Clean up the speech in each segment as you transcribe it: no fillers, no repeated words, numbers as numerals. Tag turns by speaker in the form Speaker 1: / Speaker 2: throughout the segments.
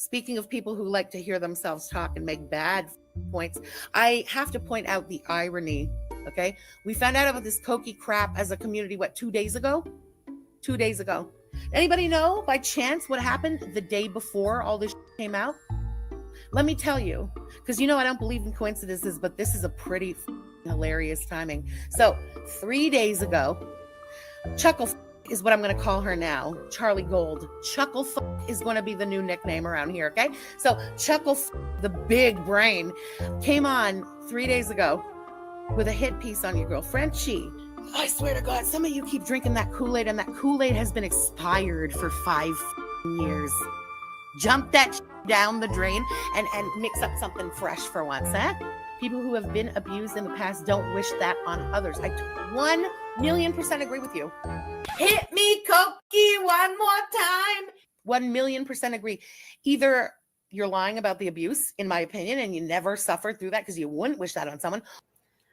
Speaker 1: Speaking of people who like to hear themselves talk and make bad points, I have to point out the irony, okay? We found out about this Koki crap as a community, 2 days ago? 2 days ago. Anybody know by chance what happened the day before all this came out? Let me tell you, because I don't believe in coincidences, but this is a pretty hilarious timing. So 3 days ago, Chuckle is what I'm going to call her now, Charlie Gold. Chuckle is going to be the new nickname around here, okay? So Chuckle, the big brain, came on 3 days ago with a hit piece on your girl, Frenchie. I swear to God, some of you keep drinking that Kool-Aid, and that Kool-Aid has been expired for 5 years. Jump that down the drain and mix up something fresh for once, huh? People who have been abused in the past don't wish that on others. I 1,000,000% agree with you. Hit me, Koki, one more time. 1,000,000% agree. Either you're lying about the abuse, in my opinion, and you never suffered through that because you wouldn't wish that on someone.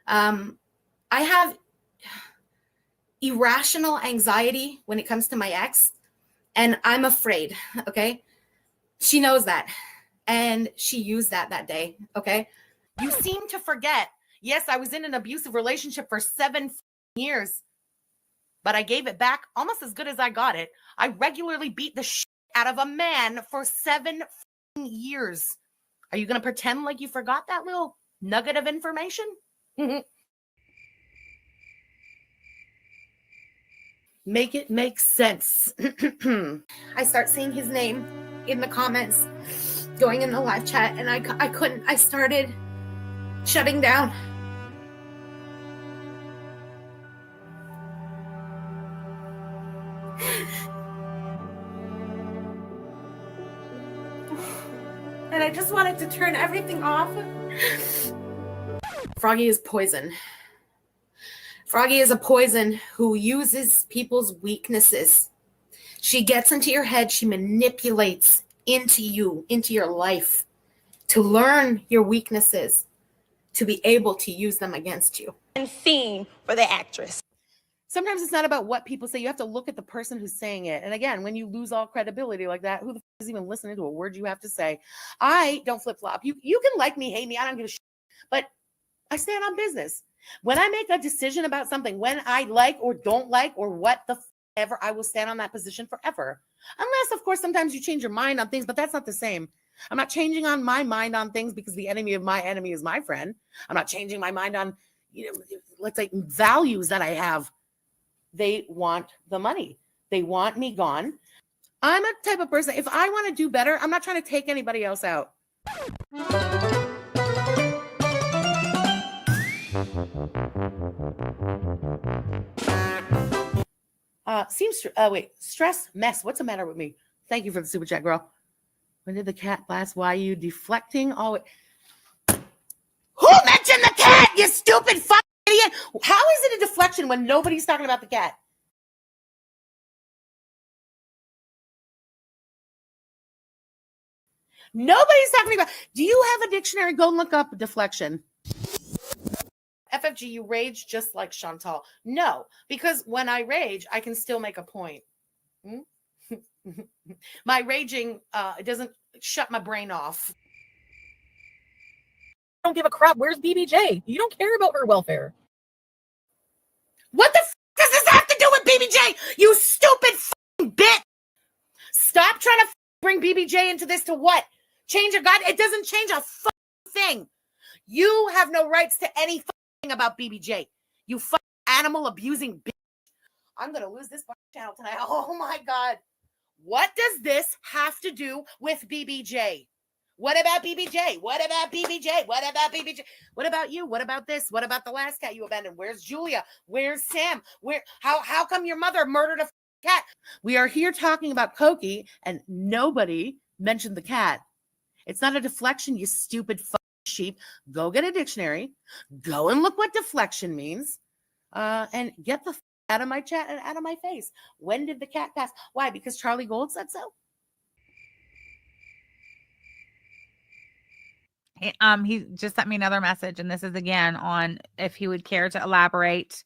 Speaker 2: I have irrational anxiety when it comes to my ex, and I'm afraid, okay? She knows that, and she used that day, okay?
Speaker 1: You seem to forget. Yes, I was in an abusive relationship for 7 years, but I gave it back almost as good as I got it. I regularly beat the shit out of a man for 7 years. Are you going to pretend like you forgot that little nugget of information? Make it make sense.
Speaker 2: I start seeing his name in the comments, going in the live chat, and I couldn't. I started shutting down. And I just wanted to turn everything off. Froggy is poison. Froggy is a poison who uses people's weaknesses. She gets into your head. She manipulates into you, into your life, to learn your weaknesses, to be able to use them against you.
Speaker 3: And theme for the actress.
Speaker 1: Sometimes it's not about what people say. You have to look at the person who's saying it. And again, when you lose all credibility like that, who the f is even listening to a word you have to say? I don't flip-flop. You can like me, hate me. I don't give a shit. But I stand on business. When I make a decision about something, when I like or don't like or what the ever, I will stand on that position forever. Unless, of course, sometimes you change your mind on things, but that's not the same. I'm not changing on my mind on things because the enemy of my enemy is my friend. I'm not changing my mind on, let's say, values that I have. They want the money. They want me gone. I'm a type of person, if I want to do better, I'm not trying to take anybody else out. Stress mess. What's the matter with me? Thank you for the super chat, girl. When did the cat last? Why are you deflecting? Who mentioned the cat? You stupid fucking idiot. How is it a deflection when nobody's talking about the cat? Nobody's talking about. Do you have a dictionary? Go look up deflection. FFG, you rage just like Chantal. No, because when I rage, I can still make a point. My raging doesn't shut my brain off.
Speaker 4: I don't give a crap. Where's BBJ? You don't care about her welfare.
Speaker 1: What the f does this have to do with BBJ? You stupid f***ing bitch. Stop trying to bring BBJ into this to what? Change a god? It doesn't change a thing. You have no rights to any thing about BBJ. You fucking animal abusing bitch. I'm going to lose this channel tonight. Oh my God. What does this have to do with BBJ? What about BBJ? What about BBJ? What about BBJ? What about you? What about this? What about the last cat you abandoned? Where's Julia? Where's Sam? How come your mother murdered a cat? We are here talking about Koki and nobody mentioned the cat. It's not a deflection, you stupid cheap. Go get a dictionary. Go and look what deflection means. And get the out of my chat and out of my face. When did the cat pass? Why? Because Charlie Gold said so?
Speaker 5: He just sent me another message, and this is again on if he would care to elaborate.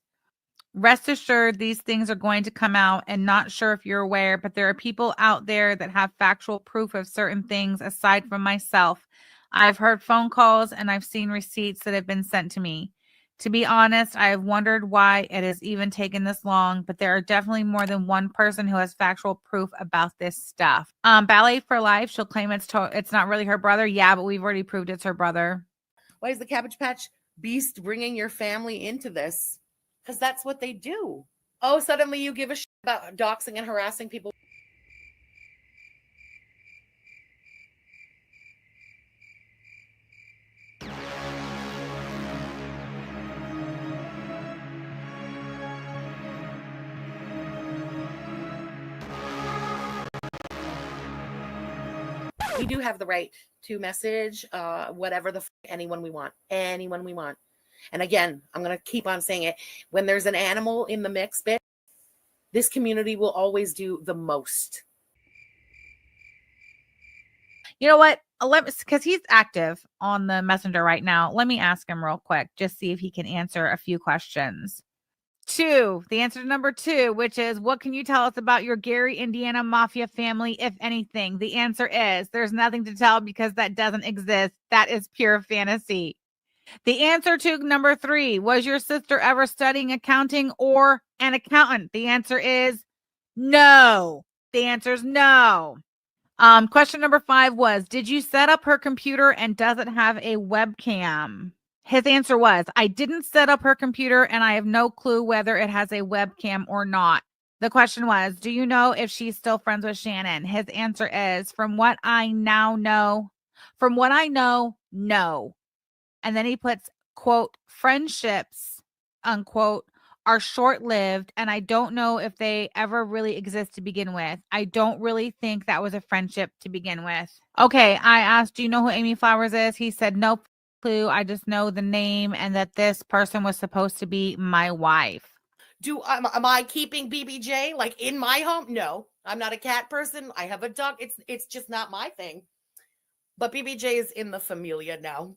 Speaker 5: Rest assured, these things are going to come out, and not sure if you're aware, but there are people out there that have factual proof of certain things aside from myself. I've heard phone calls and I've seen receipts that have been sent to me. To be honest, I have wondered why it has even taken this long, but there are definitely more than one person who has factual proof about this stuff. Ballet for Life, she'll claim it's not really her brother. Yeah, but we've already proved it's her brother.
Speaker 1: Why is the Cabbage Patch Beast bringing your family into this? Because that's what they do. Oh, suddenly you give a shit about doxing and harassing people. We do have the right to message whatever the anyone we want. Anyone we want. And again, I'm going to keep on saying it. When there's an animal in the mix, bitch, this community will always do the most.
Speaker 5: You know what? Because he's active on the messenger right now. Let me ask him real quick, just see if he can answer a few questions. The answer to number 2, which is, what can you tell us about your Gary, Indiana mafia family, if anything? The answer is, there's nothing to tell because that doesn't exist. That is pure fantasy. The answer to number 3, was your sister ever studying accounting or an accountant? The answer is no. The answer is no. Question number 5 was, did you set up her computer and does it have a webcam? His answer was, I didn't set up her computer and I have no clue whether it has a webcam or not. The question was, do you know if she's still friends with Shannon? His answer is, from what I know, no. And then he puts, quote, friendships, unquote, are short-lived, and I don't know if they ever really exist to begin with. I don't really think that was a friendship to begin with. Okay, I asked, do you know who Amy Flowers is? He said, no clue. I just know the name and that this person was supposed to be my wife.
Speaker 1: Am I keeping BBJ like in my home? No, I'm not a cat person. I have a dog. It's just not my thing. But BBJ is in the familia now.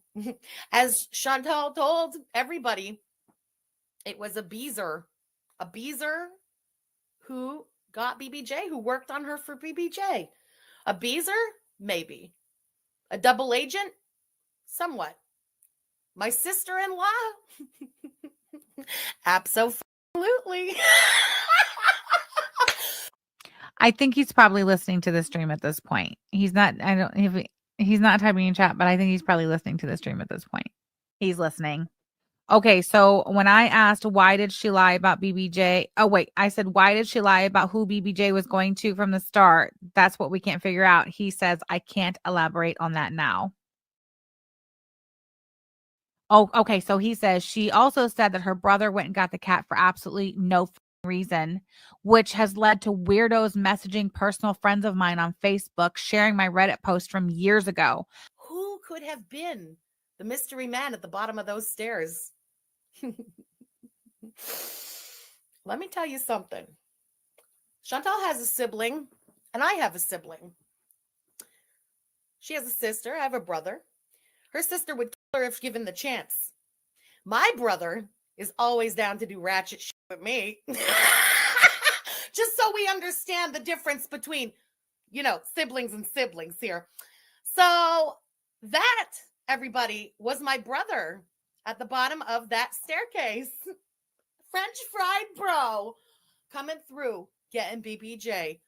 Speaker 1: As Chantal told everybody, it was a Beezer who got BBJ, who worked on her for BBJ. A Beezer? Maybe. A double agent? Somewhat. My sister-in-law? Absolutely.
Speaker 5: I think he's probably listening to the stream at this point. He's not typing in chat, but I think he's probably listening to the stream at this point. He's listening. Okay, so when I asked why did she lie about BBJ? Oh, wait, I said, why did she lie about who BBJ was going to from the start? That's what we can't figure out. He says, I can't elaborate on that now. Oh, okay, so he says she also said that her brother went and got the cat for absolutely no reason, which has led to weirdos messaging personal friends of mine on Facebook, sharing my Reddit post from years ago.
Speaker 1: Who could have been the mystery man at the bottom of those stairs? Let me tell you something. Chantal has a sibling, and I have a sibling. She has a sister. I have a brother. Her sister would kill her if given the chance. My brother is always down to do ratchet shit with me. Just so we understand the difference between, siblings and siblings here. So that, everybody, was my brother at the bottom of that staircase. French fried bro coming through, getting BBJ.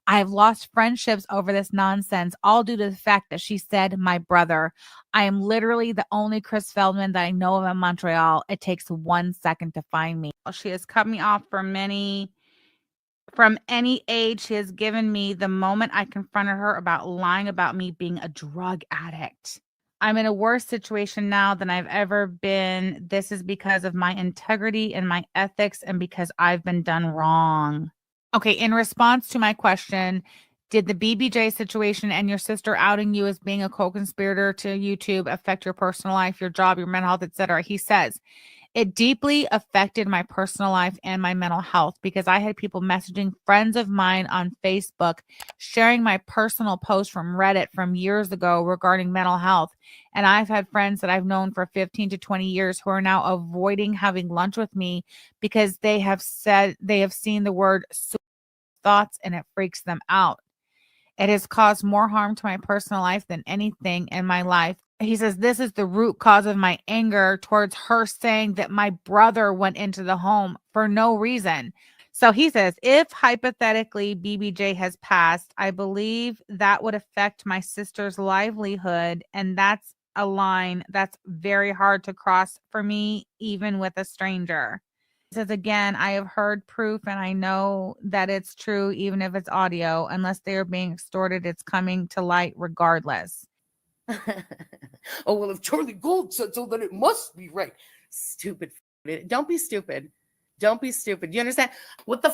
Speaker 5: I've lost friendships over this nonsense, all due to the fact that she said my brother. I am literally the only Chris Feldman that I know of in Montreal. It takes 1 second to find me. She has cut me off from any age. She has given me the moment I confronted her about lying about me being a drug addict. I'm in a worse situation now than I've ever been. This is because of my integrity and my ethics and because I've been done wrong. Okay, in response to my question, Did the BBJ situation and your sister outing you as being a co-conspirator to YouTube affect your personal life, your job, your mental health, etc.? He says, it deeply affected my personal life and my mental health because I had people messaging friends of mine on Facebook, sharing my personal post from Reddit from years ago regarding mental health. And I've had friends that I've known for 15 to 20 years who are now avoiding having lunch with me because they have said they have seen the word thoughts and it freaks them out. It has caused more harm to my personal life than anything in my life. He says, this is the root cause of my anger towards her saying that my brother went into the home for no reason. So he says, if hypothetically BBJ has passed, I believe that would affect my sister's livelihood. And that's a line that's very hard to cross for me, even with a stranger. Says again, I have heard proof and I know that it's true, even if it's audio. Unless they are being extorted, it's coming to light regardless.
Speaker 1: Oh, well, if Charlie Gold said so, then it must be right. Stupid. Don't be stupid. Don't be stupid. You understand? What the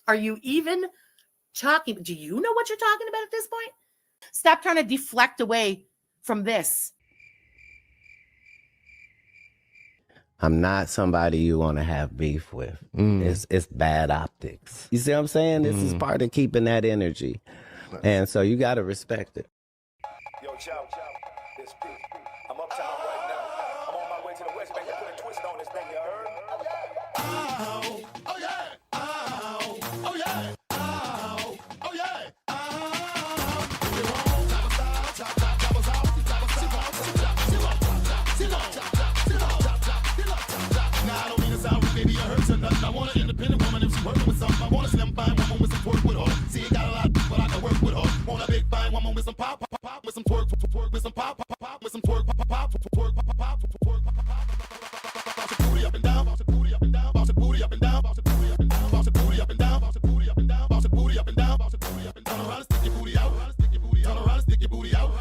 Speaker 1: are you even talking? Do you know what you're talking about at this point? Stop trying to deflect away from this.
Speaker 6: I'm not somebody you want to have beef with. It's bad optics. You see what I'm saying? This is part of keeping that energy. And so you got to respect it.
Speaker 7: Yo, Chow, it's Pete. I'm uptown right now. I'm on my way to the West Bank to put a twist on this thing, you heard? Oh, oh yeah. Oh, oh yeah. Oh, oh yeah. Now I don't mean to sound rude, baby, I hurt you nothing. I want an independent woman if she working with something. I want a slim fine woman with some twerk with her. See, you got a lot, but I can work with her. Want a big fine woman with some pop, pop, pop, with some twerk, twerk, with some pop, pop, pop, with some twerk, pop, pop, twerk, pop, pop, twerk, pop, pop. Bounce your booty up and down, bounce your booty up and down, bounce your booty up and down, bounce your booty up and down, bounce your booty up and down, bounce your booty up and down, bounce your booty up and down, bounce your booty up and down. Turn around and stick your booty out, stick your booty out, turn around and stick your booty out,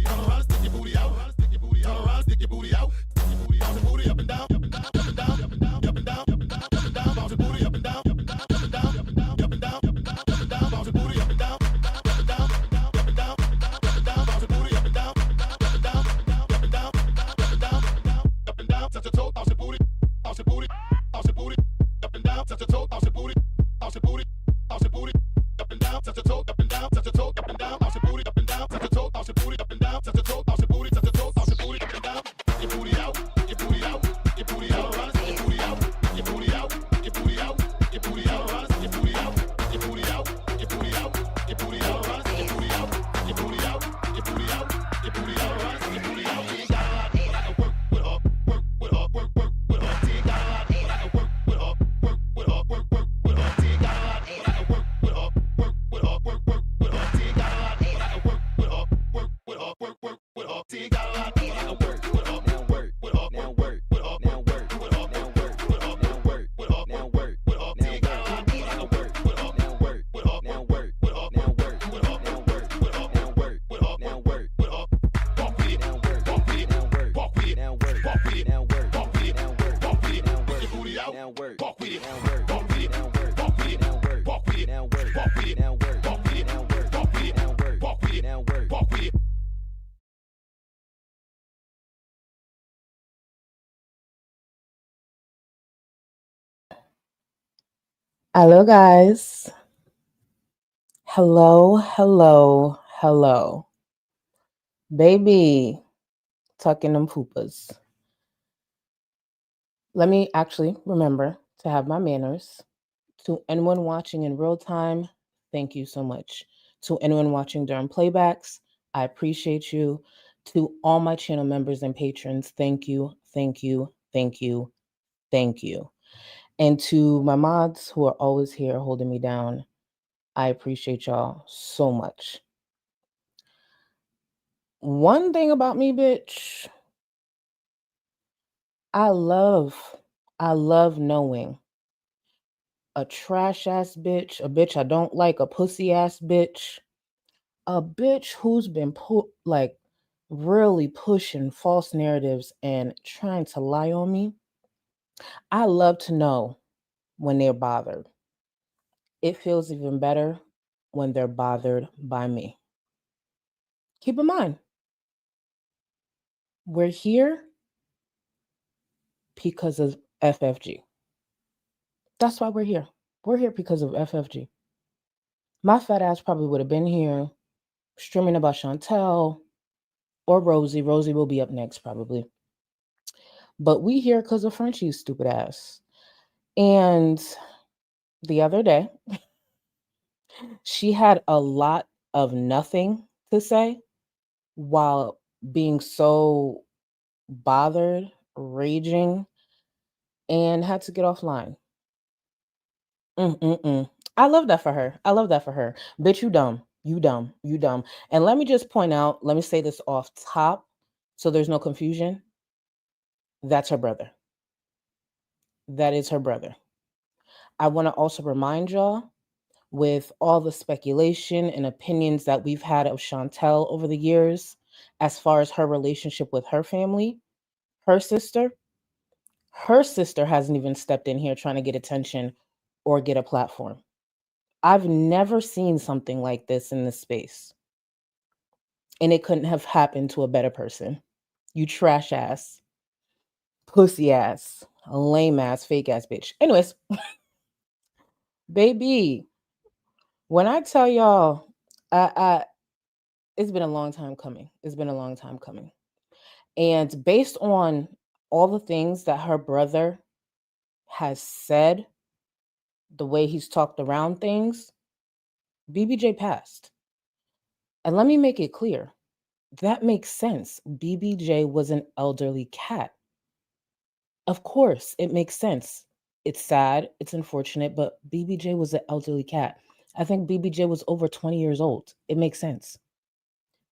Speaker 7: turn around and stick your booty out, stick your booty out, turn around and stick your booty out, stick your booty out, bounce your booty up and down, up and down, up and down, up and down, up and down, up and down, up and down, bounce your booty up and down, up and down, up and down, up and down, up and down, up and down, up and down, bounce your booty up and down, up and down, up and down, up and down, up and down, up and down, bounce your booty up and down, up and down, up and down, up and down, up and down, up and down, up and down, touch your toe, bounce your booty, bounce your booty, bounce your booty, up and down, touch your toe, bounce your booty, bounce your booty, bounce your booty, up and down, touch your toe, up and down, touch your toe, up and down, bounce your booty, up and down, touch your toe, bounce your booty, up and down, touch your toe, bounce your booty, touch your toe, bounce your booty, up and down, your booty out, your booty out, your booty out, around, your booty out, your booty out, your booty out, your booty out, around, your booty out, your booty out, your booty out, your booty out, around, your booty out, your booty out, your booty out, your booty out, around, your booty out. You ain't got a lot, but I can work with her, work with her, work with her. You ain't got a lot, but I can work with her, work with her, work with her. You ain't got a lot, but I can work with her, work with her, work with her. You ain't got a lot, but I can work with her, work with her, work with her. You ain't got a lot, but I can work with her, now work with her, now work with her, now work with her, now work with her, now work with her, now work with her. You ain't got a lot, but I can work with her, now work with her, now work with her, now work with her, now work with her, now work with her, now work with her. Walk with it, now work, walk with it, now work, walk with it, now work, walk with it, now work, walk with it, now work, walk with it, now work. Your booty out, now work, walk with it, now work, walk with it, now work, walk with it, now work, walk with it, now work, walk with it, now work, walk with it, now work, walk with it, now work, walk with it, now work, walk with it.
Speaker 8: Hello, guys. Hello, hello, hello. Baby, tucking them poopas. Let me actually remember to have my manners. To anyone watching in real time, thank you so much. To anyone watching during playbacks, I appreciate you. To all my channel members and patrons, thank you, thank you, thank you, thank you. And to my mods who are always here holding me down, I appreciate y'all so much. One thing about me, bitch, I love knowing a trash ass bitch, a bitch I don't like, a pussy ass bitch, a bitch who's been really pushing false narratives and trying to lie on me. I love to know when they're bothered. It feels even better when they're bothered by me. Keep in mind, we're here because of FFG. That's why we're here. We're here because of FFG. My fat ass probably would have been here streaming about Chantel or Rosie. Rosie will be up next probably. But we here because of Frenchie's stupid ass. And the other day, she had a lot of nothing to say while being so bothered, raging, and had to get offline. I love that for her. I love that for her. Bitch, you dumb. You dumb. You dumb. And let me just point out, let me say this off top so there's no confusion. That's her brother. That is her brother. I want to also remind y'all, with all the speculation and opinions that we've had of Chantel over the years, as far as her relationship with her family, her sister hasn't even stepped in here trying to get attention or get a platform. I've never seen something like this in this space. And it couldn't have happened to a better person. You trash ass, pussy ass, lame ass, fake ass bitch. Anyways, baby, when I tell y'all, it's been a long time coming. It's been a long time coming. And based on all the things that her brother has said, the way he's talked around things, BBJ passed. And let me make it clear. That makes sense. BBJ was an elderly cat. Of course, it makes sense. It's sad, it's unfortunate, but BBJ was an elderly cat. I think BBJ was over 20 years old. It makes sense.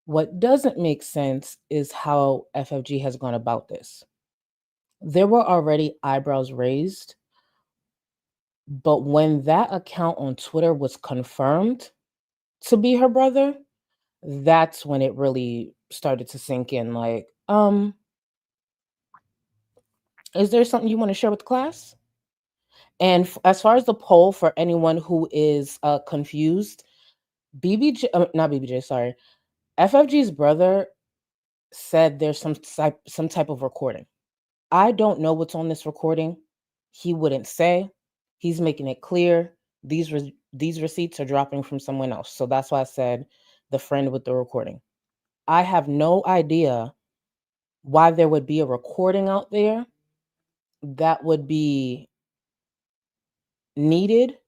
Speaker 8: What doesn't make sense is how FFG has gone about this. There were already eyebrows raised, but when that account on Twitter was confirmed to be her brother, that's when it really started to sink in. Like, is there something you want to share with the class? And as far as the poll, for anyone who is confused, not BBJ, sorry, FFG's brother said there's some type of recording. I don't know what's on this recording. He wouldn't say. He's making it clear these receipts are dropping from someone else. So that's why I said the friend with the recording. I have no idea why there would be a recording out there that would be needed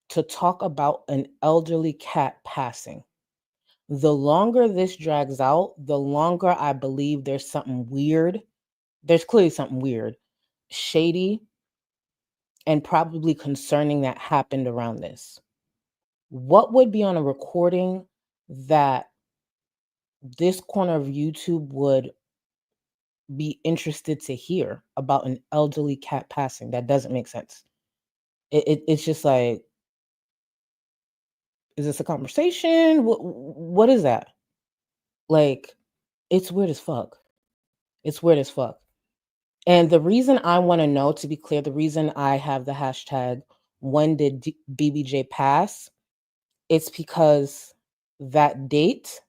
Speaker 8: to talk about an elderly cat passing. The longer this drags out, the longer I believe there's something weird. There's clearly something weird, shady, and probably concerning that happened around this. What would be on a recording that this corner of YouTube would be interested to hear about an elderly cat passing? That doesn't make sense. It's just like, is this a conversation? What is that? Like, it's weird as fuck. It's weird as fuck. And the reason I want to know, to be clear, the reason I have the hashtag, when did BBJ pass? It's because that date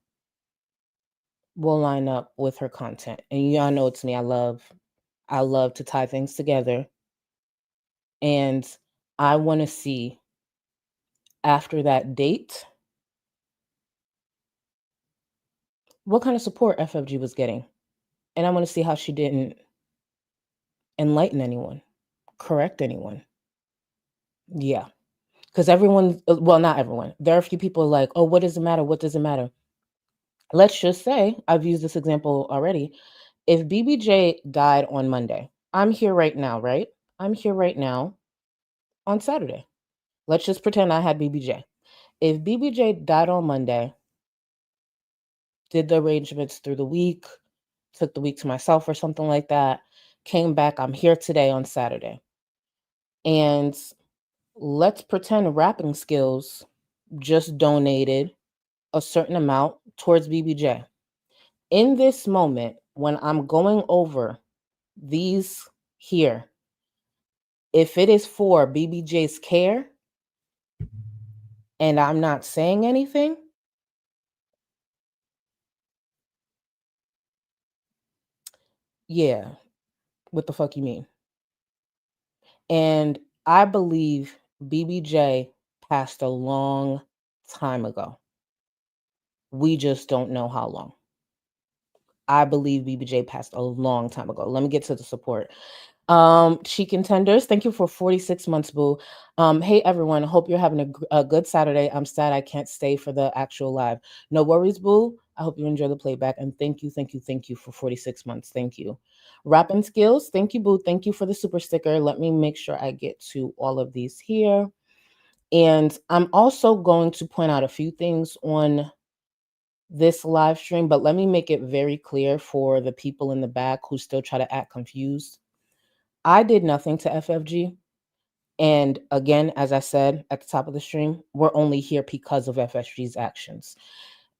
Speaker 8: will line up with her content. And y'all know it's me. I love to tie things together. And I want to see after that date what kind of support FFG was getting. And I want to see how she didn't enlighten anyone, correct anyone. Yeah. Because everyone, well, not everyone. There are a few people like, oh, what does it matter? What does it matter? Let's just say, I've used this example already. If BBJ died on Monday, I'm here right now, right? I'm here right now on Saturday. Let's just pretend I had BBJ. If BBJ died on Monday, did the arrangements through the week, took the week to myself or something like that, came back, I'm here today on Saturday. And let's pretend Rapping Skills just donated a certain amount towards BBJ. In this moment, when I'm going over these here, if it is for BBJ's care, and I'm not saying anything, yeah, what the fuck you mean? And I believe BBJ passed a long time ago. We just don't know how long. I believe BBJ passed a long time ago. Let me get to the support. She Contenders, thank you for 46 months, boo. Hey everyone, hope you're having a good Saturday. I'm sad I can't stay for the actual live. No worries, boo. I hope you enjoy the playback, and thank you for 46 months. Thank you. Rapping Skills, thank you, boo. Thank you for the super sticker. Let me make sure I get to all of these here. And I'm also going to point out a few things on this live stream, but let me make it very clear for the people in the back who still try to act confused. I did nothing to FFG. And again, as I said at the top of the stream, we're only here because of FFG's actions.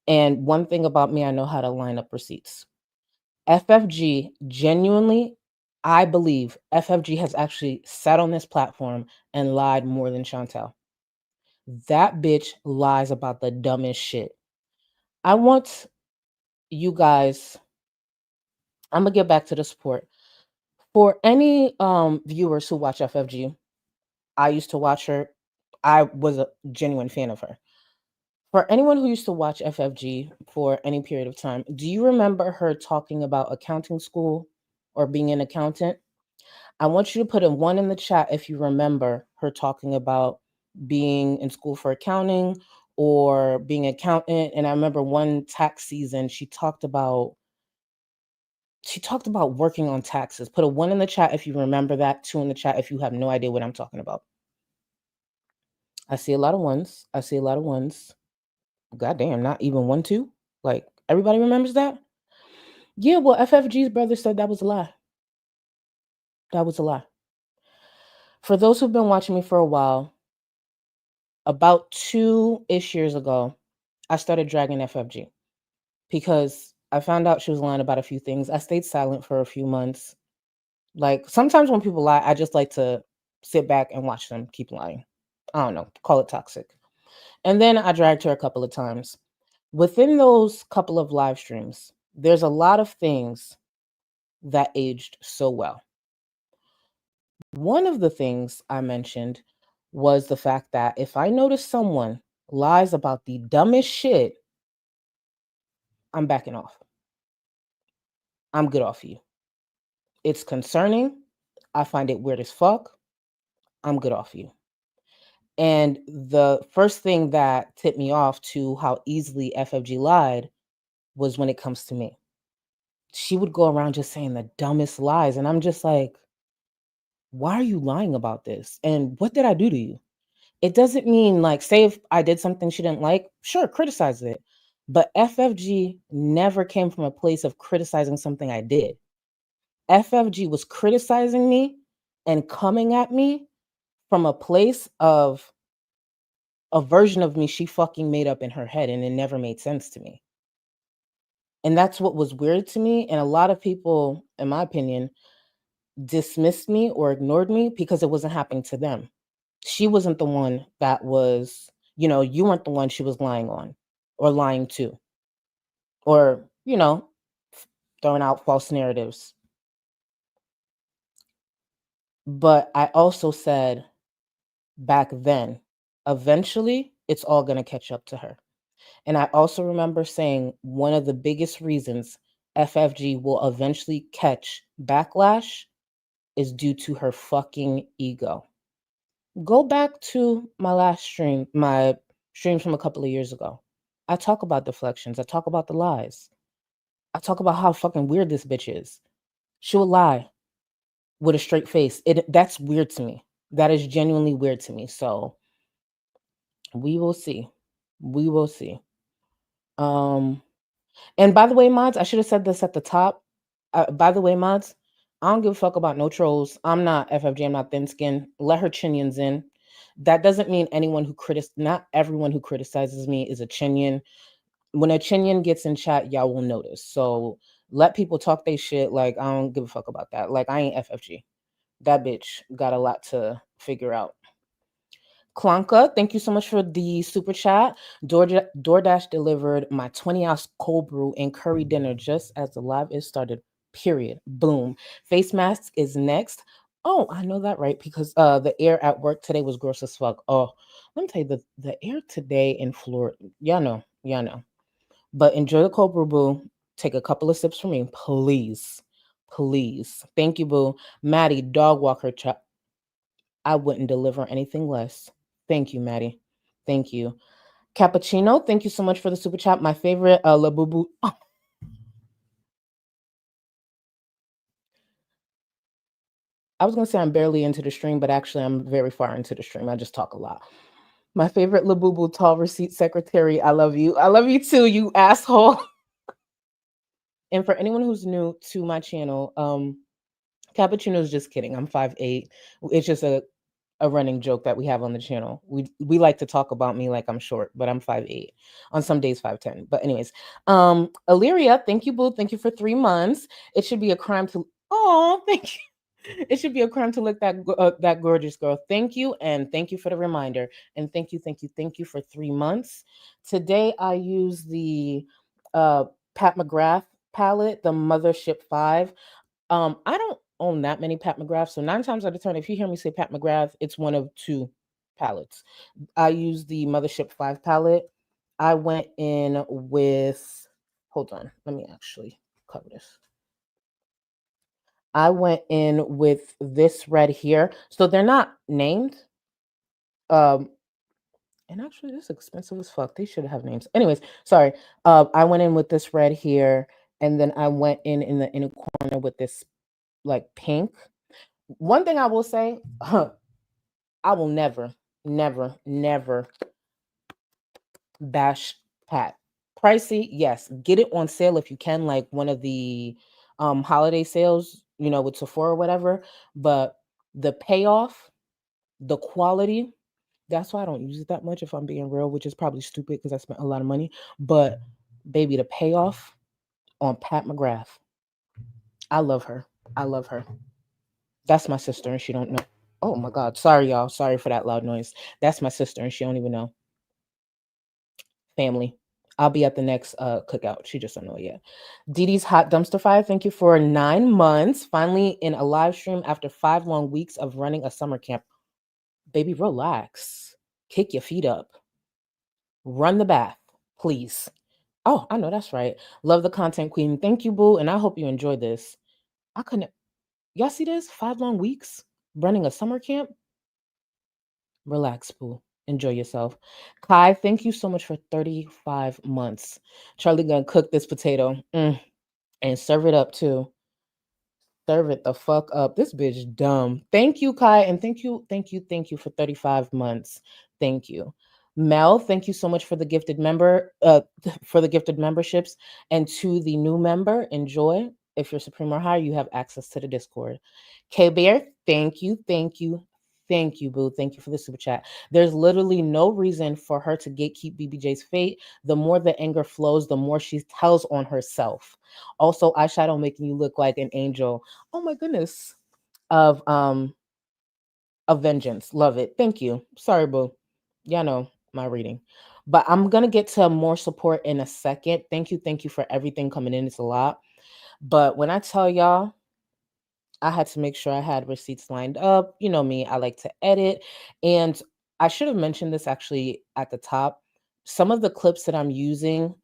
Speaker 8: And one thing about me, I know how to line up receipts. FFG genuinely, I believe FFG has actually sat on this platform and lied more than Chantel. That bitch lies about the dumbest shit. I want you guys, I'm gonna get back to the support. For any viewers who watch FFG, I used to watch her. I was a genuine fan of her. For anyone who used to watch FFG for any period of time, do you remember her talking about accounting school or being an accountant? I want you to put a 1 in the chat if you remember her talking about being in school for accounting or being an accountant. And I remember one tax season she talked about working on taxes. Put a 1 in the chat if you remember that, 2 in the chat if you have no idea what I'm talking about. I see a lot of ones. Goddamn, not even 1, 2. Like, everybody remembers that? Yeah, well, FFG's brother said that was a lie. That was a lie. For those who've been watching me for a while, about 2-ish years ago, I started dragging FFG because I found out she was lying about a few things. I stayed silent for a few months. Like, sometimes when people lie, I just like to sit back and watch them keep lying. I don't know, call it toxic. And then I dragged her a couple of times. Within those couple of live streams, there's a lot of things that aged so well. One of the things I mentioned was the fact that if I notice someone lies about the dumbest shit, I'm backing off. I'm good off you. It's concerning. I find it weird as fuck. I'm good off you. And the first thing that tipped me off to how easily FFG lied was when it comes to me. She would go around just saying the dumbest lies. And I'm just like, why are you lying about this? And what did I do to you? It doesn't mean like, say if I did something she didn't like, sure, criticize it. But FFG never came from a place of criticizing something I did. FFG was criticizing me and coming at me from a place of a version of me she fucking made up in her head, and it never made sense to me. And that's what was weird to me. And a lot of people, in my opinion, dismissed me or ignored me because it wasn't happening to them. She wasn't the one that was, you weren't the one she was lying on or lying to or, throwing out false narratives. But I also said back then, eventually it's all going to catch up to her. And I also remember saying one of the biggest reasons FFG will eventually catch backlash is due to her fucking ego. Go back to my last stream, my streams from a couple of years ago. I talk about deflections. I talk about the lies. I talk about how fucking weird this bitch is. She will lie with a straight face. That's weird to me. That is genuinely weird to me. So we will see. We will see. And by the way, mods, I should have said this at the top. By the way, mods, I don't give a fuck about no trolls. I'm not FFG. I'm not thin skin. Let her chinions in. That doesn't mean not everyone who criticizes me is a chinion. When a chinion gets in chat, y'all will notice. So let people talk they shit. Like, I don't give a fuck about that. Like, I ain't FFG. That bitch got a lot to figure out. Klanka, thank you so much for the super chat. DoorDash delivered my 20-ounce cold brew and curry dinner just as the live is started. Period. Boom. Face mask is next. Oh, I know that, right? Because the air at work today was gross as fuck. Oh, let me tell you, the air today in Florida, y'all know. But enjoy the cold brew, boo. Take a couple of sips from me, please. Please. Thank you, boo. Maddie, dog walker. I wouldn't deliver anything less. Thank you, Maddie. Thank you. Cappuccino, thank you so much for the super chat. My favorite, La Boo Boo. Oh. I was going to say I'm barely into the stream, but actually I'm very far into the stream. I just talk a lot. My favorite La Boo Boo tall receipt secretary. I love you. I love you too, you asshole. And for anyone who's new to my channel, Cappuccino is just kidding. I'm 5'8". It's just a running joke that we have on the channel. We like to talk about me like I'm short, but I'm 5'8". On some days 5'10". But anyways, Illyria, thank you, boo. Thank you for 3 months. It should be a crime to thank you. It should be a crime to look that gorgeous girl. Thank you, and thank you for the reminder. And thank you for 3 months. Today I use the Pat McGrath palette, the Mothership 5. I don't own that many Pat McGraths, so 9 times out of 10, if you hear me say Pat McGrath, it's one of 2 palettes. I use the Mothership 5 palette. I went in with, hold on, let me actually cover this. I went in with this red here. So they're not named. And actually, this is expensive as fuck. They should have names. Anyways, sorry. I went in with this red here, and then I went in the inner corner with this like pink. One thing I will say, I will never bash Pat. Pricey, yes. Get it on sale if you can, like one of the holiday sales, with Sephora or whatever. But the payoff, the quality, that's why I don't use it that much if I'm being real, which is probably stupid because I spent a lot of money. But baby, the payoff on Pat McGrath. I love her. That's my sister and she don't know. Oh my God. Sorry, y'all. Sorry for that loud noise. That's my sister and she don't even know. Family. I'll be at the next cookout. She just don't know it yet. Dee Dee's Hot Dumpster Fire. Thank you for 9 months. Finally in a live stream after 5 long weeks of running a summer camp. Baby, relax. Kick your feet up. Run the bath, please. Oh, I know that's right. Love the content queen. Thank you, boo. And I hope you enjoyed this. I couldn't. Y'all see this? 5 long weeks running a summer camp. Relax, boo. Enjoy yourself. Kai, thank you so much for 35 months. Charlie gonna cook this potato and serve it up too. Serve it the fuck up. This bitch dumb. Thank you, Kai, and thank you for 35 months. Thank you. Mel, thank you so much for the gifted memberships. And to the new member, enjoy. If you're Supreme or higher, you have access to the Discord. K-Bear, thank you, boo. Thank you for the super chat. There's literally no reason for her to gatekeep BBJ's fate. The more the anger flows, the more she tells on herself. Also, eyeshadow making you look like an angel. Oh my goodness. Of vengeance. Love it. Thank you. Sorry, boo. Y'all know my reading. But I'm gonna get to more support in a second. Thank you for everything coming in. It's a lot. But when I tell y'all, I had to make sure I had receipts lined up. You know me, I like to edit. And I should have mentioned this actually at the top. Some of the clips that I'm using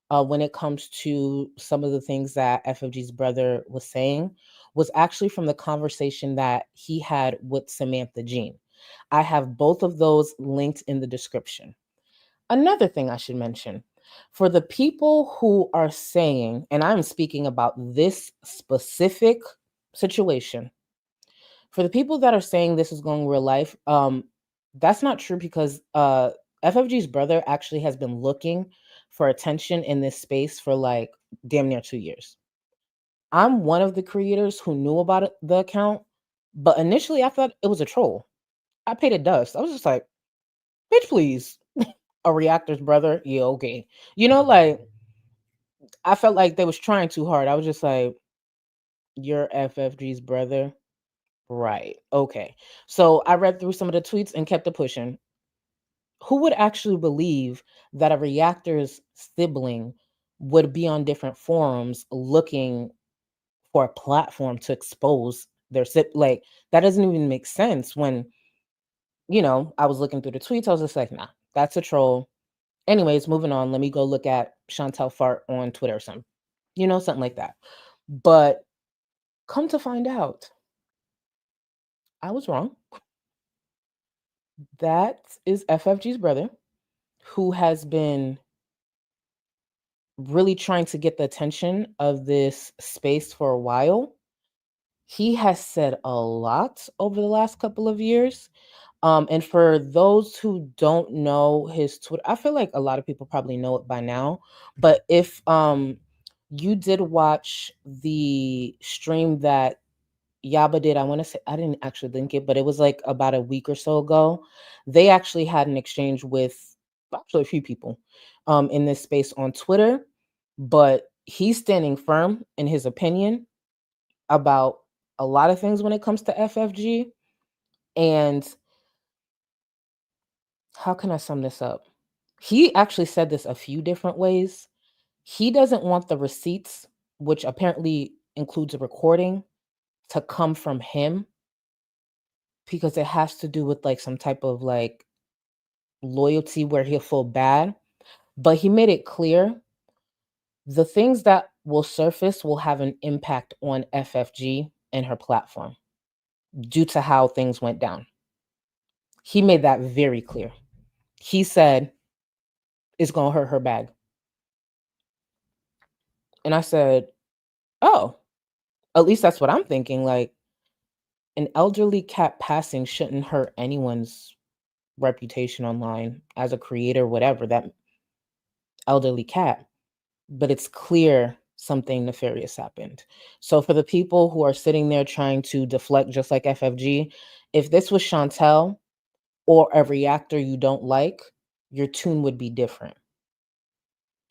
Speaker 8: when it comes to some of the things that FFG's brother was saying was actually from the conversation that he had with Samantha Jean. I have both of those linked in the description. Another thing I should mention, for the people who are saying, and I'm speaking about this specific situation, for the people that are saying this is going real life, that's not true because FFG's brother actually has been looking for attention in this space for like damn near 2 years. I'm one of the creators who knew about it, the account, but initially I thought it was a troll. I paid it dust. I was just like, bitch, please. A Reactor's brother? Yeah, okay. Like, I felt like they was trying too hard. I was just like, you're FFG's brother? Right. Okay. So I read through some of the tweets and kept it pushing. who would actually believe that a reactor's sibling would be on different forums looking for a platform to expose their like that doesn't even make sense when I was looking through the tweets. I was just like, nah, that's a troll. Anyways, moving on. Let me go look at Chantel Fart on Twitter or something. Something like that. But come to find out, I was wrong. That is FFG's brother, who has been really trying to get the attention of this space for a while. He has said a lot over the last couple of years. And for those who don't know his Twitter, I feel like a lot of people probably know it by now. But if you did watch the stream that Yaba did, I want to say, I didn't actually link it, but it was like about a week or so ago. They actually had an exchange with actually a few people in this space on Twitter, but he's standing firm in his opinion about a lot of things when it comes to FFG. And how can I sum this up? He actually said this a few different ways. He doesn't want the receipts, which apparently includes a recording, to come from him because it has to do with like some type of like loyalty where he'll feel bad. But he made it clear the things that will surface will have an impact on FFG and her platform due to how things went down. He made that very clear. He said it's going to hurt her bag. And I said, oh, at least that's what I'm thinking. Like, an elderly cat passing shouldn't hurt anyone's reputation online as a creator, whatever, that elderly cat. But it's clear something nefarious happened. So for the people who are sitting there trying to deflect just like FFG, if this was Chantel or a reactor you don't like, your tune would be different.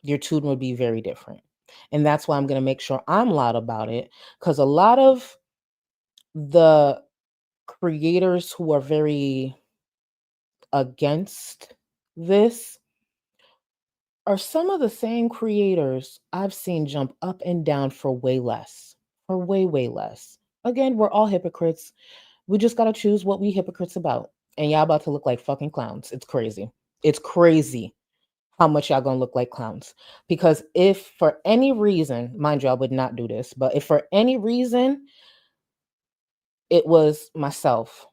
Speaker 8: Your tune would be very different. And that's why I'm going to make sure I'm loud about it, because a lot of the creators who are very against this are some of the same creators I've seen jump up and down for way less, for way, way less. Again, we're all hypocrites. We just got to choose what we hypocrites about. And y'all about to look like fucking clowns. It's crazy. It's crazy how much y'all gonna look like clowns. Because if for any reason, mind you, I would not do this, but if for any reason it was myself,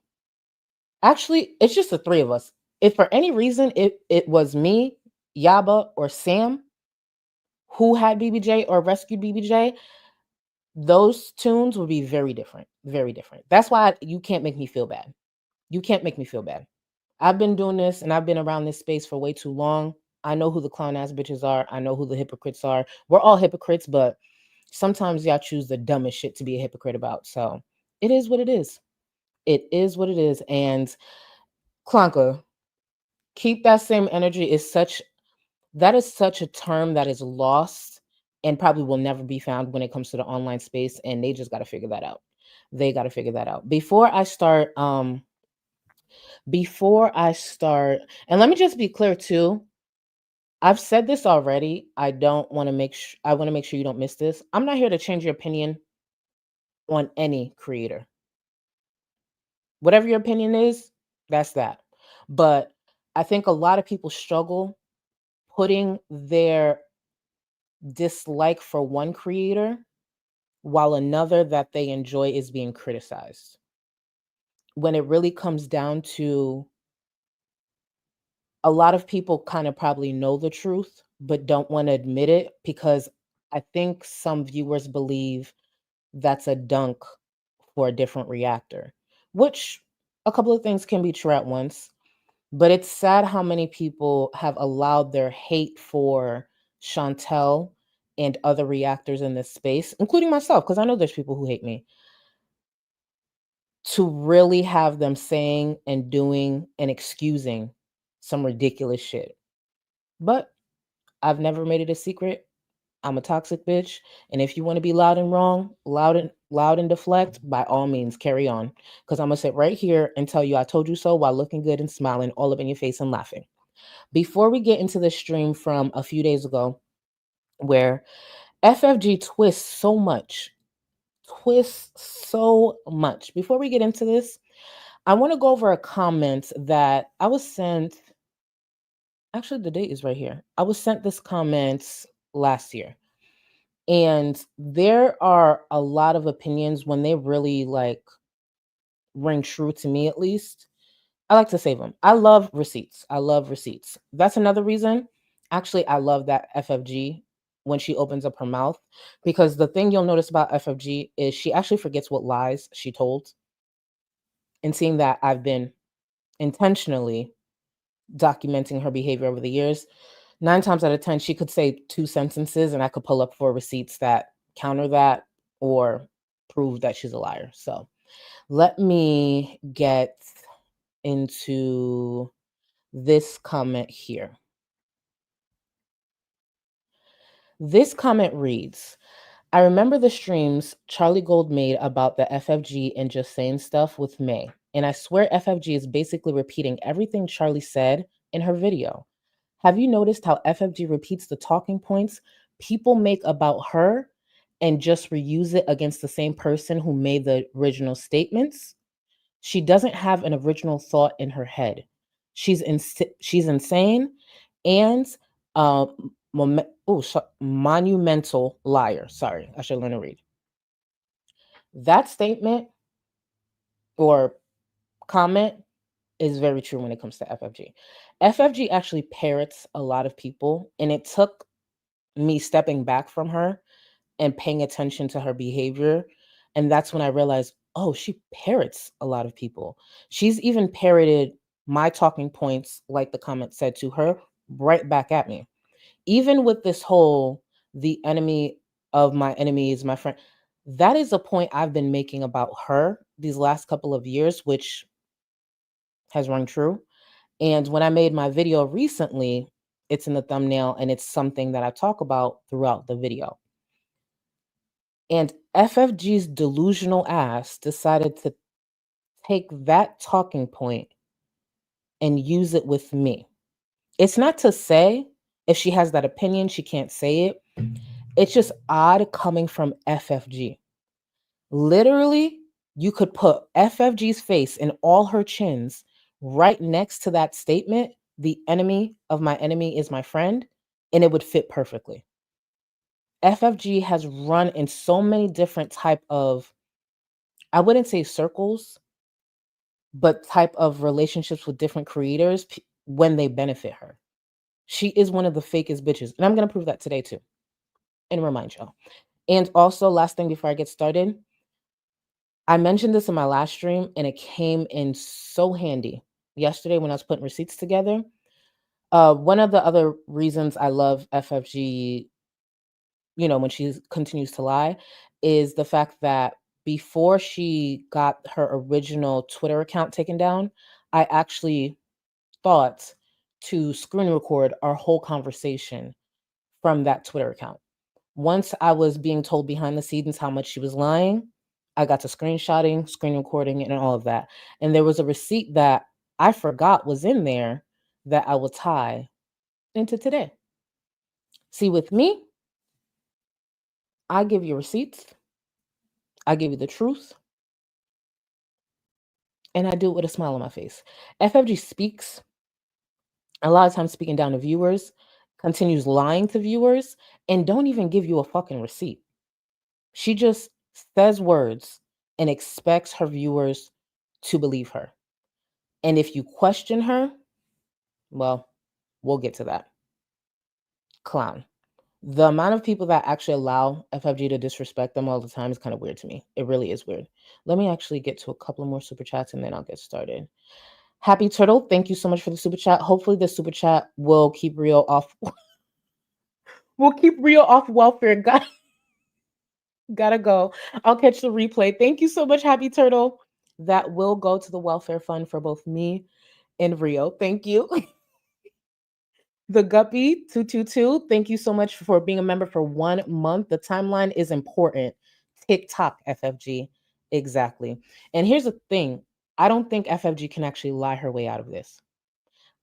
Speaker 8: actually, it's just the three of us. If for any reason it was me, Yaba, or Sam who had BBJ or rescued BBJ, those tunes would be very different. Very different. That's why you can't make me feel bad. You can't make me feel bad. I've been doing this and I've been around this space for way too long. I know who the clown ass bitches are. I know who the hypocrites are. We're all hypocrites, but sometimes y'all choose the dumbest shit to be a hypocrite about. So it is what it is. It is what it is. And Clanka, keep that same energy. That is such a term that is lost and probably will never be found when it comes to the online space. And they just got to figure that out. They got to figure that out. Before I start, and let me just be clear too. I've said this already. I want to make sure you don't miss this. I'm not here to change your opinion on any creator. Whatever your opinion is, that's that. But I think a lot of people struggle putting their dislike for one creator while another that they enjoy is being criticized. When it really comes down to, a lot of people kind of probably know the truth, but don't want to admit it because I think some viewers believe that's a dunk for a different reactor, which a couple of things can be true at once. But it's sad how many people have allowed their hate for Chantel and other reactors in this space, including myself, because I know there's people who hate me, to really have them saying and doing and excusing some ridiculous shit. But I've never made it a secret. I'm a toxic bitch. And if you want to be loud and wrong, loud and deflect, by all means, carry on. Because I'm going to sit right here and tell you I told you so while looking good and smiling all up in your face and laughing. Before we get into the stream from a few days ago, where FFG twists so much, before we get into this, I want to go over a comment that I was sent. Actually, the date is right here. I was sent this comment last year. And there are a lot of opinions when they really like ring true to me, at least. I like to save them. I love receipts. That's another reason. Actually, I love that FFG when she opens up her mouth, because the thing you'll notice about FFG is she actually forgets what lies she told. And seeing that I've been intentionally documenting her behavior over the years, 9 times out of 10, she could say 2 sentences and I could pull up 4 receipts that counter that or prove that she's a liar. So let me get into this comment here. This comment reads, I remember the streams Charlie Gold made about the FFG and just saying stuff with May. And I swear FFG is basically repeating everything Charlie said in her video. Have you noticed how FFG repeats the talking points people make about her and just reuse it against the same person who made the original statements? She doesn't have an original thought in her head. She's insane and monumental liar. Sorry, I should learn to read. That statement or comment is very true when it comes to FFG. FFG actually parrots a lot of people, and it took me stepping back from her and paying attention to her behavior. And that's when I realized, oh, she parrots a lot of people. She's even parroted my talking points, like the comment said, to her right back at me. Even with this whole, the enemy of my enemy is my friend, that is a point I've been making about her these last couple of years, which has rung true. And when I made my video recently, it's in the thumbnail and it's something that I talk about throughout the video. And FFG's delusional ass decided to take that talking point and use it with me. It's not to say if she has that opinion, she can't say it. It's just odd coming from FFG. Literally, you could put FFG's face and all her chins right next to that statement, the enemy of my enemy is my friend, and it would fit perfectly. FFG has run in so many different type of, I wouldn't say circles, but type of relationships with different creators when they benefit her. She is one of the fakest bitches. And I'm going to prove that today too. And remind y'all. And also, last thing before I get started, I mentioned this in my last stream and it came in so handy yesterday when I was putting receipts together. One of the other reasons I love FFG, when she continues to lie, is the fact that before she got her original Twitter account taken down, I actually thought to screen record our whole conversation from that Twitter account. Once I was being told behind the scenes how much she was lying, I got to screenshotting, screen recording, and all of that. And there was a receipt that I forgot was in there that I will tie into today. See, with me, I give you receipts, I give you the truth, and I do it with a smile on my face. FFG speaks, a lot of times speaking down to viewers, continues lying to viewers, and don't even give you a fucking receipt. She just says words and expects her viewers to believe her. And if you question her, well, we'll get to that. Clown. The amount of people that actually allow FFG to disrespect them all the time is kind of weird to me. It really is weird. Let me actually get to a couple more super chats and then I'll get started. Happy Turtle, thank you so much for the super chat. Hopefully the super chat will keep Rio off. We'll keep Rio off welfare. Gotta go. I'll catch the replay. Thank you so much, Happy Turtle. That will go to the welfare fund for both me and Rio. Thank you. The Guppy 222, thank you so much for being a member for 1 month. The timeline is important. TikTok FFG. Exactly. And here's the thing. I don't think FFG can actually lie her way out of this.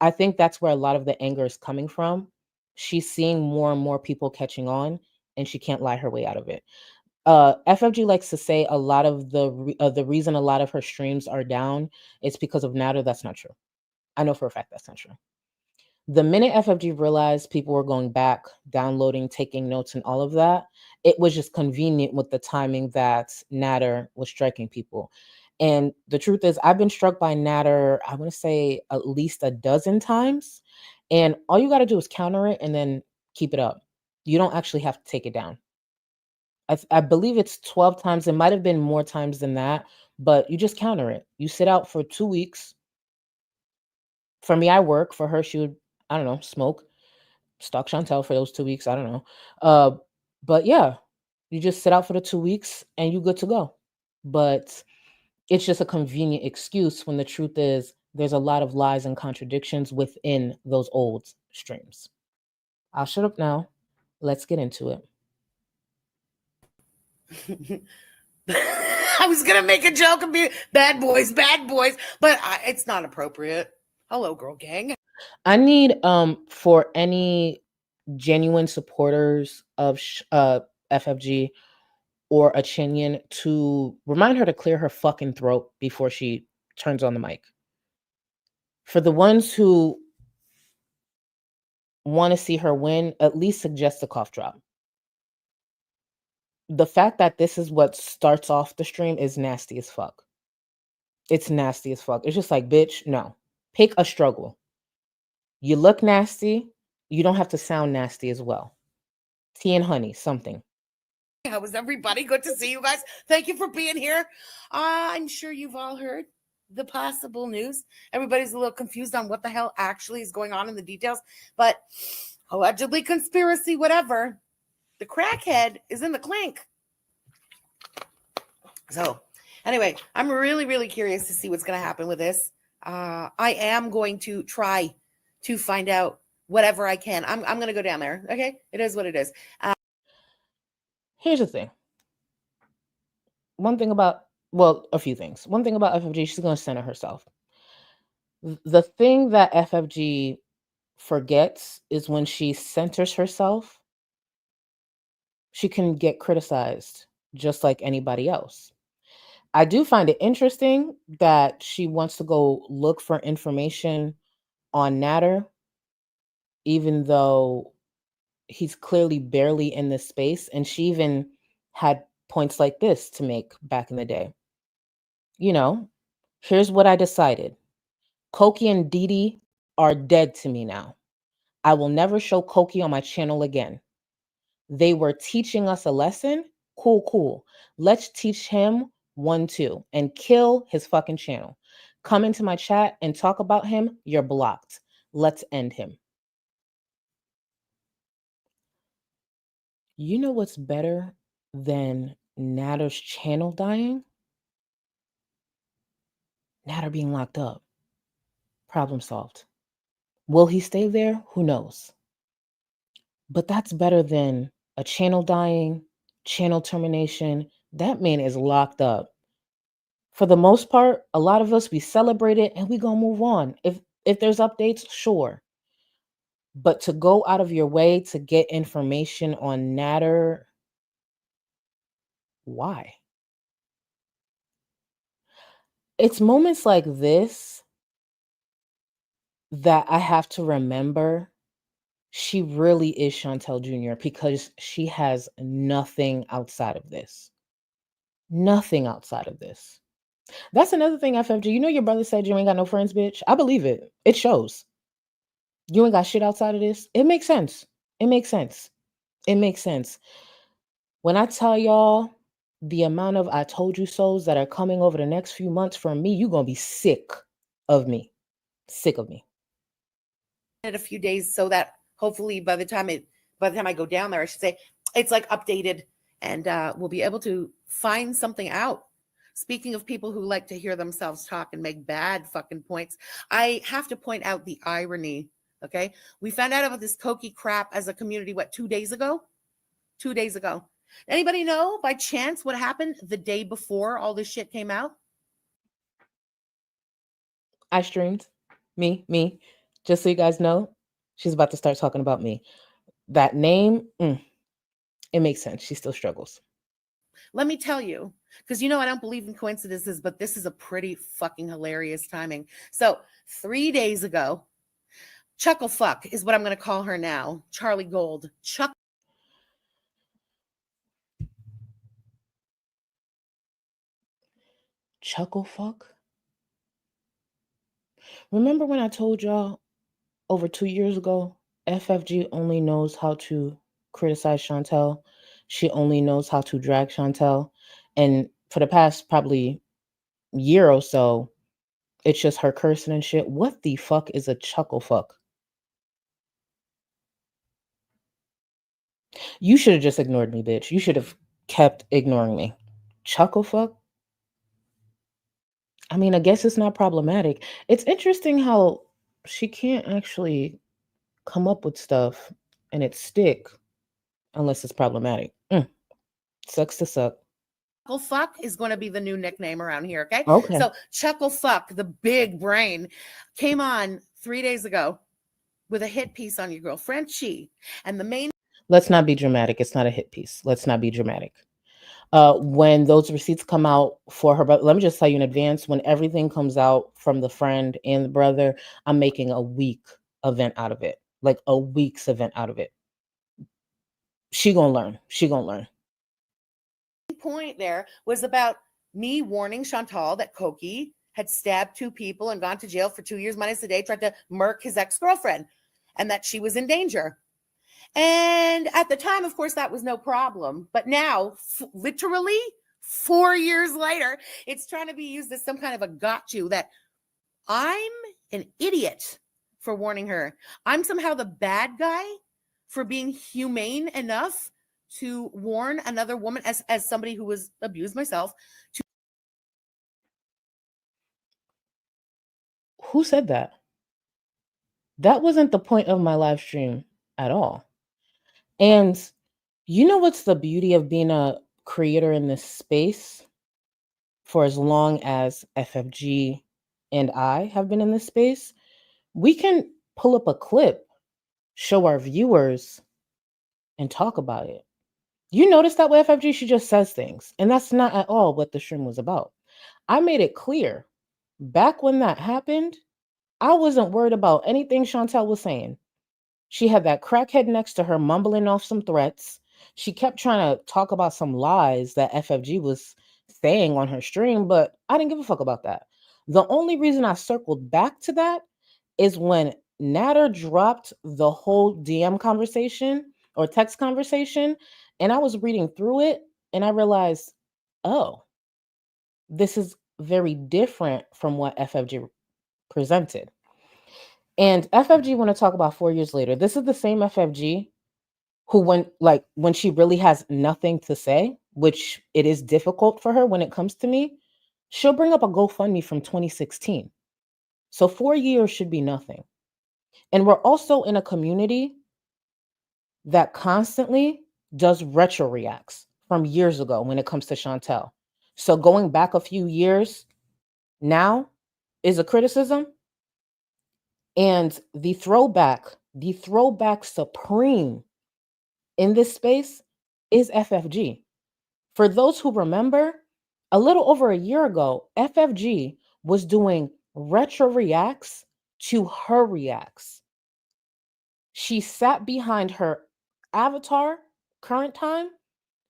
Speaker 8: I think that's where a lot of the anger is coming from. She's seeing more and more people catching on, and she can't lie her way out of it. FFG likes to say a lot of the reason a lot of her streams are down is because of Natter. That's not true. I know for a fact that's not true. The minute FFG realized people were going back, downloading, taking notes, and all of that, it was just convenient with the timing that Natter was striking people. And the truth is, I've been struck by Natter, I want to say at least a dozen times. And all you got to do is counter it and then keep it up. You don't actually have to take it down. I believe it's 12 times. It might have been more times than that, but you just counter it. You sit out for 2 weeks. For me, I work. For her, she would, I don't know, smoke, stalk Chantel for those 2 weeks. I don't know. But yeah, you just sit out for the 2 weeks and you good to go. But it's just a convenient excuse when the truth is there's a lot of lies and contradictions within those old streams. I'll shut up now. Let's get into it.
Speaker 1: I was gonna make a joke and be bad boys, but it's not appropriate. Hello, girl gang.
Speaker 8: I need for any genuine supporters of FFG or a Chinyan to remind her to clear her fucking throat before she turns on the mic. For the ones who want to see her win, at least suggest a cough drop. The fact that this is what starts off the stream is nasty as fuck. It's nasty as fuck. It's just like, bitch, no. Pick a struggle. You look nasty. You don't have to sound nasty as well. Tea and honey, something.
Speaker 1: How was everybody? Good to see you guys. Thank you for being here. I'm sure you've all heard the possible news. Everybody's a little confused on what the hell actually is going on in the details, but allegedly conspiracy, whatever. The crackhead is in the clink. So anyway, I'm really, really curious to see what's going to happen with this. I am going to try to find out whatever I can. I'm going to go down there. Okay. It is what it is.
Speaker 8: Here's the thing. A few things. One thing about FFG, she's going to center herself. The thing that FFG forgets is when she centers herself, she can get criticized just like anybody else. I do find it interesting that she wants to go look for information on Natter, even though he's clearly barely in this space. And she even had points like this to make back in the day. You know, here's what I decided. Koki and Didi are dead to me now. I will never show Koki on my channel again. They were teaching us a lesson. Cool. Let's teach him one too and kill his fucking channel. Come into my chat and talk about him. You're blocked. Let's end him. You know what's better than Natter's channel dying? Natter being locked up. Problem solved. Will he stay there? Who knows? But that's better than a channel dying, channel termination. That man is locked up. For the most part, a lot of us, we celebrate it and we gonna move on. If there's updates, sure. But to go out of your way to get information on Natter, why? It's moments like this that I have to remember she really is Chantel Jr. because she has nothing outside of this. Nothing outside of this. That's another thing, FFG. You know your brother said you ain't got no friends, bitch? I believe it. It shows. You ain't got shit outside of this. It makes sense. It makes sense. It makes sense. When I tell y'all the amount of I told you so's that are coming over the next few months from me, you're going to be sick of me. Sick of me.
Speaker 1: In a few days so that hopefully by the time I go down there, I should say, it's like updated and we'll be able to find something out. Speaking of people who like to hear themselves talk and make bad fucking points, I have to point out the irony. Okay. We found out about this Koki crap as a community, 2 days ago? 2 days ago. Anybody know by chance what happened the day before all this shit came out?
Speaker 8: I streamed. Me. Just so you guys know, she's about to start talking about me. That name, it makes sense. She still struggles.
Speaker 1: Let me tell you, because you know I don't believe in coincidences, but this is a pretty fucking hilarious timing. So 3 days ago, Chuckle Fuck is what I'm going to call her now. Charlie Gold.
Speaker 8: Chuckle fuck? Remember when I told y'all over 2 years ago, FFG only knows how to criticize Chantel. She only knows how to drag Chantel. And for the past probably year or so, it's just her cursing and shit. What the fuck is a chuckle fuck? You should have just ignored me, bitch. You should have kept ignoring me. Chuckle fuck? I mean, I guess it's not problematic. It's interesting how she can't actually come up with stuff and it stick unless it's problematic. Sucks to suck.
Speaker 1: Chuckle Fuck is going to be the new nickname around here, okay?
Speaker 8: Okay.
Speaker 1: So Chuckle Fuck, the big brain, came on 3 days ago with a hit piece on your girl Frenchie. And the main...
Speaker 8: Let's not be dramatic. It's not a hit piece. Let's not be dramatic. When those receipts come out for her, but let me just tell you in advance, when everything comes out from the friend and the brother, I'm making a week event out of it. Like a week's event out of it. She gonna learn. She gonna learn.
Speaker 1: Point there was about me warning Chantal that Koki had stabbed 2 people and gone to jail for 2 years minus a day, tried to murk his ex-girlfriend, and that she was in danger. And at the time, of course, that was no problem. But now, literally 4 years later, it's trying to be used as some kind of a got you that I'm an idiot for warning her. I'm somehow the bad guy for being humane enough to warn another woman as somebody who was abused myself.
Speaker 8: Who said that? That wasn't the point of my live stream at all. And you know what's the beauty of being a creator in this space for as long as FFG and I have been in this space? We can pull up a clip, show our viewers, and talk about it. You notice that with FFG, she just says things. And that's not at all what the stream was about. I made it clear back when that happened, I wasn't worried about anything Chantel was saying. She had that crackhead next to her mumbling off some threats. She kept trying to talk about some lies that FFG was saying on her stream, but I didn't give a fuck about that. The only reason I circled back to that is when Natter dropped the whole DM conversation or text conversation, and I was reading through it, and I realized, oh, this is very different from what FFG presented. And FFG want to talk about 4 years later. This is the same FFG who when she really has nothing to say, which it is difficult for her when it comes to me, she'll bring up a GoFundMe from 2016. So 4 years should be nothing. And we're also in a community that constantly does retro reacts from years ago when it comes to Chantel. So going back a few years now is a criticism. And the throwback supreme in this space is FFG. For those who remember, a little over a year ago, FFG was doing retro reacts to her reacts. She sat behind her avatar, current time,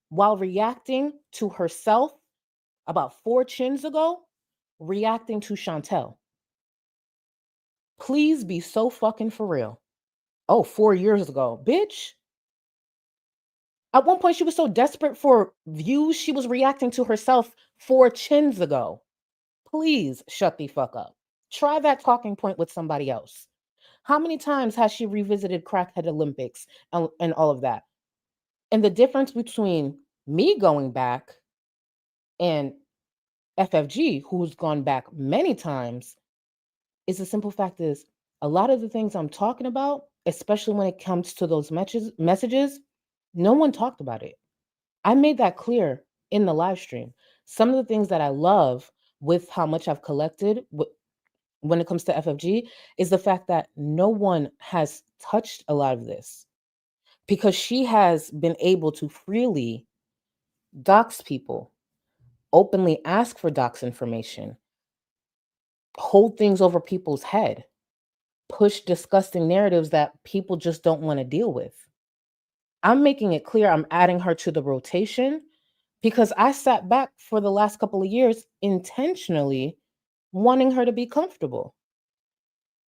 Speaker 8: while reacting to herself about 4 chins ago, reacting to Chantel. Please be so fucking for real. Oh, 4 years ago, bitch. At one point, she was so desperate for views, she was reacting to herself 4 chins ago. Please shut the fuck up. Try that talking point with somebody else. How many times has she revisited Crackhead Olympics and all of that? And the difference between me going back and FFG, who's gone back many times, is the simple fact is a lot of the things I'm talking about, especially when it comes to those messages, no one talked about it. I made that clear in the live stream. Some of the things that I love with how much I've collected when it comes to FFG is the fact that no one has touched a lot of this because she has been able to freely dox people, openly ask for dox information, hold things over people's head, push disgusting narratives that people just don't want to deal with. I'm making it clear I'm adding her to the rotation because I sat back for the last couple of years intentionally wanting her to be comfortable.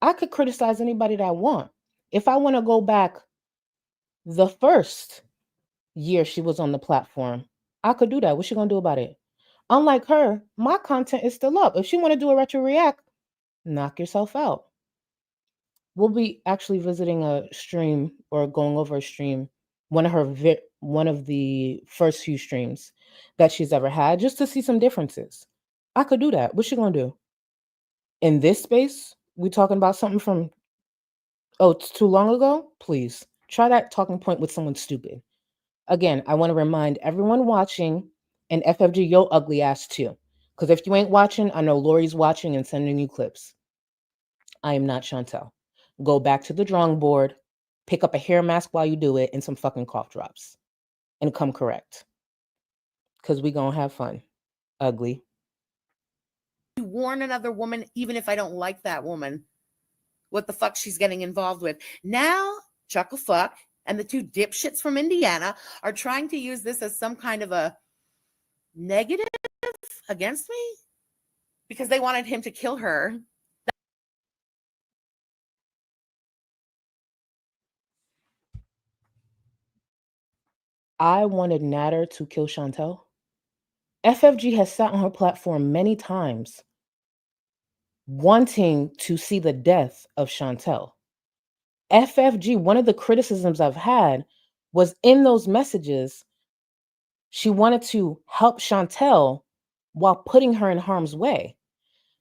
Speaker 8: I could criticize anybody that I want. If I want to go back the first year she was on the platform, I could do that. What's she going to do about it? Unlike her, my content is still up. If she want to do a retro react, knock yourself out. We'll be actually visiting a stream or going over a stream, one of the first few streams that she's ever had, just to see some differences. I could do that. What's she gonna do? In this space, we talking about something from it's too long ago? Please try that talking point with someone stupid. Again, I want to remind everyone watching and FFG yo ugly ass too. Because if you ain't watching, I know Lori's watching and sending you clips. I am not Chantel. Go back to the drawing board, pick up a hair mask while you do it, and some fucking cough drops. And come correct. Because we gonna have fun. Ugly.
Speaker 1: To warn another woman, even if I don't like that woman, what the fuck she's getting involved with. Now, Chuckle Fuck and the two dipshits from Indiana are trying to use this as some kind of a negative against me because they wanted him to kill her.
Speaker 8: I wanted Natter to kill Chantel. FFG has sat on her platform many times wanting to see the death of Chantel. FFG, one of the criticisms I've had was in those messages, she wanted to help Chantel while putting her in harm's way.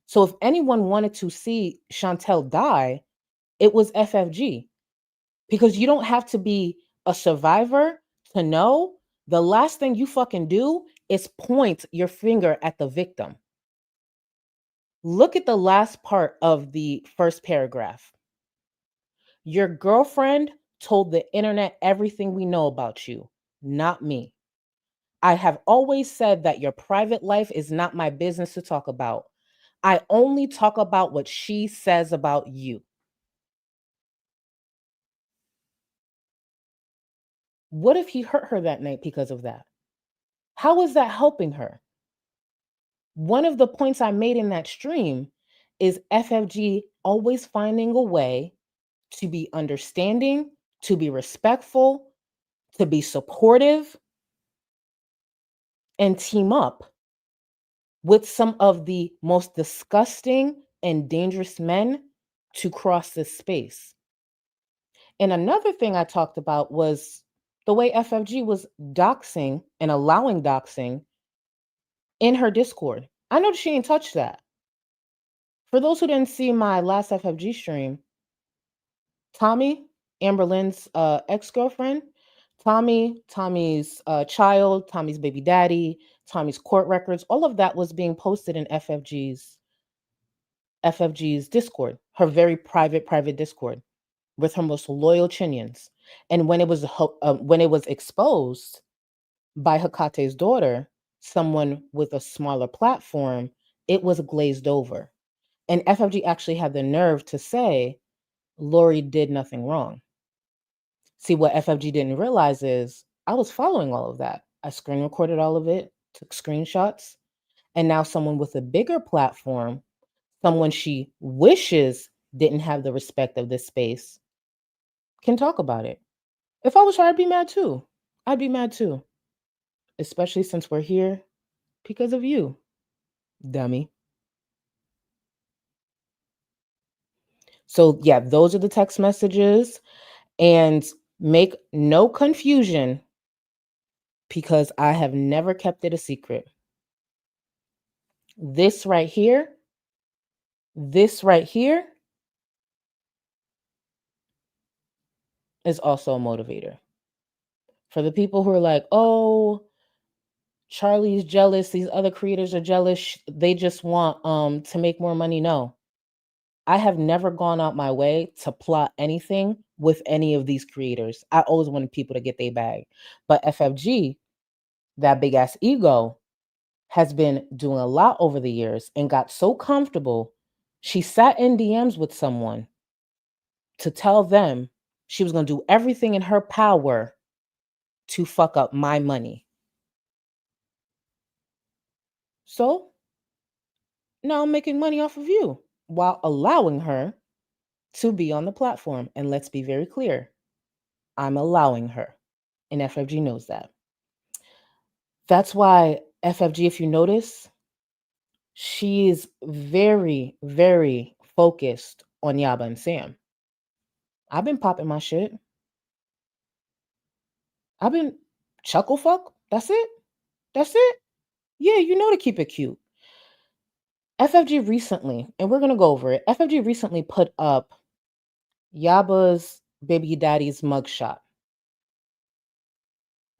Speaker 8: So if anyone wanted to see Chantel die, it was FFG. Because you don't have to be a survivor to know the last thing you fucking do is point your finger at the victim. Look at the last part of the first paragraph. Your girlfriend told the internet everything we know about you, not me. I have always said that your private life is not my business to talk about. I only talk about what she says about you. What if he hurt her that night because of that? How is that helping her? One of the points I made in that stream is FFG always finding a way to be understanding, to be respectful, to be supportive, and team up with some of the most disgusting and dangerous men to cross this space. And another thing I talked about was the way FFG was doxing and allowing doxing in her Discord. I know she ain't touched that. For those who didn't see my last FFG stream, Tommy, Amber Lynn's ex-girlfriend, Tommy's child, Tommy's baby daddy, Tommy's court records, all of that was being posted in FFG's Discord, her very private Discord with her most loyal Chinians. And when it was exposed by Hakate's daughter, someone with a smaller platform, it was glazed over. And FFG actually had the nerve to say, Lori did nothing wrong. See, what FFG didn't realize is I was following all of that. I screen recorded all of it, took screenshots, and now someone with a bigger platform, someone she wishes didn't have the respect of this space, can talk about it. If I was her, I'd be mad too. I'd be mad too. Especially since we're here because of you, dummy. So yeah, those are the text messages. And make no confusion because I have never kept it a secret. This right here is also a motivator. For the people who are like, oh, Charlie's jealous, these other creators are jealous, they just want to make more money. No. I have never gone out my way to plot anything with any of these creators. I always wanted people to get their bag. But FFG, that big ass ego, has been doing a lot over the years and got so comfortable. She sat in DMs with someone to tell them she was going to do everything in her power to fuck up my money. So now I'm making money off of you while allowing her to be on the platform. And let's be very clear, I'm allowing her. And FFG knows that. That's why FFG, if you notice, she's very, very focused on Yaba and Sam. I've been popping my shit. I've been chuckle fuck. That's it. That's it. Yeah, you know to keep it cute. FFG recently, and we're gonna go over it. FFG recently put up Yaba's baby daddy's mugshot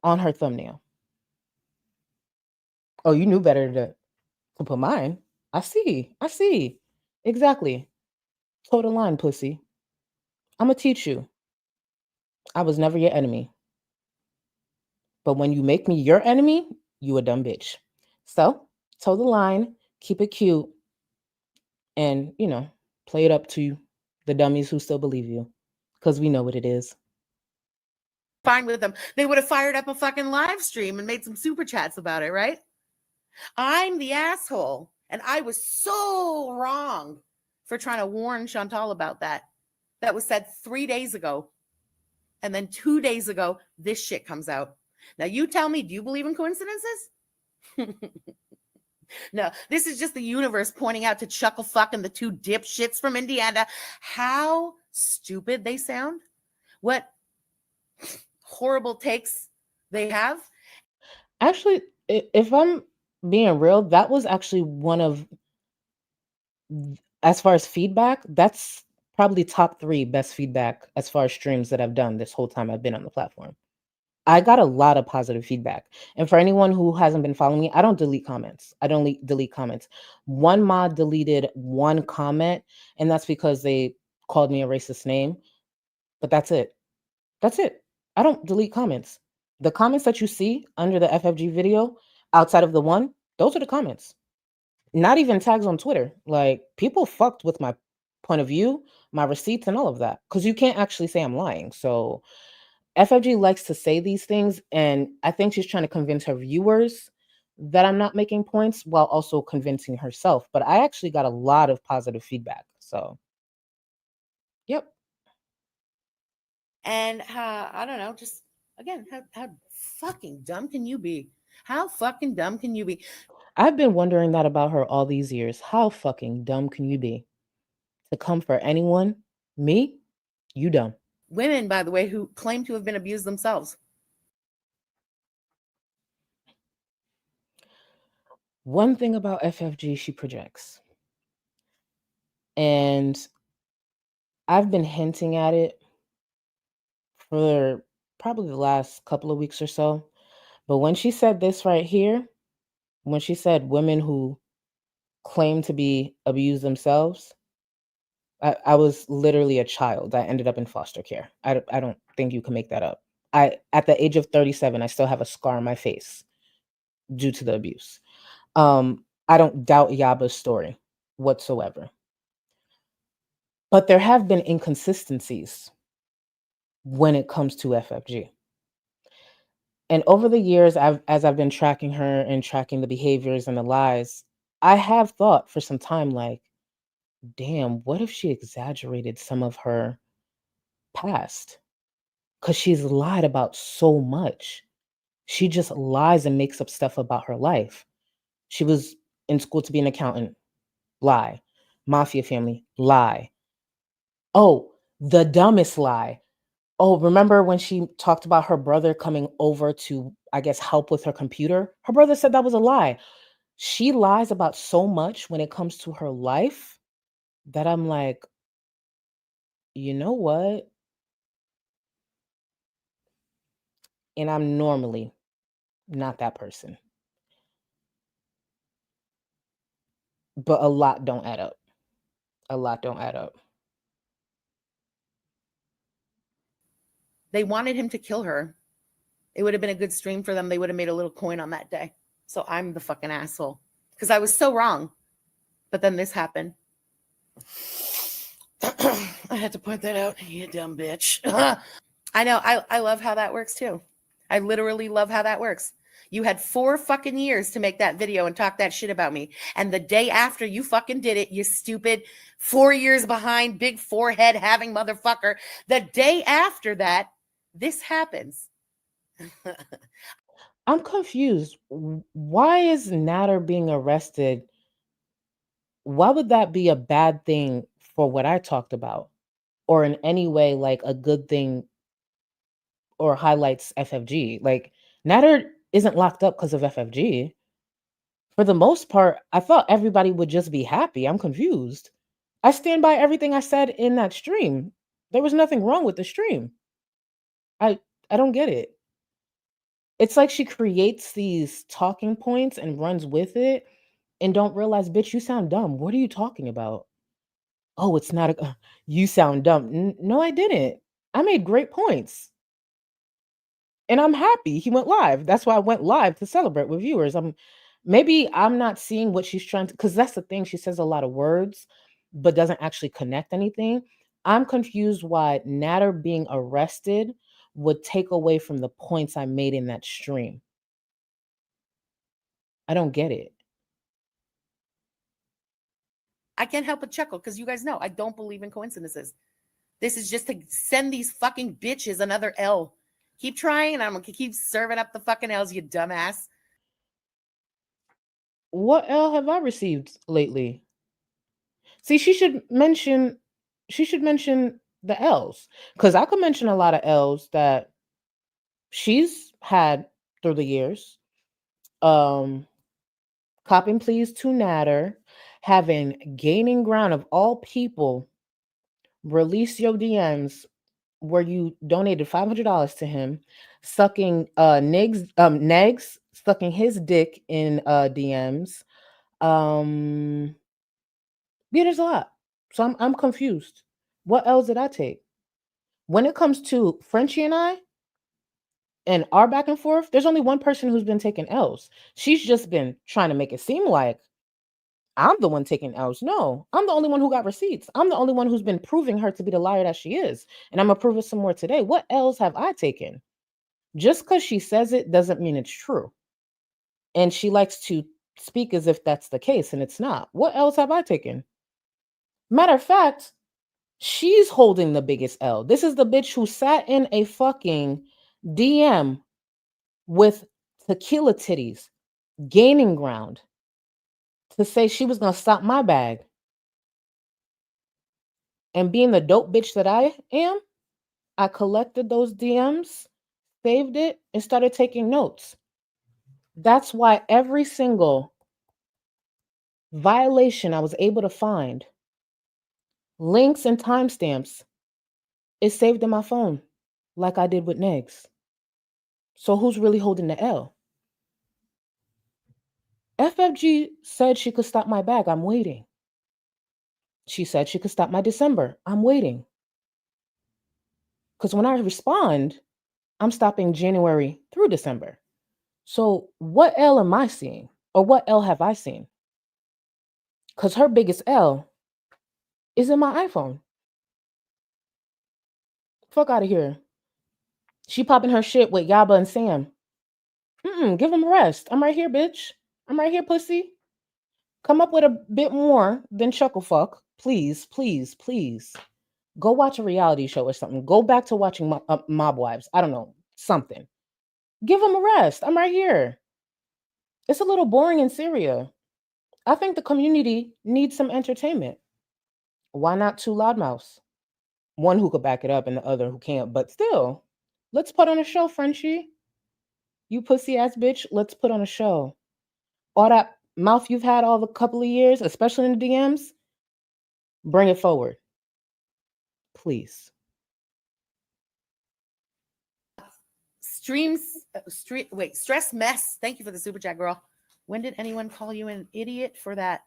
Speaker 8: on her thumbnail. Oh, you knew better to put mine. I see. I see. Exactly. Toe the line, pussy. I'm gonna teach you. I was never your enemy. But when you make me your enemy, you a dumb bitch. So, toe the line, keep it cute, and, play it up to the dummies who still believe you. Because we know what it is.
Speaker 1: Fine with them. They would have fired up a fucking live stream and made some super chats about it, right? I'm the asshole. And I was so wrong for trying to warn Chantal about that. That was said 3 days ago. And then 2 days ago, this shit comes out. Now you tell me, do you believe in coincidences? No, this is just the universe pointing out to Chuckle Fuck and the two dipshits from Indiana how stupid they sound. What horrible takes they have.
Speaker 8: Actually, if I'm being real, that was actually one of, as far as feedback, that's probably top 3 best feedback as far as streams that I've done this whole time I've been on the platform. I got a lot of positive feedback. And for anyone who hasn't been following me, I don't delete comments. I don't delete comments. One mod deleted one comment, and that's because they called me a racist name. But that's it. That's it. I don't delete comments. The comments that you see under the FFG video, outside of the one, those are the comments. Not even tags on Twitter. Like, people fucked with my point of view, my receipts, and all of that. Because you can't actually say I'm lying. So FFG likes to say these things, and I think she's trying to convince her viewers that I'm not making points while also convincing herself. But I actually got a lot of positive feedback. So, yep.
Speaker 1: And I don't know, just again, how fucking dumb can you be? How fucking dumb can you be?
Speaker 8: I've been wondering that about her all these years. How fucking dumb can you be? To come for anyone? Me? You dumb.
Speaker 1: Women, by the way, who claim to have been abused themselves.
Speaker 8: One thing about FFG, she projects. And I've been hinting at it for probably the last couple of weeks or so. But when she said this right here, when she said women who claim to be abused themselves, I was literally a child. I ended up in foster care. I don't think you can make that up. At the age of 37, I still have a scar on my face due to the abuse. I don't doubt Yaba's story whatsoever. But there have been inconsistencies when it comes to FFG. And over the years, as I've been tracking her and tracking the behaviors and the lies, I have thought for some time, like, damn, what if she exaggerated some of her past? Because she's lied about so much. She just lies and makes up stuff about her life. She was in school to be an accountant. Lie. Mafia family. Lie. Oh, the dumbest lie. Oh, remember when she talked about her brother coming over to, I guess, help with her computer? Her brother said that was a lie. She lies about so much when it comes to her life that I'm like, you know what? And I'm normally not that person. But a lot don't add up. A lot don't add up.
Speaker 1: They wanted him to kill her. It would have been a good stream for them. They would have made a little coin on that day. So I'm the fucking asshole because I was so wrong. But then this happened. I had to point that out. You dumb bitch. I know. I love how that works too. I literally love how that works. You had 4 fucking years to make that video and talk that shit about me. And the day after you fucking did it, you stupid 4 years behind, big forehead having motherfucker. The day after that, this happens.
Speaker 8: I'm confused. Why is Natter being arrested? Why would that be a bad thing for what I talked about? Or in any way like a good thing or highlights FFG? Like Natter isn't locked up because of FFG. For the most part, I thought everybody would just be happy. I'm confused. I stand by everything I said in that stream. There was nothing wrong with the stream. I don't get it. It's like she creates these talking points and runs with it and don't realize, bitch, you sound dumb. What are you talking about? Oh, it's not a you sound dumb. No, I didn't. I made great points. And I'm happy he went live. That's why I went live to celebrate with viewers. Maybe I'm not seeing what she's trying to, because that's the thing. She says a lot of words, but doesn't actually connect anything. I'm confused why Natter being arrested would take away from the points I made in that stream. I don't get it.
Speaker 1: I can't help but chuckle because you guys know I don't believe in coincidences. This is just to send these fucking bitches another L. Keep trying, and I'm gonna keep serving up the fucking L's, you dumbass.
Speaker 8: What L have I received lately? See, she should mention the L's, because I could mention a lot of L's that she's had through the years. Copping pleas to Natter, having Gaining Ground of all people release your DMs where you donated $500 to him, sucking Negs sucking his dick in DMs. Yeah, there's a lot. So I'm confused. What else did I take? When it comes to Frenchie and I and our back and forth, there's only one person who's been taking L's. She's just been trying to make it seem like I'm the one taking L's. No, I'm the only one who got receipts. I'm the only one who's been proving her to be the liar that she is. And I'm going to prove it some more today. What L's have I taken? Just because she says it doesn't mean it's true. And she likes to speak as if that's the case, and it's not. What else have I taken? Matter of fact, she's holding the biggest L. This is the bitch who sat in a fucking DM with tequila titties, Gaining Ground, to say she was going to stop my bag. And being the dope bitch that I am, I collected those DMs, saved it, and started taking notes. That's why every single violation I was able to find, links and timestamps, is saved in my phone, like I did with Negs. So who's really holding the L? FFG said she could stop my bag. I'm waiting. She said she could stop my December. I'm waiting. Because when I respond, I'm stopping January through December. So what L am I seeing? Or what L have I seen? Because her biggest L is in my iPhone. Fuck out of here. She popping her shit with Yaba and Sam. Give them a rest. I'm right here, bitch. I'm right here, pussy. Come up with a bit more than chuckle fuck. Please, please, please. Go watch a reality show or something. Go back to watching Mob Wives. I don't know. Something. Give them a rest. I'm right here. It's a little boring in Syria. I think the community needs some entertainment. Why not 2 loudmouths? One who could back it up and the other who can't. But still, let's put on a show, Frenchie. You pussy ass bitch, let's put on a show. All that mouth you've had all the couple of years, especially in the DMs, bring it forward. Please.
Speaker 1: Stress mess. Thank you for the super chat, girl. When did anyone call you an idiot for that?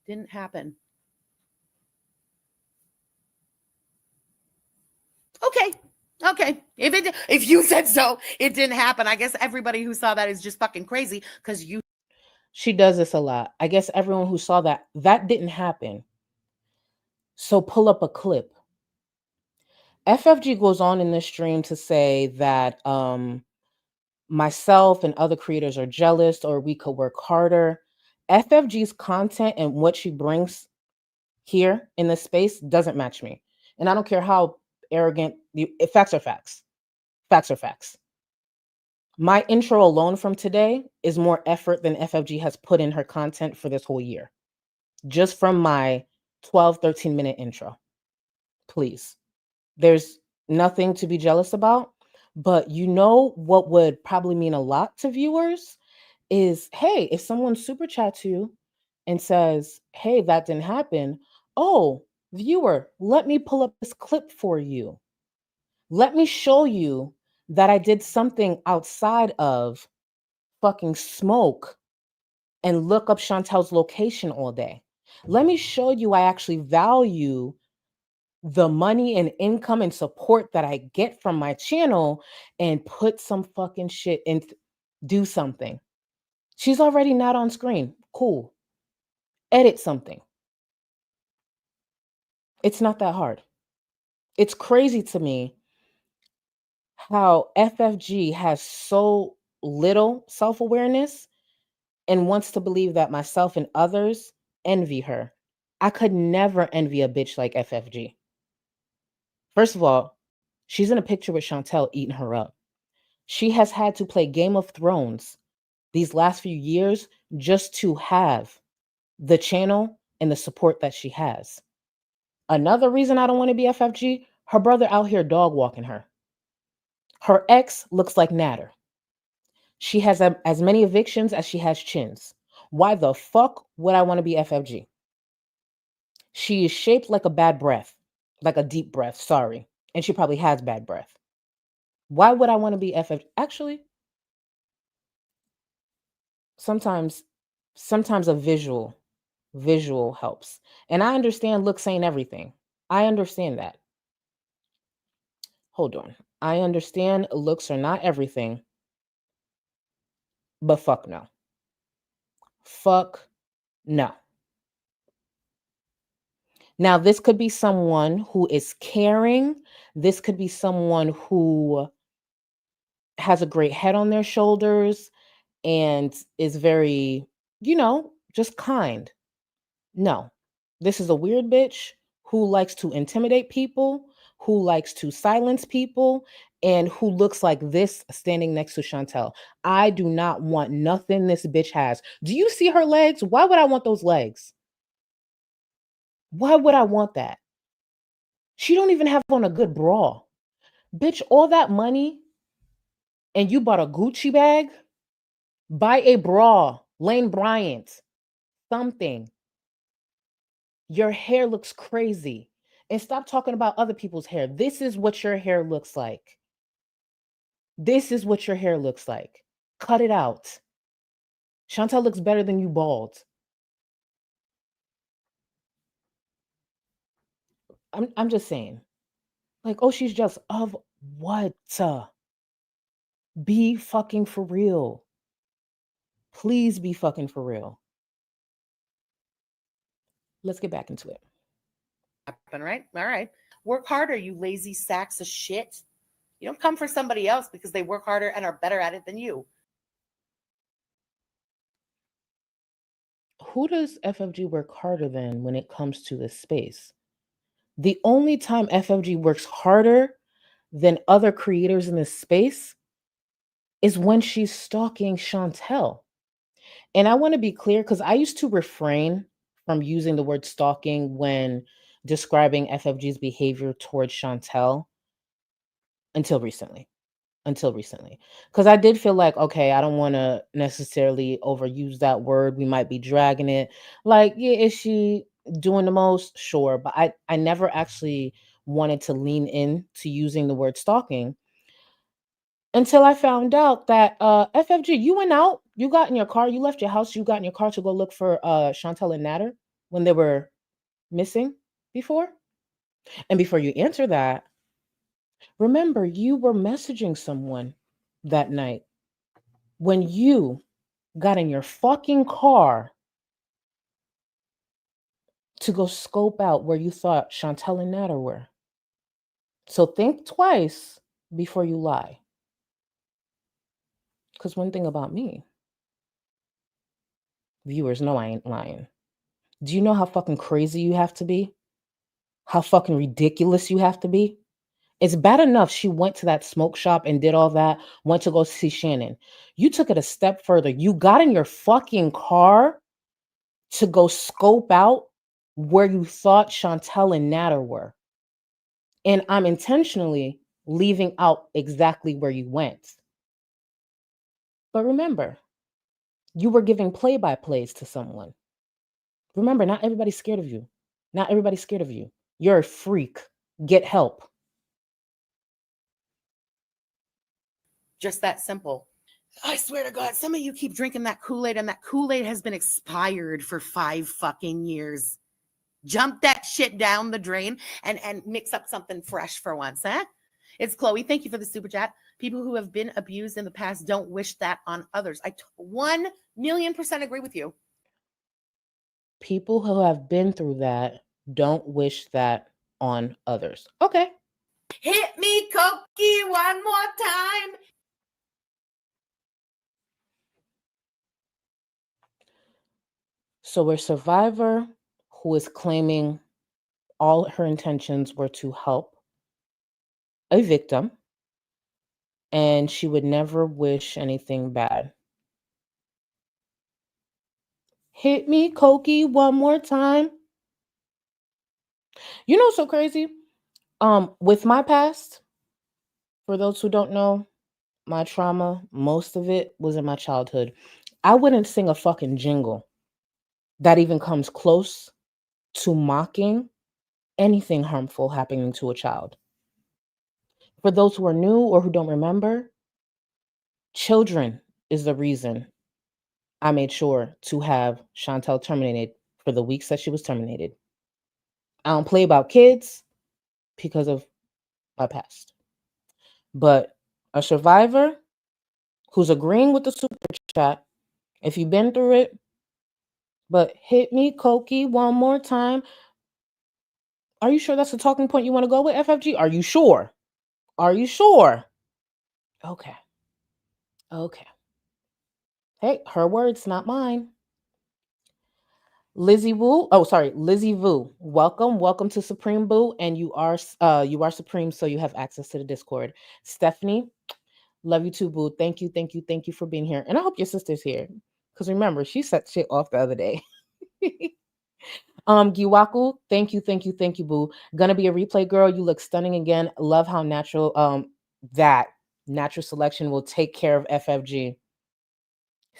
Speaker 1: Didn't happen. Okay. If you said so, it didn't happen. I guess everybody who saw that is just fucking crazy because you.
Speaker 8: She does this a lot. I guess everyone who saw that didn't happen. So pull up a clip. FFG goes on in this stream to say that myself and other creators are jealous or we could work harder. FFG's content and what she brings here in this space doesn't match me. And I don't care how arrogant facts are facts. Facts are facts. My intro alone from today is more effort than FFG has put in her content for this whole year. Just from my 12, 13-minute intro. Please. There's nothing to be jealous about. But you know what would probably mean a lot to viewers is, hey, if someone super chats you and says, hey, that didn't happen. Oh, viewer, let me pull up this clip for you. Let me show you that I did something outside of fucking smoke and look up Chantel's location all day. Let me show you I actually value the money and income and support that I get from my channel and put some fucking shit and do something. She's already not on screen. Cool. Edit something. It's not that hard. It's crazy to me how FFG has so little self-awareness and wants to believe that myself and others envy her. I could never envy a bitch like FFG. First of all, she's in a picture with Chantel eating her up. She has had to play Game of Thrones these last few years just to have the channel and the support that she has. Another reason I don't want to be FFG, her brother out here dog walking her. Her ex looks like Natter. She has as many evictions as she has chins. Why the fuck would I want to be FFG? She is shaped like a bad breath, like a deep breath, sorry. And she probably has bad breath. Why would I want to be FFG? Actually, sometimes a visual helps. And I understand looks ain't everything. I understand that. Hold on. I understand looks are not everything. But fuck no. Fuck no. Now, this could be someone who is caring. This could be someone who has a great head on their shoulders and is very, just kind. No, this is a weird bitch who likes to intimidate people, who likes to silence people, and who looks like this standing next to Chantel. I do not want nothing this bitch has. Do you see her legs? Why would I want those legs? Why would I want that? She don't even have on a good bra. Bitch, all that money and you bought a Gucci bag? Buy a bra. Lane Bryant. Something. Your hair looks crazy. And stop talking about other people's hair. This is what your hair looks like. This is what your hair looks like. Cut it out. Chantel looks better than you bald. I'm just saying. Like, oh, she's just of what? Be fucking for real. Please be fucking for real. Let's get back into it.
Speaker 1: Right? All right. Work harder, you lazy sacks of shit. You don't come for somebody else because they work harder and are better at it than you.
Speaker 8: Who does FFG work harder than when it comes to this space? The only time FFG works harder than other creators in this space is when she's stalking Chantel. And I want to be clear because I used to refrain from using the word stalking when describing FFG's behavior towards Chantel until recently. Because I did feel like, okay, I don't want to necessarily overuse that word. We might be dragging it. Like, yeah, is she doing the most? Sure. But I never actually wanted to lean in to using the word stalking until I found out that FFG, you went out, you got in your car, you left your house, you got in your car to go look for Chantel and Natter when they were missing before. And before you answer that, Remember, you were messaging someone that night when you got in your fucking car to go scope out where you thought Chantel and Natter were. So think twice before you lie. Because one thing about me, viewers know I ain't lying. Do you know how fucking crazy you have to be? How fucking ridiculous you have to be? It's bad enough she went to that smoke shop and did all that, went to go see Shannon. You took it a step further. You got in your fucking car to go scope out where you thought Chantel and Natter were. And I'm intentionally leaving out exactly where you went. But remember, you were giving play-by-plays to someone. Remember, not everybody's scared of you. Not everybody's scared of you. You're a freak. Get help.
Speaker 1: Just that simple. I swear to God, some of you keep drinking that Kool-Aid, and that Kool-Aid has been expired for 5 fucking years. Jump that shit down the drain and mix up something fresh for once, huh? It's Chloe. Thank you for the super chat. People who have been abused in the past don't wish that on others. I 1,000,000% agree with you.
Speaker 8: People who have been through that don't wish that on others. Okay.
Speaker 2: Hit me, Cokie, one more time.
Speaker 8: So we're Survivor who is claiming all her intentions were to help a victim, and she would never wish anything bad. Hit me, Cokie, one more time. You know what's so crazy? With my past, for those who don't know, my trauma, most of it was in my childhood. I wouldn't sing a fucking jingle that even comes close to mocking anything harmful happening to a child. For those who are new or who don't remember, children is the reason I made sure to have Chantel terminated for the weeks that she was terminated. I don't play about kids because of my past. But a survivor who's agreeing with the super chat, if you've been through it, but hit me, Cokie, one more time. Are you sure that's the talking point you want to go with, FFG? Are you sure? Are you sure? Okay. Okay. Hey, her words, not mine. Lizzie Wu. Oh, sorry, Lizzie Vu. Welcome to Supreme Boo, and you are Supreme, so you have access to the Discord. Stephanie, love you too, Boo. Thank you for being here, and I hope your sister's here, because remember, she set shit off the other day. Giwaku, thank you, Boo. Gonna be a replay girl. You look stunning again. Love how natural that natural selection will take care of FFG.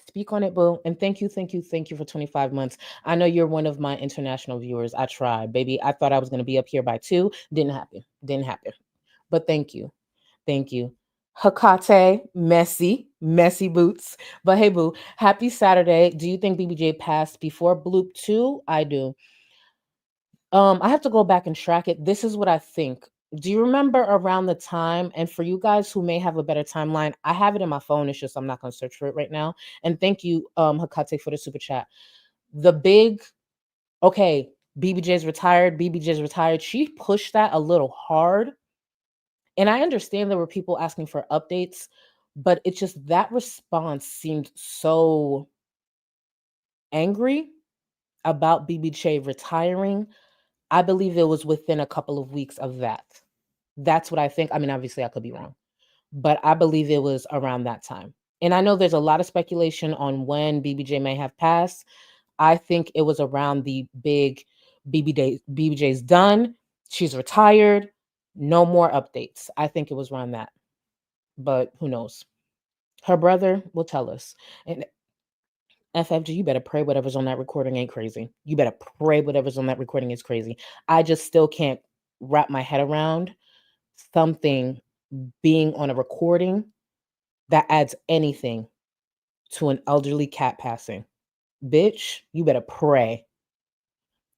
Speaker 8: Speak on it, Boo. And thank you for 25 months. I know you're one of my international viewers. I tried, baby. I thought I was gonna be up here by 2. Didn't happen. But thank you. Hakate, messy boots. But hey, Boo, happy Saturday. Do you think BBJ passed before Bloop 2? I do. I have to go back and track it. This is what I think. Do you remember around the time, and for you guys who may have a better timeline, I have it in my phone. It's just I'm not going to search for it right now. And thank you, Hakate, for the super chat. The big, okay, BBJ's retired. She pushed that a little hard. And I understand there were people asking for updates, but it's just that response seemed so angry about BBJ retiring. I believe it was within a couple of weeks of that. That's what I think. I mean, obviously I could be wrong, but I believe it was around that time. And I know there's a lot of speculation on when BBJ may have passed. I think it was around the big BBJ's done. She's retired. No more updates. I think it was around that. But who knows? Her brother will tell us. And FFG, you better pray whatever's on that recording ain't crazy. You better pray whatever's on that recording is crazy. I just still can't wrap my head around something being on a recording that adds anything to an elderly cat passing. Bitch, you better pray.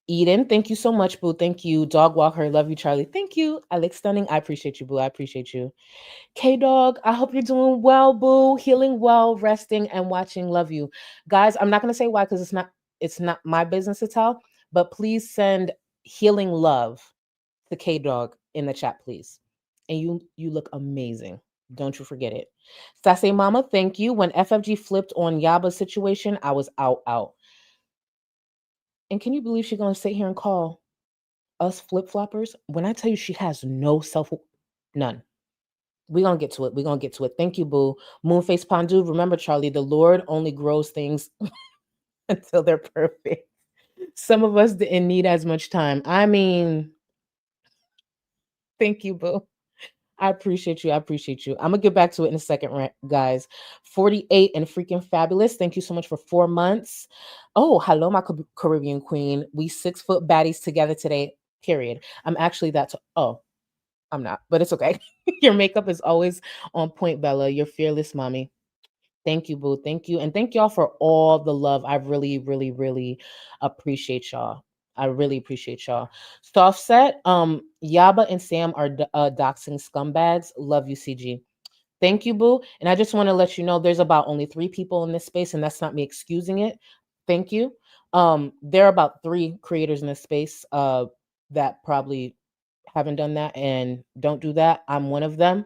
Speaker 8: Eden, thank you so much, boo. Thank you. Dog Walker, love you, Charlie. Thank you. Alex Stunning, I appreciate you, boo. I appreciate you. K-Dog, I hope you're doing well, boo. Healing well, resting, and watching. Love you. Guys, I'm not going to say why because it's not my business to tell, but please send healing love to K-Dog in the chat, please. And you look amazing. Don't you forget it. Sassy Mama, thank you. When FFG flipped on Yaba's situation, I was out. And can you believe she's going to sit here and call us flip-floppers? When I tell you she has no none. We're going to get to it. Thank you, boo. Moonface Pondu, remember, Charlie, the Lord only grows things until they're perfect. Some of us didn't need as much time. I mean, thank you, boo. I appreciate you. I'm going to get back to it in a second, guys. 48 and freaking fabulous. Thank you so much for 4 months. Oh, hello, my Caribbean queen. We 6 foot baddies together today, period. I'm actually I'm not, but it's okay. Your makeup is always on point, Bella. You're fearless, mommy. Thank you, boo. Thank you. And thank y'all for all the love. I really, really, really appreciate y'all. I really appreciate y'all. Softset, Yaba and Sam are doxing scumbags. Love you, CG. Thank you, boo. And I just want to let you know there's about only 3 people in this space, and that's not me excusing it. Thank you. There are about 3 creators in this space that probably haven't done that and don't do that. I'm one of them.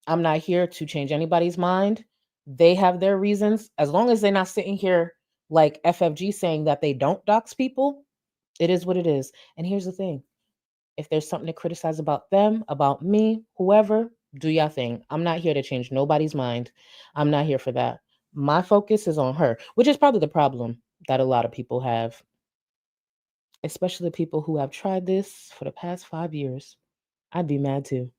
Speaker 8: I'm not here to change anybody's mind. They have their reasons. As long as they're not sitting here like FFG saying that they don't dox people, it is what it is. And here's the thing. If there's something to criticize about them, about me, whoever, do your thing. I'm not here to change nobody's mind. I'm not here for that. My focus is on her, which is probably the problem that a lot of people have, especially the people who have tried this for the past 5 years. I'd be mad too.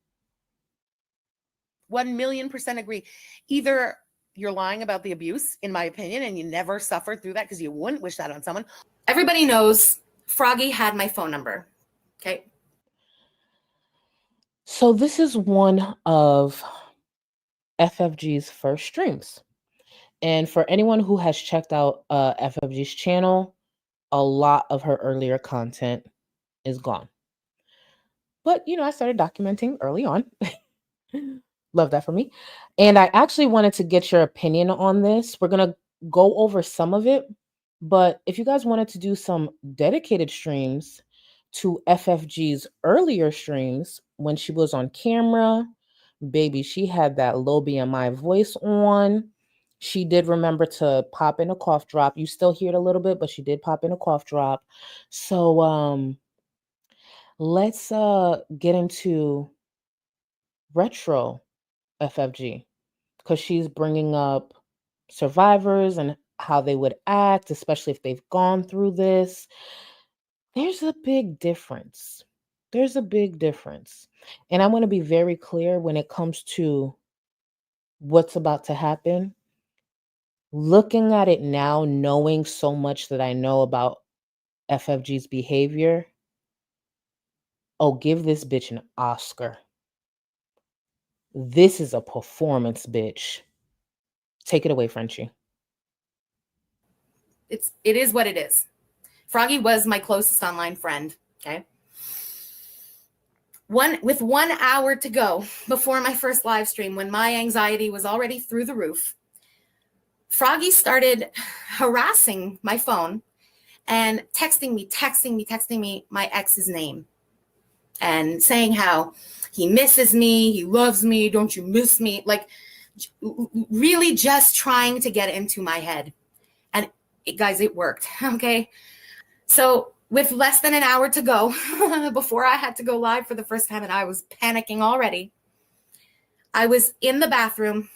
Speaker 1: 1,000,000% agree. Either you're lying about the abuse, in my opinion, and you never suffered through that because you wouldn't wish that on someone.
Speaker 2: Everybody knows Froggy had my phone number. Okay.
Speaker 8: So this is one of FFG's first streams. And for anyone who has checked out FFG's channel, a lot of her earlier content is gone. But, I started documenting early on. Love that for me. And I actually wanted to get your opinion on this. We're going to go over some of it. But if you guys wanted to do some dedicated streams to FFG's earlier streams when she was on camera, baby, she had that low BMI voice on. She did remember to pop in a cough drop. You still hear it a little bit, but she did pop in a cough drop. So let's get into retro FFG because she's bringing up survivors and how they would act, especially if they've gone through this. There's a big difference. And I want to be very clear when it comes to what's about to happen. Looking at it now, knowing so much that I know about FFG's behavior, give this bitch an Oscar. This is a performance, bitch. Take it away, Frenchie.
Speaker 2: It is what it is. Froggy was my closest online friend. Okay. With 1 hour to go before my first live stream, when my anxiety was already through the roof, Froggy started harassing my phone and texting me my ex's name and saying how he misses me, he loves me, don't you miss me? Like, really just trying to get into my head. And guys, it worked. Okay. So with less than an hour to go before I had to go live for the first time, and I was panicking already, I was in the bathroom,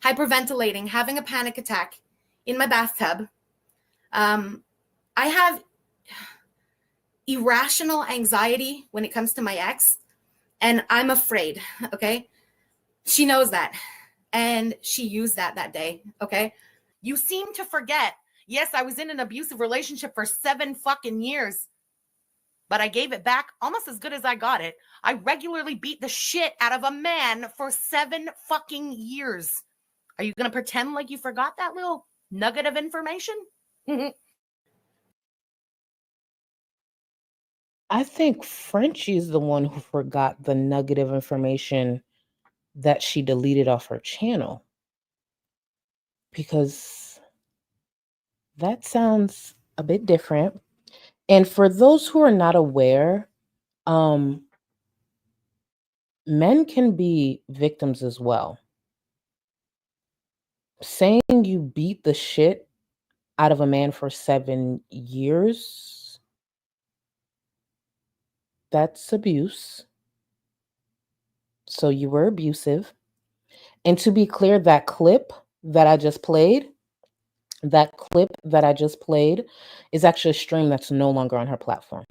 Speaker 2: hyperventilating, having a panic attack in my bathtub. I have irrational anxiety when it comes to my ex, and I'm afraid, okay? She knows that, and she used that day, okay?
Speaker 1: You seem to forget. Yes, I was in an abusive relationship for 7 fucking years, but I gave it back almost as good as I got it. I regularly beat the shit out of a man for 7 fucking years. Are you going to pretend like you forgot that little nugget of information?
Speaker 8: I think Frenchie's the one who forgot the nugget of information that she deleted off her channel. Because that sounds a bit different. And for those who are not aware, men can be victims as well. Saying you beat the shit out of a man for 7 years, that's abuse. So you were abusive. And to be clear, that clip that I just played is actually a stream that's no longer on her platform.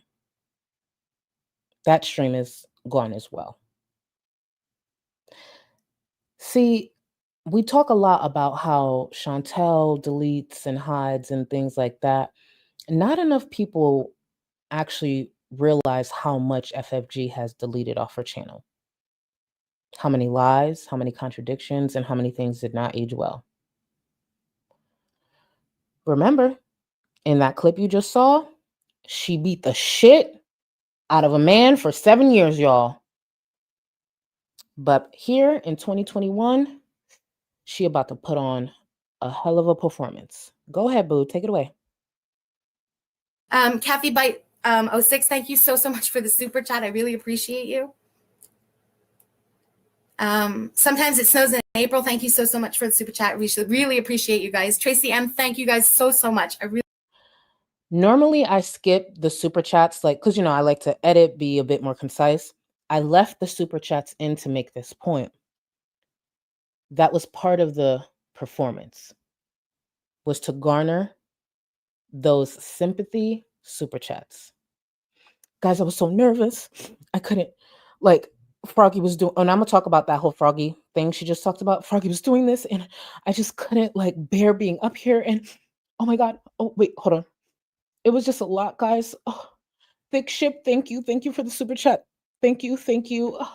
Speaker 8: That stream is gone as well. See, we talk a lot about how Chantel deletes and hides and things like that. Not enough people actually realize how much FFG has deleted off her channel. How many lies, how many contradictions, and how many things did not age well. Remember, in that clip you just saw, she beat the shit out of a man for 7 years, y'all. But here in 2021, she about to put on a hell of a performance. Go ahead, boo. Take it away.
Speaker 2: Kathy Bite 06, thank you so much for the super chat. I really appreciate you. Sometimes it snows in April. Thank you so much for the super chat. We should really appreciate you guys. Tracy M, thank you guys so much.
Speaker 8: Normally I skip the super chats, because I like to edit, be a bit more concise. I left the super chats in to make this point. That was part of the performance, was to garner those sympathy super chats. Guys, I was so nervous. I couldn't, Froggy was doing, and I'm gonna talk about that whole Froggy thing she just talked about. Froggy was doing this, and I just couldn't bear being up here. And oh my God, oh wait, hold on. It was just a lot, guys. Oh, Thick Ship, thank you for the super chat. Thank you. Oh,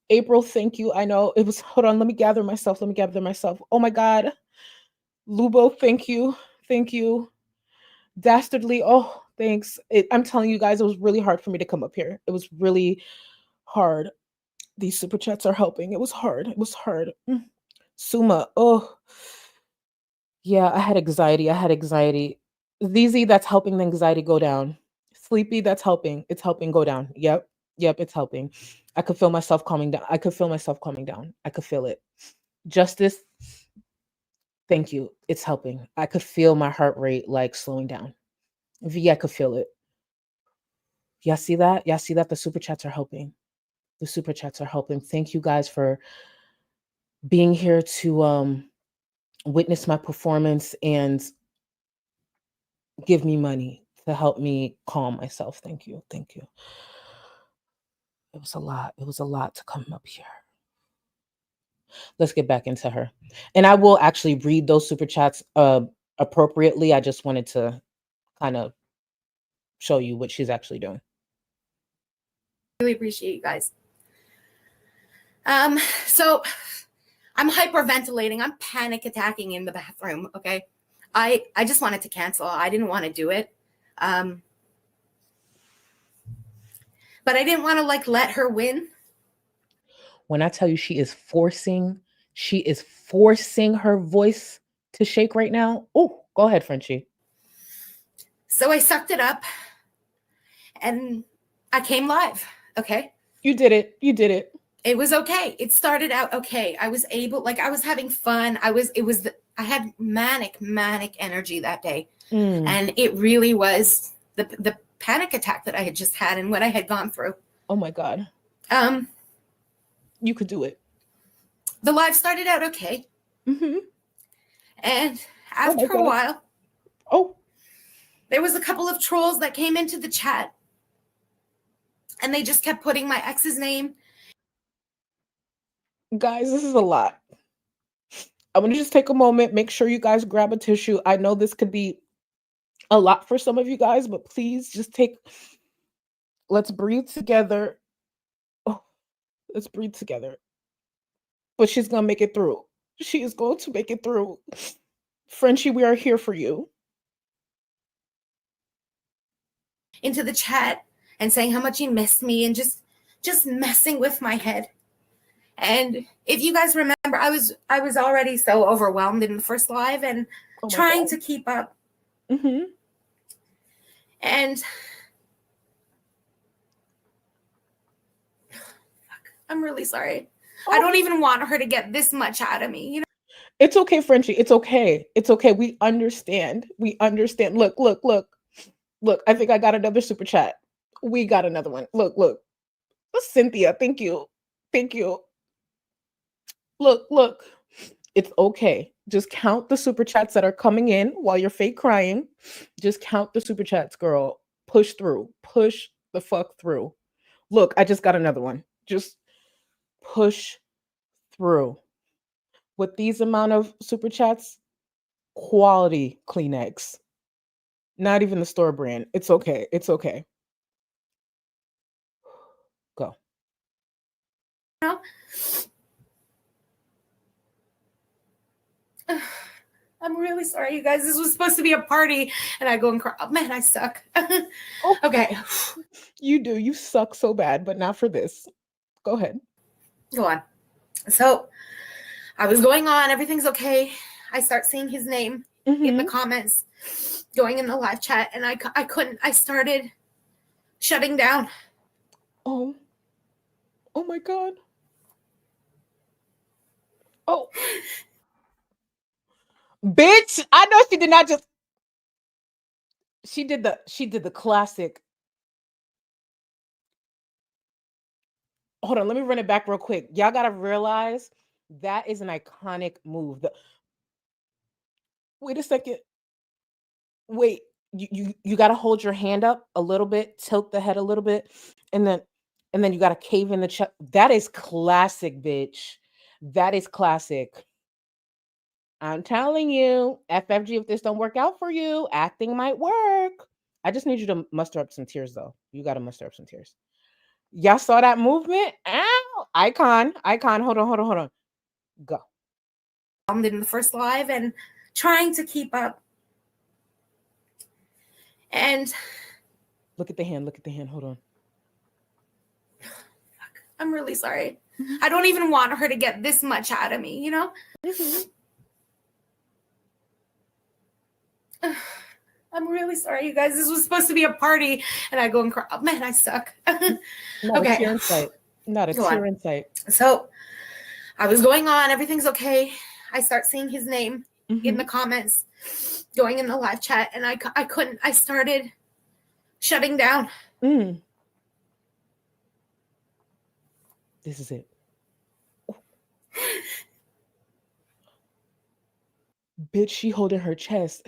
Speaker 8: April, thank you. I know it was. Hold on, let me gather myself. Oh my God, Lubo, thank you. Dastardly, oh, thanks. I'm telling you guys, it was really hard for me to come up here. It was really hard. These super chats are helping. It was hard. Suma, oh. Yeah, I had anxiety. ZZ, that's helping the anxiety go down. Sleepy, that's helping. It's helping go down. Yep, it's helping. I could feel myself calming down. I could feel it. Justice, thank you. It's helping. I could feel my heart rate slowing down. V, I could feel it. Y'all see that? The super chats are helping. Thank you guys for being here to witness my performance and give me money to help me calm myself. Thank you. It was a lot to come up here. Let's get back into her. And I will actually read those super chats appropriately. I just wanted to kind of show you what she's actually doing.
Speaker 2: Really appreciate you guys. So I'm hyperventilating. I'm panic attacking in the bathroom. Okay. I just wanted to cancel. I didn't want to do it. But I didn't want to let her win.
Speaker 8: When I tell you she is forcing her voice to shake right now. Oh, go ahead, Frenchie.
Speaker 2: So I sucked it up and I came live. Okay.
Speaker 8: You did it.
Speaker 2: It was okay. It started out okay. I was able, I was having fun. I had manic energy that day. And it really was the panic attack that I had just had and what I had gone through.
Speaker 8: Oh my God. You could do it.
Speaker 2: The live started out okay.
Speaker 8: Mm-hmm.
Speaker 2: And after a while, there was a couple of trolls that came into the chat and they just kept putting my ex's name.
Speaker 8: Guys, this is a lot. I want to just take a moment, make sure you guys grab a tissue. I know this could be a lot for some of you guys, but please just let's breathe together. Oh, let's breathe together. But she's going to make it through. She is going to make it through. Frenchie, we are here for you.
Speaker 2: Into the chat and saying how much he missed me and just messing with my head. And if you guys remember, I was already so overwhelmed in the first live and trying to keep up.
Speaker 8: Mm-hmm.
Speaker 2: And I'm really sorry. I don't even want her to get this much out of me, you know?
Speaker 8: It's okay, Frenchie. It's okay. It's okay. We understand. We understand. Look. I think I got another super chat. We got another one. Look. Cynthia, thank you. Look. It's okay. Just count the super chats that are coming in while you're fake crying. Just count the super chats, girl. Push through. Push the fuck through. Look, I just got another one. Just push through. With these amount of super chats, quality Kleenex. Not even the store brand. It's okay. It's okay. Go.
Speaker 2: I'm really sorry, you guys. This was supposed to be a party, and I go and cry. Oh, man, I suck.
Speaker 8: Oh,
Speaker 2: okay.
Speaker 8: You do. You suck so bad, but not for this. Go ahead.
Speaker 2: Go on. So I was going on. Everything's okay. I start seeing his name in the comments, going in the live chat, and I couldn't. I started shutting down.
Speaker 8: Oh my God. Oh. Bitch, I know she did not just. She did the classic. Hold on, let me run it back real quick. Y'all gotta realize that is an iconic move. Wait a second. Wait, you gotta hold your hand up a little bit, tilt the head a little bit, and then you gotta cave in the chest. That is classic, bitch. That is classic. I'm telling you, FFG, if this don't work out for you, acting might work. I just need you to muster up some tears, though. You got to muster up some tears. Y'all saw that movement? Ow! Icon. Hold on. Go.
Speaker 2: In the first live and trying to keep up. And
Speaker 8: look at the hand. Hold on.
Speaker 2: I'm really sorry. I don't even want her to get this much out of me, you know? I'm really sorry, you guys. This was supposed to be a party, and I go and cry. Oh, man, I suck.
Speaker 8: Not a tear in sight. Not a tear in sight.
Speaker 2: So I was going on. Everything's okay. I start seeing his name in the comments, going in the live chat, and I couldn't. I started shutting down.
Speaker 8: This is it. Bitch, she holding her chest.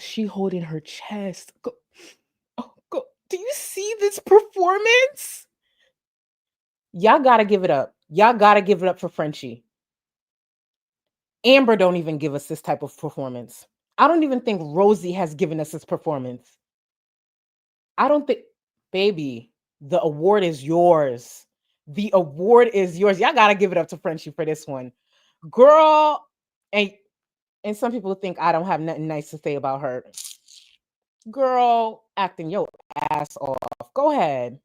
Speaker 8: Go. Oh, go. Do you see this performance? Y'all gotta give it up. For Frenchie. Amber don't even give us this type of performance. I don't even think Rosie has given us this performance. I don't think, baby, the award is yours. Y'all gotta give it up to Frenchie for this one. Girl, and some people think I don't have nothing nice to say about her. Girl, acting your ass off. Go ahead.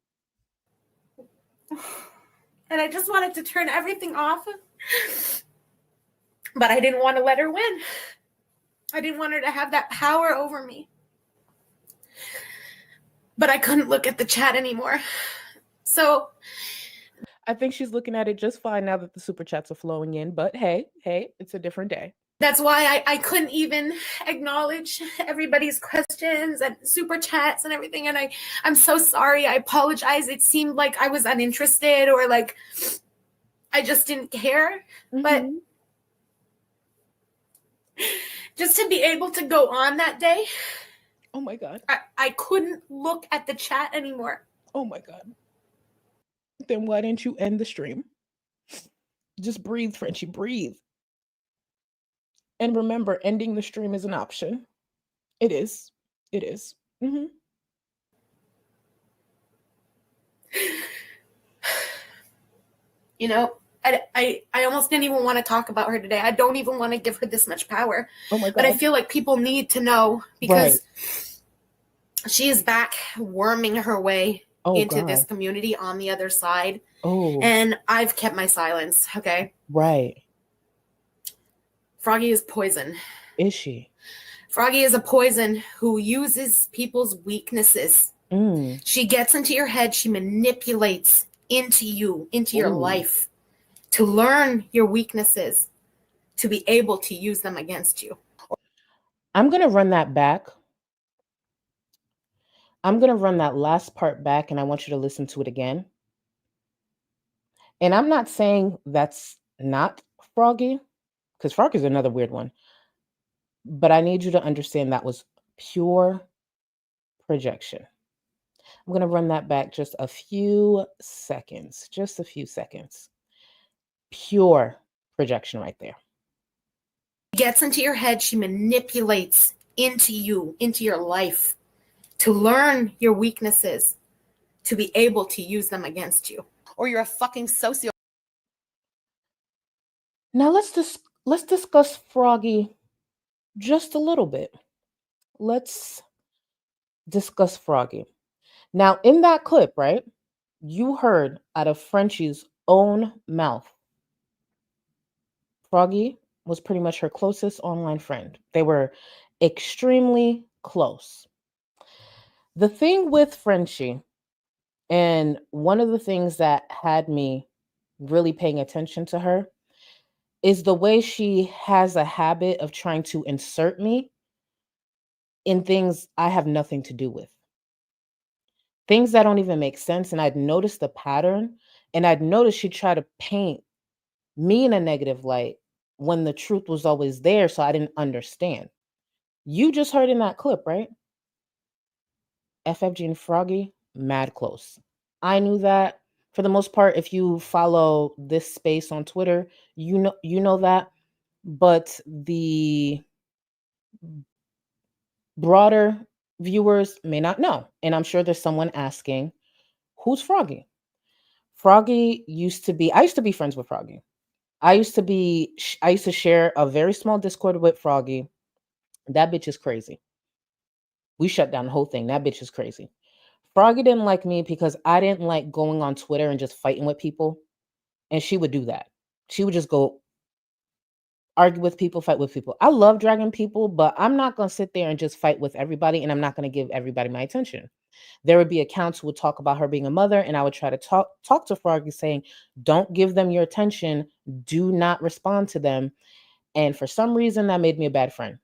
Speaker 2: And I just wanted to turn everything off. But I didn't want to let her win. I didn't want her to have that power over me. But I couldn't look at the chat anymore. So
Speaker 8: I think she's looking at it just fine now that the super chats are flowing in. But hey, it's a different day.
Speaker 2: That's why I couldn't even acknowledge everybody's questions and super chats and everything. And I'm so sorry. I apologize. It seemed like I was uninterested or like I just didn't care. But just to be able to go on that day.
Speaker 8: Oh my God.
Speaker 2: I couldn't look at the chat anymore.
Speaker 8: Oh my God. Then why didn't you end the stream? Just breathe, Frenchie, breathe. And remember, ending the stream is an option. It is. You
Speaker 2: know, I almost didn't even want to talk about her today. I don't even want to give her this much power.
Speaker 8: Oh my God.
Speaker 2: But I feel like people need to know because she is back worming her way
Speaker 8: Oh
Speaker 2: into this
Speaker 8: God.
Speaker 2: community on the other side.
Speaker 8: Oh,
Speaker 2: And I've kept my silence. Okay.
Speaker 8: right.
Speaker 2: Froggy is poison.
Speaker 8: Is she?
Speaker 2: Froggy is a poison who uses people's weaknesses.
Speaker 8: Mm.
Speaker 2: She gets into your head. She manipulates into you, into your
Speaker 8: Ooh.
Speaker 2: life, to learn your weaknesses, to be able to use them against you.
Speaker 8: I'm gonna run that back. I'm gonna run that last part back, and I want you to listen to it again. And I'm not saying that's not Froggy, because Froggy's another weird one. But I need you to understand that was pure projection. I'm going to run that back just a few seconds. Just a few seconds. Pure projection right there.
Speaker 2: She gets into your head. She manipulates into you, into your life, to learn your weaknesses, to be able to use them against you.
Speaker 1: Or you're a fucking sociopath.
Speaker 8: Now let's discuss Froggy just a little bit. Let's discuss Froggy. Now, in that clip, right, you heard out of Frenchie's own mouth, Froggy was pretty much her closest online friend. They were extremely close. The thing with Frenchie, and one of the things that had me really paying attention to her, is the way she has a habit of trying to insert me in things I have nothing to do with. Things that don't even make sense. And I'd noticed the pattern, and I'd noticed she tried to paint me in a negative light when the truth was always there, so I didn't understand. You just heard in that clip, right? FFG and Froggy, mad close. I knew that. For the most part, if you follow this space on Twitter, you know that. But the broader viewers may not know. And I'm sure there's someone asking, who's Froggy? Froggy I used to be friends with Froggy. I used to share a very small Discord with Froggy. That bitch is crazy. We shut down the whole thing. That bitch is crazy. Froggy didn't like me because I didn't like going on Twitter and just fighting with people. And she would do that. She would just go argue with people, fight with people. I love dragging people, but I'm not going to sit there and just fight with everybody. And I'm not going to give everybody my attention. There would be accounts who would talk about her being a mother, and I would try to talk to Froggy saying, don't give them your attention. Do not respond to them. And for some reason, that made me a bad friend.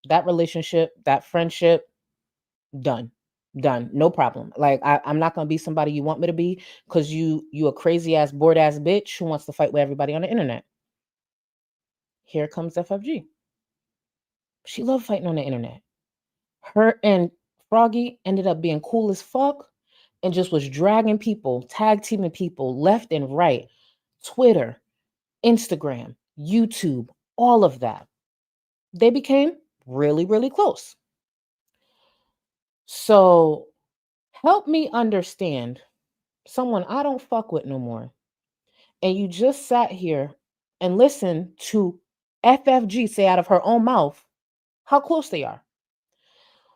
Speaker 8: That relationship, that friendship, done. No problem. Like I'm not gonna be somebody you want me to be because you a crazy ass, bored ass bitch who wants to fight with everybody on the internet. Here comes FFG. She loved fighting on the internet. Her and Froggy ended up being cool as fuck and just was dragging people, tag teaming people left and right. Twitter, Instagram, YouTube, all of that. They became really, really close. So help me understand someone I don't fuck with no more. And you just sat here and listened to FFG say out of her own mouth how close they are.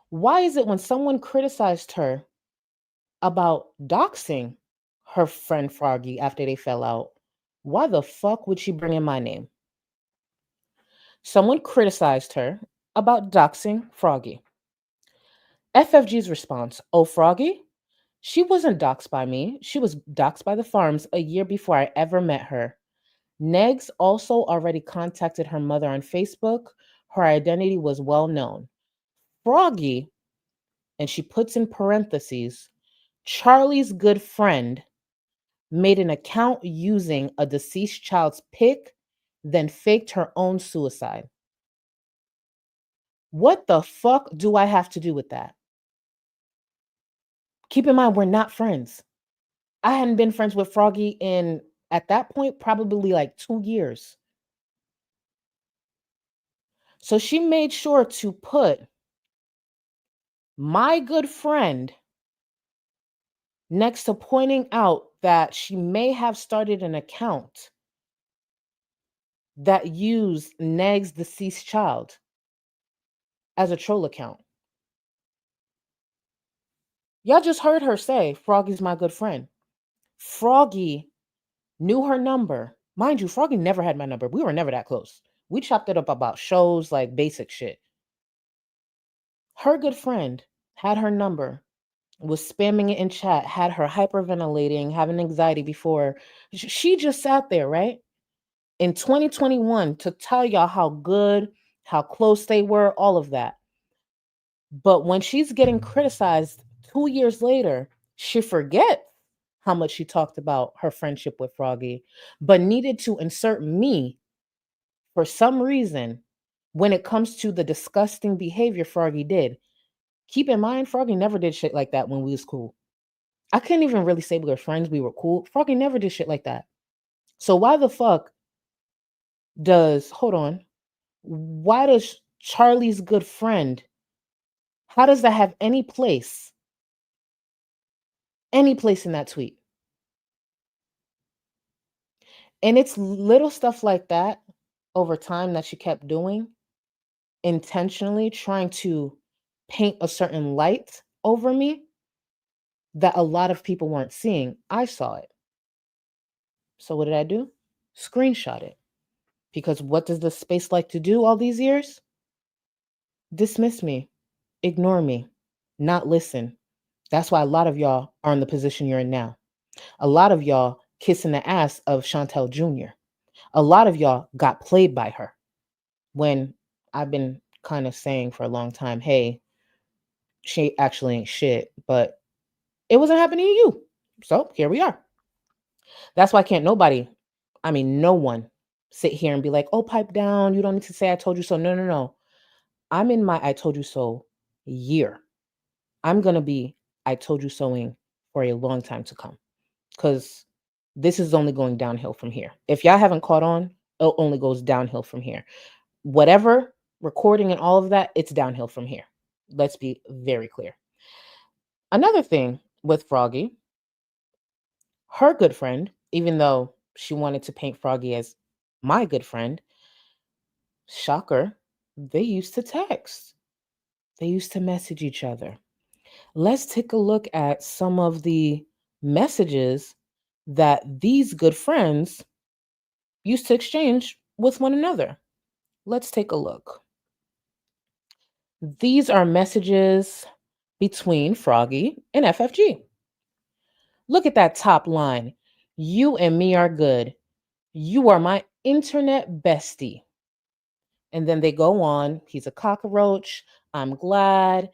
Speaker 8: Why is it when someone criticized her about doxing her friend Froggy after they fell out, why the fuck would she bring in my name? Someone criticized her about doxing Froggy. FFG's response, oh, Froggy? She wasn't doxed by me. She was doxed by the farms a year before I ever met her. Negs also already contacted her mother on Facebook. Her identity was well known. Froggy, and she puts in parentheses, Charlie's good friend, made an account using a deceased child's pic, then faked her own suicide. What the fuck do I have to do with that? Keep in mind, we're not friends. I hadn't been friends with Froggy in, at that point, probably like 2 years. So she made sure to put my good friend next to pointing out that she may have started an account that used Neg's deceased child as a troll account. Y'all just heard her say, Froggy's my good friend. Froggy knew her number. Mind you, Froggy never had my number. We were never that close. We chopped it up about shows, like basic shit. Her good friend had her number, was spamming it in chat, had her hyperventilating, having anxiety before. She just sat there, right? In 2021 to tell y'all how good, how close they were, all of that. But when she's getting criticized 2 years later, she forgets how much she talked about her friendship with Froggy, but needed to insert me for some reason when it comes to the disgusting behavior Froggy did. Keep in mind, Froggy never did shit like that when we was cool. I couldn't even really say we were friends, we were cool. Froggy never did shit like that. So why the fuck why does Charlie's good friend, how does that have any place in that tweet? And it's little stuff like that over time that she kept doing, intentionally trying to paint a certain light over me that a lot of people weren't seeing. I saw it. So what did I do? Screenshot it. Because what does the space like to do all these years? Dismiss me, ignore me, not listen. That's why a lot of y'all are in the position you're in now. A lot of y'all kissing the ass of Chantel Jr. A lot of y'all got played by her. When I've been kind of saying for a long time, hey, she actually ain't shit, but it wasn't happening to you. So here we are. That's why no one sit here and be like, oh, pipe down. You don't need to say I told you so. No. I'm in my I told you so year. I'm going to be I told you soing for a long time to come, because this is only going downhill from here. If y'all haven't caught on, it only goes downhill from here. Whatever, recording and all of that, it's downhill from here. Let's be very clear. Another thing with Froggy, her good friend, even though she wanted to paint Froggy as my good friend, shocker, they used to text. They used to message each other. Let's take a look at some of the messages that these good friends used to exchange with one another. Let's take a look. These are messages between Froggy and FFG. Look at that top line. You and me are good. You are my internet bestie. And then they go on. He's a cockroach. I'm glad.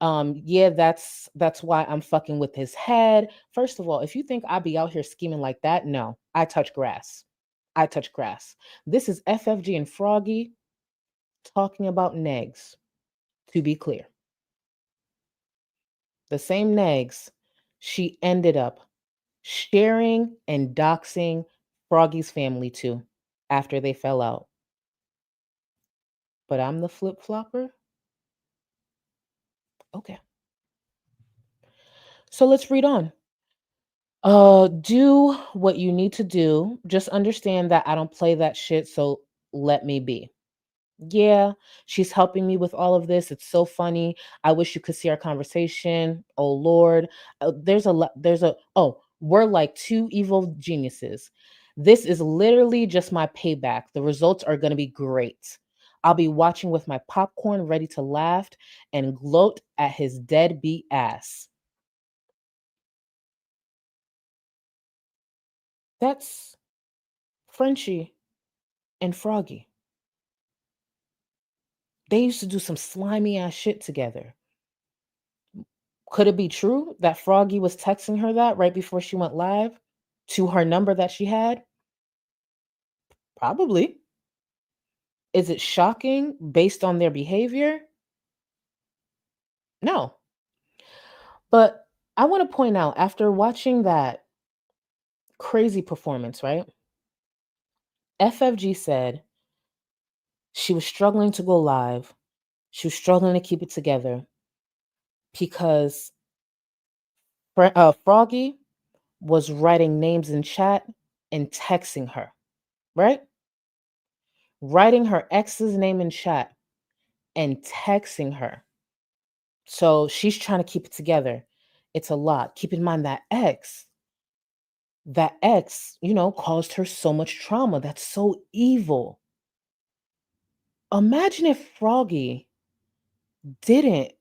Speaker 8: Yeah, that's why I'm fucking with his head. First of all, if you think I be out here scheming like that, no, I touch grass. I touch grass. This is FFG and Froggy talking about negs, to be clear. The same negs she ended up sharing and doxing Froggy's family to after they fell out. But I'm the flip-flopper? Okay. So let's read on. Do what you need to do. Just understand that I don't play that shit, so let me be. Yeah, she's helping me with all of this. It's so funny. I wish you could see our conversation. Oh Lord. We're like two evil geniuses. This is literally just my payback. The results are going to be great. I'll be watching with my popcorn ready to laugh and gloat at his deadbeat ass. That's Frenchie and Froggy. They used to do some slimy ass shit together. Could it be true that Froggy was texting her that right before she went live to her number that she had? Probably. Is it shocking based on their behavior? No. But I want to point out, after watching that crazy performance, right? FFG said she was struggling to go live. She was struggling to keep it together because Froggy was writing names in chat and texting her, right? Writing her ex's name in chat and texting her. So she's trying to keep it together. It's a lot. Keep in mind that ex, caused her so much trauma. That's so evil. Imagine if Froggy didn't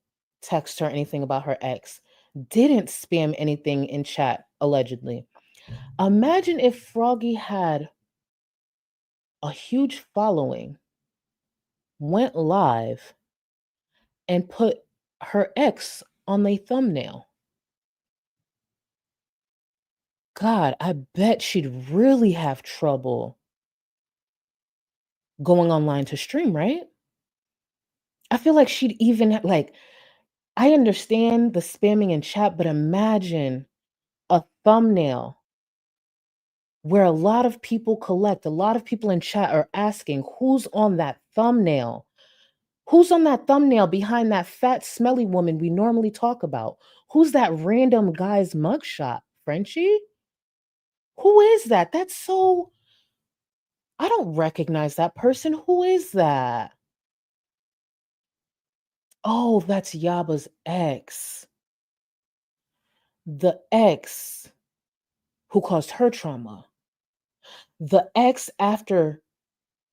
Speaker 8: text her anything about her ex, didn't spam anything in chat, allegedly. Imagine if Froggy had a huge following, went live, and put her ex on the thumbnail. God, I bet she'd really have trouble going online to stream, right? I feel like she'd even like, I understand the spamming in chat, but imagine a thumbnail where a lot of people a lot of people in chat are asking who's on that thumbnail? Who's on that thumbnail behind that fat, smelly woman we normally talk about? Who's that random guy's mugshot? Frenchie? Who is that? That's so. I don't recognize that person. Who is that? Oh, that's Yaba's ex. The ex who caused her trauma. The ex, after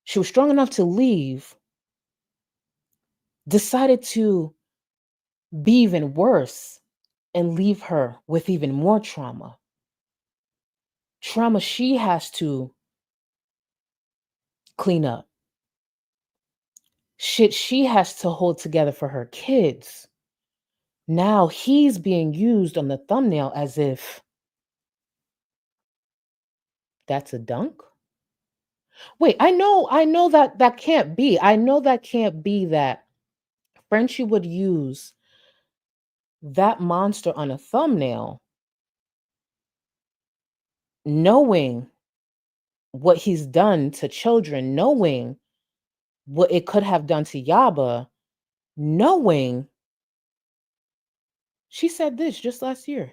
Speaker 8: she was strong enough to leave, decided to be even worse and leave her with even more trauma. Trauma she has to clean up. Shit she has to hold together for her kids. Now he's being used on the thumbnail as if that's a dunk. Wait, I know that can't be. I know that can't be that Frenchie would use that monster on a thumbnail knowing what he's done to children, knowing what it could have done to Yaba, knowing she said this just last year.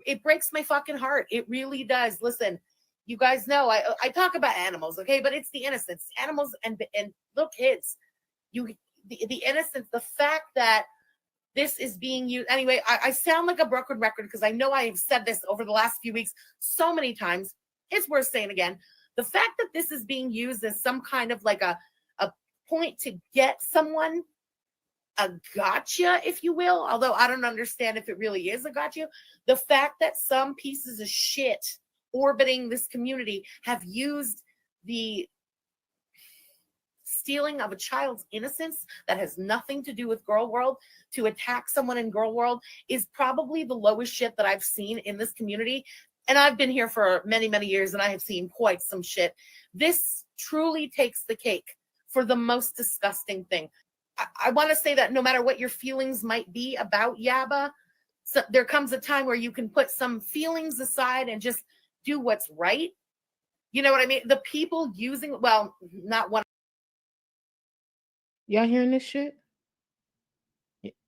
Speaker 1: It breaks my fucking heart. It really does. Listen, you guys know I talk about animals, okay? But it's the innocence. Animals and little kids. The innocence, the fact that this is being used. Anyway, I sound like a broken record because I know I have said this over the last few weeks so many times. It's worth saying again. The fact that this is being used as some kind of like a point to get someone a gotcha, if you will, although I don't understand if it really is a gotcha. The fact that some pieces of shit orbiting this community have used the stealing of a child's innocence that has nothing to do with Girl World to attack someone in Girl World is probably the lowest shit that I've seen in this community. And I've been here for many, many years and I have seen quite some shit. This truly takes the cake for the most disgusting thing. I want to say that no matter what your feelings might be about Yaba, so there comes a time where you can put some feelings aside and just do what's right. You know what I mean? The people using, well, not one.
Speaker 8: Y'all hearing this shit?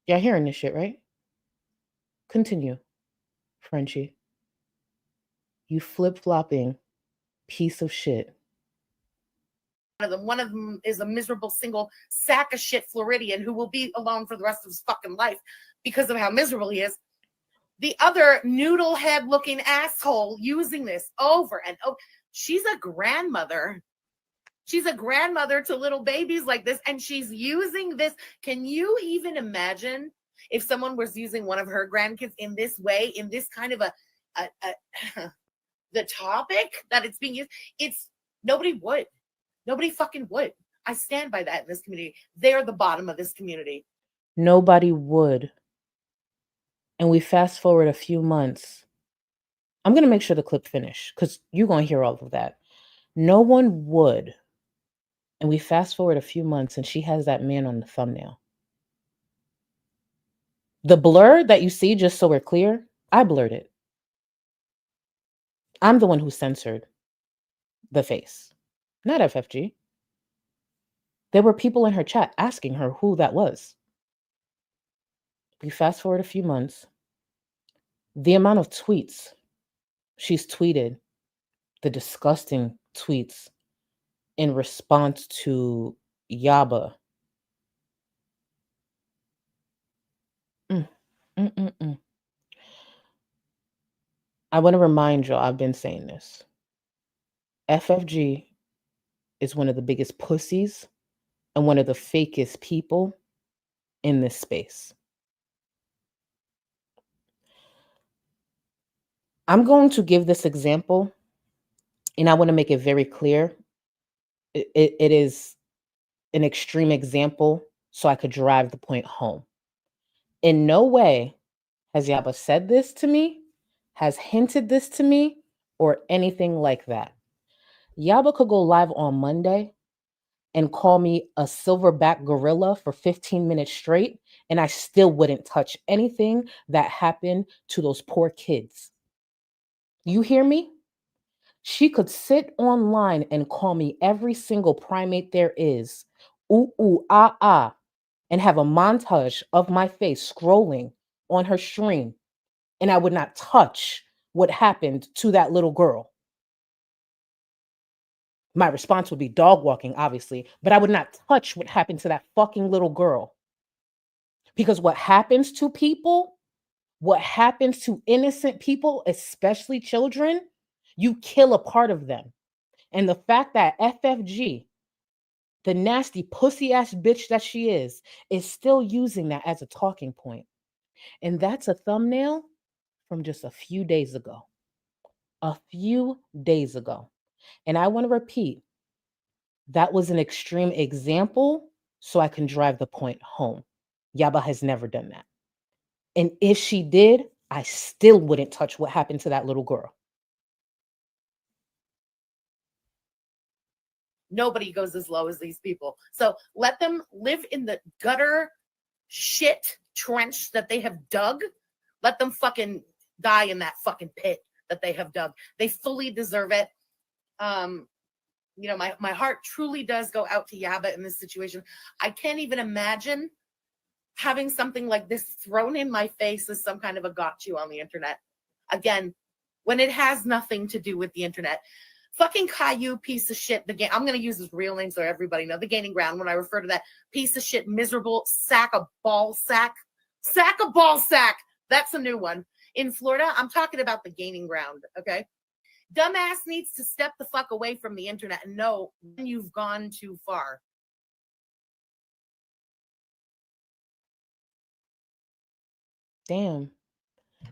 Speaker 8: Y'all hearing this shit, right? Continue, Frenchie. You flip-flopping piece of shit.
Speaker 1: One of them is a miserable single sack of shit Floridian who will be alone for the rest of his fucking life because of how miserable he is. The other noodle head looking asshole using this over and over. She's a grandmother. She's a grandmother to little babies like this, and she's using this. Can you even imagine if someone was using one of her grandkids in this way, in this kind of the topic that it's being used? It's nobody would. Nobody fucking would. I stand by that in this community. They're the bottom of this community.
Speaker 8: Nobody would. And we fast forward a few months. I'm going to make sure the clip finish because you're going to hear all of that. No one would. And we fast forward a few months and she has that man on the thumbnail. The blur that you see, just so we're clear, I blurred it. I'm the one who censored the face, not FFG. There were people in her chat asking her who that was. We fast forward a few months. The amount of tweets she's tweeted, the disgusting tweets in response to Yaba. I want to remind y'all, I've been saying this. FFG is one of the biggest pussies and one of the fakest people in this space. I'm going to give this example, and I want to make it very clear. It is an extreme example so I could drive the point home. In no way has Yaba said this to me, has hinted this to me, or anything like that. Yaba could go live on Monday and call me a silverback gorilla for 15 minutes straight, and I still wouldn't touch anything that happened to those poor kids. You hear me? She could sit online and call me every single primate there is, ooh, ooh, ah, ah, and have a montage of my face scrolling on her stream, and I would not touch what happened to that little girl. My response would be dog walking, obviously, but I would not touch what happened to that fucking little girl. Because what happens to people, what happens to innocent people, especially children, you kill a part of them. And the fact that FFG, the nasty pussy ass bitch that she is still using that as a talking point. And that's a thumbnail from just a few days ago. A few days ago. And I want to repeat, that was an extreme example so I can drive the point home. Yaba has never done that. And if she did, I still wouldn't touch what happened to that little girl.
Speaker 1: Nobody goes as low as these people. So let them live in the gutter shit trench that they have dug. Let them fucking die in that fucking pit that they have dug. They fully deserve it. You know, my heart truly does go out to Yaba in this situation. I can't even imagine having something like this thrown in my face as some kind of a got you on the internet. Again, when it has nothing to do with the internet. Fucking Caillou, piece of shit. I'm going to use his real name so everybody knows. The Gaining Ground, when I refer to that piece of shit, miserable sack of ball sack. Sack of ball sack. That's a new one. In Florida, I'm talking about the Gaining Ground, okay? Dumbass needs to step the fuck away from the internet and know when you've gone too far.
Speaker 8: Damn.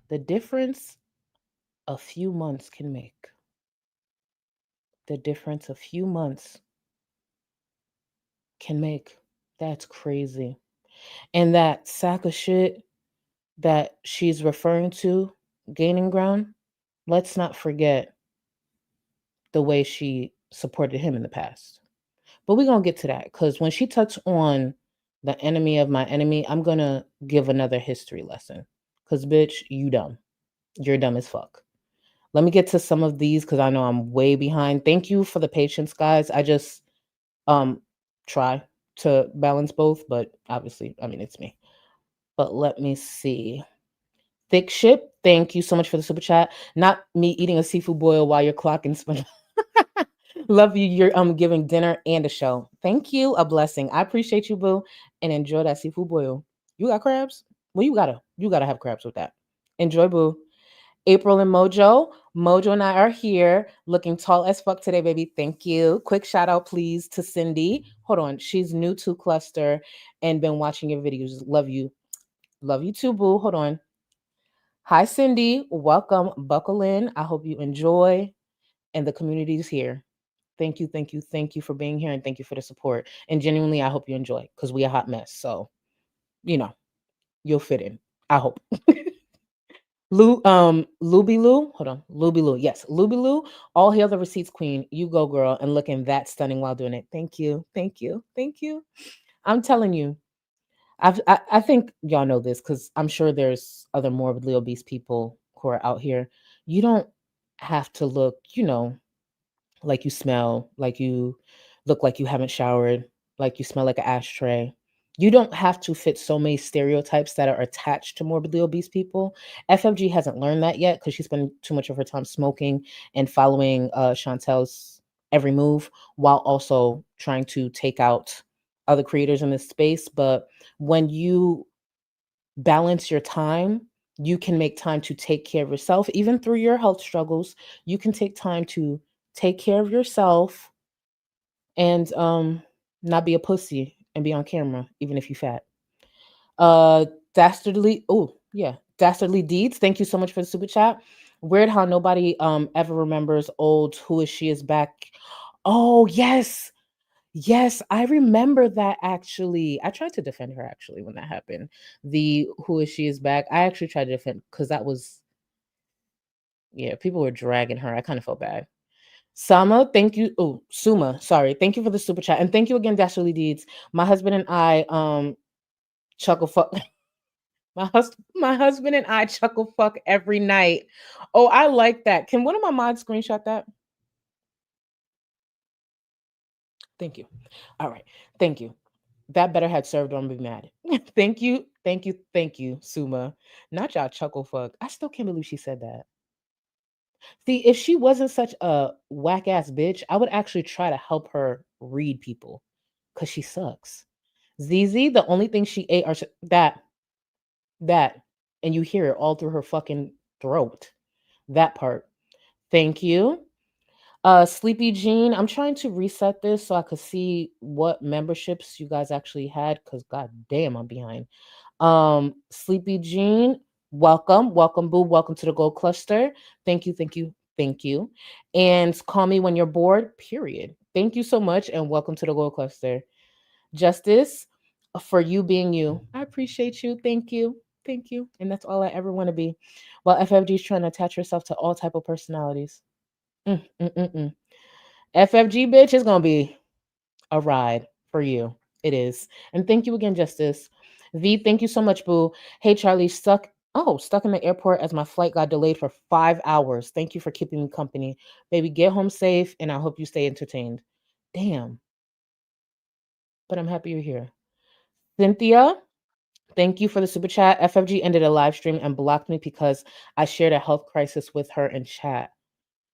Speaker 8: The difference a few months can make. The difference a few months can make. That's crazy. And that sack of shit that she's referring to, Gaining Ground, let's not forget the way she supported him in the past. But we're going to get to that because when she touched on the enemy of my enemy, I'm going to give another history lesson. Because, bitch, you dumb. You're dumb as fuck. Let me get to some of these because I know I'm way behind. Thank you for the patience, guys. I just try to balance both, but obviously, I mean, it's me. But let me see. Thick Ship, thank you so much for the super chat. Not me eating a seafood boil while you're clocking sponge. Love you. You're giving dinner and a show. Thank you. A blessing. I appreciate you, boo. And enjoy that seafood boil. You got crabs? Well, you gotta have crabs with that. Enjoy, boo. April and Mojo. Mojo and I are here looking tall as fuck today, baby. Thank you. Quick shout out, please, to Cindy. Hold on. She's new to Cluster and been watching your videos. Love you. Love you too, boo. Hold on. Hi, Cindy. Welcome. Buckle in. I hope you enjoy. And the community is here. Thank you, thank you, thank you for being here, and thank you for the support. And genuinely, I hope you enjoy because we a hot mess. So, you know, you'll fit in. I hope. Luby Lou. Hold on. Luby Lou. Yes, Luby Lou. All hail the receipts queen. You go, girl, and looking that stunning while doing it. Thank you. Thank you. Thank you. I'm telling you, I think y'all know this because I'm sure there's other morbidly obese people who are out here. You don't have to look, like you smell, like you look like you haven't showered, like you smell like an ashtray. You don't have to fit so many stereotypes that are attached to morbidly obese people. FMG hasn't learned that yet because she spent too much of her time smoking and following Chantel's every move while also trying to take out other creators in this space. But when you balance your time You can make time to take care of yourself, even through your health struggles. You can take time to take care of yourself and not be a pussy and be on camera, even if you fat. Dastardly. Oh, yeah. Dastardly Deeds. Thank you so much for the super chat. Weird how nobody ever remembers old Who Is She Is Back. Oh, yes. Yes, I remember that actually. I tried to defend her actually when that happened. The Who Is She Is Back. I actually tried to defend because that was, yeah, people were dragging her. I kind of felt bad. Sama, thank you. Oh, Suma, sorry. Thank you for the super chat. And thank you again, Dastardly Deeds. My husband and I chuckle fuck. My husband and I chuckle fuck every night. Oh, I like that. Can one of my mods screenshot that? Thank you. All right. Thank you. That better had served or I'm be mad. Thank you. Thank you. Thank you, Suma. Not y'all chuckle fuck. I still can't believe she said that. See, if she wasn't such a whack ass bitch, I would actually try to help her read people because she sucks. ZZ, the only thing she ate are that, and you hear it all through her fucking throat. That part. Thank you. Sleepy Jean, I'm trying to reset this so I could see what memberships you guys actually had because god damn, I'm behind. Sleepy Jean, welcome, boo, welcome to the Gold Cluster. Thank you, thank you, thank you. And call me when you're bored, period. Thank you so much and welcome to the Gold Cluster. Justice, for you being you. I appreciate you. Thank you. Thank you. And that's all I ever want to be. While FFG is trying to attach herself to all type of personalities. FFG, bitch, is going to be a ride for you. It is. And thank you again, Justice. V, thank you so much, boo. Hey, Charlie, stuck in the airport as my flight got delayed for 5 hours. Thank you for keeping me company. Baby, get home safe, and I hope you stay entertained. Damn. But I'm happy you're here. Cynthia, thank you for the super chat. FFG ended a live stream and blocked me because I shared a health crisis with her in chat.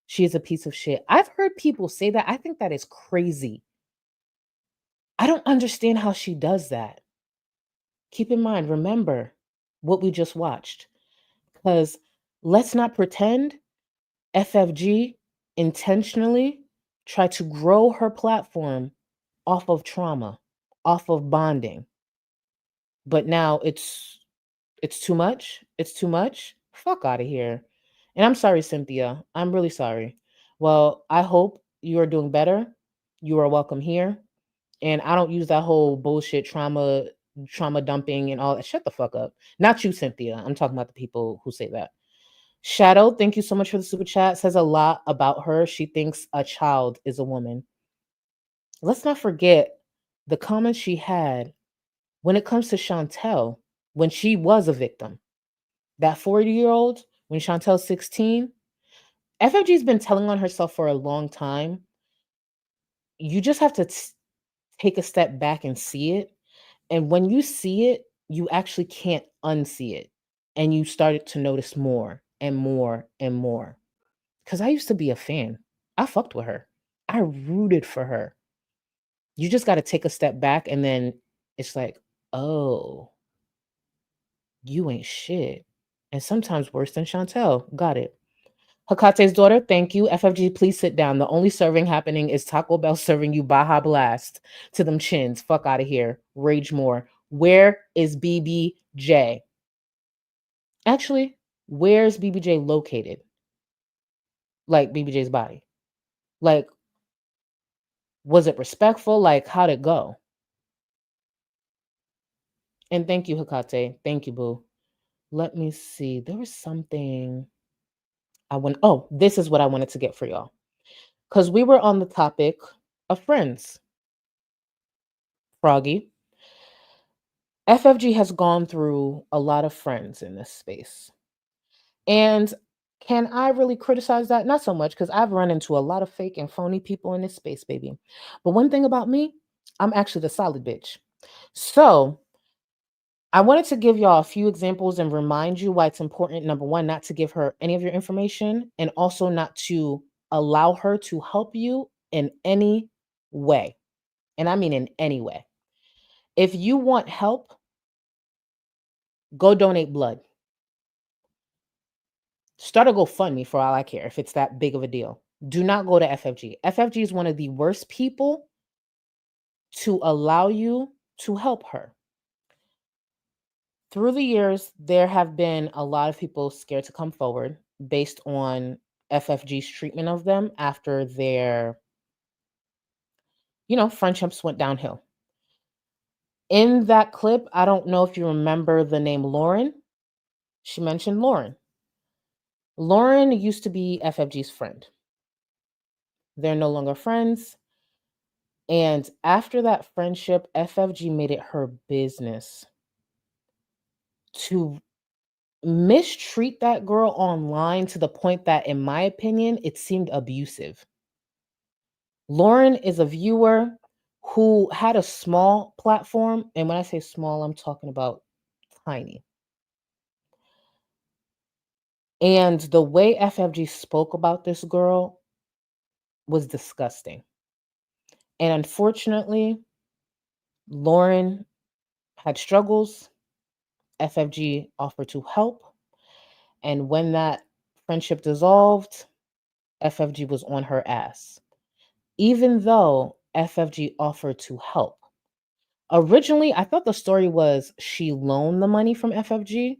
Speaker 8: She is a piece of shit. I've heard people say that. I think that is crazy. I don't understand how she does that. Keep in mind, remember what we just watched. Because let's not pretend FFG intentionally tried to grow her platform off of trauma, off of bonding. But now it's too much. It's too much. Fuck out of here. And I'm sorry, Cynthia. I'm really sorry. Well, I hope you are doing better. You are welcome here. And I don't use that whole bullshit trauma dumping and all that. Shut the fuck up. Not you, Cynthia. I'm talking about the people who say that. Shadow, thank you so much for the super chat. Says a lot about her. She thinks a child is a woman. Let's not forget the comments she had when it comes to Chantel, when she was a victim. That 40-year-old, when Chantel's 16, FFG's been telling on herself for a long time. You just have to take a step back and see it. And when you see it, you actually can't unsee it. And you started to notice more and more and more. Because I used to be a fan. I fucked with her. I rooted for her. You just got to take a step back and then it's like, oh, you ain't shit. And sometimes worse than Chantel. Got it. Hakate's daughter, thank you. FFG, please sit down. The only serving happening is Taco Bell serving you Baja Blast to them chins. Fuck out of here. Rage more. Where is BBJ? Actually, where's BBJ located? Like BBJ's body. Like, was it respectful? Like, how'd it go? And thank you, Hakate. Thank you, boo. Let me see. There was something this is what I wanted to get for y'all. Because we were on the topic of friends. Froggy. FFG has gone through a lot of friends in this space. And can I really criticize that? Not so much, because I've run into a lot of fake and phony people in this space, baby. But one thing about me, I'm actually the solid bitch. So I wanted to give y'all a few examples and remind you why it's important, number one, not to give her any of your information, and also not to allow her to help you in any way. And I mean in any way. If you want help, go donate blood. Start a GoFundMe for all I care if it's that big of a deal. Do not go to FFG. FFG is one of the worst people to allow you to help her. Through the years, there have been a lot of people scared to come forward based on FFG's treatment of them after their, friendships went downhill. In that clip, I don't know if you remember the name Lauren. She mentioned Lauren. Lauren used to be FFG's friend. They're no longer friends. And after that friendship, FFG made it her business to mistreat that girl online to the point that, in my opinion, it seemed abusive. Lauren is a viewer who had a small platform. And when I say small, I'm talking about tiny. And the way FFG spoke about this girl was disgusting. And unfortunately, Lauren had struggles. FFG offered to help. And when that friendship dissolved, FFG was on her ass, even though FFG offered to help. Originally, I thought the story was she loaned the money from FFG.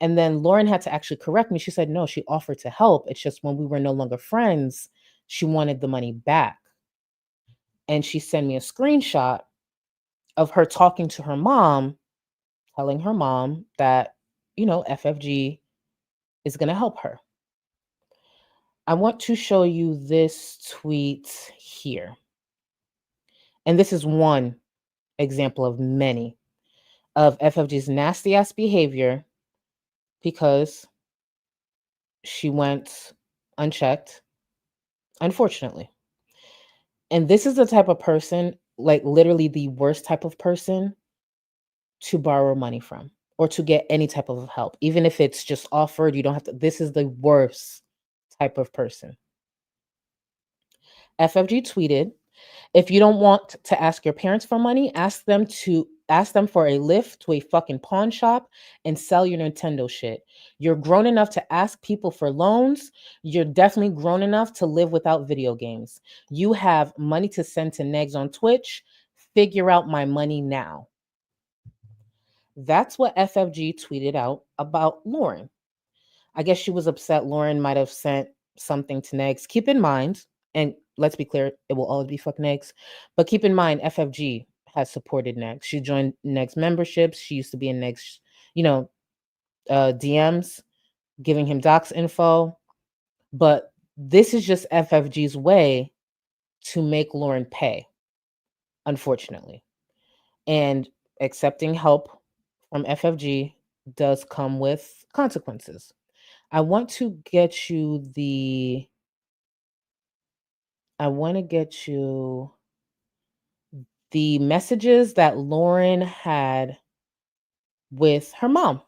Speaker 8: And then Lauren had to actually correct me. She said, no, she offered to help. It's just when we were no longer friends, she wanted the money back. And she sent me a screenshot of her talking to her mom, telling her mom that, FFG is going to help her. I want to show you this tweet here. And this is one example of many of FFG's nasty ass behavior because she went unchecked, unfortunately. And this is the type of person, like literally the worst type of person to borrow money from or to get any type of help. Even if it's just offered, you don't have to. This is the worst type of person. FFG tweeted, if you don't want to ask your parents for money, ask them for a lift to a fucking pawn shop and sell your Nintendo shit. You're grown enough to ask people for loans. You're definitely grown enough to live without video games. You have money to send to Negs on Twitch. Figure out my money now. That's what FFG tweeted out about Lauren. I guess she was upset Lauren might have sent something to Negs. Keep in mind, and let's be clear, it will always be fuck Negs, but keep in mind, FFG has supported Negs. She joined Negs memberships. She used to be in Negs, DMs, giving him docs info. But this is just FFG's way to make Lauren pay, unfortunately. And accepting help from FFG does come with consequences. I want to get you the messages that Lauren had with her mom.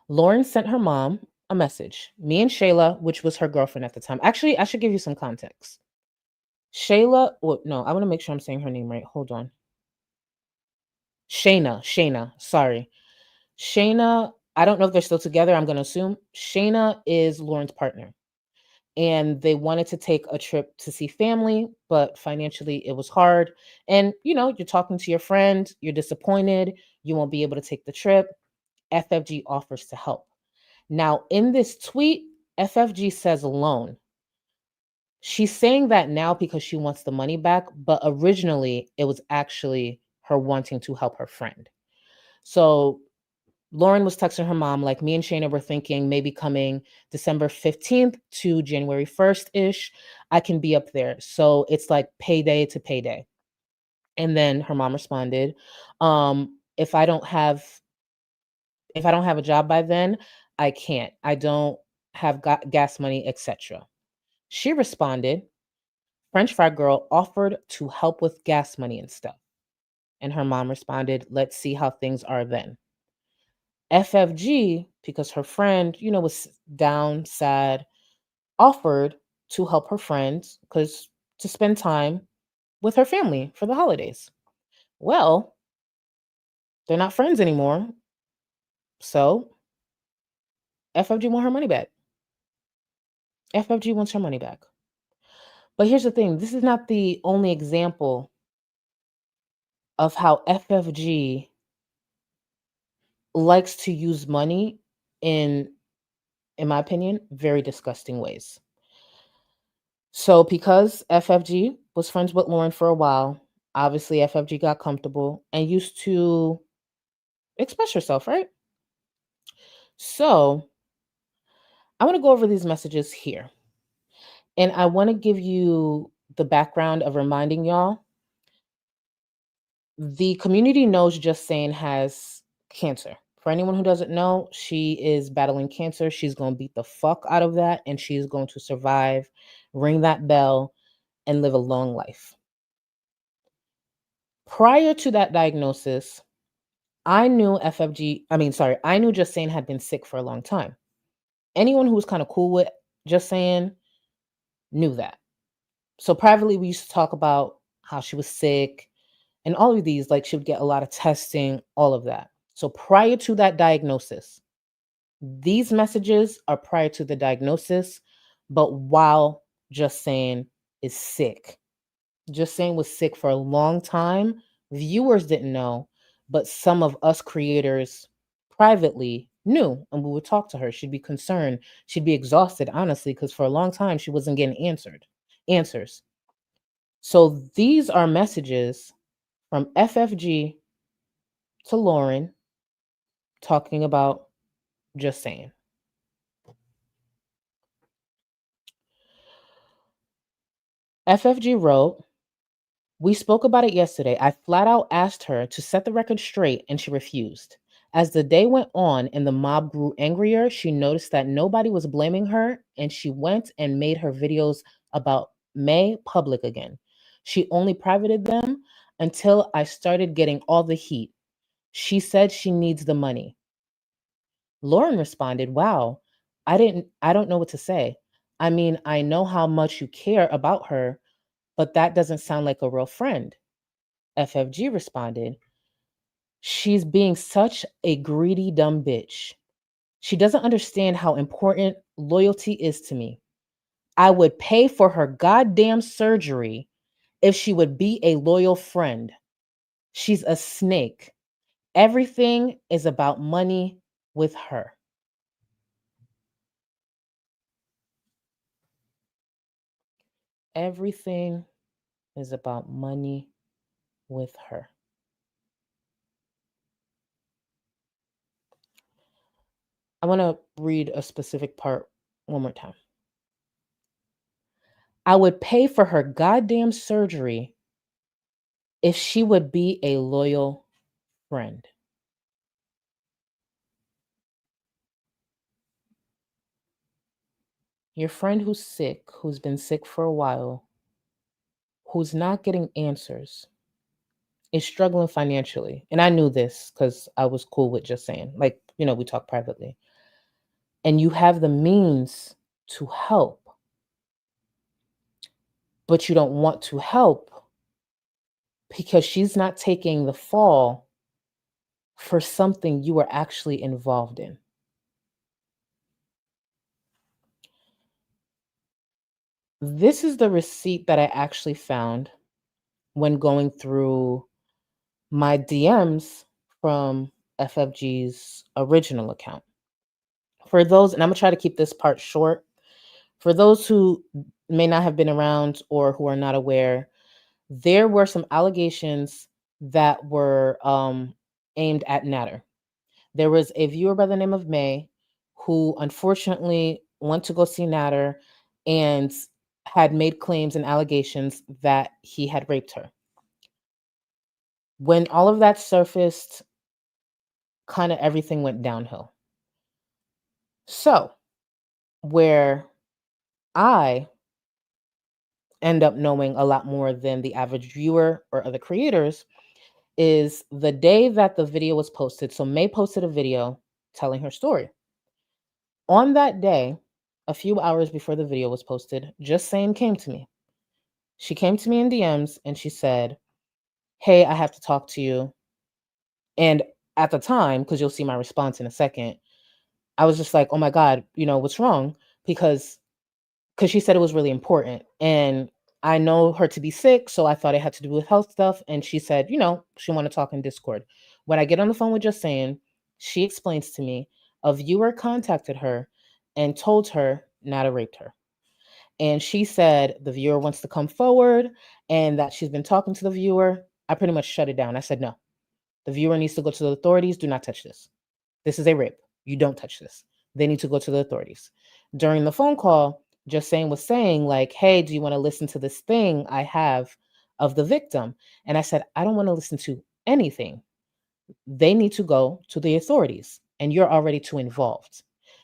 Speaker 8: Lauren sent her mom a message. Me and Shayla, which was her girlfriend at the time. Actually, I should give you some context. Shayla, I want to make sure I'm saying her name right. Hold on. Shayna, sorry. Shayna, I don't know if they're still together. I'm going to assume Shayna is Lauren's partner. And they wanted to take a trip to see family, but financially it was hard. And, you're talking to your friend, you're disappointed, you won't be able to take the trip. FFG offers to help. Now, in this tweet, FFG says loan. She's saying that now because she wants the money back, but originally it was actually her wanting to help her friend. So Lauren was texting her mom, like, me and Shayna were thinking maybe coming December 15th to January 1st-ish, I can be up there. So it's like payday to payday. And then her mom responded, if I don't have a job by then, I can't. I don't have gas money, etc. She responded, French fry girl offered to help with gas money and stuff. And her mom responded, let's see how things are then. FFG, because her friend, was down, sad, offered to help her friend to spend time with her family for the holidays. Well, they're not friends anymore. So FFG want her money back. FFG wants her money back. But here's the thing. This is not the only example of how FFG likes to use money in my opinion, very disgusting ways. So because FFG was friends with Lauren for a while, obviously FFG got comfortable and used to express herself, right? So I want to go over these messages here. And I want to give you the background of reminding y'all. The community knows Just Saying has cancer. For anyone who doesn't know, she is battling cancer. She's going to beat the fuck out of that, and she's going to survive, ring that bell, and live a long life. Prior to that diagnosis, I knew Just Saying had been sick for a long time. Anyone who was kind of cool with Just Saying knew that. So privately, we used to talk about how she was sick and all of these, like she would get a lot of testing, all of that. So prior to that diagnosis, these messages are prior to the diagnosis, but while Just Saying is sick. Just Saying was sick for a long time. Viewers didn't know, but some of us creators privately knew, and we would talk to her. She'd be concerned. She'd be exhausted, honestly, because for a long time she wasn't getting answers. So these are messages from FFG to Lauren talking about Just Saying. FFG wrote, "We spoke about it yesterday. I flat out asked her to set the record straight and she refused. As the day went on and the mob grew angrier, she noticed that nobody was blaming her and she went and made her videos about May public again. She only privated them until I started getting all the heat. She said she needs the money." Lauren responded, "Wow, I don't know what to say. I mean, I know how much you care about her, but that doesn't sound like a real friend." FFG responded, "She's being such a greedy, dumb bitch. She doesn't understand how important loyalty is to me. I would pay for her goddamn surgery if she would be a loyal friend. She's a snake. Everything is about money with her." Everything is about money with her. I want to read a specific part one more time. "I would pay for her goddamn surgery if she would be a loyal friend." Your friend who's sick, who's been sick for a while, who's not getting answers, is struggling financially. And I knew this because I was cool with Just Saying. Like, we talk privately. And you have the means to help, but you don't want to help because she's not taking the fall for something you are actually involved in. This is the receipt that I actually found when going through my DMs from FFG's original account. For those, and I'm going to try to keep this part short, for those who may not have been around or who are not aware, there were some allegations that were aimed at Natter. There was a viewer by the name of May who unfortunately went to go see Natter and had made claims and allegations that he had raped her. When all of that surfaced, kind of everything went downhill. So, where I end up knowing a lot more than the average viewer or other creators is the day that the video was posted. So May posted a video telling her story. On that day, a few hours before the video was posted, Just Saying came to me. She came to me in DMs and she said, "Hey, I have to talk to you." And at the time, because you'll see my response in a second, I was just like, oh my God, what's wrong? Because she said it was really important. And I know her to be sick, so I thought it had to do with health stuff. And she said, she wanted to talk in Discord. When I get on the phone with Just Saying, she explains to me a viewer contacted her and told her Nada raped her. And she said the viewer wants to come forward and that she's been talking to the viewer. I pretty much shut it down. I said, no, the viewer needs to go to the authorities. Do not touch this. This is a rape. You don't touch this. They need to go to the authorities. During the phone call, Just Saying was saying like, hey, do you want to listen to this thing I have of the victim? And I said, I don't want to listen to anything. They need to go to the authorities and you're already too involved.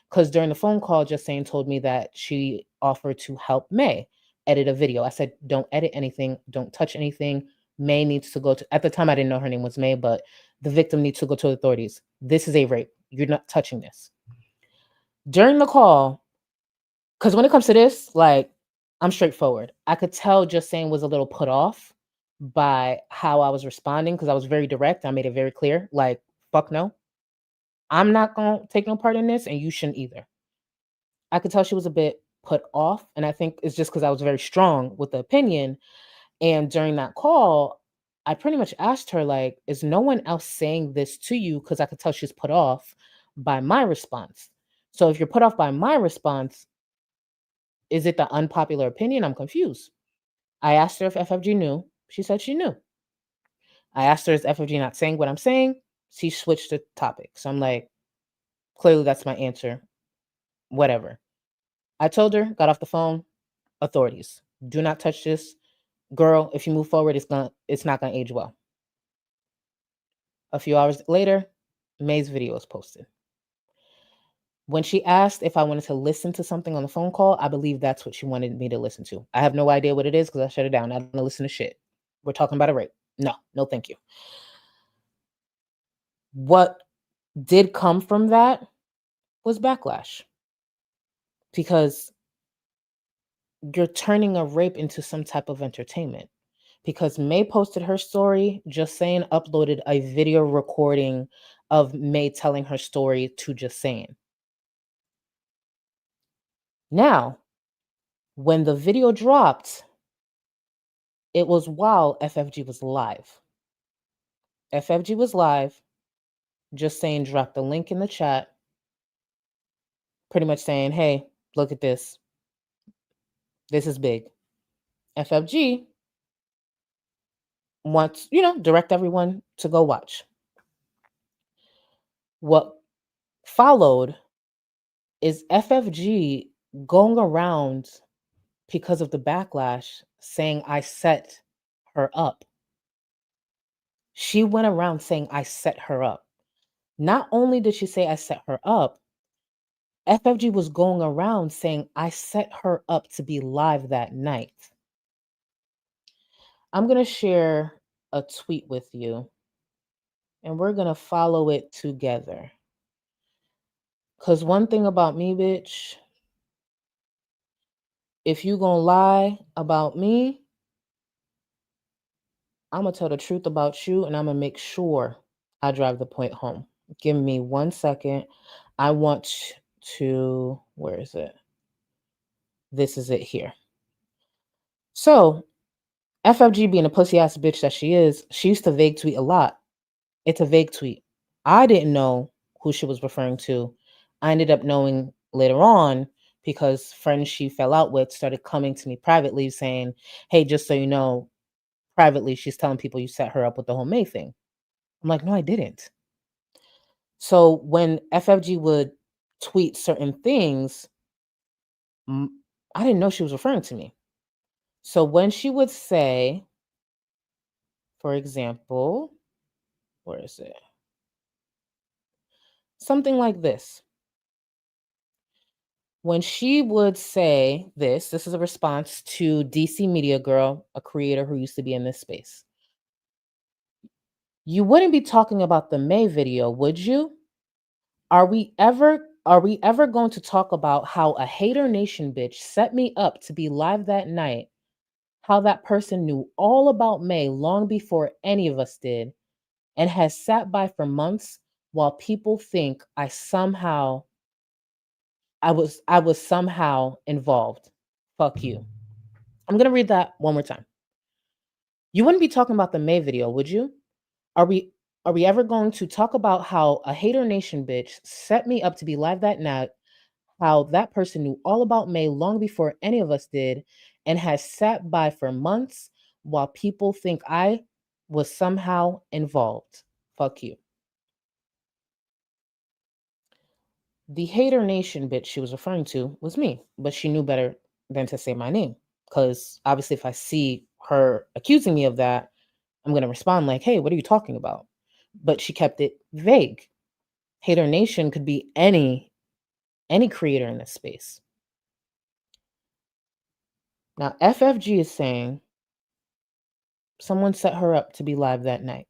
Speaker 8: Because during the phone call, Just Saying told me that she offered to help May edit a video. I said, don't edit anything. Don't touch anything. May needs to go to, at the time, I didn't know her name was May, but the victim needs to go to the authorities. This is a rape. You're not touching this. During the call, because when it comes to this, like, I'm straightforward. I could tell Just Saying was a little put off by how I was responding because I was very direct. I made it very clear, like, fuck no. I'm not going to take no part in this, and you shouldn't either. I could tell she was a bit put off, and I think it's just because I was very strong with the opinion. And during that call, I pretty much asked her, like, is no one else saying this to you? Because I could tell she's put off by my response. So if you're put off by my response, is it the unpopular opinion? I'm confused. I asked her if FFG knew. She said she knew. I asked her, is FFG not saying what I'm saying? She switched the topic. So I'm like, clearly that's my answer. Whatever. I told her, got off the phone, authorities. Do not touch this. Girl, if you move forward, it's not gonna age well. A few hours later, May's video was posted. When she asked if I wanted to listen to something on the phone call, I believe that's what she wanted me to listen to. I have no idea what it is because I shut it down. I don't want to listen to shit. We're talking about a rape. No, thank you. What did come from that was backlash. Because you're turning a rape into some type of entertainment. Because May posted her story, Just Saying uploaded a video recording of May telling her story to Just Saying. Now, when the video dropped, it was while FFG was live. FFG was live, Just Saying dropped the link in the chat, pretty much saying, hey, look at this. This is big. FFG wants, direct everyone to go watch. What followed is FFG going around because of the backlash saying I set her up. She went around saying I set her up. Not only did she say I set her up, FFG was going around saying I set her up to be live that night. I'm going to share a tweet with you, and we're going to follow it together. Because one thing about me, bitch, if you going to lie about me, I'm going to tell the truth about you, and I'm going to make sure I drive the point home. Give me 1 second. I want to, where is it? This is it here. So, FFG being a pussy ass bitch that she is, she used to vague tweet a lot. It's a vague tweet. I didn't know who she was referring to. I ended up knowing later on because friends she fell out with started coming to me privately saying, hey, just so you know, privately, she's telling people you set her up with the whole May thing. I'm like, no, I didn't. So when FFG would tweet certain things, I didn't know she was referring to me. So when she would say, for example, where is it? Something like this. When she would say this is a response to DC Media Girl, a creator who used to be in this space. You wouldn't be talking about the May video, would you? Are we ever going to talk about how a hater nation bitch set me up to be live that night? How that person knew all about May long before any of us did and has sat by for months while people think I somehow I was somehow involved. Fuck you. I'm gonna read that one more time. You wouldn't be talking about the May video, would you? Are we ever going to talk about how a hater nation bitch set me up to be live that night, how that person knew all about May long before any of us did, and has sat by for months while people think I was somehow involved? Fuck you. The hater nation bitch she was referring to was me, but she knew better than to say my name. Because obviously, if I see her accusing me of that, I'm going to respond like, hey, what are you talking about? But she kept it vague. Hater nation could be any creator in this space. Now, FFG is saying someone set her up to be live that night.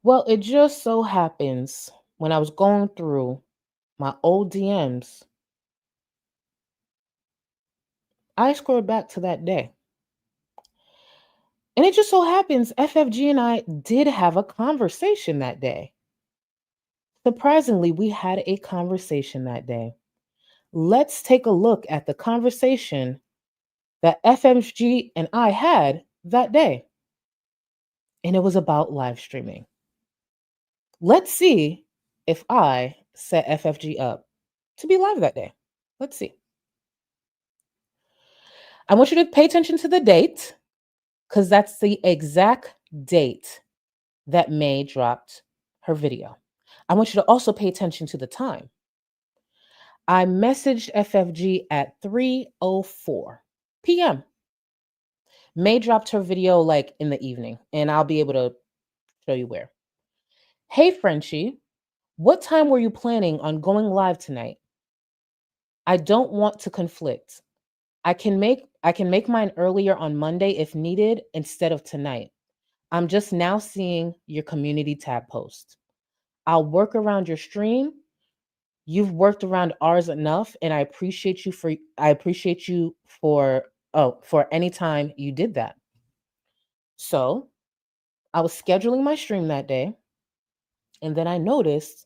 Speaker 8: Well, it just so happens when I was going through my old DMs, I scrolled back to that day. And it just so happens FFG and I did have a conversation that day. Surprisingly, we had a conversation that day. Let's take a look at the conversation that FFG and I had that day. And it was about live streaming. Let's see if I set FFG up to be live that day. Let's see. I want you to pay attention to the date, because that's the exact date that May dropped her video. I want you to also pay attention to the time. I messaged FFG at 3:04 p.m. May dropped her video like in the evening, and I'll be able to show you where. Hey, Frenchie, what time were you planning on going live tonight? I don't want to conflict. I can make mine earlier on Monday if needed instead of tonight. I'm just now seeing your community tab post. I'll work around your stream. You've worked around ours enough, and I appreciate you for any time you did that. So I was scheduling my stream that day, and then I noticed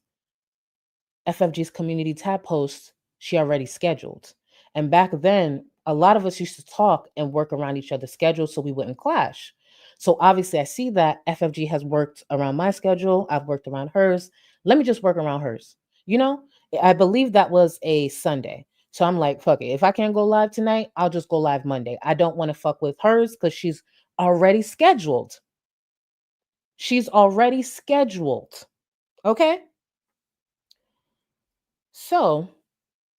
Speaker 8: FFG's community tab post she already scheduled. And back then, a lot of us used to talk and work around each other's schedules so we wouldn't clash. So obviously I see that FFG has worked around my schedule. I've worked around hers. Let me just work around hers. You know, I believe that was a Sunday. So I'm like, fuck it. If I can't go live tonight, I'll just go live Monday. I don't want to fuck with hers because she's already scheduled. She's already scheduled. Okay? So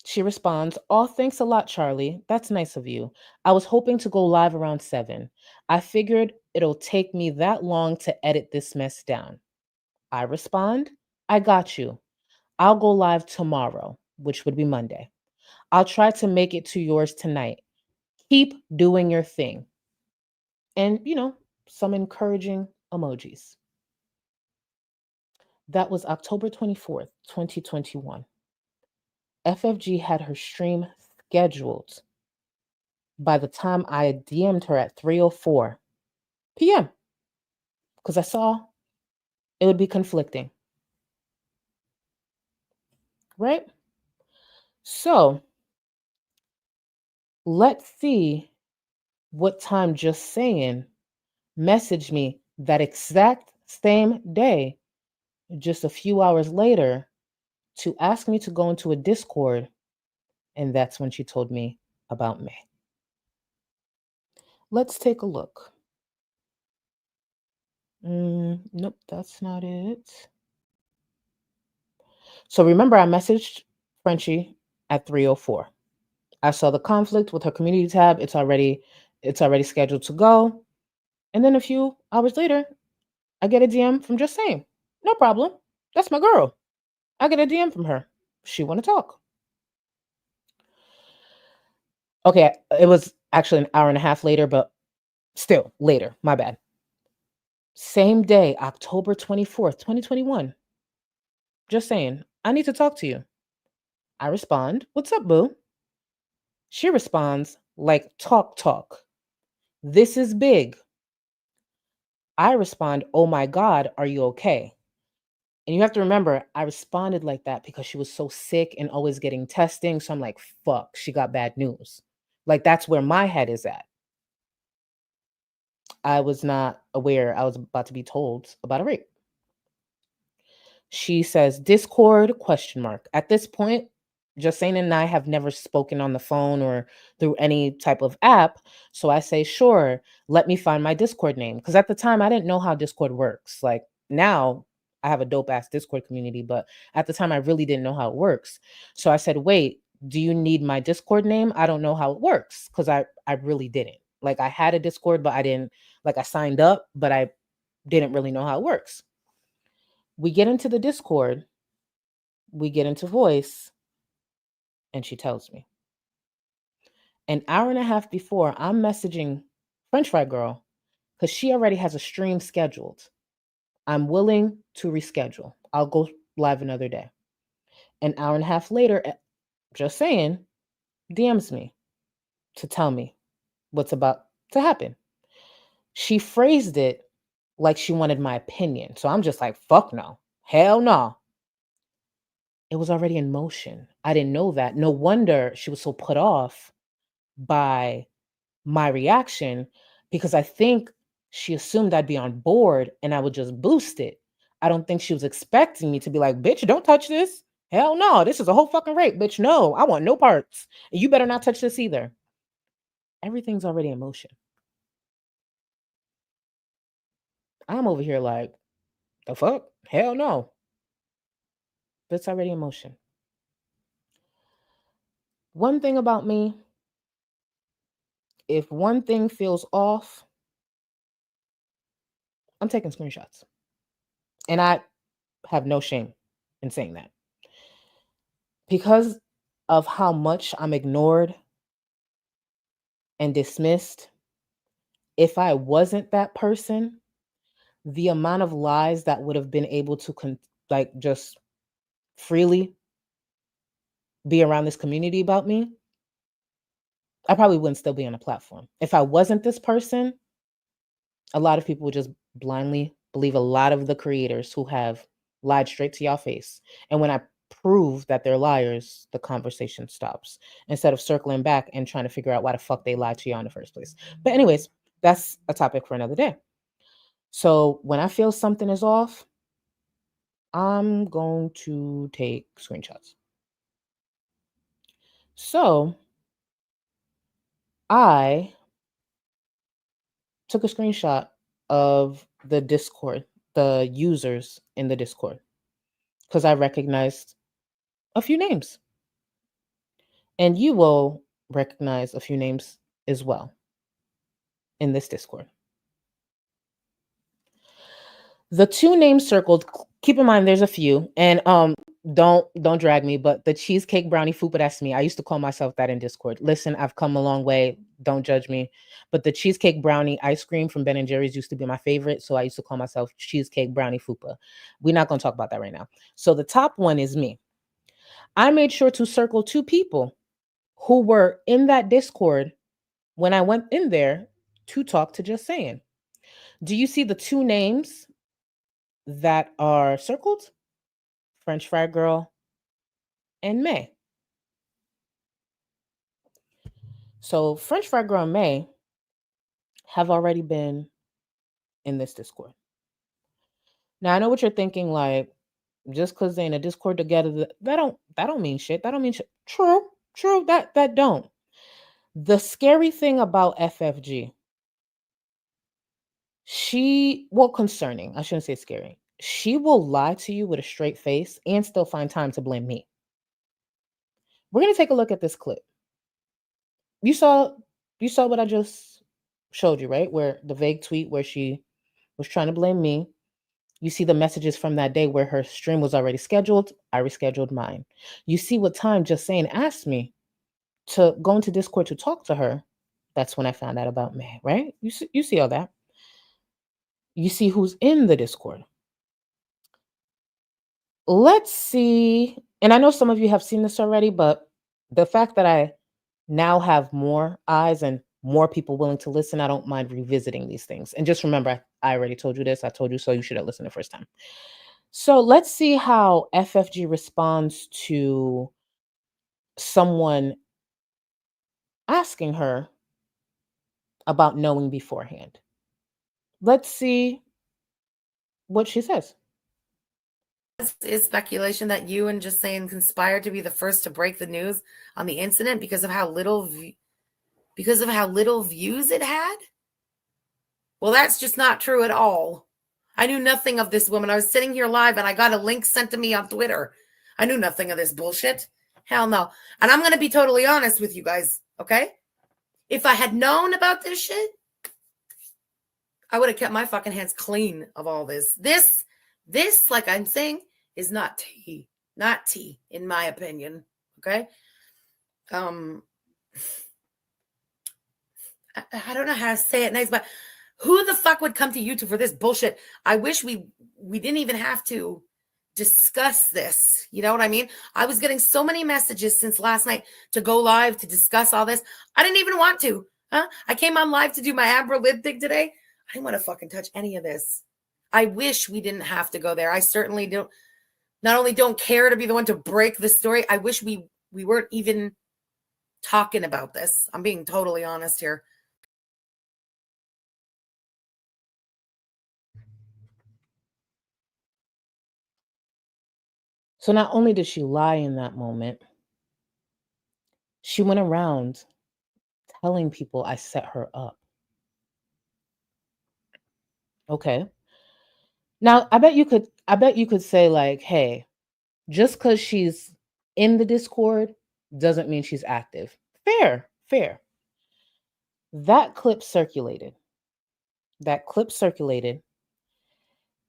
Speaker 8: she responds, oh, thanks a lot, Charlie. That's nice of you. I was hoping to go live around 7. I figured it'll take me that long to edit this mess down. I respond, I got you. I'll go live tomorrow, which would be Monday. I'll try to make it to yours tonight. Keep doing your thing. And, some encouraging emojis. That was October 24th, 2021. FFG had her stream scheduled by the time I DM'd her at 3:04 p.m. because I saw it would be conflicting. Right? So let's see what time Just Saying messaged me that exact same day, just a few hours later, to ask me to go into a Discord. And that's when she told me about May. Let's take a look. Nope, that's not it. So remember, I messaged Frenchie at 3:04. I saw the conflict with her community tab. It's already scheduled to go. And then a few hours later, I get a DM from Just Saying. No problem. That's my girl. I get a DM from her. She want to talk. Okay, it was actually an hour and a half later, but still later. My bad. Same day, October 24th, 2021. Just Saying, I need to talk to you. I respond, what's up, boo? She responds, like, talk. This is big. I respond, oh my God, are you okay? And you have to remember, I responded like that because she was so sick and always getting testing. So I'm like, fuck, she got bad news. Like, that's where my head is at. I was not aware I was about to be told about a rape. She says, Discord, question mark. At this point, Justine and I have never spoken on the phone or through any type of app. So I say, sure, let me find my Discord name. Because at the time, I didn't know how Discord works. Like, now I have a dope ass Discord community, but at the time I really didn't know how it works. So I said, wait, do you need my Discord name? I don't know how it works, because I really didn't. Like, I had a Discord, but I didn't, like, I signed up, but I didn't really know how it works. We get into the Discord, we get into voice, and she tells me. An hour and a half before, I'm messaging French Fry Girl because she already has a stream scheduled. I'm willing to reschedule. I'll go live another day. An hour and a half later, just saying, DMs me to tell me what's about to happen. She phrased it like she wanted my opinion. So I'm just like, fuck no. Hell no. It was already in motion. I didn't know that. No wonder she was so put off by my reaction, because I think she assumed I'd be on board and I would just boost it. I don't think she was expecting me to be like, bitch, don't touch this. Hell no, this is a whole fucking rape, bitch. No, I want no parts. And you better not touch this either. Everything's already in motion. I'm over here like, the fuck? Hell no. That's already in motion. One thing about me, if one thing feels off, I'm taking screenshots. And I have no shame in saying that. Because of how much I'm ignored and dismissed, if I wasn't that person, the amount of lies that would have been able to just freely be around this community about me, I probably wouldn't still be on the platform. If I wasn't this person, a lot of people would just blindly believe a lot of the creators who have lied straight to your face. And when I prove that they're liars, the conversation stops instead of circling back and trying to figure out why the fuck they lied to you in the first place. But anyways, that's a topic for another day. So when I feel something is off, I'm going to take screenshots. So I took a screenshot of the Discord, the users in the Discord, because I recognized a few names. And you will recognize a few names as well in this Discord. The two names circled, keep in mind there's a few, and don't drag me, but the cheesecake brownie fupa, that's me. I used to call myself that in Discord. Listen, I've come a long way. Don't judge me. But the cheesecake brownie ice cream from Ben & Jerry's used to be my favorite, so I used to call myself cheesecake brownie fupa. We're not going to talk about that right now. So the top one is me. I made sure to circle two people who were in that Discord when I went in there to talk to Just Saying. Do you see the two names that are circled? French Fry Girl and May. So French Fry Girl and May have already been in this Discord. Now I know what you're thinking, like, just because they're in a Discord together, that don't mean shit. That don't mean shit. True, that don't. The scary thing about FFG, concerning, I shouldn't say scary. She will lie to you with a straight face and still find time to blame me. We're going to take a look at this clip. You saw what I just showed you, right? Where the vague tweet where she was trying to blame me. You see the messages from that day where her stream was already scheduled. I rescheduled mine. You see what time Just Saying asked me to go into Discord to talk to her. That's when I found out about May, right? You see all that. You see who's in the Discord. Let's see. And I know some of you have seen this already, but the fact that I now have more eyes and more people willing to listen, I don't mind revisiting these things. And just remember, I already told you this. I told you so. You should have listened the first time. So let's see how FFG responds to someone asking her about knowing beforehand. Let's see what she says.
Speaker 2: Is speculation that you and just saying conspired to be the first to break the news on the incident because of how little views it had? Well, that's just not true at all. I knew nothing of this woman. I was sitting here live and I got a link sent to me on Twitter. I knew nothing of this bullshit. Hell no. And I'm going to be totally honest with you guys, okay? If I had known about this shit, I would have kept my fucking hands clean of all this. This, like I'm saying, is not tea. Not tea, in my opinion. Okay? I don't know how to say it nice, but who the fuck would come to YouTube for this bullshit? I wish we didn't even have to discuss this. You know what I mean? I was getting so many messages since last night to go live to discuss all this. I didn't even want to. I came on live to do my Amber Lid thing today. I didn't want to fucking touch any of this. I wish we didn't have to go there. I certainly don't. Not only don't care to be the one to break the story, I wish we weren't even talking about this. I'm being totally honest here.
Speaker 8: So not only did she lie in that moment, she went around telling people I set her up. Okay. Now, I bet you could say like, hey, just because she's in the Discord doesn't mean she's active. Fair. That clip circulated.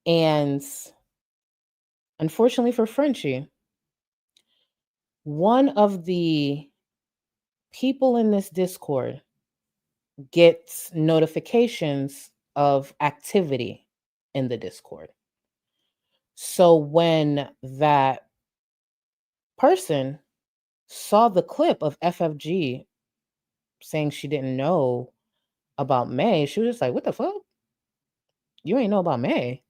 Speaker 8: And unfortunately for Frenchie, one of the people in this Discord gets notifications of activity in the Discord. So when that person saw the clip of FFG saying she didn't know about May, she was just like, what the fuck? You ain't know about May.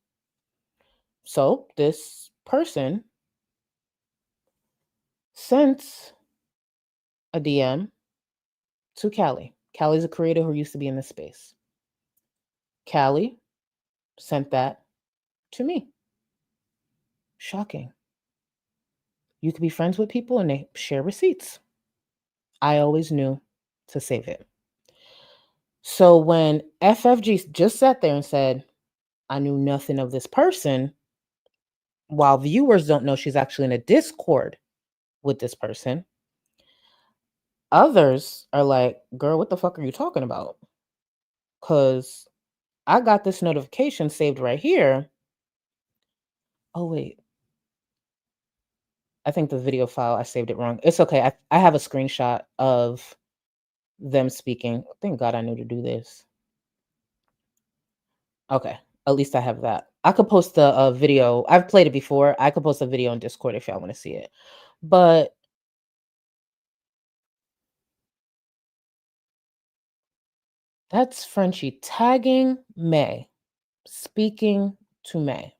Speaker 8: So this person sent a DM to Callie. Callie's a creator who used to be in this space. Callie sent that to me. Shocking. You could be friends with people and they share receipts. I always knew to save it. So when FFG just sat there and said, I knew nothing of this person, while viewers don't know she's actually in a Discord with this person, others are like, girl, what the fuck are you talking about? Because I got this notification saved right here. Oh, wait. I think the video file, I saved it wrong. It's okay. I have a screenshot of them speaking. Thank God I knew to do this. Okay. At least I have that. I could post a video. I've played it before. I could post a video on Discord if y'all want to see it. But that's Frenchie tagging May, speaking to May.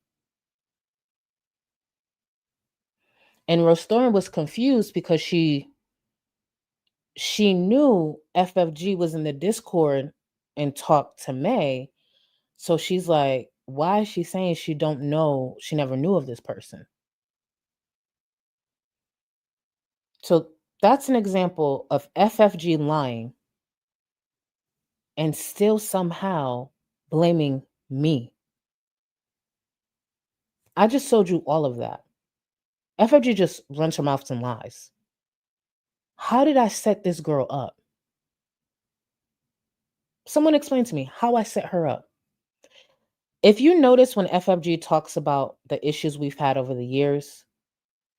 Speaker 8: And Rostorn was confused because she knew FFG was in the Discord and talked to May. So she's like, why is she saying she don't know? She never knew of this person. So that's an example of FFG lying and still somehow blaming me. I just told you all of that. FFG just runs her mouth and lies. How did I set this girl up? Someone explain to me how I set her up. If you notice when FFG talks about the issues we've had over the years,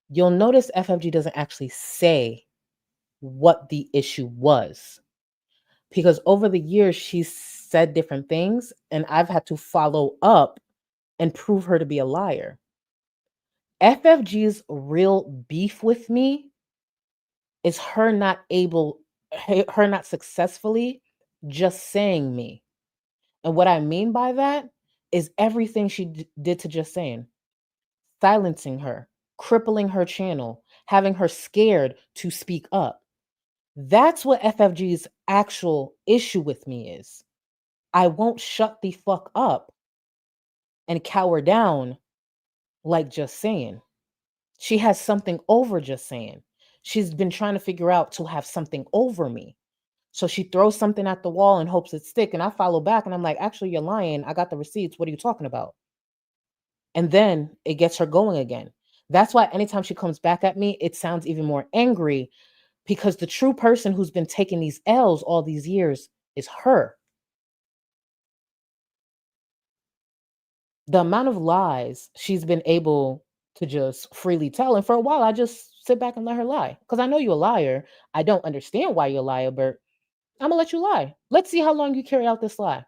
Speaker 8: you'll notice FFG doesn't actually say what the issue was. Because over the years, she's said different things, and I've had to follow up and prove her to be a liar. FFG's real beef with me is her not successfully just saying me. And what I mean by that is everything she did to just saying. silencing her, crippling her channel, having her scared to speak up. That's what FFG's actual issue with me is. I won't shut the fuck up and cower down like Just Saying. She has something over Just Saying. She's been trying to figure out to have something over me. So she throws something at the wall and hopes it stick. And I follow back and I'm like, actually, you're lying. I got the receipts. What are you talking about? And then it gets her going again. That's why anytime she comes back at me, it sounds even more angry, because the true person who's been taking these L's all these years is her. The amount of lies she's been able to just freely tell. And for a while, I just sit back and let her lie. Because I know you're a liar. I don't understand why you're a liar, but I'm going to let you lie. Let's see how long you carry out this lie.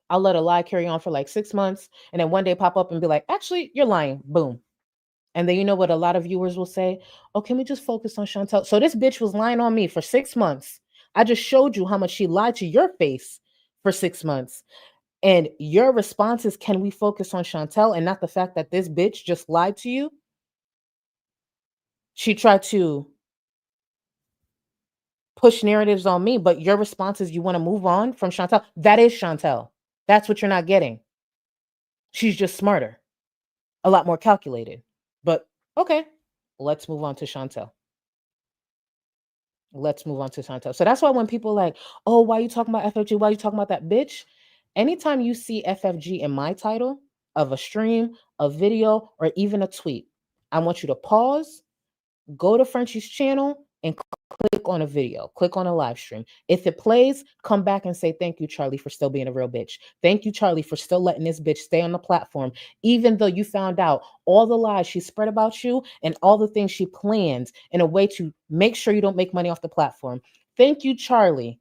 Speaker 8: I'll let a lie carry on for like 6 months. And then one day pop up and be like, actually, you're lying. Boom. And then you know what a lot of viewers will say? Oh, can we just focus on Chantel? So this bitch was lying on me for 6 months. I just showed you how much she lied to your face for 6 months. And your response is, can we focus on Chantel and not the fact that this bitch just lied to you? She tried to push narratives on me, but your response is you want to move on from Chantel. That is Chantel. That's what you're not getting. She's just smarter, a lot more calculated. But okay, let's move on to Chantel. Let's move on to Chantel. So that's why when people are like, oh, why are you talking about FFG? Why are you talking about that bitch? Anytime you see FFG in my title of a stream, a video, or even a tweet, I want you to pause, go to Frenchie's channel, and click on a video, click on a live stream. If it plays, come back and say, thank you, Charlie, for still being a real bitch. Thank you, Charlie, for still letting this bitch stay on the platform, even though you found out all the lies she spread about you and all the things she planned in a way to make sure you don't make money off the platform. Thank you, Charlie,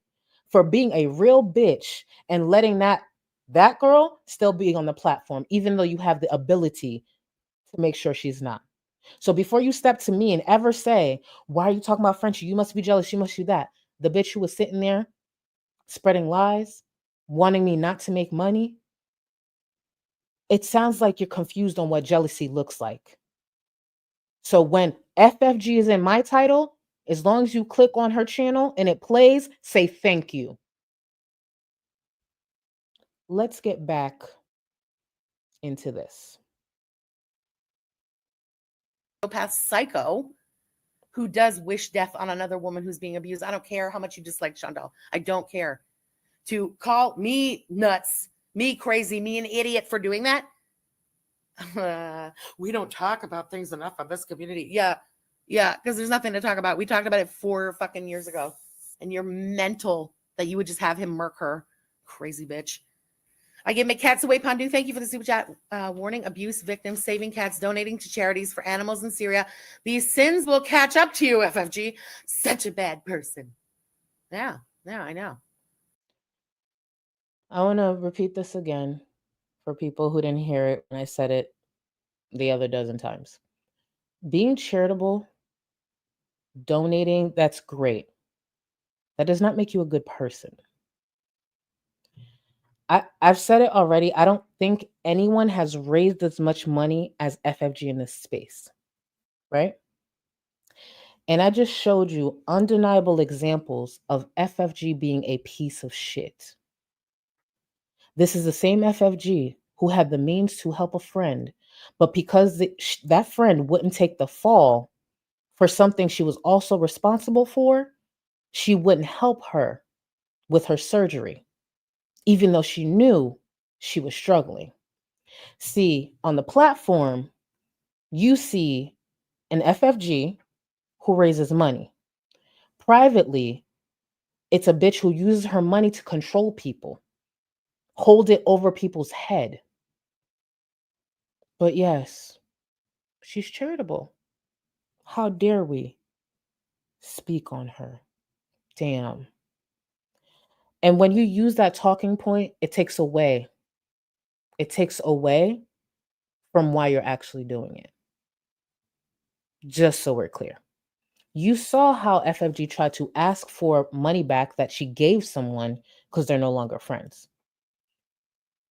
Speaker 8: for being a real bitch and letting that girl still be on the platform, even though you have the ability to make sure she's not. So before you step to me and ever say, why are you talking about Frenchie? You must be jealous. You must do that. The bitch who was sitting there spreading lies, wanting me not to make money. It sounds like you're confused on what jealousy looks like. So when FFG is in my title, as long as you click on her channel and it plays, say thank you. Let's get back into this.
Speaker 1: Psycho who does wish death on another woman who's being abused. I don't care how much you dislike Chantal. I don't care. To call me nuts, me crazy, me an idiot for doing that. We don't talk about things enough on this community. Yeah, because there's nothing to talk about. We talked about it 4 fucking years ago. And you're mental that you would just have him murk her. Crazy bitch. I give Cats Away Pandu. Thank you for the super chat. Warning, abuse victims, saving cats, donating to charities for animals in Syria. These sins will catch up to you, FFG. Such a bad person. Yeah, I know.
Speaker 8: I want to repeat this again for people who didn't hear it when I said it the other dozen times. Being charitable, donating, that's great. That does not make you a good person. I've said it already. I don't think anyone has raised as much money as FFG in this space, right? And I just showed you undeniable examples of FFG being a piece of shit. This is the same FFG who had the means to help a friend, but because that friend wouldn't take the fall for something she was also responsible for, she wouldn't help her with her surgery, even though she knew she was struggling. See, on the platform, you see an FFG who raises money. Privately, it's a bitch who uses her money to control people, hold it over people's head. But yes, she's charitable. How dare we speak on her? Damn. And when you use that talking point, it takes away from why you're actually doing it. Just so we're clear. You saw how FFG tried to ask for money back that she gave someone because they're no longer friends.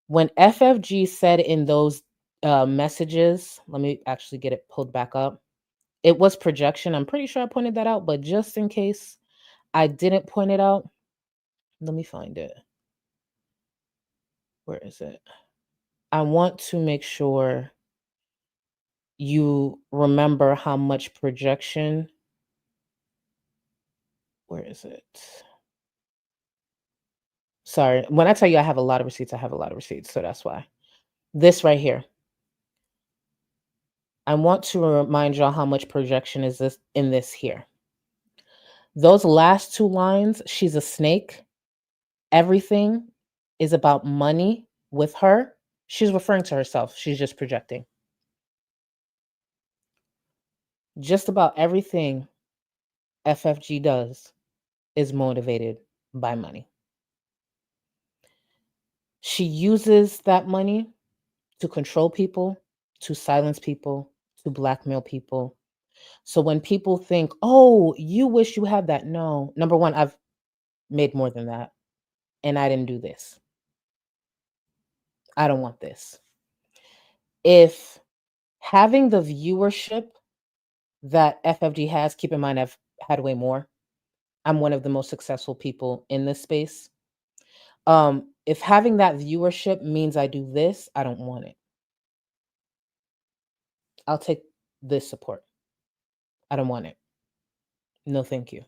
Speaker 8: When FFG said in those messages. Let me actually get it pulled back up. It was projection. I'm pretty sure I pointed that out, but just in case I didn't point it out, let me find it. Where is it? I want to make sure you remember how much projection. Where is it? Sorry. When I tell you I have a lot of receipts, I have a lot of receipts. So that's why. This right here. I want to remind y'all how much projection is this in this here. Those last two lines, she's a snake. Everything is about money with her. She's referring to herself. She's just projecting. Just about everything FFG does is motivated by money. She uses that money to control people, to silence people, to blackmail people. So when people think, oh, you wish you had that. No, number one, I've made more than that. And I didn't do this. I don't want this. If having the viewership that FFG has, keep in mind, I've had way more. I'm one of the most successful people in this space. If having that viewership means I do this, I don't want it. I'll take this support. I don't want it. No, thank you.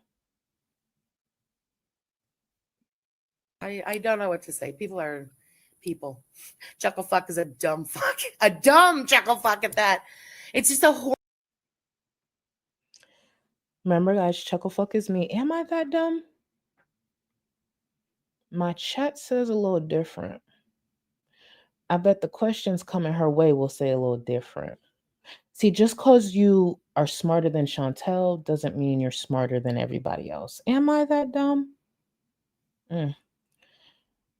Speaker 1: I don't know what to say. People are people. Chuckle fuck is a dumb fuck. A dumb chuckle fuck at that. It's just a horrible.
Speaker 8: Remember, guys, chuckle fuck is me. Am I that dumb? My chat says a little different. I bet the questions coming her way will say a little different. See, just because you are smarter than Chantel doesn't mean you're smarter than everybody else. Am I that dumb?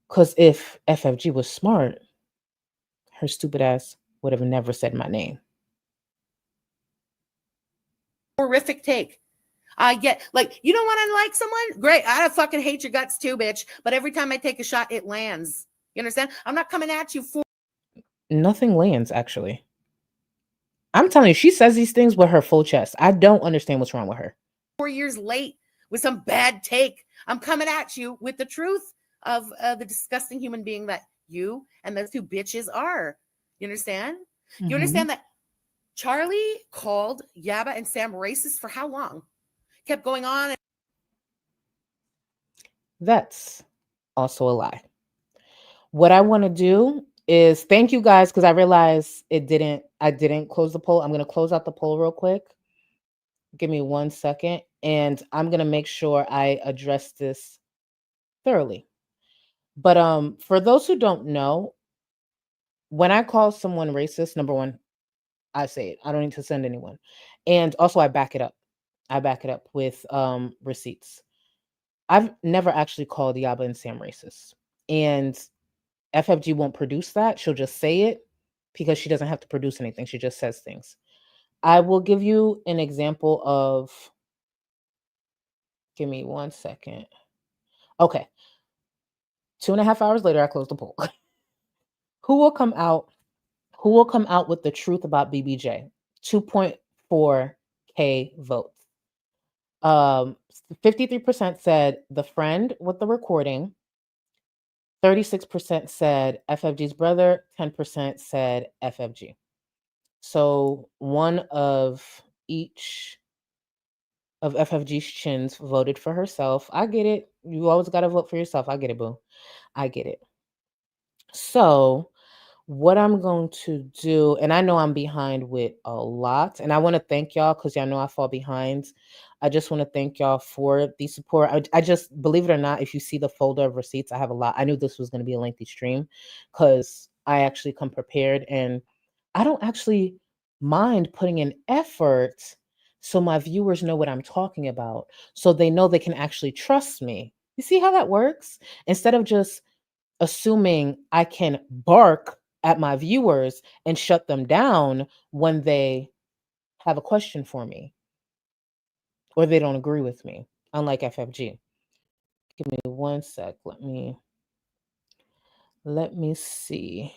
Speaker 8: Because if FFG was smart, her stupid ass would have never said my name.
Speaker 1: Horrific take. I get, like, you don't want to like someone? Great. I fucking hate your guts too, bitch. But every time I take a shot, it lands. You understand? I'm not coming at you for.
Speaker 8: Nothing lands, actually. I'm telling you, she says these things with her full chest. I don't understand what's wrong with her.
Speaker 1: 4 years late with some bad take. I'm coming at you with the truth of the disgusting human being that you and those two bitches are. You understand? You understand that Charlie called Yaba and Sam racist for how long? Kept going on.
Speaker 8: That's also a lie. What I want to do is thank you guys, because I realized I didn't close the poll. I'm going to close out the poll real quick. Give me 1 second, and I'm going to make sure I address this thoroughly. But for those who don't know, when I call someone racist, number one, I say it. I don't need to send anyone. And also I back it up. I back it up with receipts. I've never actually called Yaba and Sam racist. And FFG won't produce that. She'll just say it because she doesn't have to produce anything. She just says things. I will give you an example of, give me 1 second. Okay. 2.5 hours later, I closed the poll. Who will come out with the truth about BBJ? 2.4K votes. 53% said the friend with the recording. 36% said FFG's brother. 10% said FFG. So one of each of FFG's chins voted for herself. I get it. You always got to vote for yourself. I get it, boo. I get it. So what I'm going to do, and I know I'm behind with a lot, and I want to thank y'all because y'all know I fall behind. I just want to thank y'all for the support. I just, believe it or not, if you see the folder of receipts, I have a lot. I knew this was going to be a lengthy stream because I actually come prepared, and I don't actually mind putting in effort so my viewers know what I'm talking about, so they know they can actually trust me. You see how that works? Instead of just assuming I can bark at my viewers and shut them down when they have a question for me or they don't agree with me, unlike FFG. Give me 1 sec. Let me see.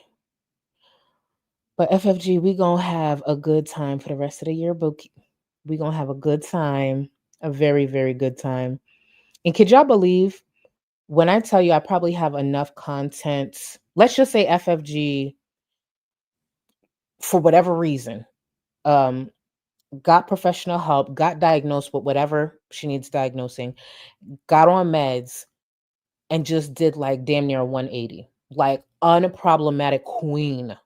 Speaker 8: But FFG, we gonna have a good time for the rest of the year. But we gonna have a good time, a very, very good time. And could y'all believe when I tell you I probably have enough content? Let's just say FFG, for whatever reason, got professional help, got diagnosed with whatever she needs diagnosing, got on meds, and just did like damn near 180, like unproblematic queen.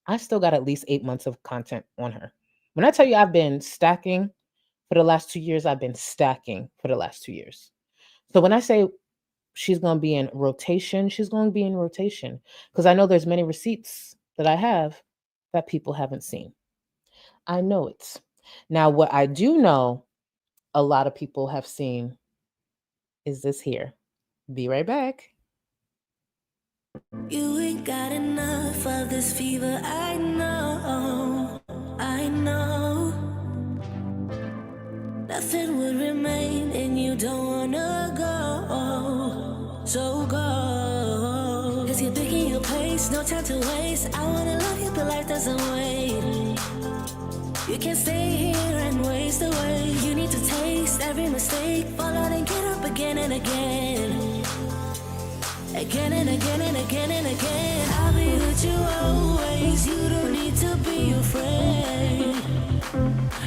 Speaker 8: I still got at least 8 months of content on her. When I tell you I've been stacking for the last 2 years, I've been stacking for the last 2 years. So when I say she's going to be in rotation, she's going to be in rotation because I know there's many receipts that I have that people haven't seen. I know it. Now, what I do know a lot of people have seen is this here. Be right back.
Speaker 9: You ain't got enough of this fever, I know, I know. Nothing would remain and you don't wanna go, so go. Cause you're picking your pace, no time to waste. I wanna love you but life doesn't wait. You can't stay here and waste away. You need to taste every mistake, fall out and get up again and again. Again and again and again and again. I'll be with you always. You don't need to be afraid.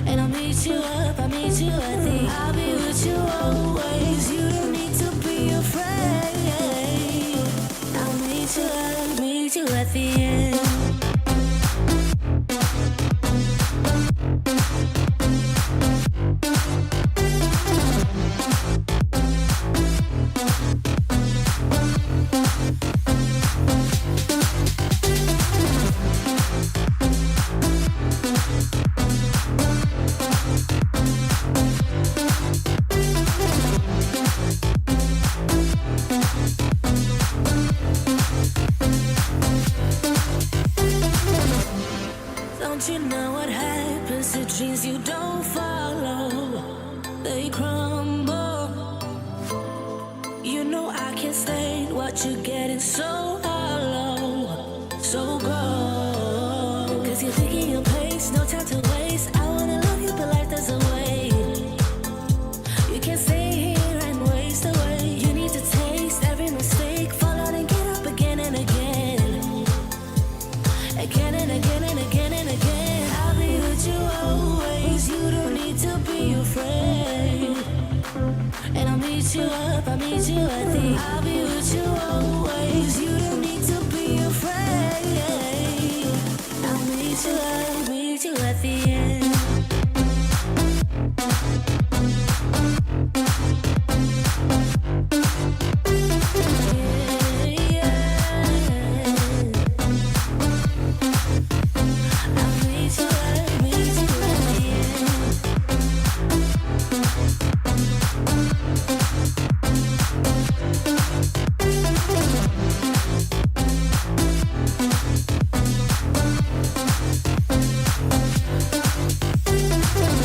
Speaker 9: And I'll meet you up, I'll meet you at the. I'll be with you always. You don't need to be afraid. I'll meet you up, meet you at the end. Don't you know what happens to dreams you don't follow? They crumble. You know I can't stand what you're getting so hollow. So go. Cause you're taking your pace, no time to waste. I wanna love you but life doesn't wait. You can't stay here and waste away. You need to taste every mistake, fall out and get up again and again. Again and again and again and again. I'll be with you always. You don't need to be afraid. And I'll meet you up, I'll meet you at the. I'll be with you always. You don't need to be afraid. I'll meet you up, meet you at the end.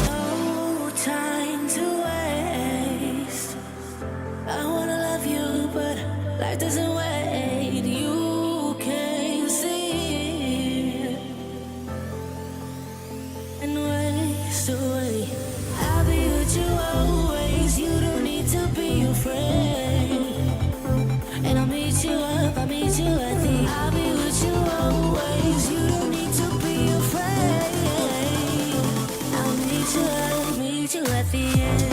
Speaker 9: No time to waste. I wanna love you, but life doesn't wait. You can't see it and waste away. I'll be with you always. You don't need to be afraid. And I'll meet you up, I'll meet you at the. I'll be with you always. You don't need to be afraid. I'll meet you up, meet you at the end.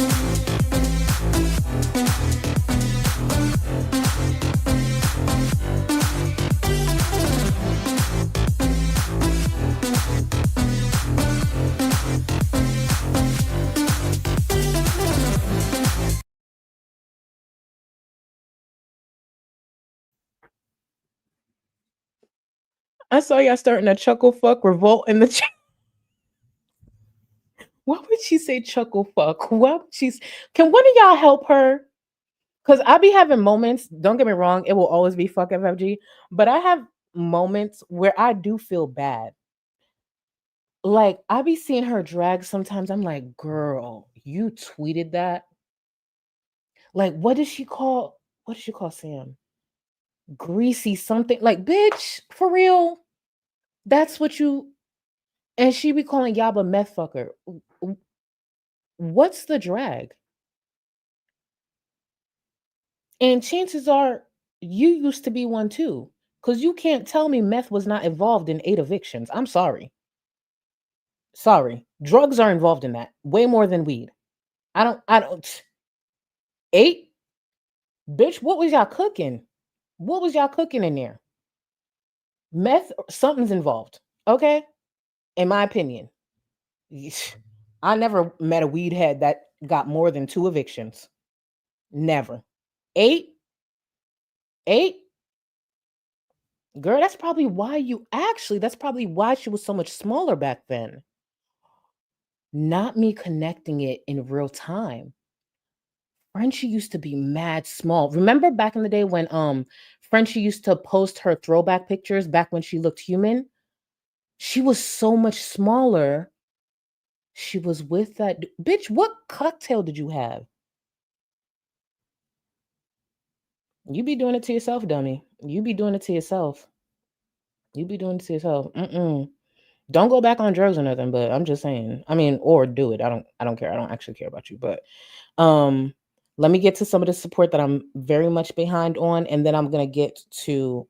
Speaker 8: I saw y'all starting a chuckle fuck revolt in the chat. Why would she say chuckle fuck? Why would she? Can one of y'all help her? Because I be having moments, don't get me wrong, it will always be fuck FFG, but I have moments where I do feel bad. Like, I be seeing her drag sometimes. I'm like, girl, you tweeted that? Like, what did she call Sam? Greasy something. Like, bitch, for real? That's what you, and she be calling Yaba meth fucker. What's the drag? And chances are you used to be one too. Because you can't tell me meth was not involved in 8 evictions. I'm sorry. Sorry. Drugs are involved in that. Way more than weed. I don't 8? Bitch, what was y'all cooking? What was y'all cooking in there? Meth, something's involved. Okay? In my opinion. I never met a weed head that got more than 2 evictions. Never. 8? 8? Girl, that's probably why she was so much smaller back then. Not me connecting it in real time. Frenchie used to be mad small. Remember back in the day when Frenchie used to post her throwback pictures back when she looked human? She was so much smaller. She was with that bitch. What cocktail did you have? You be doing it to yourself, dummy. You be doing it to yourself. You be doing it to yourself. Don't go back on drugs or nothing, but I'm just saying. I mean, or do it. I don't care. I don't actually care about you. But let me get to some of the support that I'm very much behind on, and then I'm gonna get to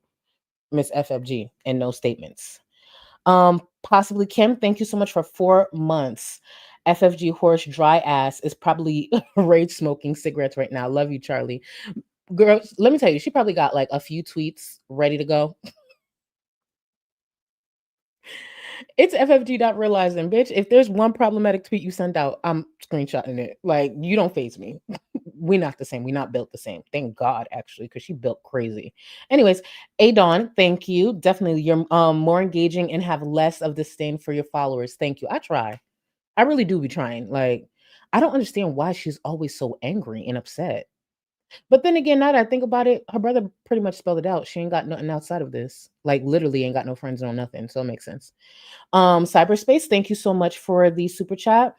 Speaker 8: Miss FFG and no statements. Possibly Kim, thank you so much for 4 months. FFG horse dry ass is probably rage smoking cigarettes right now. Love you, Charlie. Girl, let me tell you, she probably got like a few tweets ready to go. It's FFG not realizing, bitch, if there's one problematic tweet you sent out, I'm screenshotting it. Like, you don't faze me. We're not the same. We're not built the same. Thank God, actually, because she built crazy. Anyways, Adon, thank you. Definitely, you're more engaging and have less of disdain for your followers. Thank you. I try. I really do be trying. Like, I don't understand why she's always so angry and upset. But then again, now that I think about it, her brother pretty much spelled it out. She ain't got nothing outside of this. Like, literally ain't got no friends, no nothing. So it makes sense. Cyberspace, thank you so much for the super chat.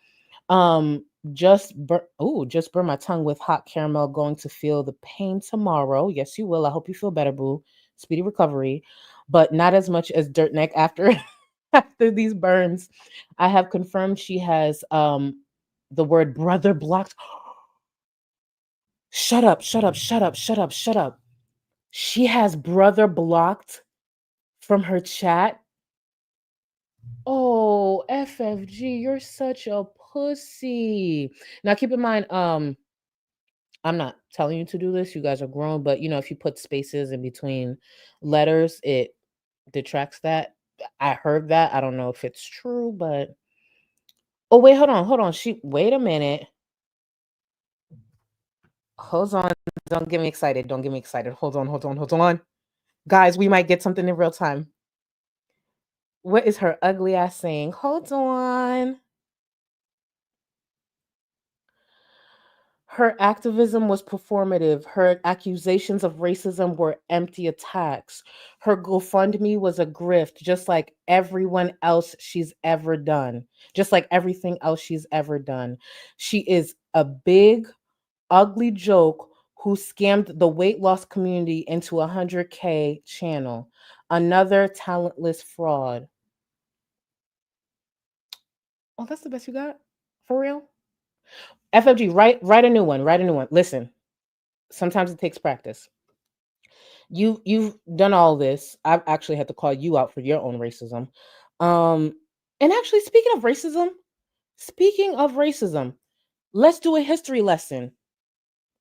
Speaker 8: Just burn my tongue with hot caramel. Going to feel the pain tomorrow. Yes, you will. I hope you feel better, boo. Speedy recovery, but not as much as Dirt Neck after after these burns. I have confirmed she has the word brother blocked. Shut up, shut up, shut up, shut up, shut up. She has brother blocked from her chat. Oh, FFG, you're such a pussy. Now keep in mind, I'm not telling you to do this. You guys are grown, but if you put spaces in between letters, it detracts that. I heard that. I don't know if it's true, but oh wait, hold on. Wait a minute. Hold on. Don't get me excited. Hold on. Guys, we might get something in real time. What is her ugly ass saying? Hold on. Her activism was performative. Her accusations of racism were empty attacks. Her GoFundMe was a grift, just like everyone else she's ever done. Just like everything else she's ever done. She is a big, ugly joke who scammed the weight loss community into a 100K channel. Another talentless fraud. Oh, that's the best you got? For real? FFG, write a new one. Listen, sometimes it takes practice. You've done all this. I've actually had to call you out for your own racism. And actually, speaking of racism, let's do a history lesson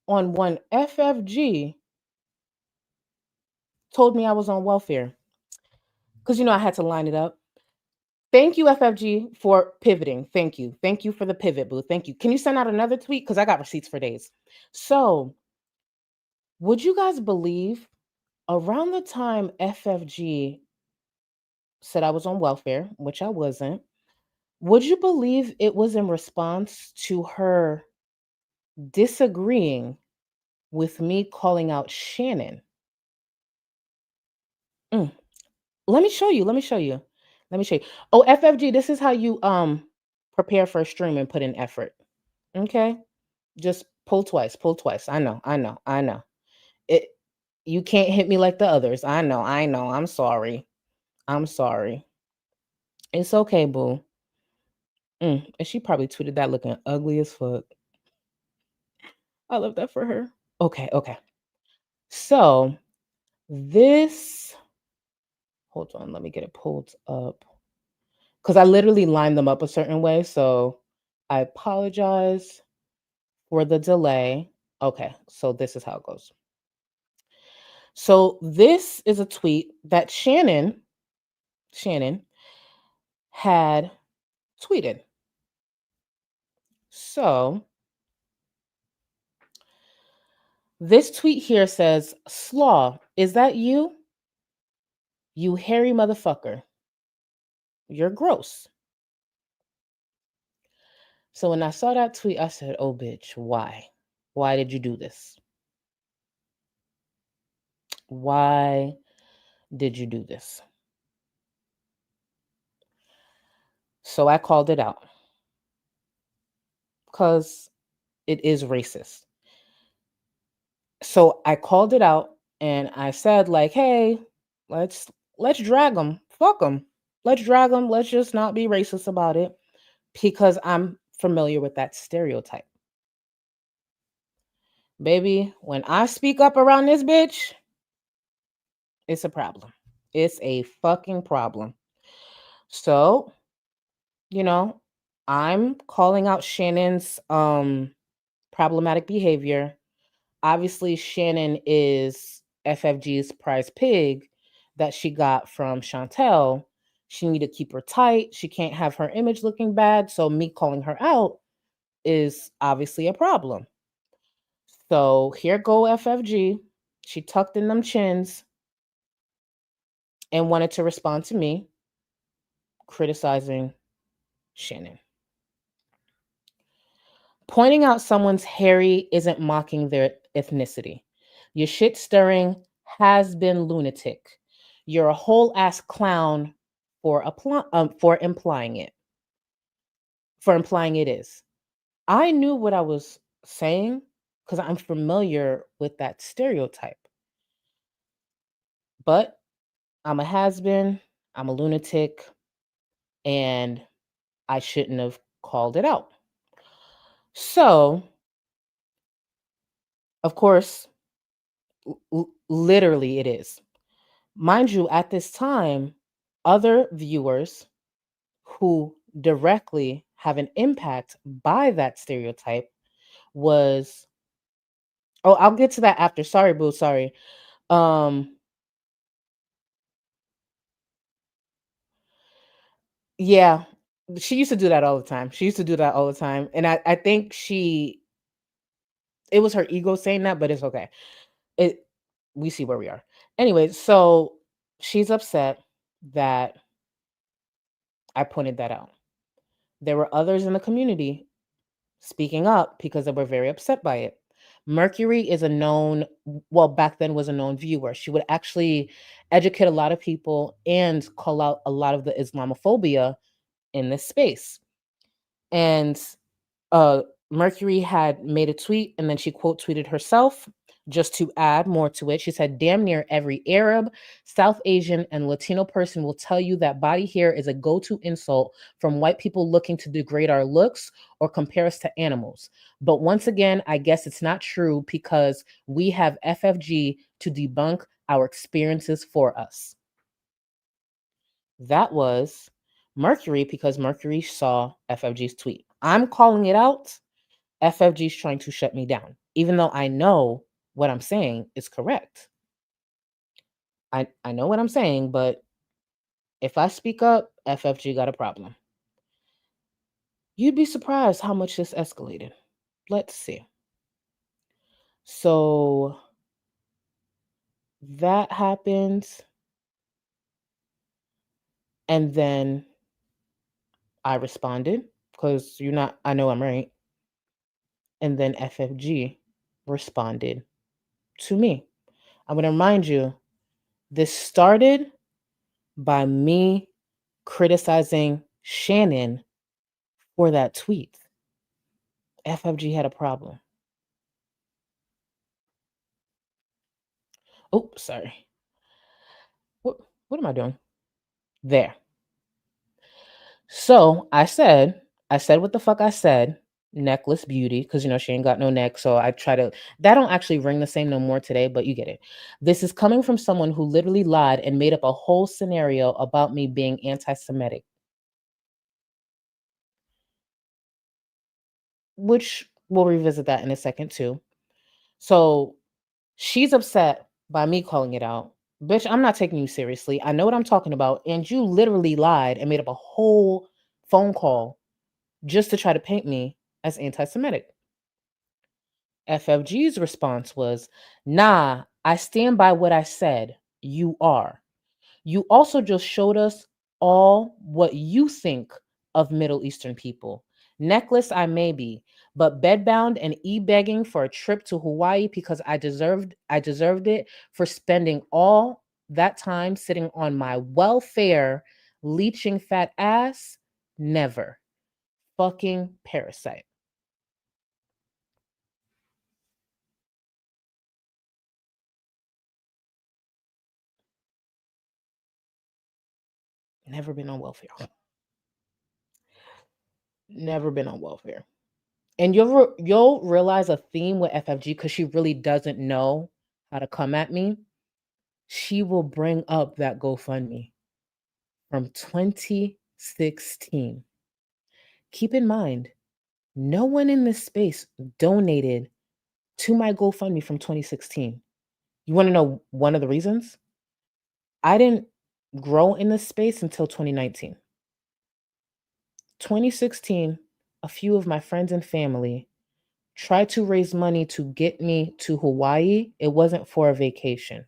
Speaker 8: on when FFG told me I was on welfare. Because I had to line it up. Thank you, FFG, for pivoting. Thank you. Thank you for the pivot, boo. Thank you. Can you send out another tweet? Because I got receipts for days. So, would you guys believe around the time FFG said I was on welfare, which I wasn't, would you believe it was in response to her disagreeing with me calling out Shannon? Let me show you. Oh, FFG, this is how you prepare for a stream and put in effort. Okay? Just pull twice. I know. You can't hit me like the others. I know. I'm sorry. It's okay, boo. And she probably tweeted that looking ugly as fuck. I love that for her. Okay. So this, hold on, let me get it pulled up. Because I literally lined them up a certain way. So I apologize for the delay. Okay, so this is how it goes. So this is a tweet that Shannon had tweeted. So this tweet here says, "Slaw, is that you? You hairy motherfucker. You're gross." So when I saw that tweet, I said, "Oh, bitch, why? Why did you do this? Why did you do this?" So I called it out because it is racist. So I called it out and I said, like, hey, let's drag them. Fuck them. Let's drag them. Let's just not be racist about it because I'm familiar with that stereotype. Baby, when I speak up around this bitch, it's a problem. It's a fucking problem. So, I'm calling out Shannon's problematic behavior. Obviously, Shannon is FFG's prize pig that she got from Chantel. She need to keep her tight. She can't have her image looking bad. So me calling her out is obviously a problem. So here go FFG. She tucked in them chins and wanted to respond to me criticizing Shannon. Pointing out someone's hairy isn't mocking their ethnicity. Your shit stirring has been lunatic. You're a whole ass clown for implying it. For implying it is. I knew what I was saying because I'm familiar with that stereotype. But I'm a has-been, I'm a lunatic, and I shouldn't have called it out. So, of course, literally it is. Mind you, at this time, other viewers who directly have an impact by that stereotype was, oh, I'll get to that after. Sorry, boo, sorry. Yeah, she used to do that all the time. And I think it was her ego saying that, but it's okay. We see where we are. Anyway, so she's upset that I pointed that out. There were others in the community speaking up because they were very upset by it. Mercury is back then was a known viewer. She would actually educate a lot of people and call out a lot of the Islamophobia in this space. And Mercury had made a tweet and then she quote tweeted herself just to add more to it. She said, damn near every Arab, South Asian, and Latino person will tell you that body hair is a go-to insult from white people looking to degrade our looks or compare us to animals. But once again, I guess it's not true because we have FFG to debunk our experiences for us. That was Mercury because Mercury saw FFG's tweet. I'm calling it out. FFG's trying to shut me down, even though I know what I'm saying is correct. I know what I'm saying, but if I speak up, FFG got a problem. You'd be surprised how much this escalated. Let's see. So that happened. And then I responded because I know I'm right. And then FFG responded to me. I'm going to remind you, this started by me criticizing Shannon for that tweet. FFG had a problem. Oh, sorry. What am I doing? There. So I said what the fuck I said. Necklace beauty, because she ain't got no neck. So I try to, that don't actually ring the same no more today, but you get it. This is coming from someone who literally lied and made up a whole scenario about me being anti-Semitic. Which we'll revisit that in a second too. So she's upset by me calling it out. Bitch, I'm not taking you seriously. I know what I'm talking about. And you literally lied and made up a whole phone call just to try to paint me as anti-Semitic. FFG's response was, nah, I stand by what I said. You are. You also just showed us all what you think of Middle Eastern people. Necklace, I may be, but bedbound and e-begging for a trip to Hawaii because I deserved it for spending all that time sitting on my welfare, leeching fat ass. Never. Fucking parasite. Never been on welfare. Never been on welfare. And you'll realize a theme with FFG because she really doesn't know how to come at me. She will bring up that GoFundMe from 2016. Keep in mind, no one in this space donated to my GoFundMe from 2016. You want to know one of the reasons? I didn't grow in this space until 2019. 2016, a few of my friends and family tried to raise money to get me to Hawaii. It wasn't for a vacation.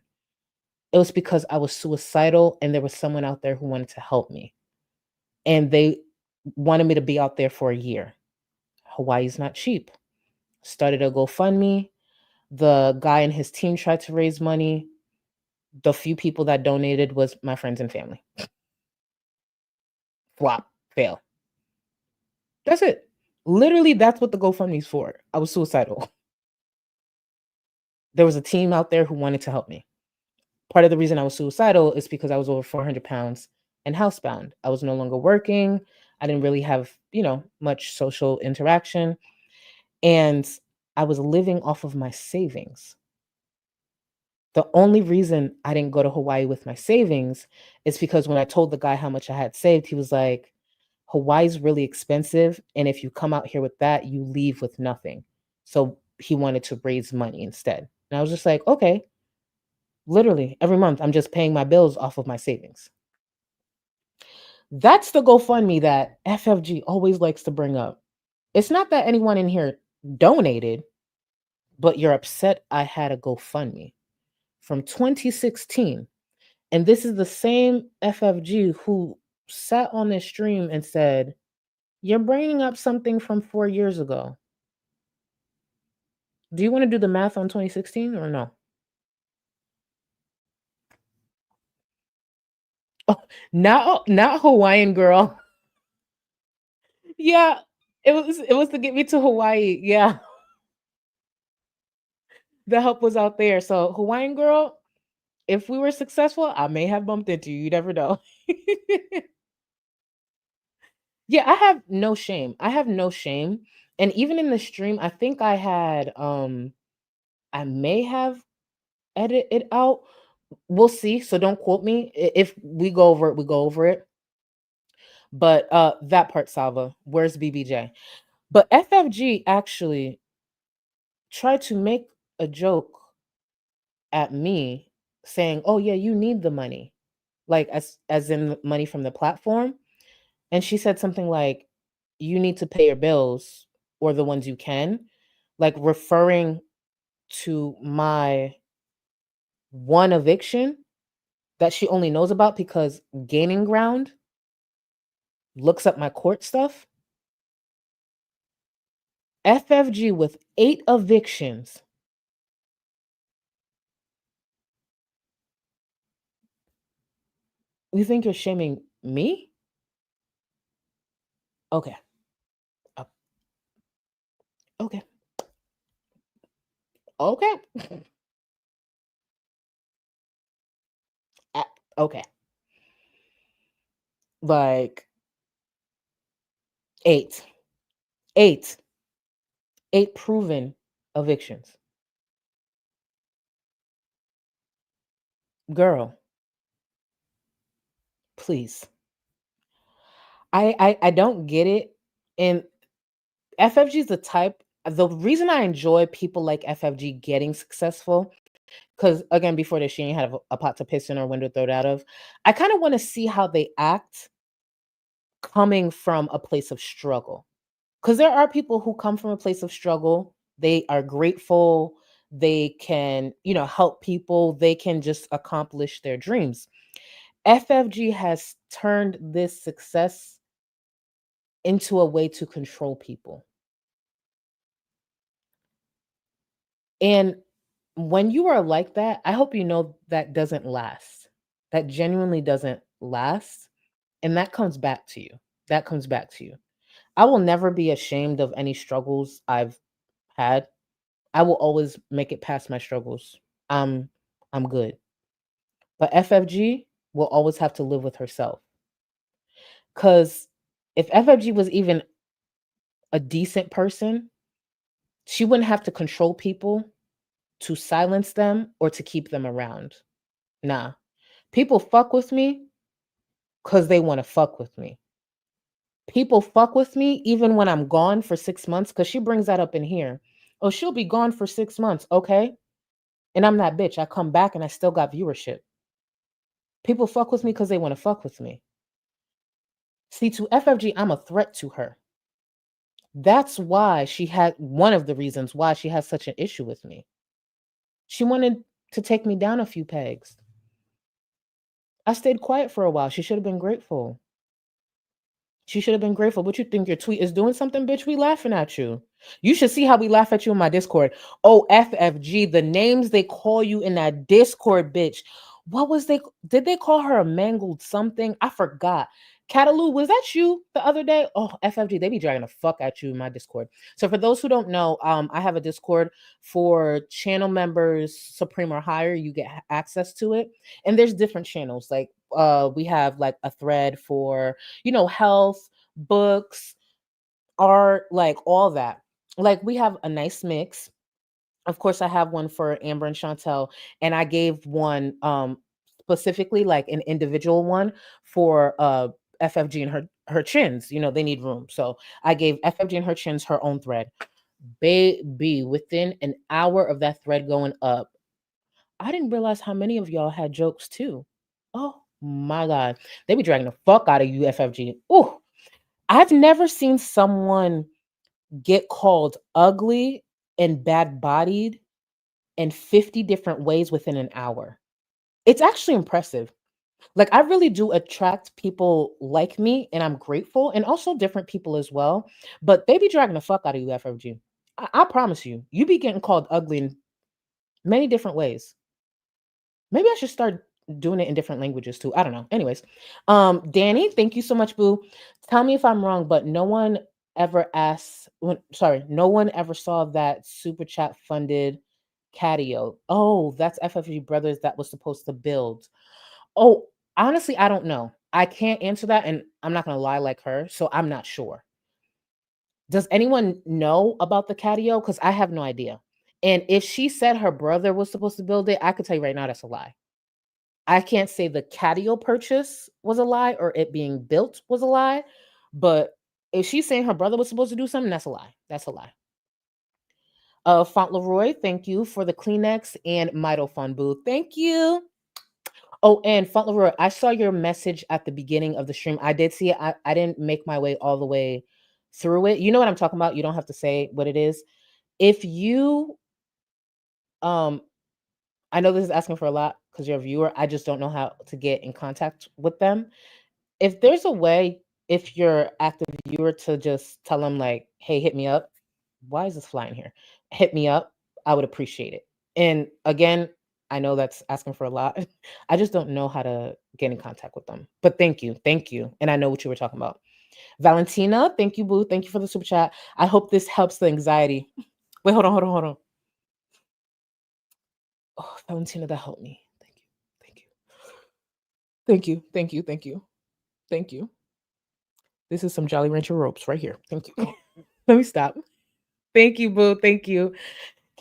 Speaker 8: It was because I was suicidal and there was someone out there who wanted to help me. And they wanted me to be out there for a year. Hawaii's not cheap. Started a GoFundMe. The guy and his team tried to raise money. The few people that donated was my friends and family. Flop, fail. That's it. Literally, that's what the GoFundMe's for. I was suicidal. There was a team out there who wanted to help me. Part of the reason I was suicidal is because I was over 400 pounds and housebound. I was no longer working. I didn't really have, much social interaction. And I was living off of my savings. The only reason I didn't go to Hawaii with my savings is because when I told the guy how much I had saved, he was like, Hawaii's really expensive. And if you come out here with that, you leave with nothing. So he wanted to raise money instead. And I was just like, okay. Literally, every month, I'm just paying my bills off of my savings. That's the GoFundMe that FFG always likes to bring up. It's not that anyone in here donated, but you're upset I had a GoFundMe from 2016. And this is the same FFG who sat on this stream and said, you're bringing up something from 4 years ago. Do you want to do the math on 2016 or no? Oh, not Hawaiian girl. Yeah, it was to get me to Hawaii. Yeah. The help was out there. So Hawaiian girl, if we were successful, I may have bumped into you. You never know. Yeah, I have no shame. And even in the stream, I think I had I may have edited it out. We'll see. So don't quote me. If we go over it, we go over it. But that part, Salva, where's BBJ? But FFG actually tried to make a joke at me saying, oh yeah, you need the money, like as in the money from the platform. And she said something like, you need to pay your bills or the ones you can, like referring to my one eviction that she only knows about because Gaining Ground looks up my court stuff. FFG with 8 evictions. You think you're shaming me? Okay. Okay. Okay. Okay. Like, 8. 8. 8 proven evictions. Girl, please. I don't get it. And FFG is the type, the reason I enjoy people like FFG getting successful, because again, before this, she ain't had a pot to piss in or window thrown out of. I kind of want to see how they act coming from a place of struggle. Because there are people who come from a place of struggle. They are grateful. They can, help people. They can just accomplish their dreams. FFG has turned this success into a way to control people. And when you are like that, I hope you know that doesn't last. That genuinely doesn't last. And that comes back to you. That comes back to you. I will never be ashamed of any struggles I've had. I will always make it past my struggles. I'm good. But FFG will always have to live with herself. Cuz if FFG was even a decent person, she wouldn't have to control people to silence them or to keep them around. Nah. People fuck with me cuz they want to fuck with me. People fuck with me even when I'm gone for 6 months, cuz she brings that up in here. Oh, she'll be gone for 6 months. Okay. And I'm that bitch. I come back and I still got viewership. People fuck with me because they want to fuck with me. See, to FFG, I'm a threat to her. That's why she had, one of the reasons why she has such an issue with me. She wanted to take me down a few pegs. I stayed quiet for a while. She should have been grateful. She should have been grateful. What you think your tweet is doing something, bitch? We laughing at you. You should see how we laugh at you in my Discord. Oh, FFG, the names they call you in that Discord, bitch. What was did they call her a mangled something? I forgot. Cataloo, was that you the other day? Oh, FFG, they be dragging the fuck at you in my Discord. So for those who don't know, I have a Discord for channel members, Supreme or higher. You get access to it. And there's different channels. Like we have like a thread for, health, books, art, like all that. Like we have a nice mix. Of course, I have one for Amber and Chantel, and I gave one specifically like an individual one for FFG and her chins. They need room. So I gave FFG and her chins her own thread. Baby, within an hour of that thread going up, I didn't realize how many of y'all had jokes too. Oh my God. They be dragging the fuck out of you, FFG. Ooh, I've never seen someone get called ugly and bad bodied in 50 different ways within an hour. It's actually impressive. Like, I really do attract people like me, and I'm grateful, and also different people as well. But they be dragging the fuck out of you, FFG. I promise you, you be getting called ugly in many different ways. Maybe I should start doing it in different languages too. I don't know. Anyways, Danny, thank you so much, boo. Tell me if I'm wrong, but no one ever no one ever saw that super chat funded catio. Oh, that's FFG Brothers that was supposed to build. Oh, honestly, I don't know. I can't answer that, and I'm not gonna lie like her, so I'm not sure. Does anyone know about the catio? Because I have no idea. And if she said her brother was supposed to build it, I could tell you right now that's a lie. I can't say the catio purchase was a lie or it being built was a lie, but if she's saying her brother was supposed to do something, that's a lie. That's a lie. Fauntleroy, thank you for the Kleenex and Mito Fun Boo. Thank you. Oh, and Fauntleroy, I saw your message at the beginning of the stream. I did see it. I didn't make my way all the way through it. You know what I'm talking about. You don't have to say what it is. If you, I know this is asking for a lot because you're a viewer. I just don't know how to get in contact with them. If there's a way, if you're active viewer, to just tell them like, hey, hit me up. Why is this flying here? Hit me up. I would appreciate it. And again, I know that's asking for a lot. I just don't know how to get in contact with them. But thank you. Thank you. And I know what you were talking about. Valentina, thank you, boo. Thank you for the super chat. I hope this helps the anxiety. Wait, hold on. Oh, Valentina, that helped me. Thank you. This is some Jolly Rancher ropes right here. Thank you. Let me stop. Thank you, boo. Thank you.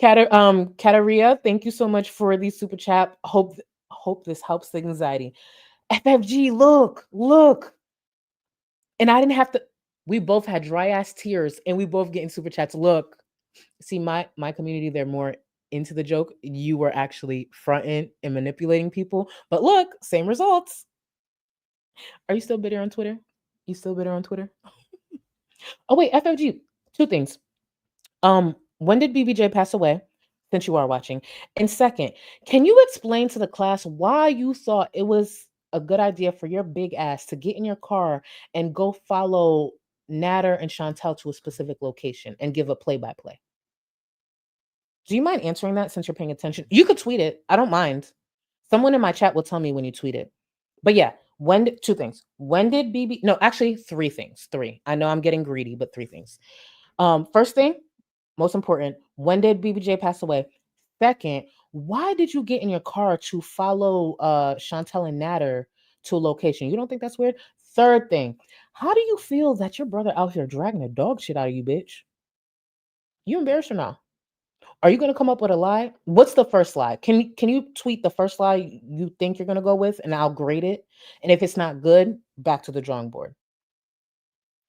Speaker 8: Kataria, thank you so much for the super chat. Hope this helps the anxiety. FFG, look. And I didn't have to. We both had dry ass tears, and we both getting super chats. Look, see my community, they're more into the joke. You were actually fronting and manipulating people, but look, same results. Are you still bitter on Twitter? You still bitter on Twitter? Oh wait, FFG. Two things. When did BBJ pass away? Since you are watching. And second, can you explain to the class why you thought it was a good idea for your big ass to get in your car and go follow Natter and Chantel to a specific location and give a play-by-play? Do you mind answering that since you're paying attention? You could tweet it. I don't mind. Someone in my chat will tell me when you tweet it. But yeah, two things. When did no, actually three things. Three. I know I'm getting greedy, but three things. First thing, most important, when did BBJ pass away? Second, why did you get in your car to follow Chantel and Natter to a location? You don't think that's weird? Third thing, how do you feel that your brother out here dragging the dog shit out of you, bitch? You embarrassed or not? Are you gonna come up with a lie? What's the first lie? Can you tweet the first lie you think you're gonna go with, and I'll grade it. And if it's not good, back to the drawing board.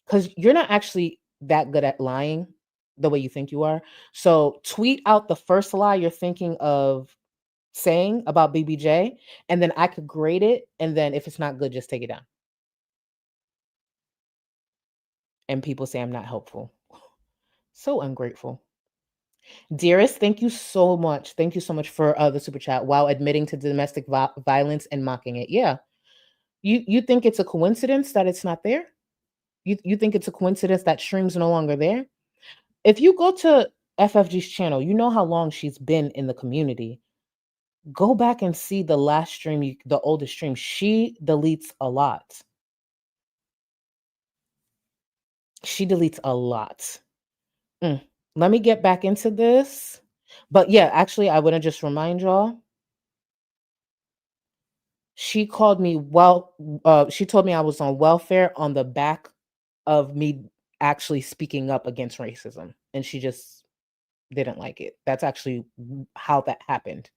Speaker 8: Because you're not actually that good at lying the way you think you are. So tweet out the first lie you're thinking of saying about BBJ, and then I could grade it. And then if it's not good, just take it down. And people say I'm not helpful. So ungrateful. Dearest, thank you so much. Thank you so much for the super chat while admitting to domestic violence and mocking it. Yeah. You think it's a coincidence that it's not there? You think it's a coincidence that Stream's no longer there? If you go to FFG's channel, you know how long she's been in the community. Go back and see the last stream, the oldest stream. She deletes a lot. She deletes a lot. Let me get back into this. But yeah, actually, I want to just remind y'all. She called me, she told me I was on welfare on the back of me actually speaking up against racism. And she just didn't like it. That's actually how that happened.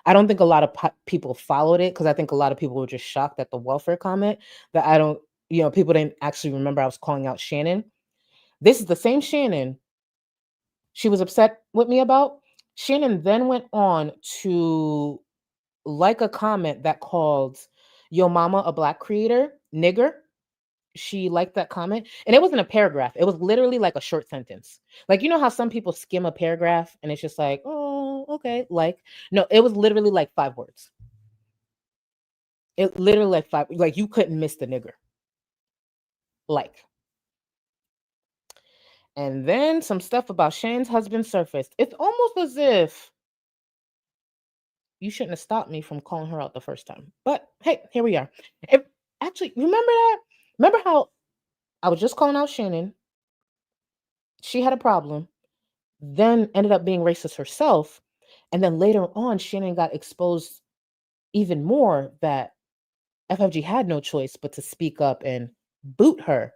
Speaker 8: I don't think a lot of people followed it because I think a lot of people were just shocked at the welfare comment that people didn't actually remember I was calling out Shannon. This is the same Shannon she was upset with me about. Shannon then went on to like a comment that called Yo Mama a black creator, nigger. She liked that comment, and it wasn't a paragraph. It was literally like a short sentence. Like, you know how some people skim a paragraph and it's just like, oh, okay. Like, no, it was literally like 5 words. It literally like 5, like you couldn't miss the nigger. Like. And then some stuff about Shane's husband surfaced. It's almost as if you shouldn't have stopped me from calling her out the first time. But hey, here we are. Actually, remember that? Remember how I was just calling out Shannon? She had a problem, then ended up being racist herself. And then later on, Shannon got exposed even more that FFG had no choice but to speak up and boot her.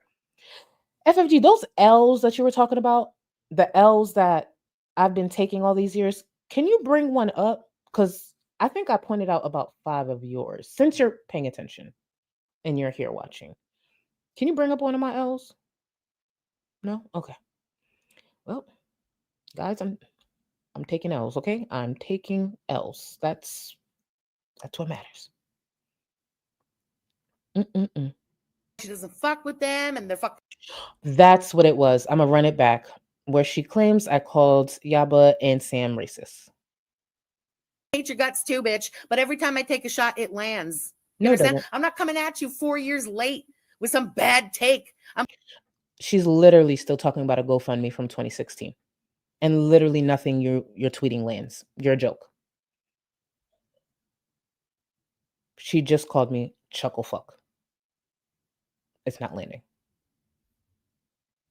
Speaker 8: FFG, those L's that you were talking about, the L's that I've been taking all these years, can you bring one up? Because I think I pointed out about 5 of yours since you're paying attention and you're here watching. Can you bring up one of my L's? No? Okay. Well, guys, I'm taking L's, okay? I'm taking L's. That's what matters.
Speaker 1: She doesn't fuck with them, and they're fuck.
Speaker 8: That's what it was. I'm gonna run it back. Where she claims I called Yaba and Sam racist.
Speaker 1: Hate your guts too, bitch. But every time I take a shot, it lands. You
Speaker 8: No, it
Speaker 1: understand?
Speaker 8: doesn't.
Speaker 1: I'm not coming at you 4 years late with some bad take.
Speaker 8: She's literally still talking about a GoFundMe from 2016. And literally nothing you're tweeting lands. You're a joke. She just called me chuckle fuck. It's not landing.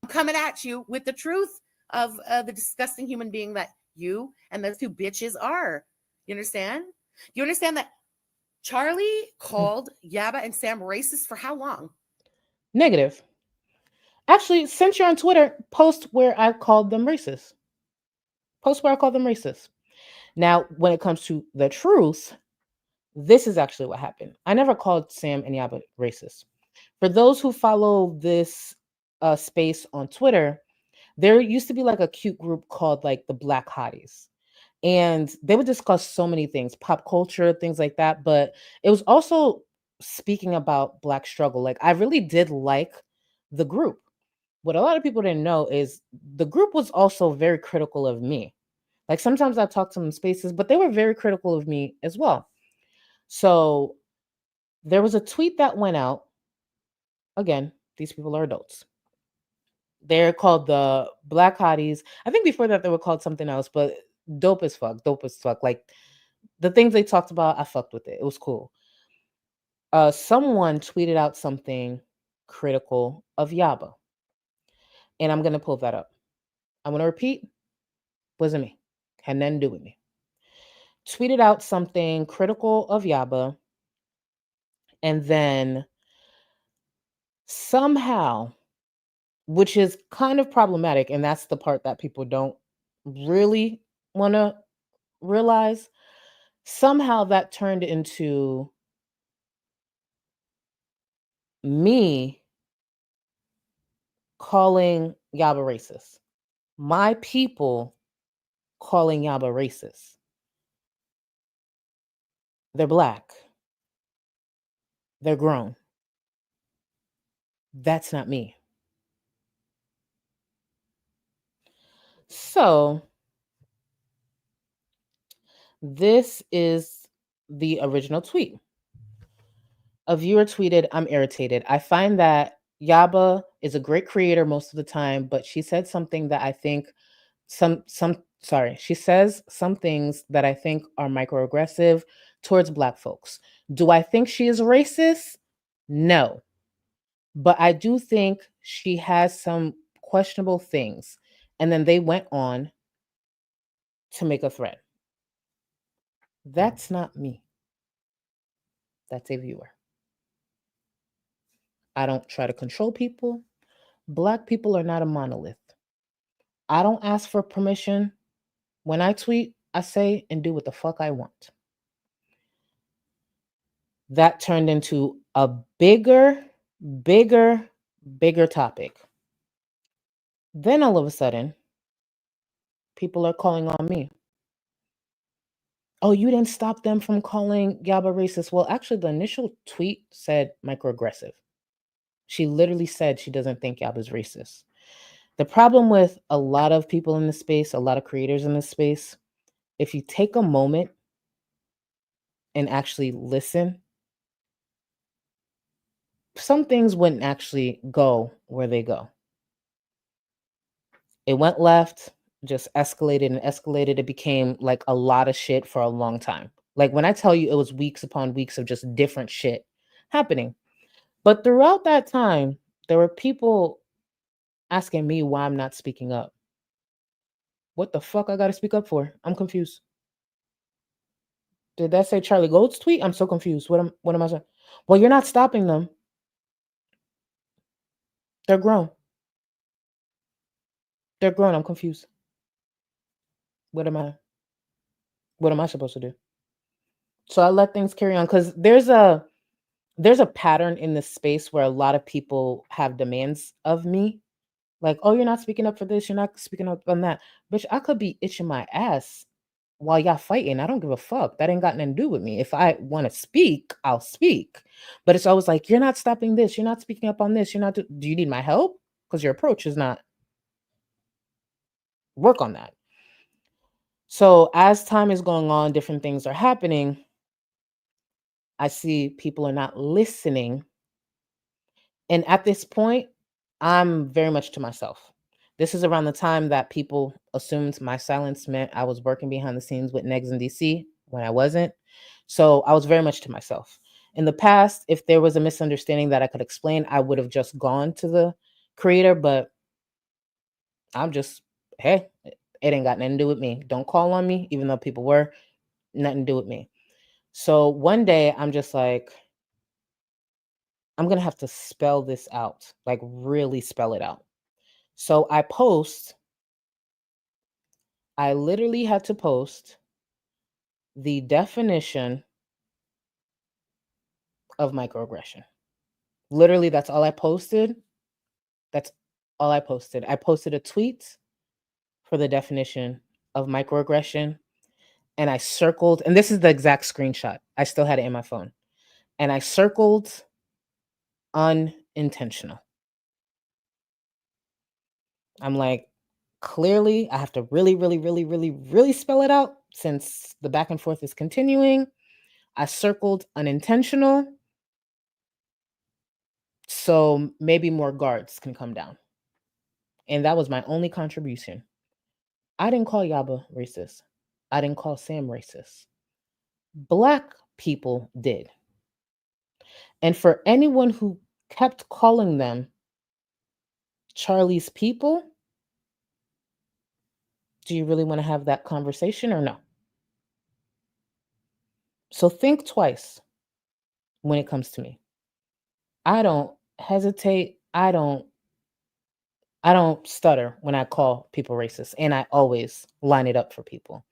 Speaker 1: I'm coming at you with the truth of the disgusting human being that you and those 2 bitches are. You understand? You understand that Charlie called Yaba and Sam racist for how long?
Speaker 8: Negative. Actually, since you're on Twitter, post where I called them racist. Post where I called them racist. Now, when it comes to the truth, this is actually what happened. I never called Sam and Yaba racist. For those who follow this space on Twitter, there used to be like a cute group called like the Black Hotties. And they would discuss so many things, pop culture, things like that. But it was also speaking about Black struggle. Like, I really did like the group. What a lot of people didn't know is the group was also very critical of me. Like, sometimes I talked to them in spaces, but they were very critical of me as well. So there was a tweet that went out. Again, these people are adults. They're called the Black Hotties. I think before that they were called something else, but dope as fuck. Dope as fuck. Like, the things they talked about, I fucked with it. It was cool. Someone tweeted out something critical of Yaba. And I'm gonna pull that up. I'm gonna repeat, wasn't me. Had nothing to do with me. Tweeted out something critical of Yaba, and then somehow, which is kind of problematic, and that's the part that people don't really want to realize, somehow that turned into me calling Yaba racist. My people calling Yaba racist. They're Black. They're grown. That's not me. So this is the original tweet. A viewer tweeted, "I'm irritated. I find that Yaba is a great creator most of the time, but she said something that I think she says some things that I think are microaggressive towards Black folks. Do I think she is racist? No. But I do think she has some questionable things." And then they went on to make a thread. That's not me. That's a viewer. I don't try to control people. Black people are not a monolith. I don't ask for permission. When I tweet, I say and do what the fuck I want. That turned into a bigger topic. Then all of a sudden, people are calling on me. Oh, you didn't stop them from calling Yaba racist. Well, actually, the initial tweet said microaggressive. She literally said she doesn't think Yaba's racist. The problem with a lot of people in this space, a lot of creators in this space, if you take a moment and actually listen, some things wouldn't actually go where they go. It went left, just escalated and escalated. It became like a lot of shit for a long time. Like, when I tell you, it was weeks upon weeks of just different shit happening. But throughout that time, there were people asking me why I'm not speaking up. What the fuck I gotta speak up for? I'm confused. Did that say Charlie Gold's tweet? I'm so confused. What am I saying? Well, you're not stopping them. They're grown. They're grown. I'm confused. What am I supposed to do? So I let things carry on, because there's a pattern in this space where a lot of people have demands of me. Like, oh, you're not speaking up for this, you're not speaking up on that. Bitch, I could be itching my ass while y'all fighting. I don't give a fuck. That ain't got nothing to do with me. If I want to speak, I'll speak. But it's always like, you're not stopping this, you're not speaking up on this, you're not do you need my help? Because your approach is not work on that. So as time is going on, different things are happening. I see people are not listening. And at this point, I'm very much to myself. This is around the time that people assumed my silence meant I was working behind the scenes with Negs in DC when I wasn't. So I was very much to myself. In the past, if there was a misunderstanding that I could explain, I would have just gone to the creator, but I'm just, hey, it ain't got nothing to do with me. Don't call on me, even though people were, nothing to do with me. So one day I'm just like, I'm going to have to spell this out, like really spell it out. So I literally had to post the definition of microaggression. Literally, that's all I posted. That's all I posted. I posted a tweet for the definition of microaggression, and I circled, and this is the exact screenshot. I still had it in my phone. And I circled unintentional. I'm like, clearly, I have to really, really, really, really, really spell it out since the back and forth is continuing. I circled unintentional, so maybe more guards can come down. And that was my only contribution. I didn't call Yaba racist. I didn't call Sam racist. Black people did. And for anyone who kept calling them Charlie's people, do you really want to have that conversation or no? So think twice when it comes to me. I don't hesitate. I don't stutter when I call people racist, and I always line it up for people.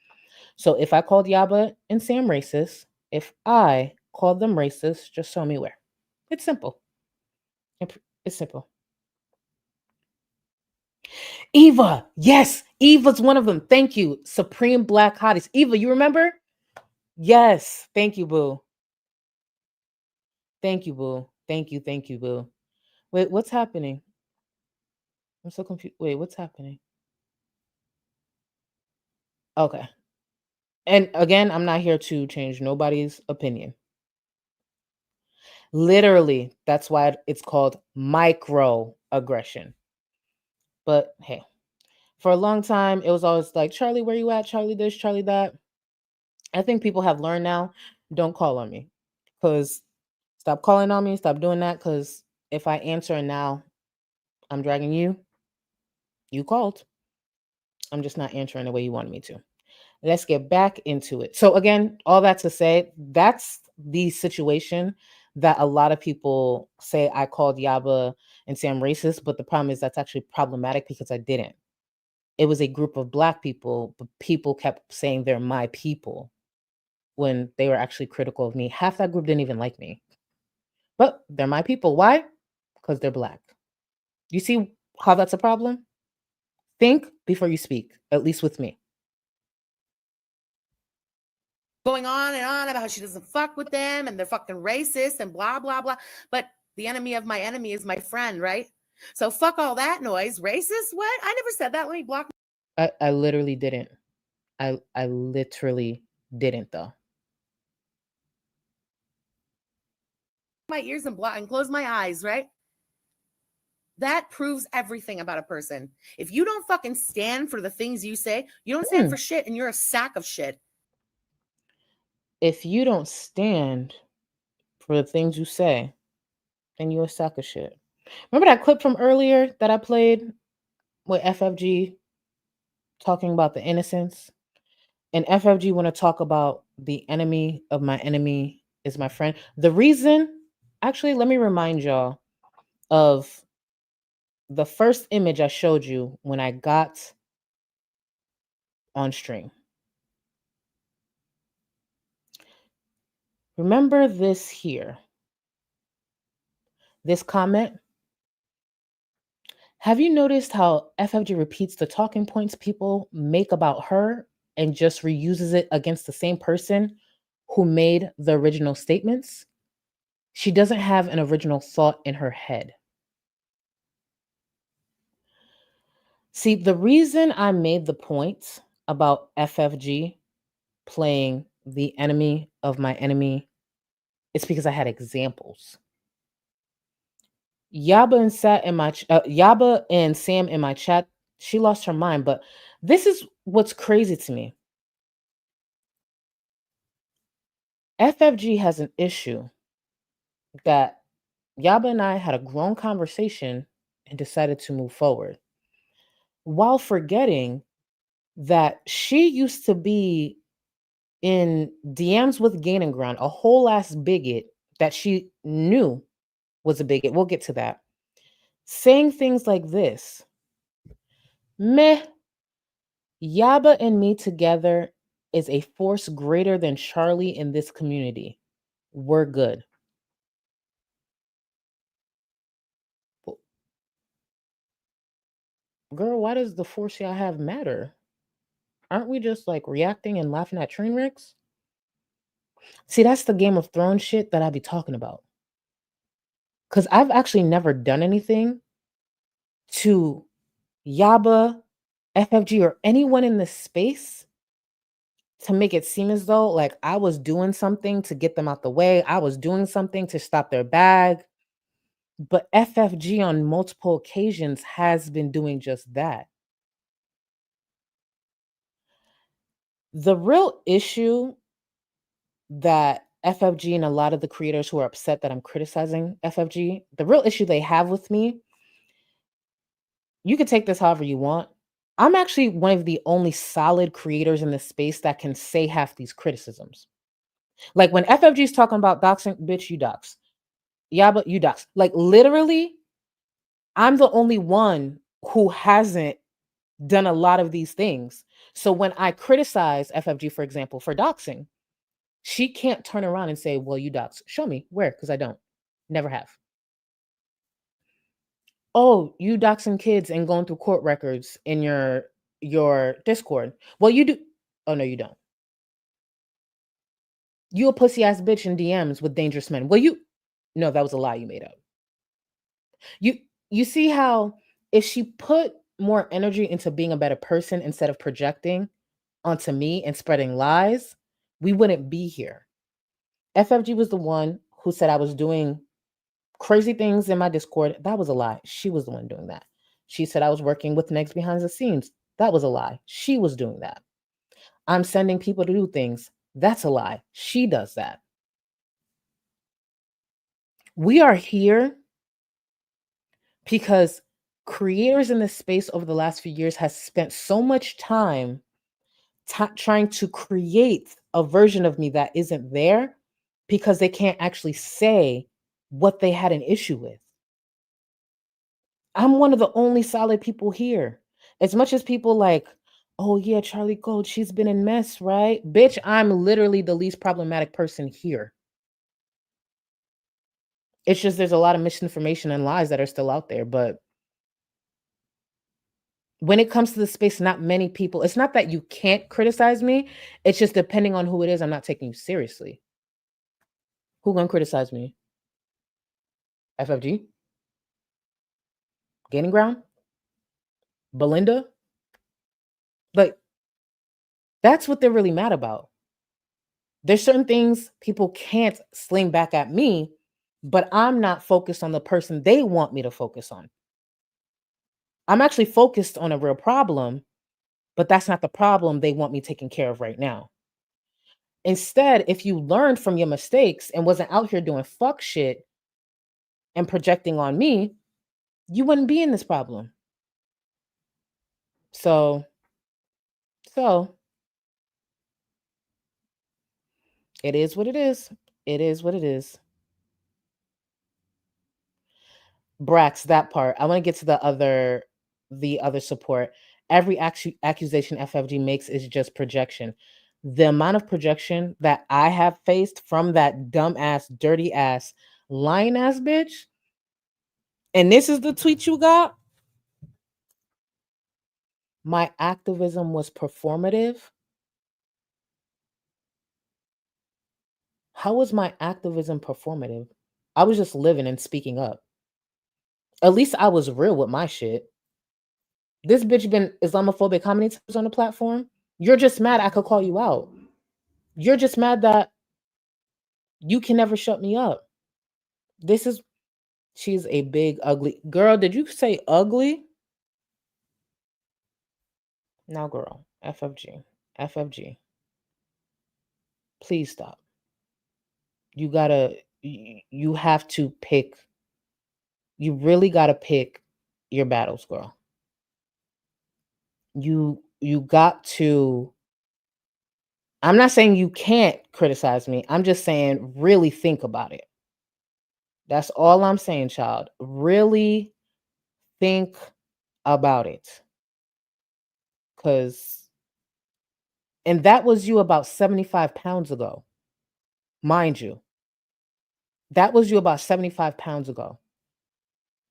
Speaker 8: So if I called Yaba and Sam racist, if I called them racist, just show me where. It's simple. It's simple. Eva, yes, Eva's one of them. Thank you. Supreme Black Hotties. Eva, you remember? Yes. Thank you, boo. Thank you, boo. Thank you, boo. Wait, what's happening? I'm so confused. Wait, what's happening? Okay. And again, I'm not here to change nobody's opinion. Literally, that's why it's called microaggression. But hey, for a long time, it was always like, Charlie, where you at? Charlie this, Charlie that. I think people have learned now, don't call on me. Because stop calling on me, stop doing that. Because if I answer and now I'm dragging you, you called. I'm just not answering the way you wanted me to. Let's get back into it. So again, all that to say, that's the situation that a lot of people say I called Yaba and Sam racist, but the problem is that's actually problematic because I didn't. It was a group of Black people, but people kept saying they're my people when they were actually critical of me. Half that group didn't even like me, but they're my people. Why? Because they're Black. You see how that's a problem? Think before you speak, at least with me.
Speaker 1: Going on and on about how she doesn't fuck with them and they're fucking racist and blah, blah, blah. But the enemy of my enemy is my friend, right? So fuck all that noise. Racist? What? I never said that. Let me block.
Speaker 8: I literally didn't. I literally didn't, though.
Speaker 1: My ears and block and close my eyes, right? That proves everything about a person. If you don't fucking stand for the things you say, you don't stand for shit and you're a sack of shit.
Speaker 8: If you don't stand for the things you say, then you're a sack of shit. Remember that clip from earlier that I played with FFG talking about the innocence? And FFG want to talk about the enemy of my enemy is my friend. The reason, actually, let me remind y'all of the first image I showed you when I got on stream. Remember this here. This comment. Have you noticed how FFG repeats the talking points people make about her and just reuses it against the same person who made the original statements? She doesn't have an original thought in her head. See, the reason I made the point about FFG playing the enemy of my enemy is because I had examples. Yaba and Sam in my chat, she lost her mind, but this is what's crazy to me. FFG has an issue that Yaba and I had a grown conversation and decided to move forward, while forgetting that she used to be in DMs with Gaining Ground, a whole ass bigot that she knew was a bigot. We'll get to that. Saying things like this, meh, Yaba and me together is a force greater than Charlie in this community. We're good. Girl, why does the force y'all have matter? Aren't we just like reacting and laughing at train wrecks? See, that's the Game of Thrones shit that I be talking about. Because I've actually never done anything to Yaba, FFG, or anyone in this space to make it seem as though like I was doing something to get them out the way. I was doing something to stop their bag. But FFG on multiple occasions has been doing just that. The real issue that FFG and a lot of the creators who are upset that I'm criticizing FFG, the real issue they have with me, you can take this however you want. I'm actually one of the only solid creators in this space that can say half these criticisms. Like when FFG is talking about doxing, bitch, you dox. Yeah, but you dox. Like literally, I'm the only one who hasn't done a lot of these things. So when I criticize FFG, for example, for doxing, she can't turn around and say, well, you dox. Show me where, because I don't. Never have. Oh, you doxing kids and going through court records in your Discord. Well, you do. Oh, no, you don't. You a pussy ass bitch in DMs with dangerous men. Well, you. No, that was a lie you made up. You see how if she put more energy into being a better person instead of projecting onto me and spreading lies, we wouldn't be here. FFG was the one who said I was doing crazy things in my Discord. That was a lie. She was the one doing that. She said I was working with Negs behind the scenes. That was a lie. She was doing that. I'm sending people to do things. That's a lie. She does that. We are here because creators in this space over the last few years has spent so much time trying to create a version of me that isn't there because they can't actually say what they had an issue with. I'm one of the only solid people here. As much as people like, oh yeah, Charlie Gold, she's been in mess, right? Bitch, I'm literally the least problematic person here. It's just there's a lot of misinformation and lies that are still out there. But when it comes to the space, not many people, it's not that you can't criticize me. It's just depending on who it is, I'm not taking you seriously. Who gonna criticize me? FFG? Gaining Ground? Belinda? Like, that's what they're really mad about. There's certain things people can't sling back at me, but I'm not focused on the person they want me to focus on. I'm actually focused on a real problem, but that's not the problem they want me taking care of right now. Instead, if you learned from your mistakes and wasn't out here doing fuck shit and projecting on me, you wouldn't be in this problem. So it is what it is. It is what it is. Brax, that part. I want to get to the other support. Every accusation FFG makes is just projection. The amount of projection that I have faced from that dumb ass, dirty ass, lying ass bitch. And this is the tweet you got. My activism was performative. How was my activism performative? I was just living and speaking up. At least I was real with my shit. This bitch been Islamophobic how many times on the platform? You're just mad I could call you out. You're just mad that you can never shut me up. She's a big, ugly girl. Did you say ugly? Now, girl, FFG. Please stop. You have to pick. You really gotta pick your battles, girl. You got to. I'm not saying you can't criticize me. I'm just saying really think about it. That's all I'm saying, child. Really think about it. And that was you about 75 pounds ago. Mind you, that was you about 75 pounds ago.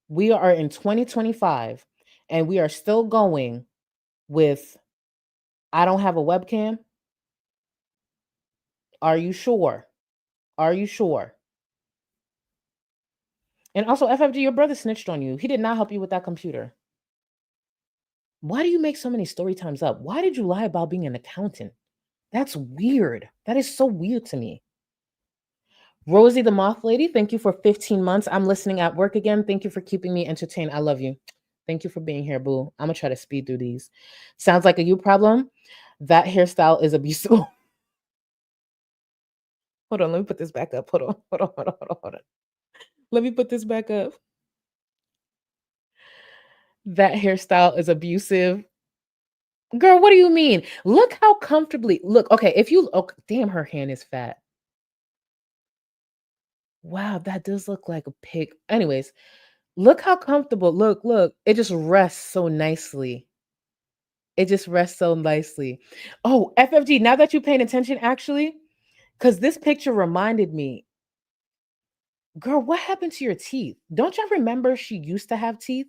Speaker 8: We are in 2025 and we are still going with, I don't have a webcam. Are you sure? Are you sure? And also, FFG, your brother snitched on you. He did not help you with that computer. Why do you make so many story times up? Why did you lie about being an accountant? That's weird. That is so weird to me. Rosie the Moth Lady, thank you for 15 months. I'm listening at work again. Thank you for keeping me entertained. I love you. Thank you for being here, boo. I'm going to try to speed through these. Sounds like a you problem. That hairstyle is abusive. Hold on, let me put this back up. Hold on. Let me put this back up. That hairstyle is abusive. Girl, what do you mean? Look how comfortably. Look, okay, if you. Oh, damn, her hand is fat. Wow, that does look like a pig. Anyways, look how comfortable. Look. It just rests so nicely. It just rests so nicely. Oh, FFG, now that you're paying attention, actually, because this picture reminded me. Girl, what happened to your teeth? Don't y'all remember she used to have teeth?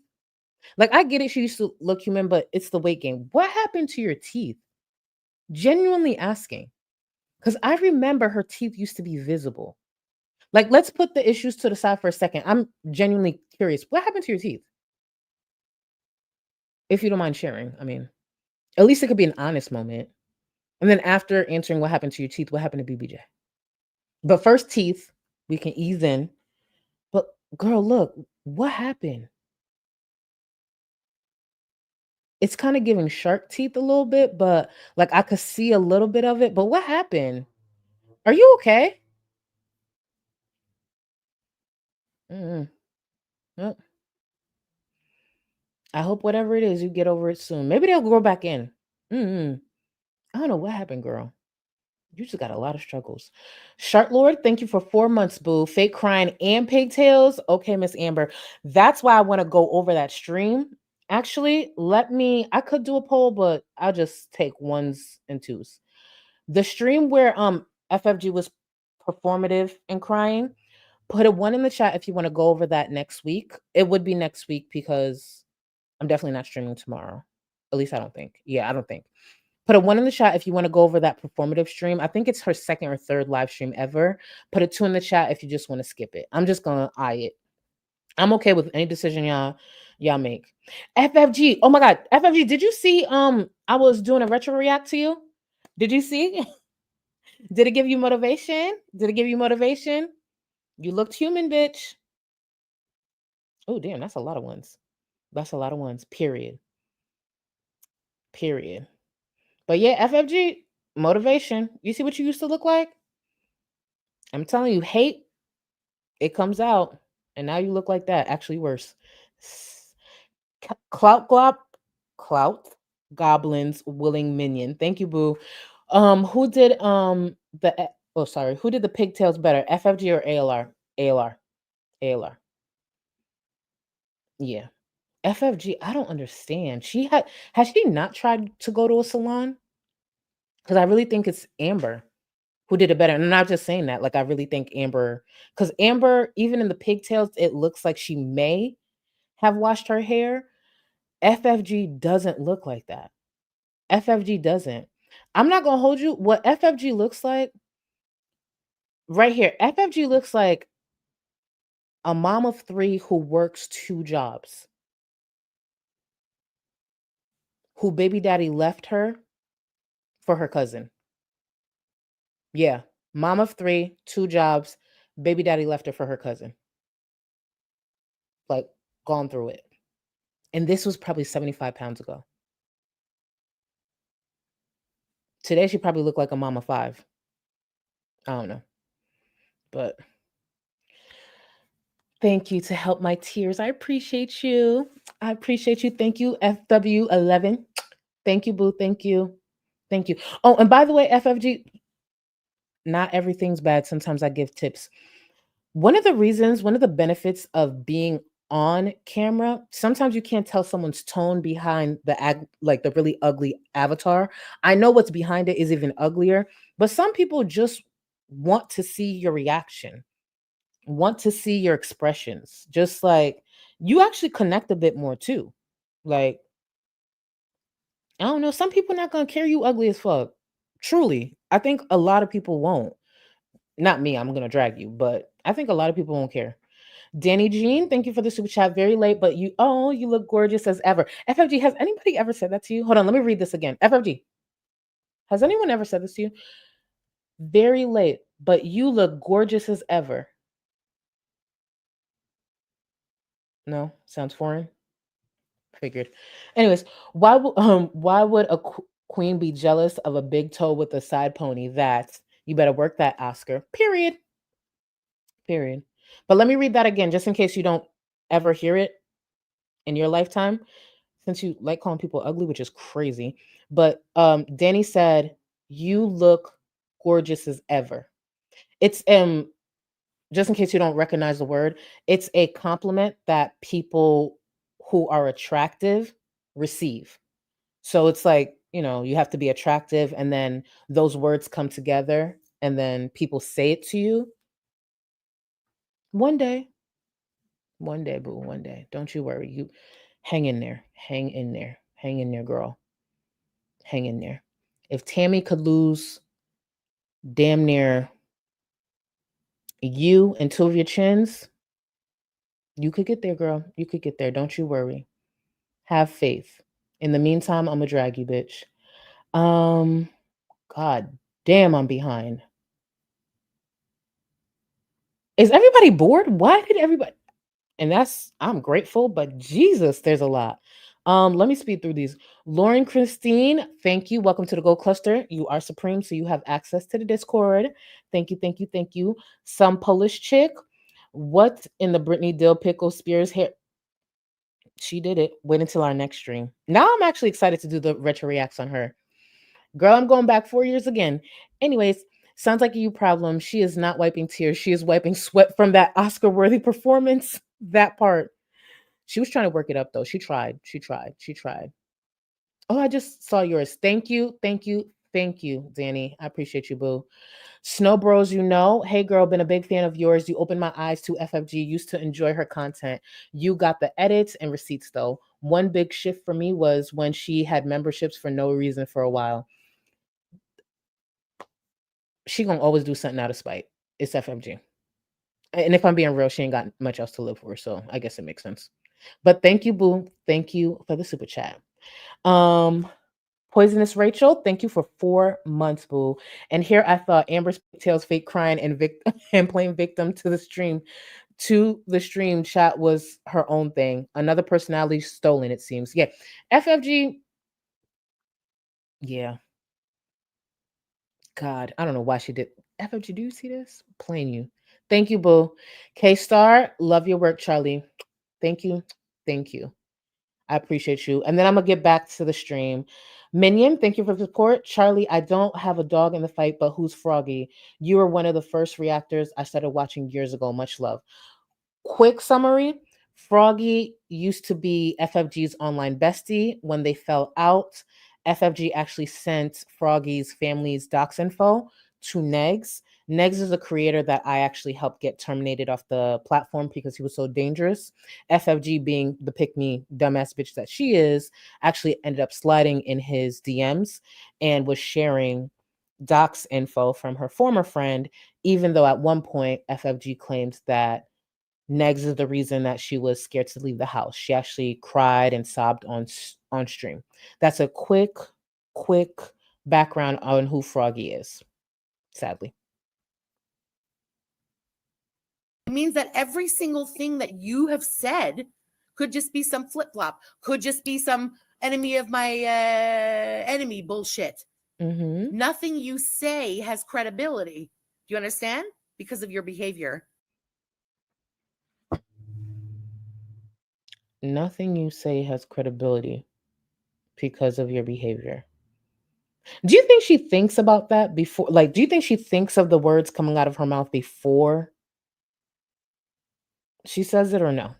Speaker 8: Like, I get it, she used to look human, but it's the weight gain. What happened to your teeth? Genuinely asking. Because I remember her teeth used to be visible. Like, let's put the issues to the side for a second. I'm genuinely curious. What happened to your teeth? If you don't mind sharing. I mean, at least it could be an honest moment. And then after answering what happened to your teeth, what happened to BBJ? But first, teeth, we can ease in. But girl, look, what happened? It's kind of giving shark teeth a little bit, but like I could see a little bit of it. But what happened? Are you okay? Well, I hope whatever it is, you get over it soon. Maybe they'll grow back in. I don't know what happened, girl. You just got a lot of struggles. Shark Lord, thank you for 4 months, boo. Fake crying and pigtails. Okay, Miss Amber. That's why I want to go over that stream. Actually, I could do a poll, but I'll just take ones and twos. The stream where FFG was performative and crying, put a 1 in the chat if you want to go over that next week. It would be next week because I'm definitely not streaming tomorrow. At least I don't think. Yeah, I don't think. Put a 1 in the chat if you want to go over that performative stream. I think it's her 2nd or 3rd live stream ever. Put a 2 in the chat if you just want to skip it. I'm just gonna eye it. I'm okay with any decision y'all make. FFG. Oh my god, FFG, did you see I was doing a retro react to you? Did you see? Did it give you motivation? Did it give you motivation? You looked human, bitch. Oh, damn, that's a lot of ones. That's a lot of ones. Period. But yeah, FFG, motivation. You see what you used to look like? I'm telling you, hate, it comes out. And now you look like that. Actually worse. Clout Goblins Willing Minion. Thank you, boo. Who did who did the pigtails better? FFG or ALR? ALR. Yeah. FFG, I don't understand. Has she not tried to go to a salon? Because I really think it's Amber who did it better. And I'm not just saying that. Like, I really think Amber, because Amber, even in the pigtails, it looks like she may have washed her hair. FFG doesn't look like that. FFG doesn't. I'm not going to hold you. What FFG looks like right here, FFG looks like a mom of 3 who works 2 jobs, who baby daddy left her for her cousin. Yeah. Mom of 3, 2 jobs, baby daddy left her for her cousin. Like, gone through it. And this was probably 75 pounds ago. Today, she probably looked like a mom of 5. I don't know. But thank you to help my tears. I appreciate you. Thank you, FW11. Thank you, boo. Thank you. Oh, and by the way, FFG, not everything's bad. Sometimes I give tips. one of the benefits of being on camera, sometimes you can't tell someone's tone behind like the really ugly avatar. I know what's behind it is even uglier, but some people just want to see your reaction, want to see your expressions. Just like you actually connect a bit more too. Like, I don't know, some people not gonna care you ugly as fuck. Truly. I think a lot of people won't. Not me, I'm gonna drag you, but I think a lot of people won't care. Danny Jean, thank you for the super chat. Very late, but you look gorgeous as ever. FFG, has anybody ever said that to you? Hold on, let me read this again. FFG, has anyone ever said this to you? Very late, but you look gorgeous as ever. No, sounds foreign. Figured. Anyways, why would a queen be jealous of a big toe with a side pony? That you better work that, Oscar. Period. Period. But let me read that again, just in case you don't ever hear it in your lifetime, since you like calling people ugly, which is crazy. But Danny said, "You look gorgeous as ever." It's just in case you don't recognize the word, it's a compliment that people who are attractive receive. So it's like, you have to be attractive, and then those words come together, and then people say it to you. One day, boo, one day. Don't you worry. You hang in there. Hang in there. Hang in there, girl. Hang in there. If Tammy could lose damn near you and two of your chins, you could get there, girl. You could get there. Don't you worry. Have faith. In the meantime, I'm gonna drag you, bitch. God damn, I'm behind. Is everybody bored? Why did everybody? And I'm grateful, but Jesus, there's a lot. Let me speed through these. Lauren Christine, thank you. Welcome to the Gold Cluster. You are supreme, so you have access to the Discord. Thank you, thank you, thank you. Some Polish chick. What in the Britney Dill Pickle Spears hair? She did it. Wait until our next stream. Now I'm actually excited to do the retro reacts on her. Girl, I'm going back 4 years again. Anyways, sounds like a you problem. She is not wiping tears. She is wiping sweat from that Oscar-worthy performance. That part. She was trying to work it up, though. She tried. Oh, I just saw yours. Thank you, Danny. I appreciate you, boo. Snow Bros, hey girl, been a big fan of yours. You opened my eyes to FFG. Used to enjoy her content. You got the edits and receipts, though. One big shift for me was when she had memberships for no reason for a while. She gonna always do something out of spite. It's FFG. And if I'm being real, she ain't got much else to live for, so I guess it makes sense. But thank you, boo. Thank you for the super chat. Poisonous Rachel, thank you for 4 months, boo. And here I thought Amber's pigtails fake crying and playing victim to the stream. Chat was her own thing. Another personality stolen, it seems. Yeah. FFG. Yeah. God, I don't know why she did. FFG, do you see this? Playing you. Thank you, boo. K-Star, love your work, Charlie. Thank you. I appreciate you. And then I'm going to get back to the stream. Minion, thank you for the support. Charlie, I don't have a dog in the fight, but who's Froggy? You were one of the first reactors I started watching years ago. Much love. Quick summary. Froggy used to be FFG's online bestie. When they fell out, FFG actually sent Froggy's family's docs info to Negs. Negs is a creator that I actually helped get terminated off the platform because he was so dangerous. FFG, being the pick-me dumbass bitch that she is, actually ended up sliding in his DMs and was sharing docs info from her former friend, even though at one point FFG claimed that Negs is the reason that she was scared to leave the house. She actually cried and sobbed on stream. That's a quick background on who Froggy is, sadly.
Speaker 1: It means that every single thing that you have said could just be some flip-flop, could just be some enemy of my enemy bullshit.
Speaker 8: Mm-hmm.
Speaker 1: Nothing you say has credibility. Do you understand? Because of your behavior.
Speaker 8: Nothing you say has credibility because of your behavior. Do you think she thinks about that before? Like, do you think she thinks of the words coming out of her mouth before She says it or no?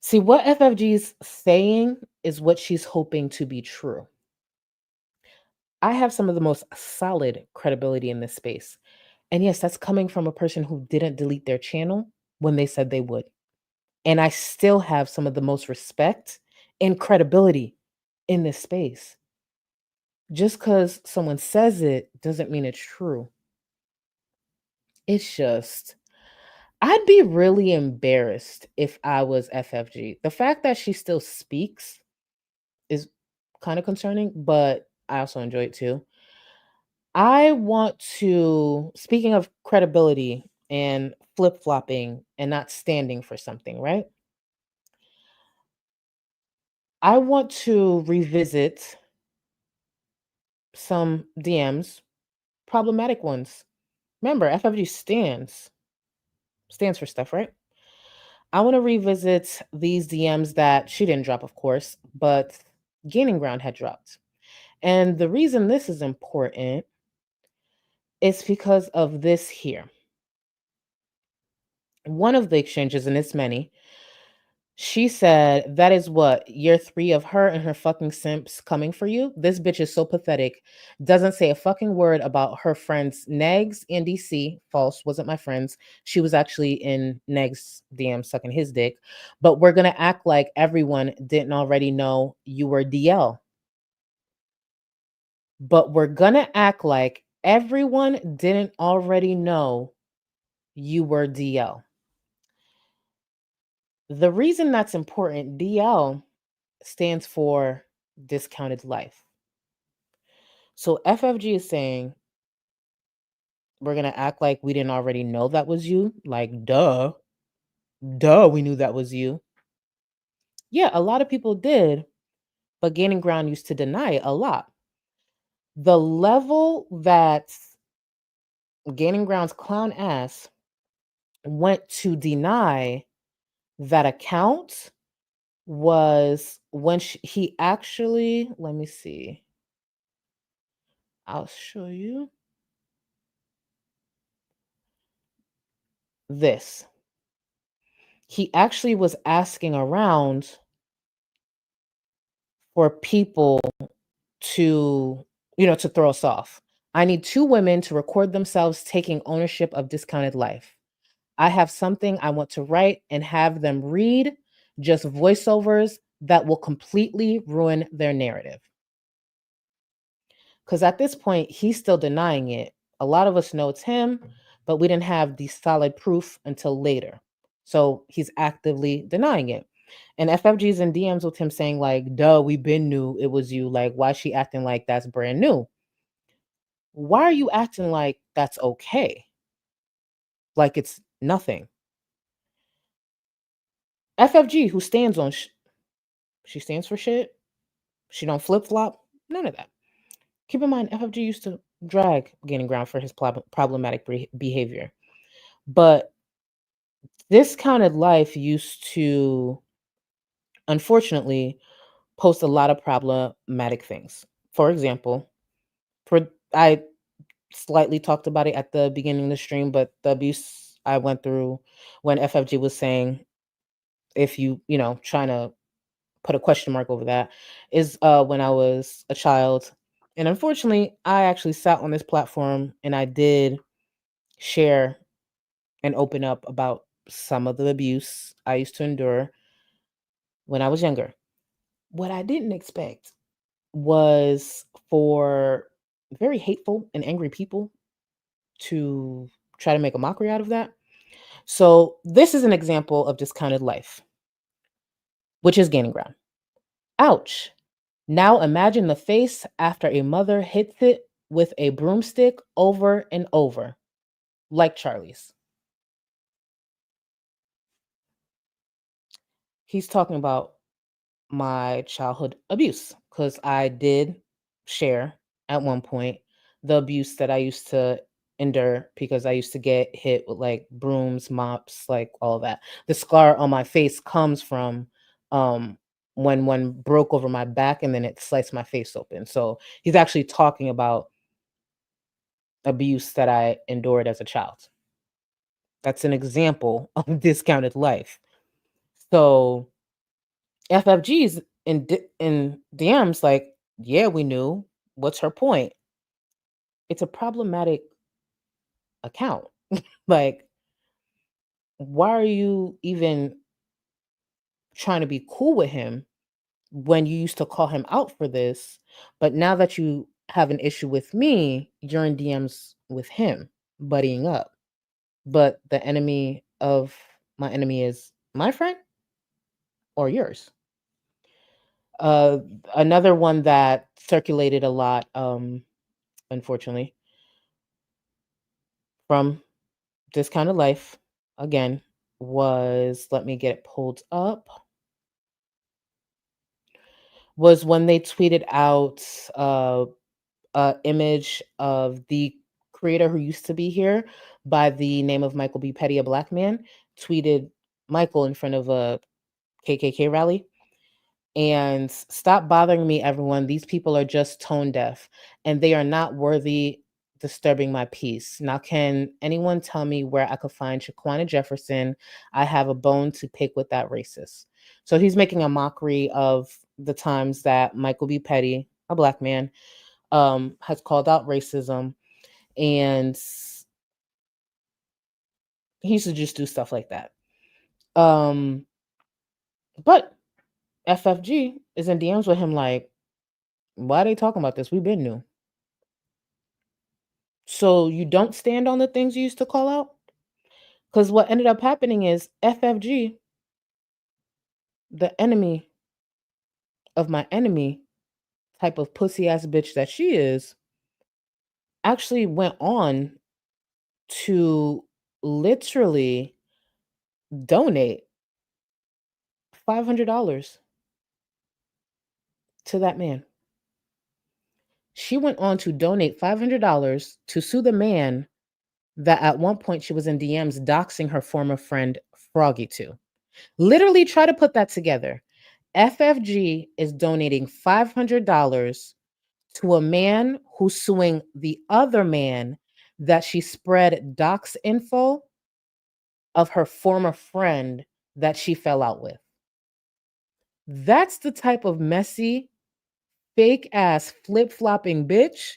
Speaker 8: See, what FFG's saying is what she's hoping to be true. I have some of the most solid credibility in this space. And yes, that's coming from a person who didn't delete their channel when they said they would. And I still have some of the most respect and credibility in this space. Just because someone says it doesn't mean it's true. It's just, I'd be really embarrassed if I was FFG. The fact that she still speaks is kind of concerning, but I also enjoy it too. I want to, speaking of credibility and flip flopping and not standing for something, right? I want to revisit some DMs, problematic ones. Remember, FFG stands for stuff, right? I want to revisit these DMs that she didn't drop, of course, but Gaining Ground had dropped. And the reason this is important is because of this here. One of the exchanges, and it's many, she said, that is what, year 3 of her and her fucking simps coming for you? This bitch is so pathetic. Doesn't say a fucking word about her friends Negs and DC. False, wasn't my friends. She was actually in Negs' DM sucking his dick. But we're going to act like everyone didn't already know you were DL. But we're going to act like everyone didn't already know you were DL. The reason that's important, DL stands for discounted life. So FFG is saying, we're going to act like we didn't already know that was you. Like, duh, we knew that was you. Yeah, a lot of people did, but Gaining Ground used to deny it a lot. The level that Gaining Ground's clown ass went to deny that account was when he actually, let me see. I'll show you this. He actually was asking around for people to, to throw us off. I need 2 women to record themselves taking ownership of discounted life. I have something I want to write and have them read, just voiceovers that will completely ruin their narrative. Because at this point, he's still denying it. A lot of us know it's him, but we didn't have the solid proof until later. So he's actively denying it. And FFG's in DMs with him saying like, duh, we been knew it was you. Like, why is she acting like that's brand new? Why are you acting like that's okay? Like it's nothing. FFG, who stands on, she stands for shit. She don't flip flop. None of that. Keep in mind, FFG used to drag Gaining Ground for his problematic behavior. But Discounted Life used to, unfortunately, post a lot of problematic things. For example, I slightly talked about it at the beginning of the stream, but the abuse I went through when FFG was saying, if you, trying to put a question mark over that, is when I was a child. And unfortunately, I actually sat on this platform and I did share and open up about some of the abuse I used to endure when I was younger. What I didn't expect was for very hateful and angry people to try to make a mockery out of that. So this is an example of Discounted Life, which is Gaining Ground. Ouch. Now imagine the face after a mother hits it with a broomstick over and over, like Charlie's. He's talking about my childhood abuse because I did share at one point the abuse that I used to endure because I used to get hit with like brooms, mops, like all that. The scar on my face comes from when one broke over my back and then it sliced my face open. So he's actually talking about abuse that I endured as a child. That's an example of discounted life. So FFG's in DMs like, yeah, we knew. What's her point? It's a problematic account. Like, why are you even trying to be cool with him when you used to call him out for this? But now that you have an issue with me, you're in DMs with him, buddying up. But the enemy of my enemy is my friend or yours. Another one that circulated a lot, unfortunately, from this kind of life, again, was, let me get it pulled up, was when they tweeted out a image of the creator who used to be here by the name of Michael B. Petty, a black man, tweeted Michael in front of a KKK rally. And stop bothering me, everyone. These people are just tone deaf and they are not worthy disturbing my peace. Now, can anyone tell me where I could find Shaquana Jefferson? I have a bone to pick with that racist. So he's making a mockery of the times that Michael B. Petty, a black man, has called out racism, and he used to just do stuff like that. But FFG is in DMs with him like, why are they talking about this? We've been new. So you don't stand on the things you used to call out? Because what ended up happening is FFG, the enemy of my enemy, type of pussy ass bitch that she is, actually went on to literally donate $500 to that man. She went on to donate $500 to sue the man that at one point she was in DMs doxing her former friend Froggy to. Literally try to put that together. FFG is donating $500 to a man who's suing the other man that she spread dox info of her former friend that she fell out with. That's the type of messy, fake ass, flip flopping bitch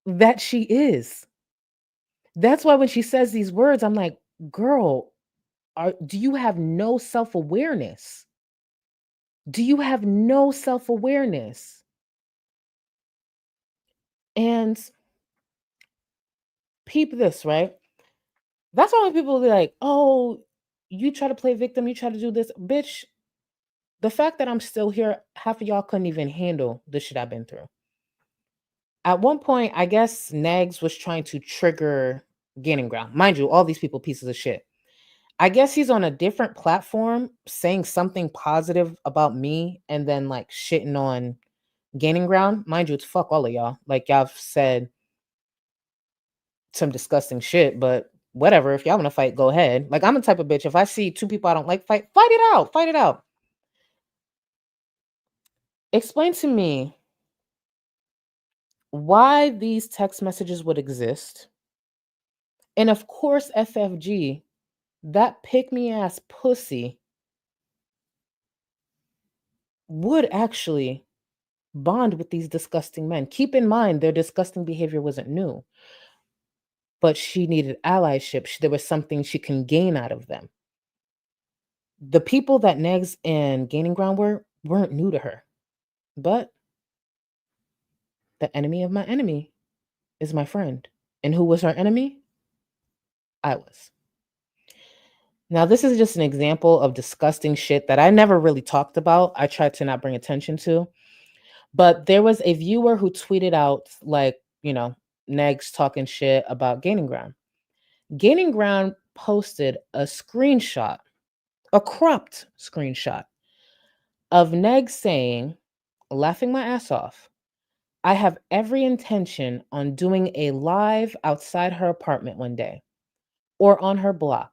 Speaker 8: that she is. That's why when she says these words, I'm like, girl, do you have no self awareness? Do you have no self awareness? And peep this, right? That's why when people be like, oh, you try to play victim, you try to do this. Bitch, the fact that I'm still here, half of y'all couldn't even handle the shit I've been through. At one point, I guess Nags was trying to trigger Gaining Ground. Mind you, all these people pieces of shit. I guess he's on a different platform saying something positive about me and then like shitting on Gaining Ground. Mind you, it's fuck all of y'all. Like y'all have said some disgusting shit, but whatever. If y'all want to fight, go ahead. Like I'm the type of bitch. If I see two people I don't like fight it out. Fight it out. Explain to me why these text messages would exist. And of course, FFG, that pick me ass pussy, would actually bond with these disgusting men. Keep in mind, their disgusting behavior wasn't new, but she needed allyship. There was something she can gain out of them. The people that Negs and Gaining Ground weren't new to her, but the enemy of my enemy is my friend. And who was her enemy? I was. Now, this is just an example of disgusting shit that I never really talked about. I tried to not bring attention to. But there was a viewer who tweeted out, like, Negs talking shit about Gaining Ground. Gaining Ground posted a screenshot, a cropped screenshot of Negs saying, laughing my ass off, I have every intention on doing a live outside her apartment one day or on her block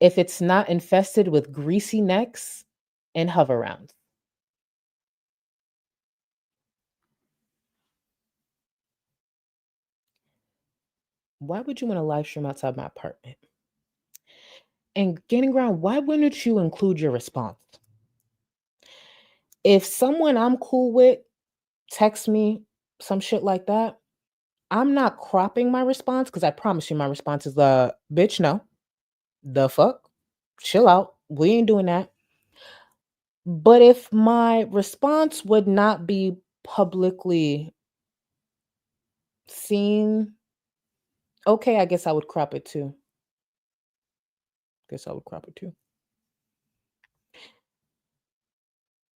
Speaker 8: if it's not infested with greasy necks and hover rounds. why would you want to live stream outside my apartment? And gaining ground, why wouldn't you include your response? If someone I'm cool with texts me some shit like that, I'm not cropping my response because I promise you my response is bitch, no. The fuck? Chill out. We ain't doing that. But if my response would not be publicly seen, okay, I guess I would crop it too.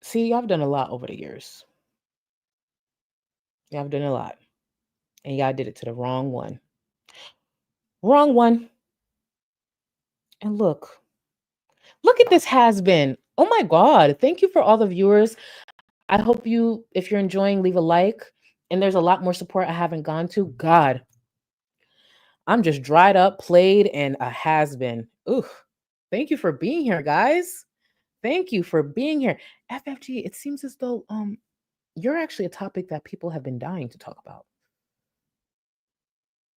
Speaker 8: See, I've done a lot over the years. Yeah, I've done a lot. And y'all did it to the wrong one. Wrong one. And look at this has been. Oh my God. Thank you for all the viewers. I hope you, if you're enjoying, leave a like. And there's a lot more support I haven't gone to. God, I'm just dried up, played, and a has been. Ooh, thank you for being here, guys. Thank you for being here. FFG, it seems as though you're actually a topic that people have been dying to talk about.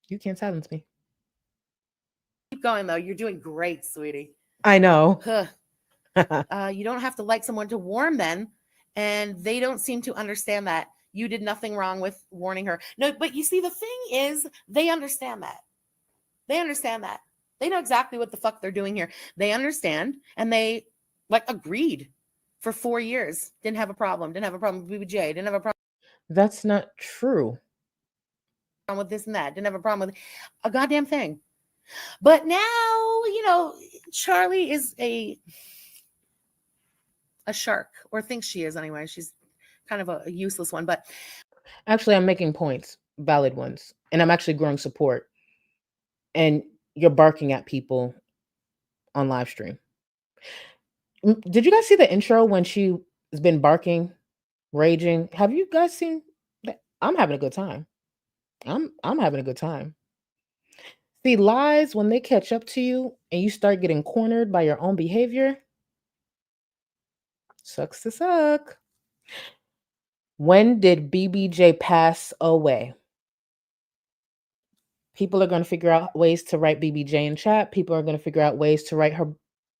Speaker 8: You can't silence me.
Speaker 1: Keep going though. You're doing great, sweetie.
Speaker 8: I know.
Speaker 1: You don't have to like someone to warn them, and they don't seem to understand that you did nothing wrong with warning her. No, but you see, the thing is, they understand that. They understand that. They know exactly what the fuck they're doing here. They understand, and they agreed for 4 years. Didn't have a problem. Didn't have a problem with BBJ. Didn't have a problem.
Speaker 8: That's not true.
Speaker 1: With this and that. Didn't have a problem with a goddamn thing. But now, Charlie is a shark, or thinks she is anyway. She's kind of a useless one, but
Speaker 8: actually I'm making points, valid ones, and I'm actually growing support. And you're barking at people on live stream. Did you guys see the intro when she has been barking, raging? Have you guys seen that? I'm having a good time. I'm having a good time. See, lies, when they catch up to you and you start getting cornered by your own behavior, sucks to suck. When did BBJ pass away? People are going to figure out ways to write BBJ in chat. People are going to figure out ways to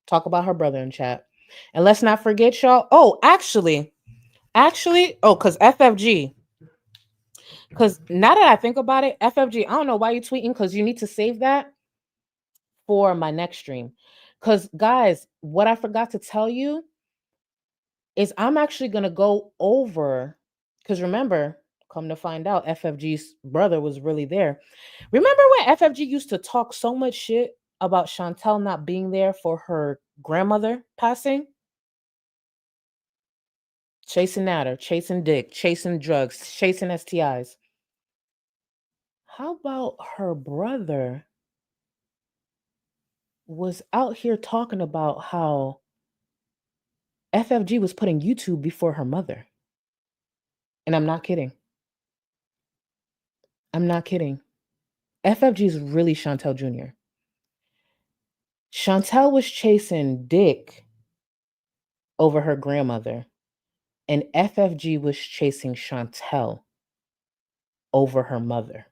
Speaker 8: talk about her brother in chat. And let's not forget, y'all. Oh, actually, because FFG. Because now that I think about it, FFG, I don't know why you're tweeting, because you need to save that for my next stream. Because, guys, what I forgot to tell you is I'm actually going to go over, because remember, come to find out, FFG's brother was really there. Remember when FFG used to talk so much shit about Chantel not being there for her grandmother passing? Chasing Natter, chasing dick, chasing drugs, chasing STIs. How about her brother was out here talking about how FFG was putting YouTube before her mother? And I'm not kidding. I'm not kidding. FFG is really Chantel Jr. Chantel was chasing dick over her grandmother, and FFG was chasing Chantel over her mother.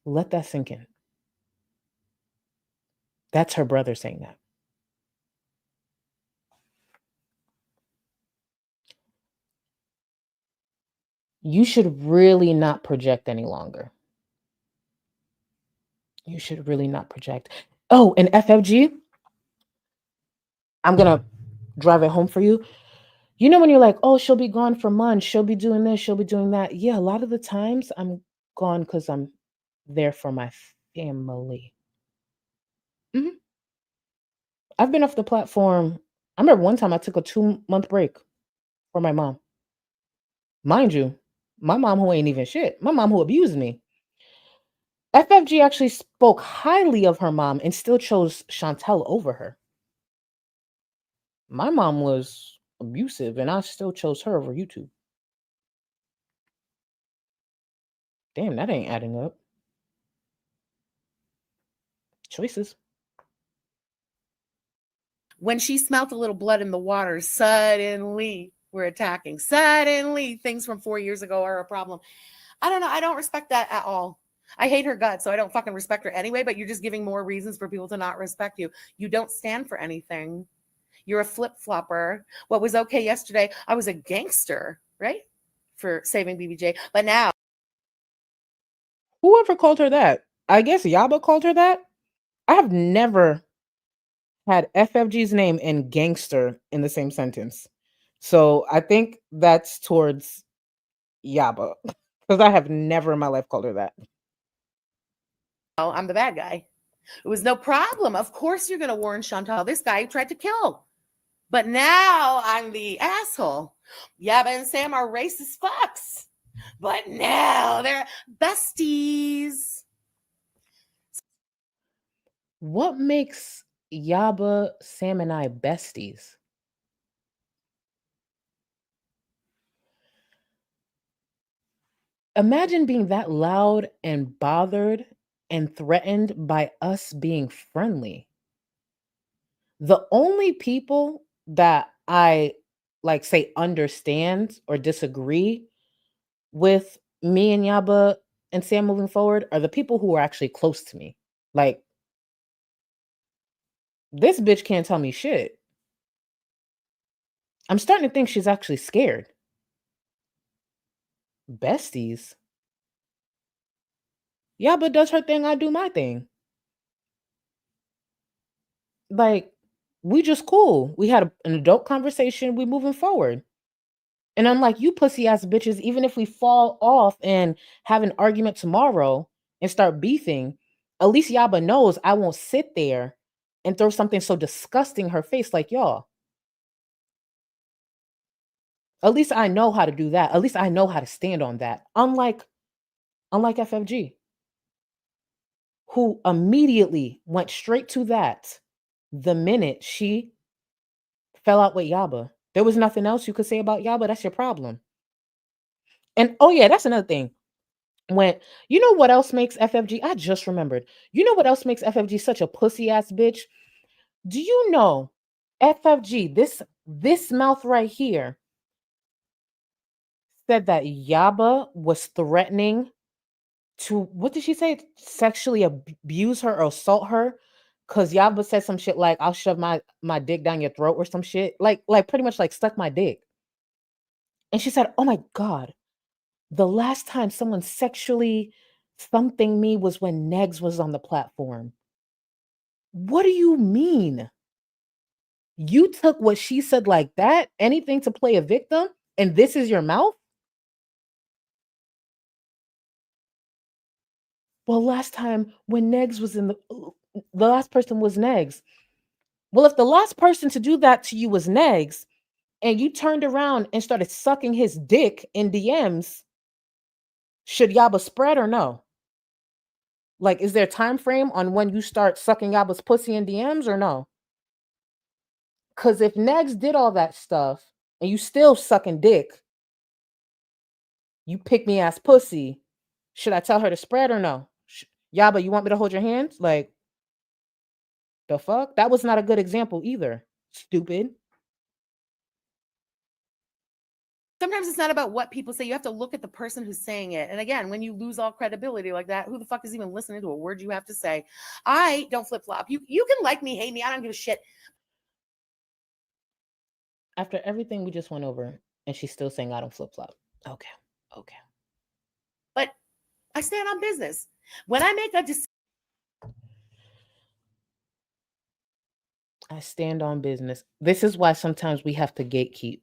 Speaker 8: Let that sink in. That's her brother saying that. You should really not project any longer. You should really not project. Oh, and FFG, I'm going to drive it home for you. You know when you're like, oh, she'll be gone for months. She'll be doing this. She'll be doing that. Yeah, a lot of the times I'm gone because I'm there for my family. Mm-hmm. I've been off the platform. I remember one time I took a 2-month break for my mom. Mind you, my mom who ain't even shit. My mom who abused me. FFG actually spoke highly of her mom and still chose Chantel over her. My mom was abusive and I still chose her over YouTube. Damn, that ain't adding up. Choices.
Speaker 1: When she smelt a little blood in the water, suddenly we're attacking. Suddenly things from 4 years ago are a problem. I don't know. I don't respect that at all. I hate her guts, so I don't fucking respect her anyway, but you're just giving more reasons for people to not respect you. You don't stand for anything. You're a flip-flopper. What was okay yesterday, I was a gangster, right? For saving BBJ. But now
Speaker 8: Whoever called her that? I guess Yaba called her that? I have never had FFG's name and gangster in the same sentence. So I think that's towards Yaba. Because I have never in my life called her that.
Speaker 1: I'm the bad guy. It was no problem. Of course you're going to warn Chantal. This guy tried to kill. But now I'm the asshole. Yaba and Sam are racist fucks. But now they're besties.
Speaker 8: What makes Yaba, Sam, and I besties? Imagine being that loud and bothered and threatened by us being friendly. The only people that I like say understand or disagree with me and Yaba and Sam moving forward are the people who are actually close to me. Like, this bitch can't tell me shit. I'm starting to think she's actually scared. Besties? Yaba does her thing, I do my thing. Like, we just cool. We had an adult conversation, we moving forward. And I'm like, you pussy ass bitches, even if we fall off and have an argument tomorrow and start beefing, at least Yaba knows I won't sit there and throw something so disgusting in her face like y'all. At least I know how to do that. At least I know how to stand on that. Unlike FFG, who immediately went straight to that the minute she fell out with Yaba. There was nothing else you could say about Yaba. That's your problem. And oh yeah, that's another thing. When you know what else makes FFG? I just remembered. You know what else makes FFG such a pussy ass bitch? Do you know FFG, this mouth right here, said that Yaba was threatening to, what did she say? Sexually abuse her or assault her? Cause Yaba said some shit like, I'll shove my dick down your throat or some shit. Like pretty much like stuck my dick. And she said, oh my God, the last time someone sexually something me was when Negs was on the platform. What do you mean? You took what she said like that, anything to play a victim, and this is your mouth? Well, last time when Negs was in the last person was Negs. Well, if the last person to do that to you was Negs, and you turned around and started sucking his dick in DMs, should Yaba spread or no? Like, is there a time frame on when you start sucking Yaba's pussy in DMs or no? Because if Negs did all that stuff and you still sucking dick, you pick me ass pussy, should I tell her to spread or no? Yaba, you want me to hold your hand? Like, the fuck? That was not a good example either. Stupid.
Speaker 1: sometimes it's not about what people say. You have to look at the person who's saying it. And again, when you lose all credibility like that, who the fuck is even listening to a word you have to say? I don't flip flop. You can like me, hate me. I don't give a shit.
Speaker 8: After everything we just went over, and she's still saying I don't flip flop. Okay.
Speaker 1: But I stand on business. When I make a decision,
Speaker 8: I stand on business. This is why sometimes we have to gatekeep.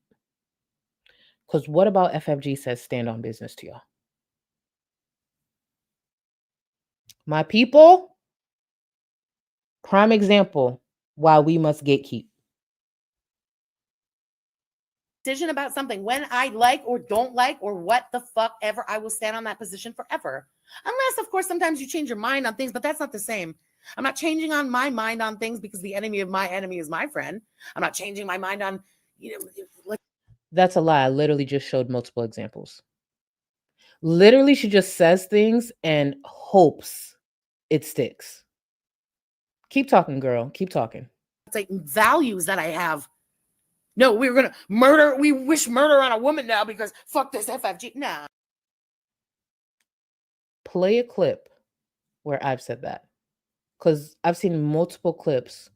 Speaker 8: Because what about FFG says stand on business to y'all? My people, prime example why we must gatekeep.
Speaker 1: decision about something, when I like or don't like or what the fuck ever, I will stand on that position forever. Unless, of course, sometimes you change your mind on things, but that's not the same. I'm not changing on my mind on things because the enemy of my enemy is my friend. I'm not changing my mind on,
Speaker 8: That's a lie. I literally just showed multiple examples. Literally, she just says things and hopes it sticks. Keep talking, girl. Keep talking.
Speaker 1: It's like values that I have. No, we were going to murder. We wish murder on a woman now because fuck this FFG. Nah.
Speaker 8: Play a clip where I've said that. Because I've seen multiple clips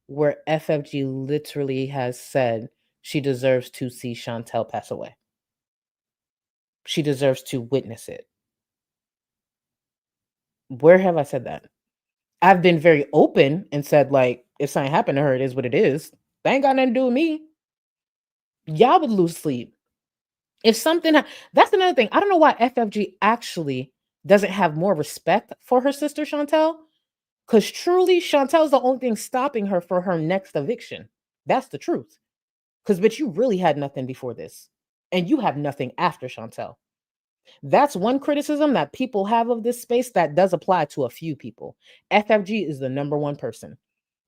Speaker 8: where FFG literally has said she deserves to see Chantel pass away. She deserves to witness it. Where have I said that? I've been very open and said, like, if something happened to her, it is what it is. That ain't got nothing to do with me. Y'all would lose sleep. If something, that's another thing. I don't know why FFG actually doesn't have more respect for her sister Chantel. Because truly, Chantel's the only thing stopping her for her next eviction. That's the truth. Because, bitch, you really had nothing before this. And you have nothing after Chantel. That's one criticism that people have of this space that does apply to a few people. FFG is the number one person.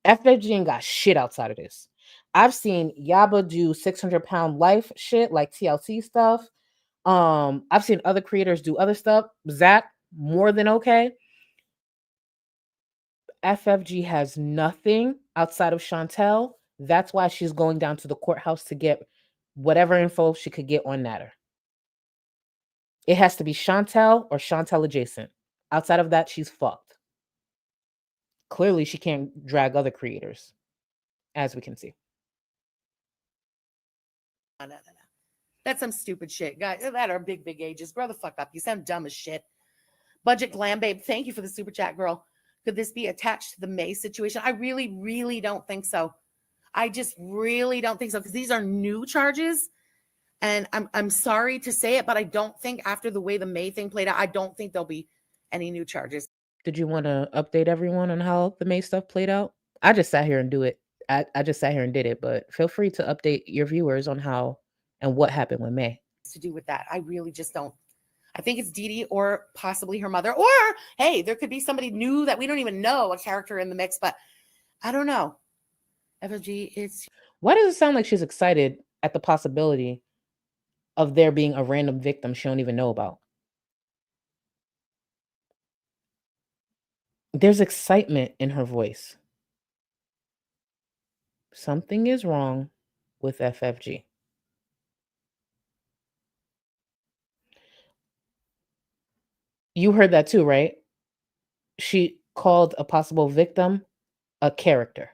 Speaker 8: FFG ain't got shit outside of this. I've seen Yaba do 600-pound life shit like TLC stuff. I've seen other creators do other stuff. Zach, more than okay. FFG has nothing outside of Chantel. That's why she's going down to the courthouse to get whatever info she could get on Natter. It has to be Chantel or Chantel adjacent. Outside of that, she's fucked. Clearly, she can't drag other creators, as we can see.
Speaker 1: No. That's some stupid shit. Guys, that are big ages. Grow the fuck up. You sound dumb as shit. Budget Glam Babe, thank you for the super chat, girl. Could this be attached to the May situation? I really don't think so. I just really don't think so, because these are new charges. And I'm sorry to say it, but I don't think after the way the May thing played out, I don't think there'll be any new charges.
Speaker 8: Did you want to update everyone on how the May stuff played out? I just sat here and do it. I just sat here and did it, but feel free to update your viewers on how and what happened with May.
Speaker 1: To do with that, I really just don't. I think it's Dee Dee or possibly her mother, or hey, there could be somebody new that we don't even know, a character in the mix, but I don't know. FFG, it's.
Speaker 8: Why does it sound like she's excited at the possibility of there being a random victim she don't even know about? There's excitement in her voice. Something is wrong with FFG. You heard that too, right? She called a possible victim a character.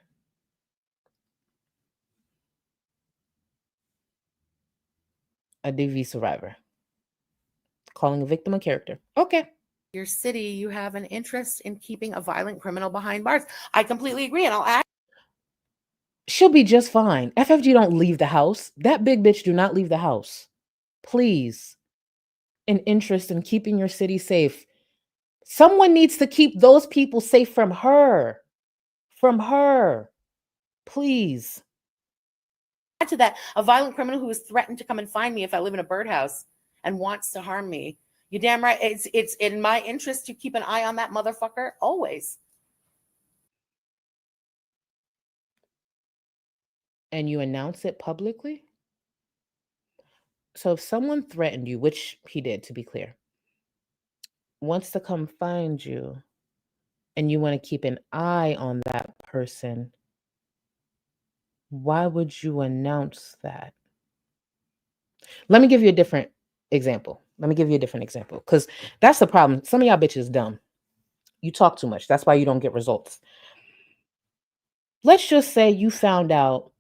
Speaker 8: A DV survivor. Calling a victim a character. Okay.
Speaker 1: Your city, you have an interest in keeping a violent criminal behind bars. I completely agree, and I'll add.
Speaker 8: She'll be just fine. FFG don't leave the house. That big bitch do not leave the house. Please. An interest in keeping your city safe. Someone needs to keep those people safe from her. From her. Please.
Speaker 1: Add to that, a violent criminal who has threatened to come and find me if I live in a birdhouse and wants to harm me. You damn right. It's in my interest to keep an eye on that motherfucker always.
Speaker 8: And you announce it publicly? So if someone threatened you, which he did, to be clear, wants to come find you, and you want to keep an eye on that person, why would you announce that? Let me give you a different example. Because that's the problem. Some of y'all bitches dumb. You talk too much. That's why you don't get results. Let's just say you found out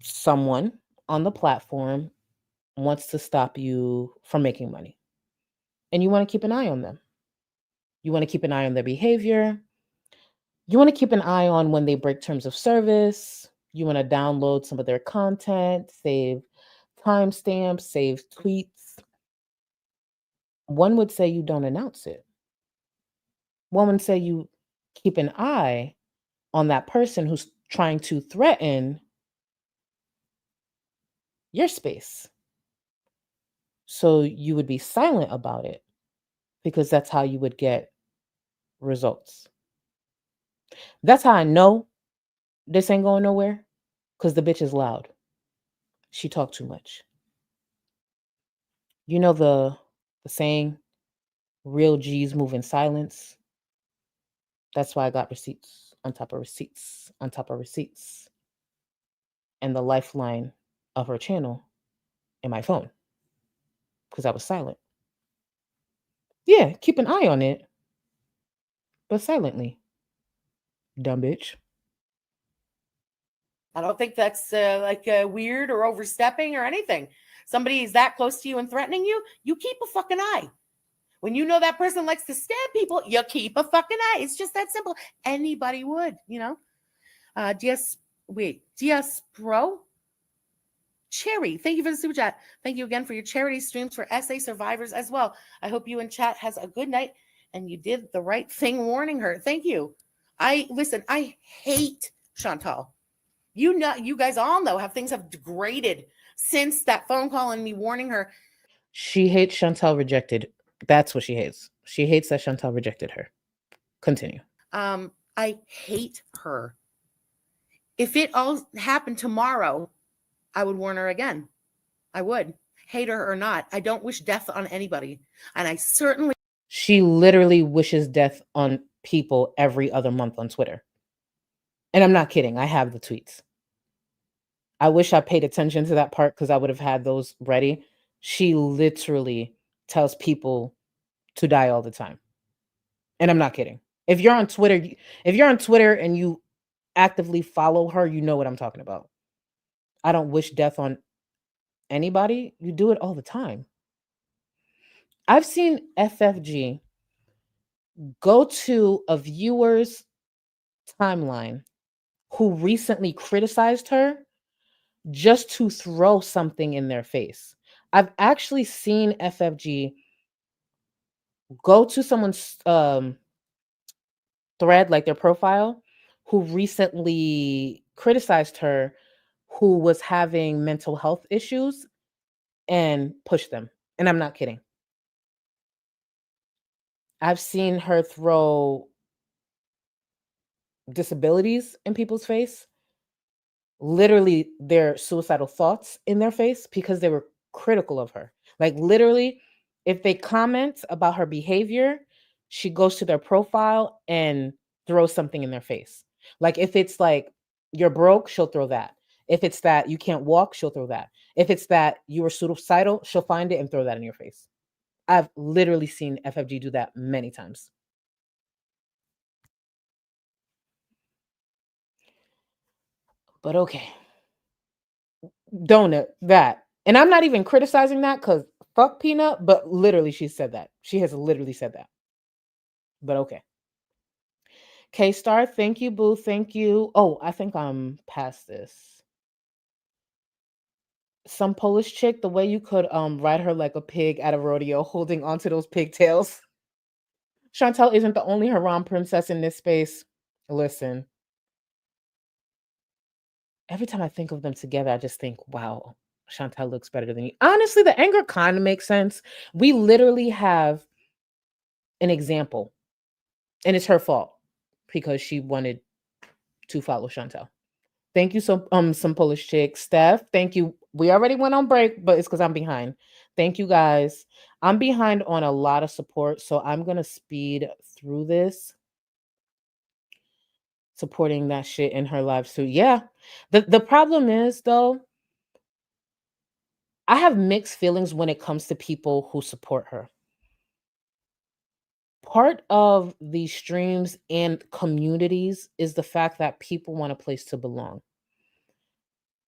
Speaker 8: someone on the platform wants to stop you from making money, and you want to keep an eye on them. You want to keep an eye on their behavior. You want to keep an eye on when they break terms of service. You want to download some of their content, save timestamps, save tweets. One would say you don't announce it. One would say you keep an eye on that person who's trying to threaten your space. So you would be silent about it, because that's how you would get results. That's how I know this ain't going nowhere, because the bitch is loud. She talked too much. You know the saying, real G's move in silence? That's why I got receipts on top of receipts on top of receipts. And the lifeline of her channel in my phone, because I was silent. Yeah, keep an eye on it, but silently. Dumb bitch.
Speaker 1: I don't think that's weird or overstepping or anything. Somebody is that close to you and threatening you, you keep a fucking eye. When you know that person likes to stab people, you keep a fucking eye. It's just that simple. Anybody would, you know. Diaspro Cherry, thank you for the super chat. Thank you again for your charity streams for SA survivors as well. I hope you and chat has a good night and you did the right thing warning her. Thank you. I hate Chantal. You guys all know how things have degraded since that phone call and me warning her.
Speaker 8: She hates Chantal rejected. That's what she hates. She hates that Chantal rejected her. Continue.
Speaker 1: I hate her. If it all happened tomorrow, I would warn her again. I would. Hate her or not. I don't wish death on anybody. And I certainly...
Speaker 8: She literally wishes death on people every other month on Twitter. And I'm not kidding. I have the tweets. I wish I paid attention to that part because I would have had those ready. She literally tells people to die all the time. And I'm not kidding. If you're on Twitter and you actively follow her, you know what I'm talking about. I don't wish death on anybody. You do it all the time. I've seen FFG go to a viewer's timeline who recently criticized her just to throw something in their face. I've actually seen FFG go to someone's thread, like their profile, who recently criticized her, who was having mental health issues, and push them. And I'm not kidding. I've seen her throw disabilities in people's face, literally their suicidal thoughts in their face because they were critical of her. Like literally, if they comment about her behavior, she goes to their profile and throws something in their face. Like if it's like you're broke, she'll throw that. If it's that you can't walk, she'll throw that. If it's that you were suicidal, she'll find it and throw that in your face. I've literally seen FFG do that many times. But okay. Donut, that. And I'm not even criticizing that because fuck Peanut, but literally she said that. She has literally said that. But okay. K-Star, thank you, boo. Thank you. Oh, I think I'm past this. Some Polish chick, the way you could ride her like a pig at a rodeo, holding onto those pigtails. Chantal isn't the only Haram princess in this space. Listen. Every time I think of them together, I just think, wow, Chantal looks better than you. Honestly, the anger kind of makes sense. We literally have an example, and it's her fault because she wanted to follow Chantal. Thank you, some Polish chick. Steph, thank you. We already went on break, but it's because I'm behind. Thank you, guys. I'm behind on a lot of support, so I'm going to speed through this. Supporting that shit in her lives too. Yeah. The problem is, though, I have mixed feelings when it comes to people who support her. Part of these streams and communities is the fact that people want a place to belong.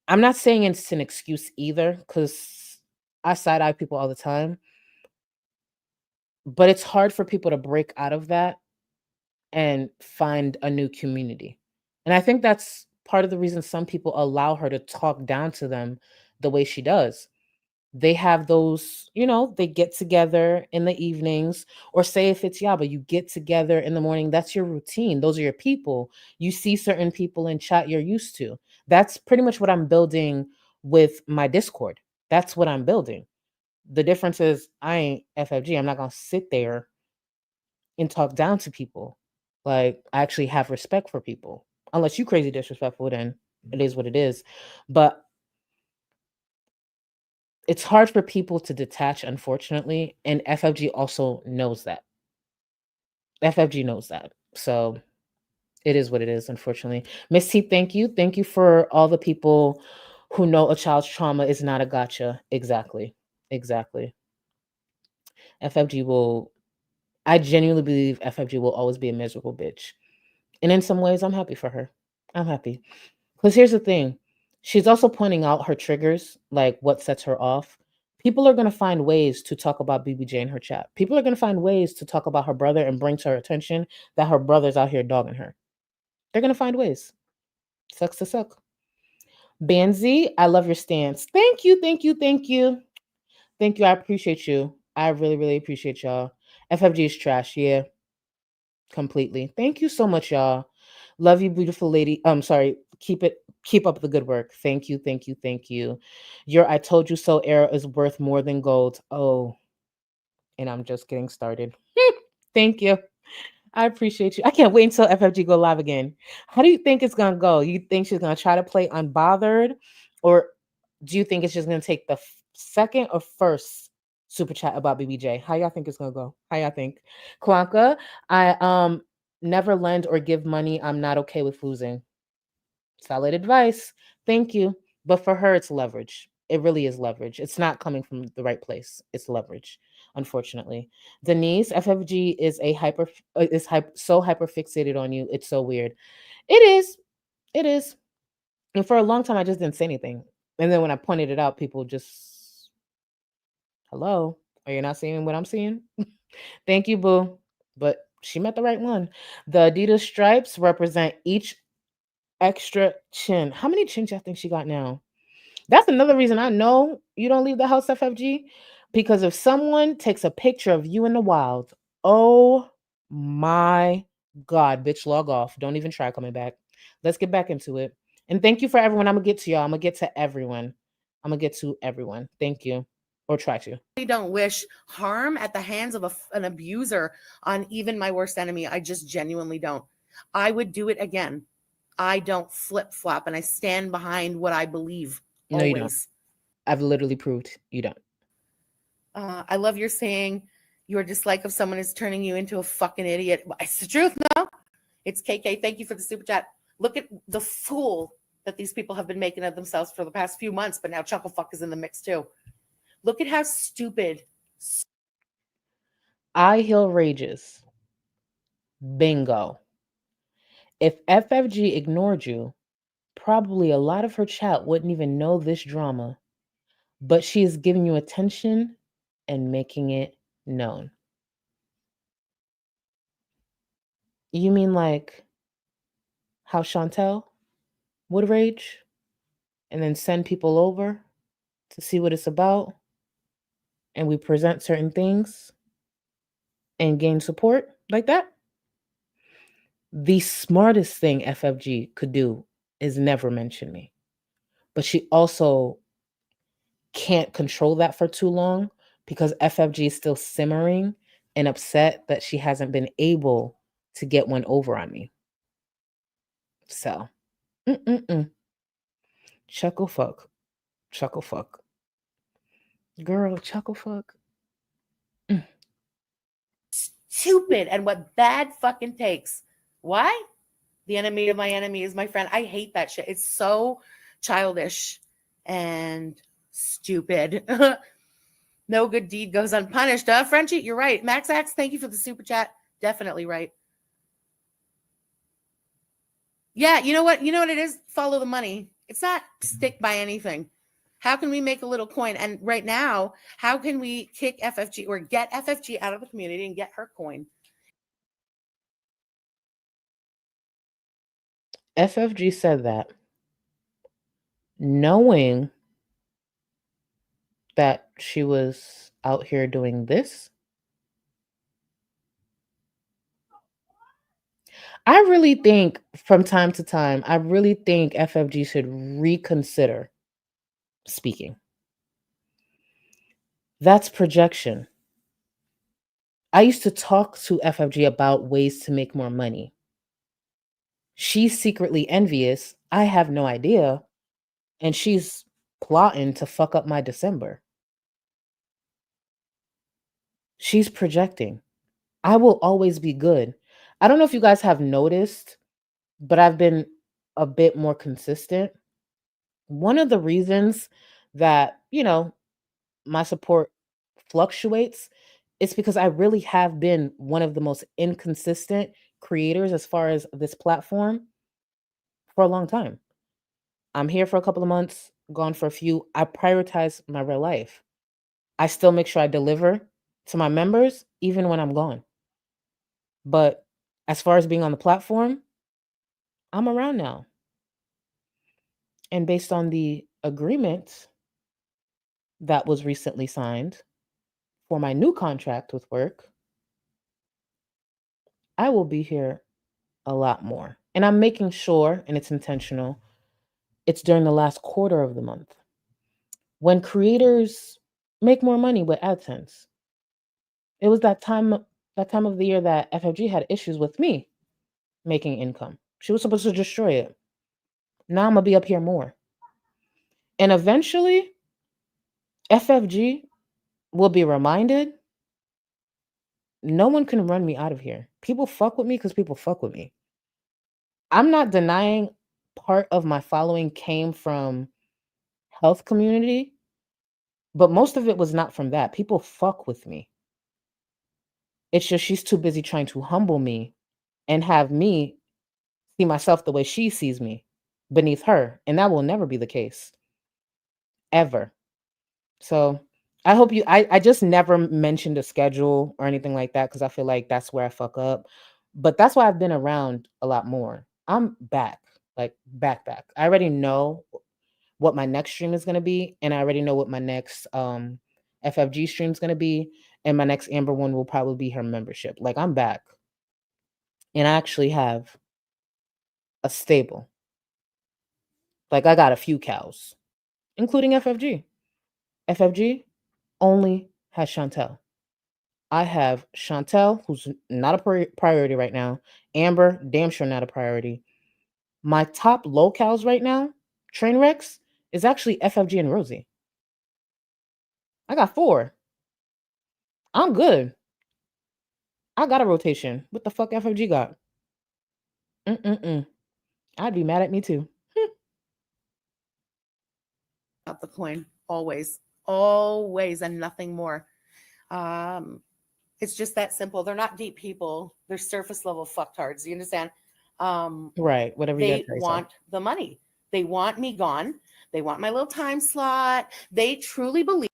Speaker 8: I'm not saying it's an excuse either, because I side-eye people all the time. But it's hard for people to break out of that and find a new community. And I think that's part of the reason some people allow her to talk down to them the way she does. They have those, they get together in the evenings, or say if it's Yaba, you get together in the morning. That's your routine. Those are your people. You see certain people in chat you're used to. That's pretty much what I'm building with my Discord. That's what I'm building. The difference is I ain't FFG. I'm not going to sit there and talk down to people. Like, I actually have respect for people. Unless you crazy disrespectful, then it is what it is. But it's hard for people to detach, unfortunately. And FFG also knows that. FFG knows that. So it is what it is, unfortunately. Miss T, thank you. Thank you for all the people who know a child's trauma is not a gotcha. Exactly. FFG will I genuinely believe FFG will always be a miserable bitch. And in some ways, I'm happy for her. I'm happy. Because here's the thing. She's also pointing out her triggers, like what sets her off. People are going to find ways to talk about BBJ in her chat. People are going to find ways to talk about her brother and bring to her attention that her brother's out here dogging her. They're going to find ways. Sucks to suck. Banzi, I love your stance. Thank you, thank you, thank you. Thank you. I appreciate you. I really, really appreciate y'all. FFG is trash. Yeah, completely. Thank you so much, y'all. Love you, beautiful lady. I'm sorry. Keep up the good work. Thank you, thank you, thank you. Your I told you so era is worth more than gold. Oh, and I'm just getting started. Thank you. I appreciate you. I can't wait until FFG go live again. How do you think it's gonna go? You think she's gonna try to play unbothered, or do you think it's just gonna take the second or first super chat about BBJ? How y'all think it's gonna go? How y'all think? Kwanka, I never lend or give money. I'm not okay with losing. Solid advice. Thank you. But for her, it's leverage. It really is leverage. It's not coming from the right place. It's leverage, unfortunately. Denise, FFG is so hyper fixated on you. It's so weird. It is. It is. And for a long time, I just didn't say anything. And then when I pointed it out, people just, hello, are you not seeing what I'm seeing? Thank you, boo. But she met the right one. The Adidas stripes represent each extra chin. How many chins y'all think she got now? That's another reason I know you don't leave the house, FFG, because if someone takes a picture of you in the wild, oh my God, bitch, log off. Don't even try coming back. Let's get back into it. And thank you for everyone. I'm going to get to y'all. I'm going to get to everyone. I'm going to get to everyone. Thank you. Or try to.
Speaker 1: I don't wish harm at the hands of an abuser on even my worst enemy. I just genuinely don't. I would do it again. I don't flip-flop, and I stand behind what I believe.
Speaker 8: No,
Speaker 1: always.
Speaker 8: you don't. I've literally proved you don't.
Speaker 1: I love your saying your dislike of someone is turning you into a fucking idiot. It's the truth, no? It's KK. Thank you for the super chat. Look at the fool that these people have been making of themselves for the past few months, but now Chucklefuck is in the mix too. Look at how stupid.
Speaker 8: I heal rages. Bingo. If FFG ignored you, probably a lot of her chat wouldn't even know this drama, but she is giving you attention and making it known. You mean like how Chantel would rage and then send people over to see what it's about, and we present certain things and gain support like that? The smartest thing FFG could do is never mention me. But she also can't control that for too long because FFG is still simmering and upset that she hasn't been able to get one over on me. So, chuckle fuck. Girl, chuckle fuck.
Speaker 1: Stupid, and what bad fucking takes. Why? The enemy of my enemy is my friend. I hate that shit. It's so childish and stupid. No good deed goes unpunished. Frenchie, you're right. Max Axe, thank you for the super chat. Definitely right. Yeah, you know what? You know what it is? Follow the money. It's not stick by anything. How can we make a little coin? And right now, how can we kick FFG or get FFG out of the community and get her coin?
Speaker 8: FFG said that knowing that she was out here doing this, I really think from time to time, I really think FFG should reconsider speaking. That's projection. I used to talk to FFG about ways to make more money. She's secretly envious. I have no idea. And she's plotting to fuck up my December. She's projecting. I will always be good. I don't know if you guys have noticed, but I've been a bit more consistent. One of the reasons that, my support fluctuates it's because I really have been one of the most inconsistent creators as far as this platform for a long time. I'm here for a couple of months, gone for a few. I prioritize my real life. I still make sure I deliver to my members even when I'm gone. But as far as being on the platform, I'm around now. And based on the agreement that was recently signed for my new contract with work, I will be here a lot more. And I'm making sure, and it's intentional, it's during the last quarter of the month when creators make more money with AdSense. It was that time of the year that FFG had issues with me making income. She was supposed to destroy it. Now I'm gonna be up here more. And eventually, FFG will be reminded no one can run me out of here. People fuck with me because people fuck with me. I'm not denying part of my following came from health community, but most of it was not from that. People fuck with me. It's just she's too busy trying to humble me and have me see myself the way she sees me beneath her. And that will never be the case. Ever. So I hope I just never mentioned a schedule or anything like that because I feel like that's where I fuck up. But that's why I've been around a lot more. I'm back, like back. I already know what my next stream is gonna be, and I already know what my next FFG stream is gonna be, and my next Amber one will probably be her membership. Like I'm back, and I actually have a stable. Like I got a few cows, including FFG. FFG only has Chantel. I have Chantel, who's not a priority right now. Amber, damn sure not a priority. My top low cows right now, train wrecks, is actually FFG and Rosie. I got 4. I'm good. I got a rotation. What the fuck FFG got? I'd be mad at me too.
Speaker 1: Not the coin, always, and nothing more. It's just that simple. They're not deep people. They're surface level fucktards. You understand?
Speaker 8: Right. Whatever you
Speaker 1: They
Speaker 8: gotta tell yourself.
Speaker 1: want the money. They want me gone. They want my little time slot. They truly believe.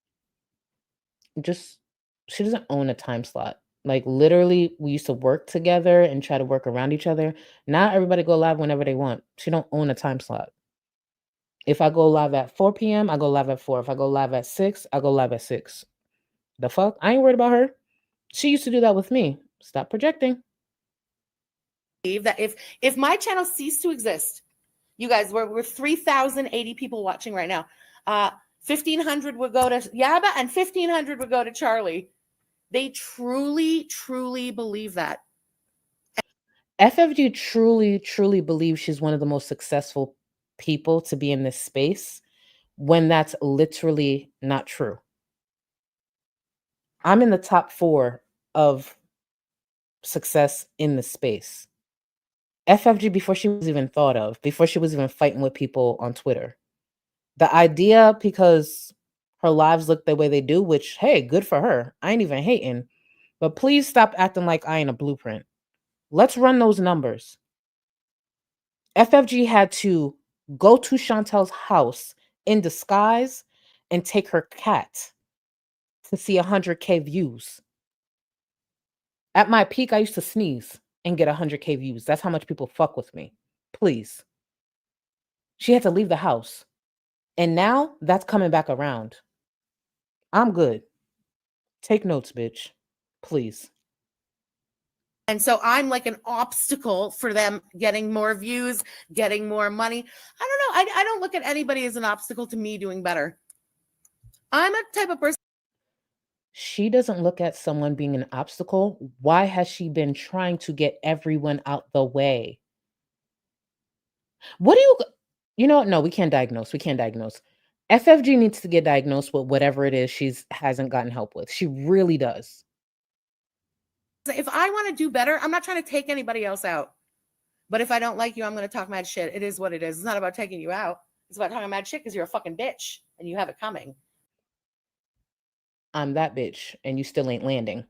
Speaker 8: She doesn't own a time slot. Like literally, we used to work together and try to work around each other. Not everybody go live whenever they want. She don't own a time slot. If I go live at 4 p.m., I go live at 4. If I go live at 6, I go live at 6. The fuck? I ain't worried about her. She used to do that with me. Stop projecting.
Speaker 1: That if my channel ceased to exist, you guys, we're 3,080 people watching right now. 1,500 would go to Yaba and 1,500 would go to Charlie. They truly believe that.
Speaker 8: FFG truly believes she's one of the most successful people to be in this space when that's literally not true. I'm in the top 4 of success in the space. FFG before she was even thought of, before she was even fighting with people on Twitter. The idea, because her lives look the way they do, which, hey, good for her. I ain't even hating. But please stop acting like I ain't a blueprint. Let's run those numbers. FFG had to go to Chantel's house in disguise and take her cat to see 100K views. At my peak, I used to sneeze and get 100K views. That's how much people fuck with me. Please. She had to leave the house. And now that's coming back around. I'm good. Take notes, bitch. Please.
Speaker 1: And so I'm like an obstacle for them getting more views, getting more money. I don't know. I don't look at anybody as an obstacle to me doing better. I'm a type of person.
Speaker 8: She doesn't look at someone being an obstacle. Why has she been trying to get everyone out the way? What do you know what? No, we can't diagnose. FFG needs to get diagnosed with whatever it is hasn't gotten help with. She really does.
Speaker 1: If I want to do better, I'm not trying to take anybody else out. But if I don't like you, I'm going to talk mad shit. It is what it is. It's not about taking you out. It's about talking mad shit because you're a fucking bitch and you have it coming.
Speaker 8: I'm that bitch and you still ain't landing.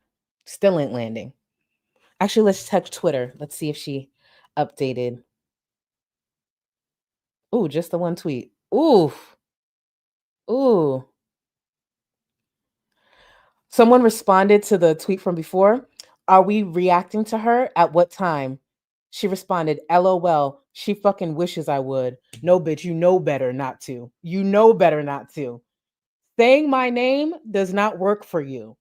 Speaker 8: Still ain't landing. Actually, let's check Twitter. Let's see if she updated. Ooh, just the one tweet. Ooh. Ooh. Someone responded to the tweet from before. Are we reacting to her? At what time? She responded, LOL. She fucking wishes I would. No, bitch, you know better not to. You know better not to. Saying my name does not work for you.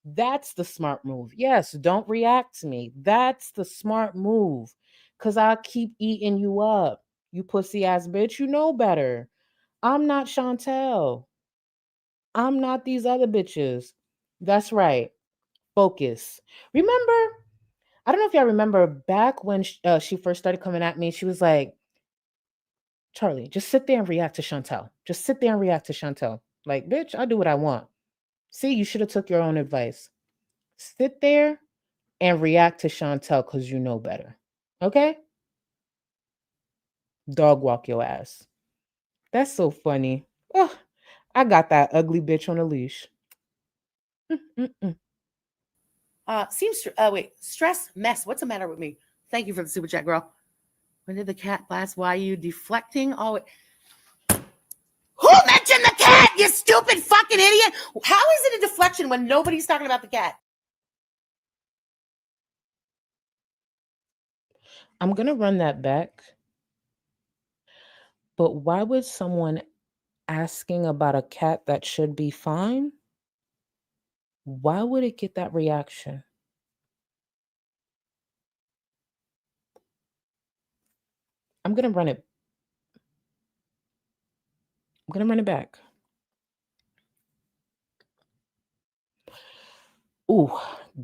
Speaker 8: That's the smart move. Yes, don't react to me. That's the smart move. Because I'll keep eating you up. You pussy ass bitch, you know better. I'm not Chantel. I'm not these other bitches. That's right. Focus. Remember, I don't know if y'all remember back when she first started coming at me, she was like, Charlie, just sit there and react to Chantel. Just sit there and react to Chantel. Like, bitch, I do what I want. See, you should have took your own advice. Sit there and react to Chantel because you know better. Okay? Dog walk your ass. That's so funny. Oh, I got that ugly bitch on a leash.
Speaker 1: Stress mess. What's the matter with me? Thank you for the super chat, girl. When did the cat last? Why are you deflecting? Oh, who mentioned the cat? You stupid fucking idiot! How is it a deflection when nobody's talking about the cat?
Speaker 8: I'm gonna run that back. But why would someone asking about a cat that should be fine? Why would it get that reaction? I'm gonna run it back. Ooh,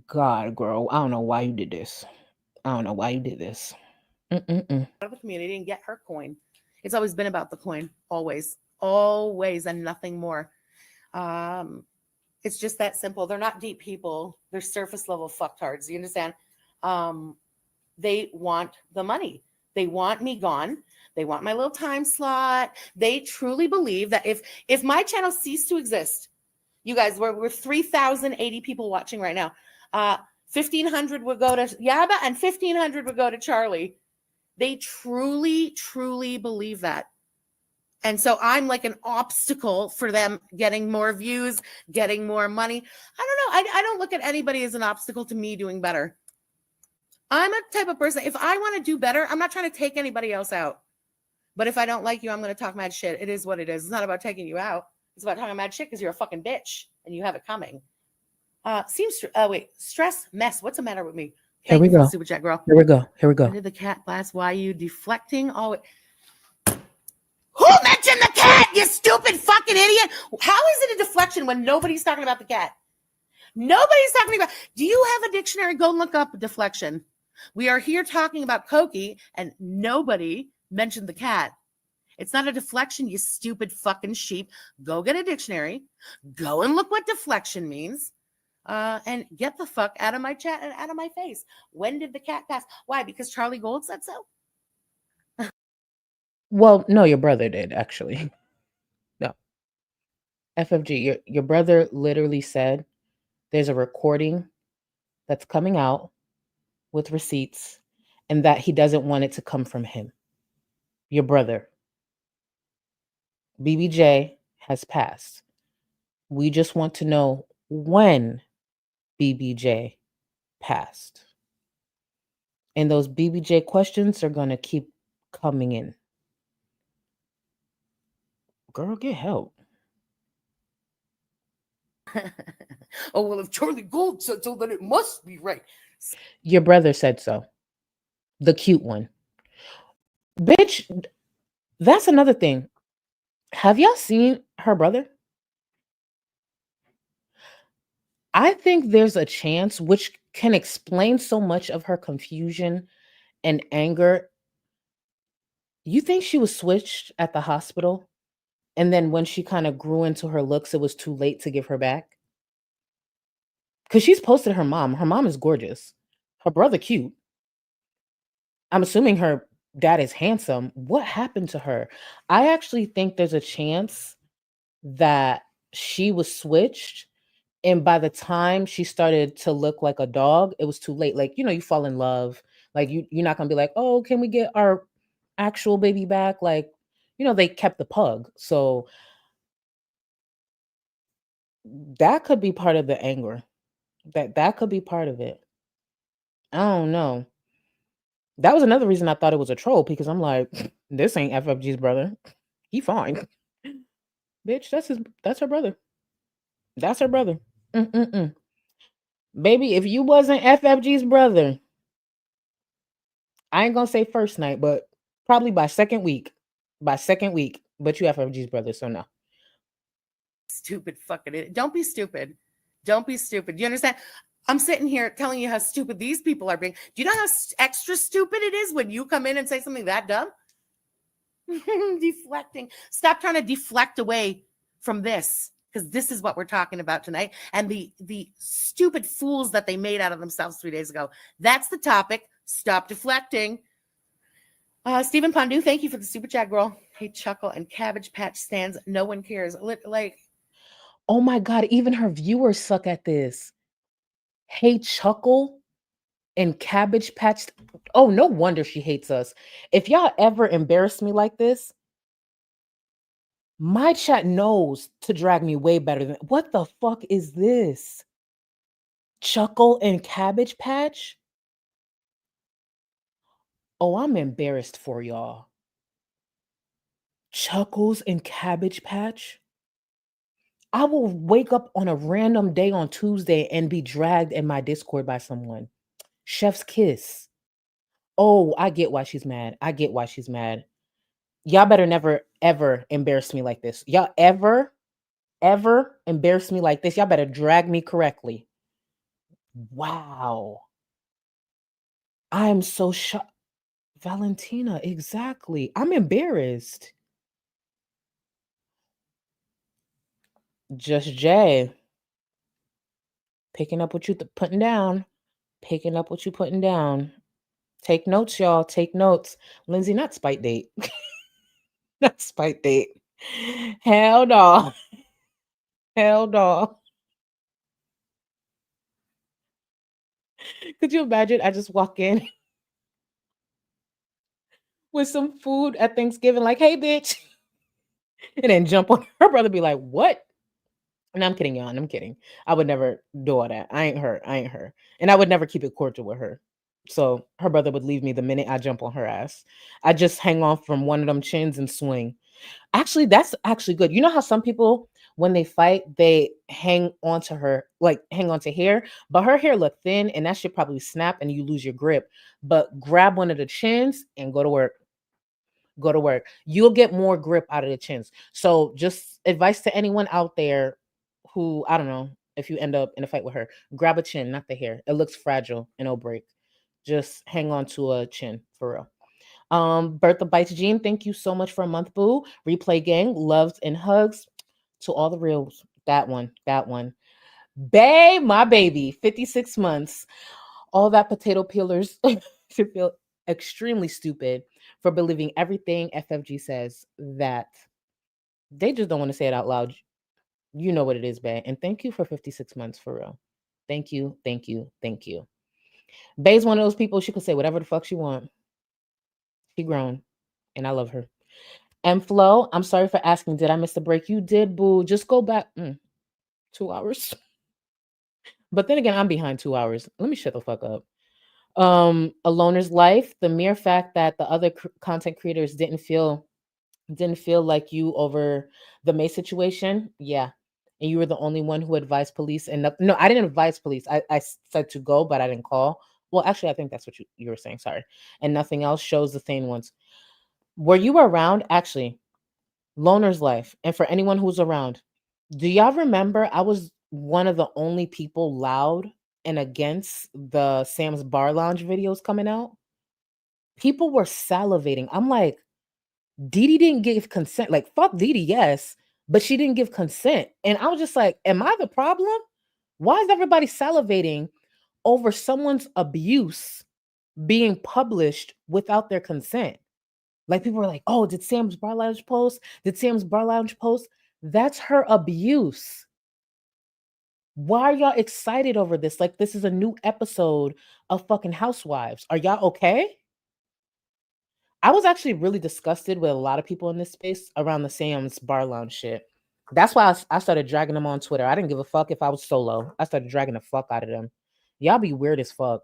Speaker 8: God, girl. I don't know why you did this. Mm-mm-mm.
Speaker 1: Out of the community and get her coin. It's always been about the coin. Always, and nothing more. It's just that simple. They're not deep people. They're surface level fucktards. You understand? They want the money. They want me gone. They want my little time slot. They truly believe that if my channel ceased to exist, you guys, we're 3,080 people watching right now. 1,500 would go to Yaba and 1,500 would go to Charlie. They truly, truly believe that. And so I'm like an obstacle for them getting more views, getting more money. I don't know. I don't look at anybody as an obstacle to me doing better. I'm a type of person, if I want to do better, I'm not trying to take anybody else out. But if I don't like you, I'm going to talk mad shit. It is what it is. It's not about taking you out. It's about talking mad shit because you're a fucking bitch and you have it coming. Stress mess. What's the matter with me?
Speaker 8: Here we go.
Speaker 1: Super chat, girl.
Speaker 8: Here we go.
Speaker 1: When did the cat last? Why are you deflecting? Oh, who mentioned the cat? You stupid fucking idiot! How is it a deflection when nobody's talking about the cat? Nobody's talking about. Do you have a dictionary? Go look up deflection. We are here talking about Koki, and nobody mentioned the cat. It's not a deflection, you stupid fucking sheep. Go get a dictionary. Go and look what deflection means. And get the fuck out of my chat and out of my face. When did the cat pass? Why? Because Charlie Gold said so?
Speaker 8: Well, no, your brother did, actually. No. FFG, your brother literally said there's a recording that's coming out with receipts and that he doesn't want it to come from him. Your brother. BBJ has passed. We just want to know when BBJ passed. And those BBJ questions are going to keep coming in. Girl, get help.
Speaker 1: Oh, well, if Charlie Gold said so, then it must be right.
Speaker 8: Your brother said so. The cute one. Bitch, that's another thing. Have y'all seen her brother? I think there's a chance, which can explain so much of her confusion and anger. You think she was switched at the hospital? And then when she kind of grew into her looks, it was too late to give her back? Because she's posted her mom. Her mom is gorgeous. Her brother cute. I'm assuming her dad is handsome. What happened to her? I actually think there's a chance that she was switched And by the time she started to look like a dog, it was too late. Like, you fall in love. Like you're not gonna be like, oh, can we get our actual baby back? Like, they kept the pug. So that could be part of the anger. That could be part of it. I don't know. That was another reason I thought it was a troll, because I'm like, this ain't FFG's brother. He fine. Bitch, that's her brother. That's her brother. Mm-mm-mm. Baby, if you wasn't FFG's brother, I ain't gonna say first night, but probably by second week. By second week. But you FFG's brother, so no.
Speaker 1: Stupid fucking idiot. Don't be stupid. Don't be stupid. Do you understand? I'm sitting here telling you how stupid these people are being. Do you know how extra stupid it is when you come in and say something that dumb? Deflecting. Stop trying to deflect away from this, because this is what we're talking about tonight. And the stupid fools that they made out of themselves 3 days ago. That's the topic. Stop deflecting. Stephen Pondu, thank you for the super chat, girl. Hey, Chuckle and Cabbage Patch stands. No one cares. Like,
Speaker 8: oh my God, even her viewers suck at this. Hey, Chuckle and Cabbage Patch. Oh, no wonder she hates us. If y'all ever embarrass me like this, my chat knows to drag me way better than. What the fuck is this? Chuckle and Cabbage Patch? Oh, I'm embarrassed for y'all. Chuckles and Cabbage Patch? I will wake up on a random day on Tuesday and be dragged in my Discord by someone. Chef's kiss. Oh, I get why she's mad. I get why she's mad. Y'all better never, ever embarrass me like this. Y'all ever embarrass me like this, y'all better drag me correctly. Wow. I am so shocked. Valentina, exactly. I'm embarrassed. Just Jay. Picking up what you putting down. Picking up what you putting down. Take notes, y'all. Take notes. Lindsay, not spite date. Not spite date. Hell no. Hell no. Could you imagine? I just walk in with some food at Thanksgiving, like, hey, bitch. And then jump on her brother, be like, what? And I'm kidding, y'all. I'm kidding. I would never do all that. I ain't her. And I would never keep it cordial with her. So her brother would leave me the minute I jump on her ass. I just hang off from one of them chins and swing. Actually, that's actually good. You know how some people, when they fight, they hang on to her, like hang on to hair, but her hair look thin and that should probably snap and you lose your grip. But grab one of the chins and go to work. Go to work. You'll get more grip out of the chins. So just advice to anyone out there who, I don't know, if you end up in a fight with her, grab a chin, not the hair. It looks fragile and it'll break. Just hang on to a chin for real. Bertha Bites Jean, thank you so much for a month, boo. Replay gang, loves and hugs to all the reals. That one. Bae, my baby, 56 months. All that potato peelers should feel extremely stupid for believing everything FFG says, that they just don't want to say it out loud. You know what it is, Bae. And thank you for 56 months for real. Thank you. Bae's one of those people, she can say whatever the fuck she want. She grown, and I love her. And Flo, I'm sorry for asking, did I miss the break? You did, boo. Just go back 2 hours. But then again, I'm behind 2 hours. Let me shut the fuck up. A loner's life. The mere fact that the other content creators didn't feel like you over the May situation. Yeah. And you were the only one who advised police. And no, I didn't advise police. I said to go, but I didn't call. Well, actually, I think that's what you were saying. Sorry. And nothing else. Shows the same ones. Were you around? Actually, loner's life. And for anyone who's around, do y'all remember I was one of the only people loud and against the Sam's Bar Lounge videos coming out? People were salivating. I'm like, Didi didn't give consent. Like, fuck Didi, yes, but she didn't give consent. And I was just like, am I the problem? Why is everybody salivating over someone's abuse being published without their consent? Like, people were like, oh, did Sam's Bar Lounge post? That's her abuse. Why are y'all excited over this? Like, this is a new episode of fucking Housewives. Are y'all okay? I was actually really disgusted with a lot of people in this space around the Sam's Bar Lounge shit. That's why I started dragging them on Twitter. I didn't give a fuck if I was solo. I started dragging the fuck out of them. Y'all be weird as fuck.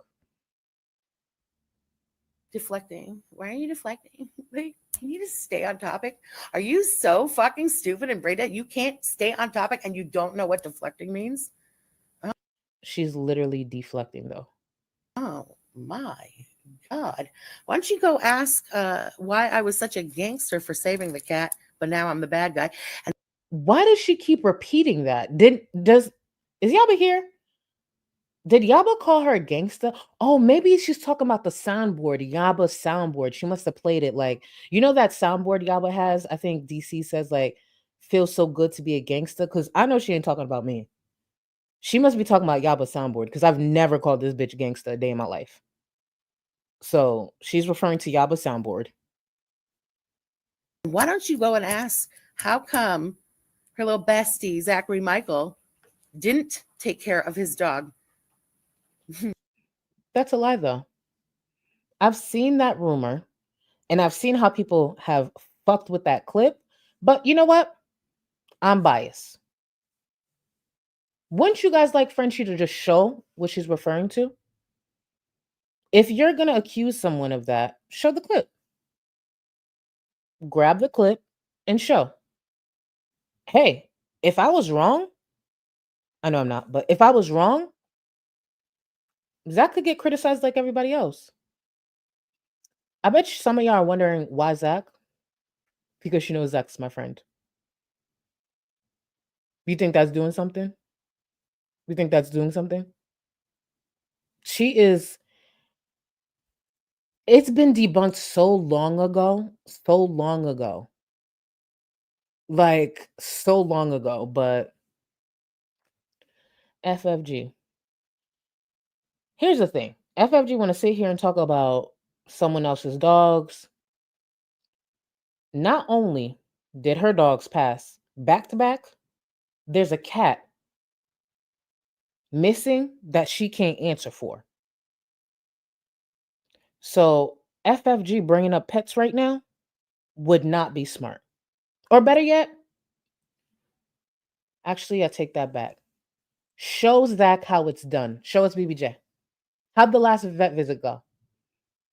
Speaker 1: Deflecting. Why are you deflecting? Like, can you just stay on topic? Are you so fucking stupid and brain dead? You can't stay on topic and you don't know what deflecting means?
Speaker 8: She's literally deflecting though.
Speaker 1: Oh my God. Why don't you go ask why I was such a gangster for saving the cat, but now I'm the bad guy? And
Speaker 8: why does she keep repeating that? Is Yaba here? Did Yaba call her a gangster? Oh, maybe she's talking about the soundboard, Yaba's soundboard. She must have played it like, you know, that soundboard Yaba has? I think DC says like, feels so good to be a gangster. Because I know she ain't talking about me. She must be talking about Yaba's soundboard because I've never called this bitch gangster a day in my life. So she's referring to Yaba's soundboard.
Speaker 1: why don't you go and ask how come her little bestie, Zachary Michael, didn't take care of his dog?
Speaker 8: That's a lie, though. I've seen that rumor, and I've seen how people have fucked with that clip. But you know what? I'm biased. Wouldn't you guys like Frenchie to just show what she's referring to? If you're going to accuse someone of that, show the clip. Grab the clip and show. Hey, if I was wrong, I know I'm not, but if I was wrong, Zach could get criticized like everybody else. I bet you some of y'all are wondering why Zach? Because you know Zach's my friend. You think that's doing something? You think that's doing something? She is. It's been debunked so long ago. Like, so long ago, but FFG. Here's the thing. FFG want to sit here and talk about someone else's dogs. Not only did her dogs pass back to back, there's a cat missing that she can't answer for. So FFG bringing up pets right now would not be smart. Or better yet, actually, I take that back. Show Zach how it's done. Show us BBJ. How'd the last vet visit go?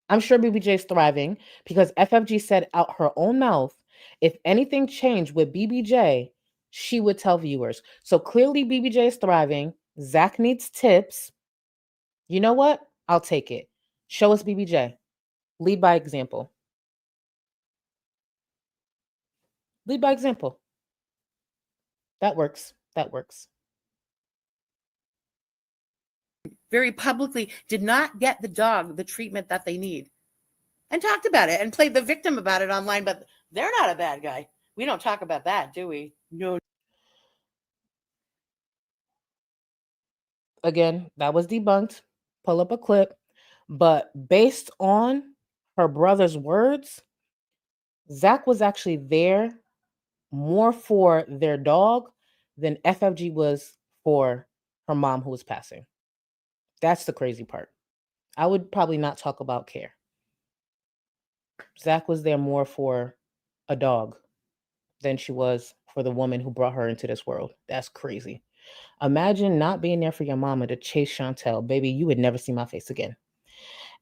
Speaker 8: I'm sure BBJ is thriving because FFG said out her own mouth, if anything changed with BBJ, she would tell viewers. So clearly BBJ is thriving. Zach needs tips. You know what? I'll take it. Show us BBJ. Lead by example. Lead by example. That works. That works.
Speaker 1: Very publicly did not get the dog the treatment that they need and talked about it and played the victim about it online, but they're not a bad guy. We don't talk about that, do we? No.
Speaker 8: Again, that was debunked. Pull up a clip. But based on her brother's words, Zach was actually there more for their dog than FFG was for her mom who was passing. That's the crazy part. I would probably not talk about care. Zach was there more for a dog than she was for the woman who brought her into this world. That's crazy. Imagine not being there for your mama to chase Chantel. Baby, you would never see my face again.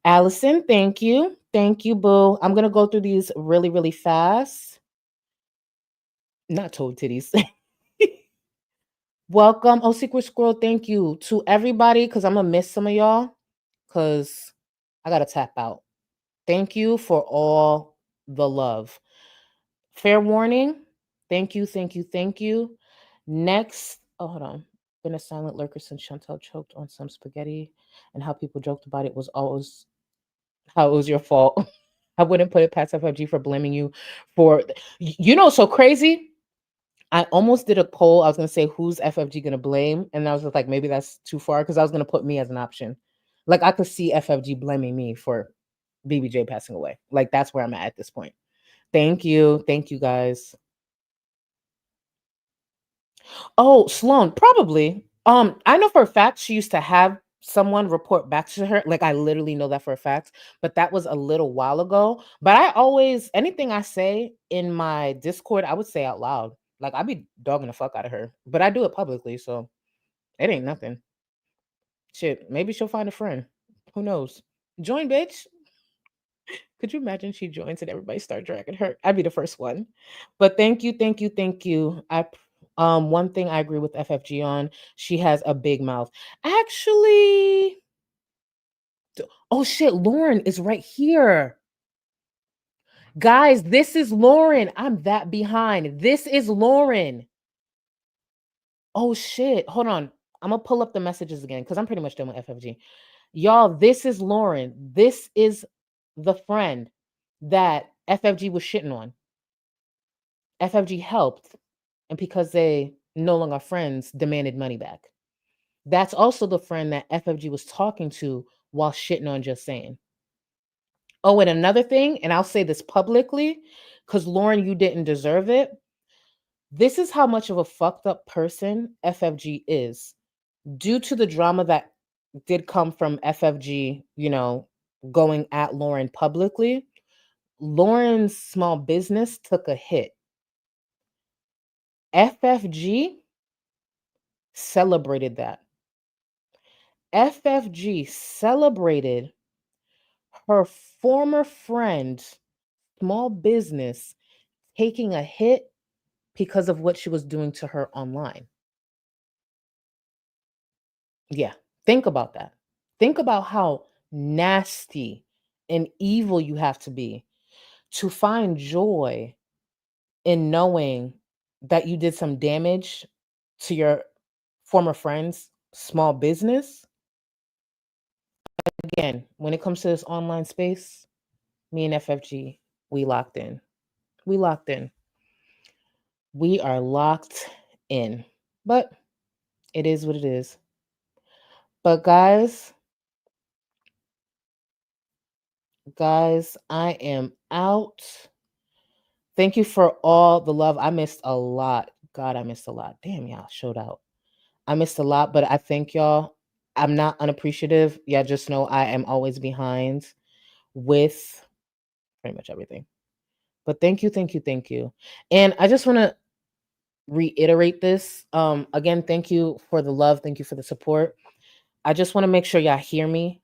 Speaker 8: Allison, thank you. Thank you, boo. I'm going to go through these really, really fast. Not toad titties. Welcome. Oh, Secret Squirrel, thank you to everybody because I'm going to miss some of y'all because I got to tap out. Thank you for all the love. Fair warning. Thank you, thank you, thank you. Next, oh, hold on. Been a silent lurker since Chantel choked on some spaghetti and how people joked about it was always how it was your fault. I wouldn't put it past FFG for blaming you for, you know, so crazy. I almost did a poll. I was going to say, who's FFG going to blame? And I was just like, maybe that's too far because I was going to put me as an option. Like, I could see FFG blaming me for BBJ passing away. Like, that's where I'm at this point. Thank you. Thank you, guys. Oh, Sloan, probably. I know for a fact she used to have someone report back to her. Like I literally know that for a fact, but that was a little while ago. But I always, anything I say in my Discord, I would say out loud. Like I'd be dogging the fuck out of her, but I do it publicly, so it ain't nothing. Shit, maybe she'll find a friend. Who knows? Join, bitch. Could you imagine she joins and everybody start dragging her? I'd be the first one. But thank you, thank you, thank you. One thing I agree with FFG on, she has a big mouth. Actually, oh shit, Lauren is right here. Guys, this is Lauren. I'm that behind. This is Lauren. Oh shit. Hold on. I'm gonna pull up the messages again because I'm pretty much done with FFG. Y'all, this is Lauren. This is the friend that FFG was shitting on. FFG helped, and because they no longer friends, demanded money back. That's also the friend that FFG was talking to while shitting on Just Saying. Oh, and another thing, and I'll say this publicly, because Lauren, you didn't deserve it. This is how much of a fucked up person FFG is. Due to the drama that did come from FFG, going at Lauren publicly, Lauren's small business took a hit. FFG celebrated that. FFG celebrated her former friend's small business taking a hit because of what she was doing to her online. Yeah, think about that. Think about how nasty and evil you have to be to find joy in knowing that you did some damage to your former friend's small business. Again, when it comes to this online space, me and FFG, we locked in. We locked in. We are locked in. But it is what it is. But guys, I am out. Thank you for all the love. I missed a lot. God, I missed a lot. Damn, y'all showed out. I missed a lot, but I thank y'all. I'm not unappreciative. Yeah, just know I am always behind with pretty much everything. But thank you, thank you, thank you. And I just want to reiterate this. Again, thank you for the love. Thank you for the support. I just want to make sure y'all hear me.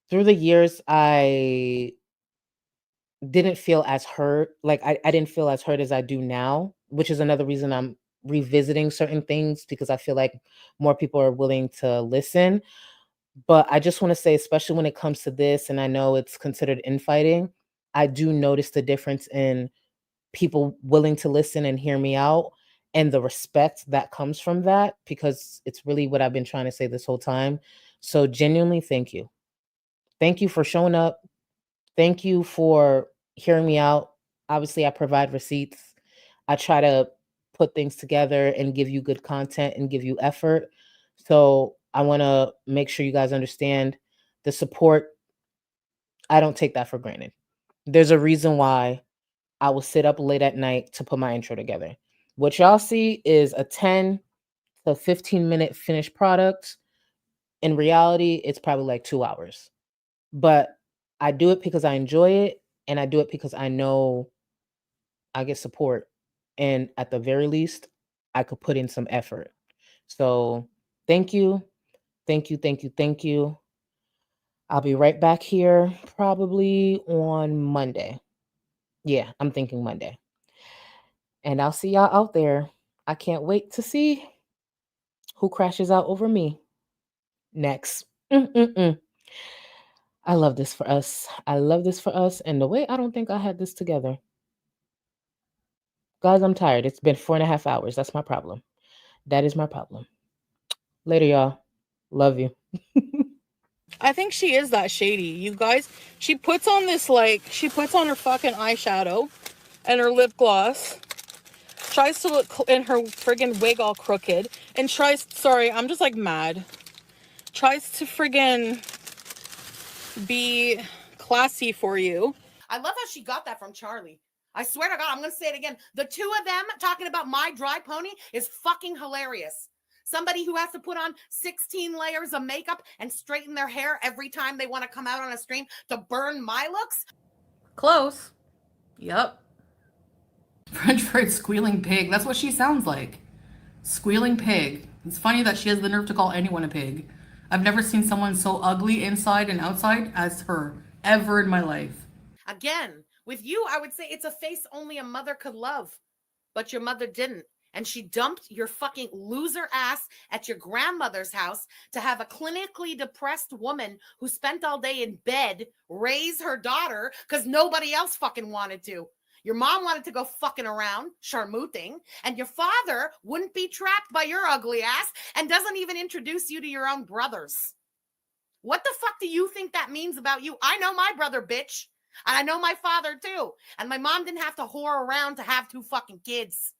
Speaker 8: Through the years, I didn't feel as hurt. Like I didn't feel as hurt as I do now, which is another reason I'm revisiting certain things, because I feel like more people are willing to listen. But I just want to say, especially when it comes to this, and I know it's considered infighting, I do notice the difference in people willing to listen and hear me out, and the respect that comes from that, because it's really what I've been trying to say this whole time. So genuinely, thank you. Thank you for showing up. Thank you for hearing me out. Obviously, I provide receipts. I try to put things together and give you good content and give you effort. So I want to make sure you guys understand the support. I don't take that for granted. There's a reason why I will sit up late at night to put my intro together. What y'all see is a 10 to 15-minute finished product. In reality, it's probably like 2 hours. But I do it because I enjoy it, and I do it because I know I get support. And at the very least, I could put in some effort. So thank you. Thank you. Thank you. Thank you. I'll be right back here probably on Monday. Yeah, I'm thinking Monday. And I'll see y'all out there. I can't wait to see who crashes out over me next. I love this for us. I love this for us. And the way I don't think I had this together. Guys, I'm tired. It's been 4.5 hours. That's my problem. That is my problem. Later, y'all. Love you.
Speaker 4: I think she is that shady. You guys, she puts on her fucking eyeshadow and her lip gloss. Tries to look in her friggin' wig all crooked. And sorry, I'm just like mad. Tries to friggin' be classy for you.
Speaker 1: I love how she got that from Charlie. I swear to God, I'm going to say it again. The two of them talking about My Dry Pony is fucking hilarious. Somebody who has to put on 16 layers of makeup and straighten their hair every time they want to come out on a stream to burn my looks?
Speaker 4: Close. Yup. French fried squealing pig. That's what she sounds like. Squealing pig. It's funny that she has the nerve to call anyone a pig. I've never seen someone so ugly inside and outside as her, ever in my life.
Speaker 1: Again, with you, I would say it's a face only a mother could love, but your mother didn't. And she dumped your fucking loser ass at your grandmother's house to have a clinically depressed woman who spent all day in bed raise her daughter because nobody else fucking wanted to. Your mom wanted to go fucking around, charmooting, and your father wouldn't be trapped by your ugly ass and doesn't even introduce you to your own brothers. What the fuck do you think that means about you? I know my brother, bitch. And I know my father, too. And my mom didn't have to whore around to have 2 fucking kids.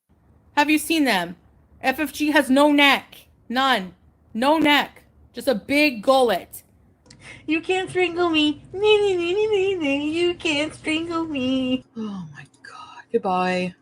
Speaker 4: Have you seen them? FFG has no neck. None. No neck. Just a big gullet. You can't strangle me. You can't strangle me. Oh my god. Goodbye.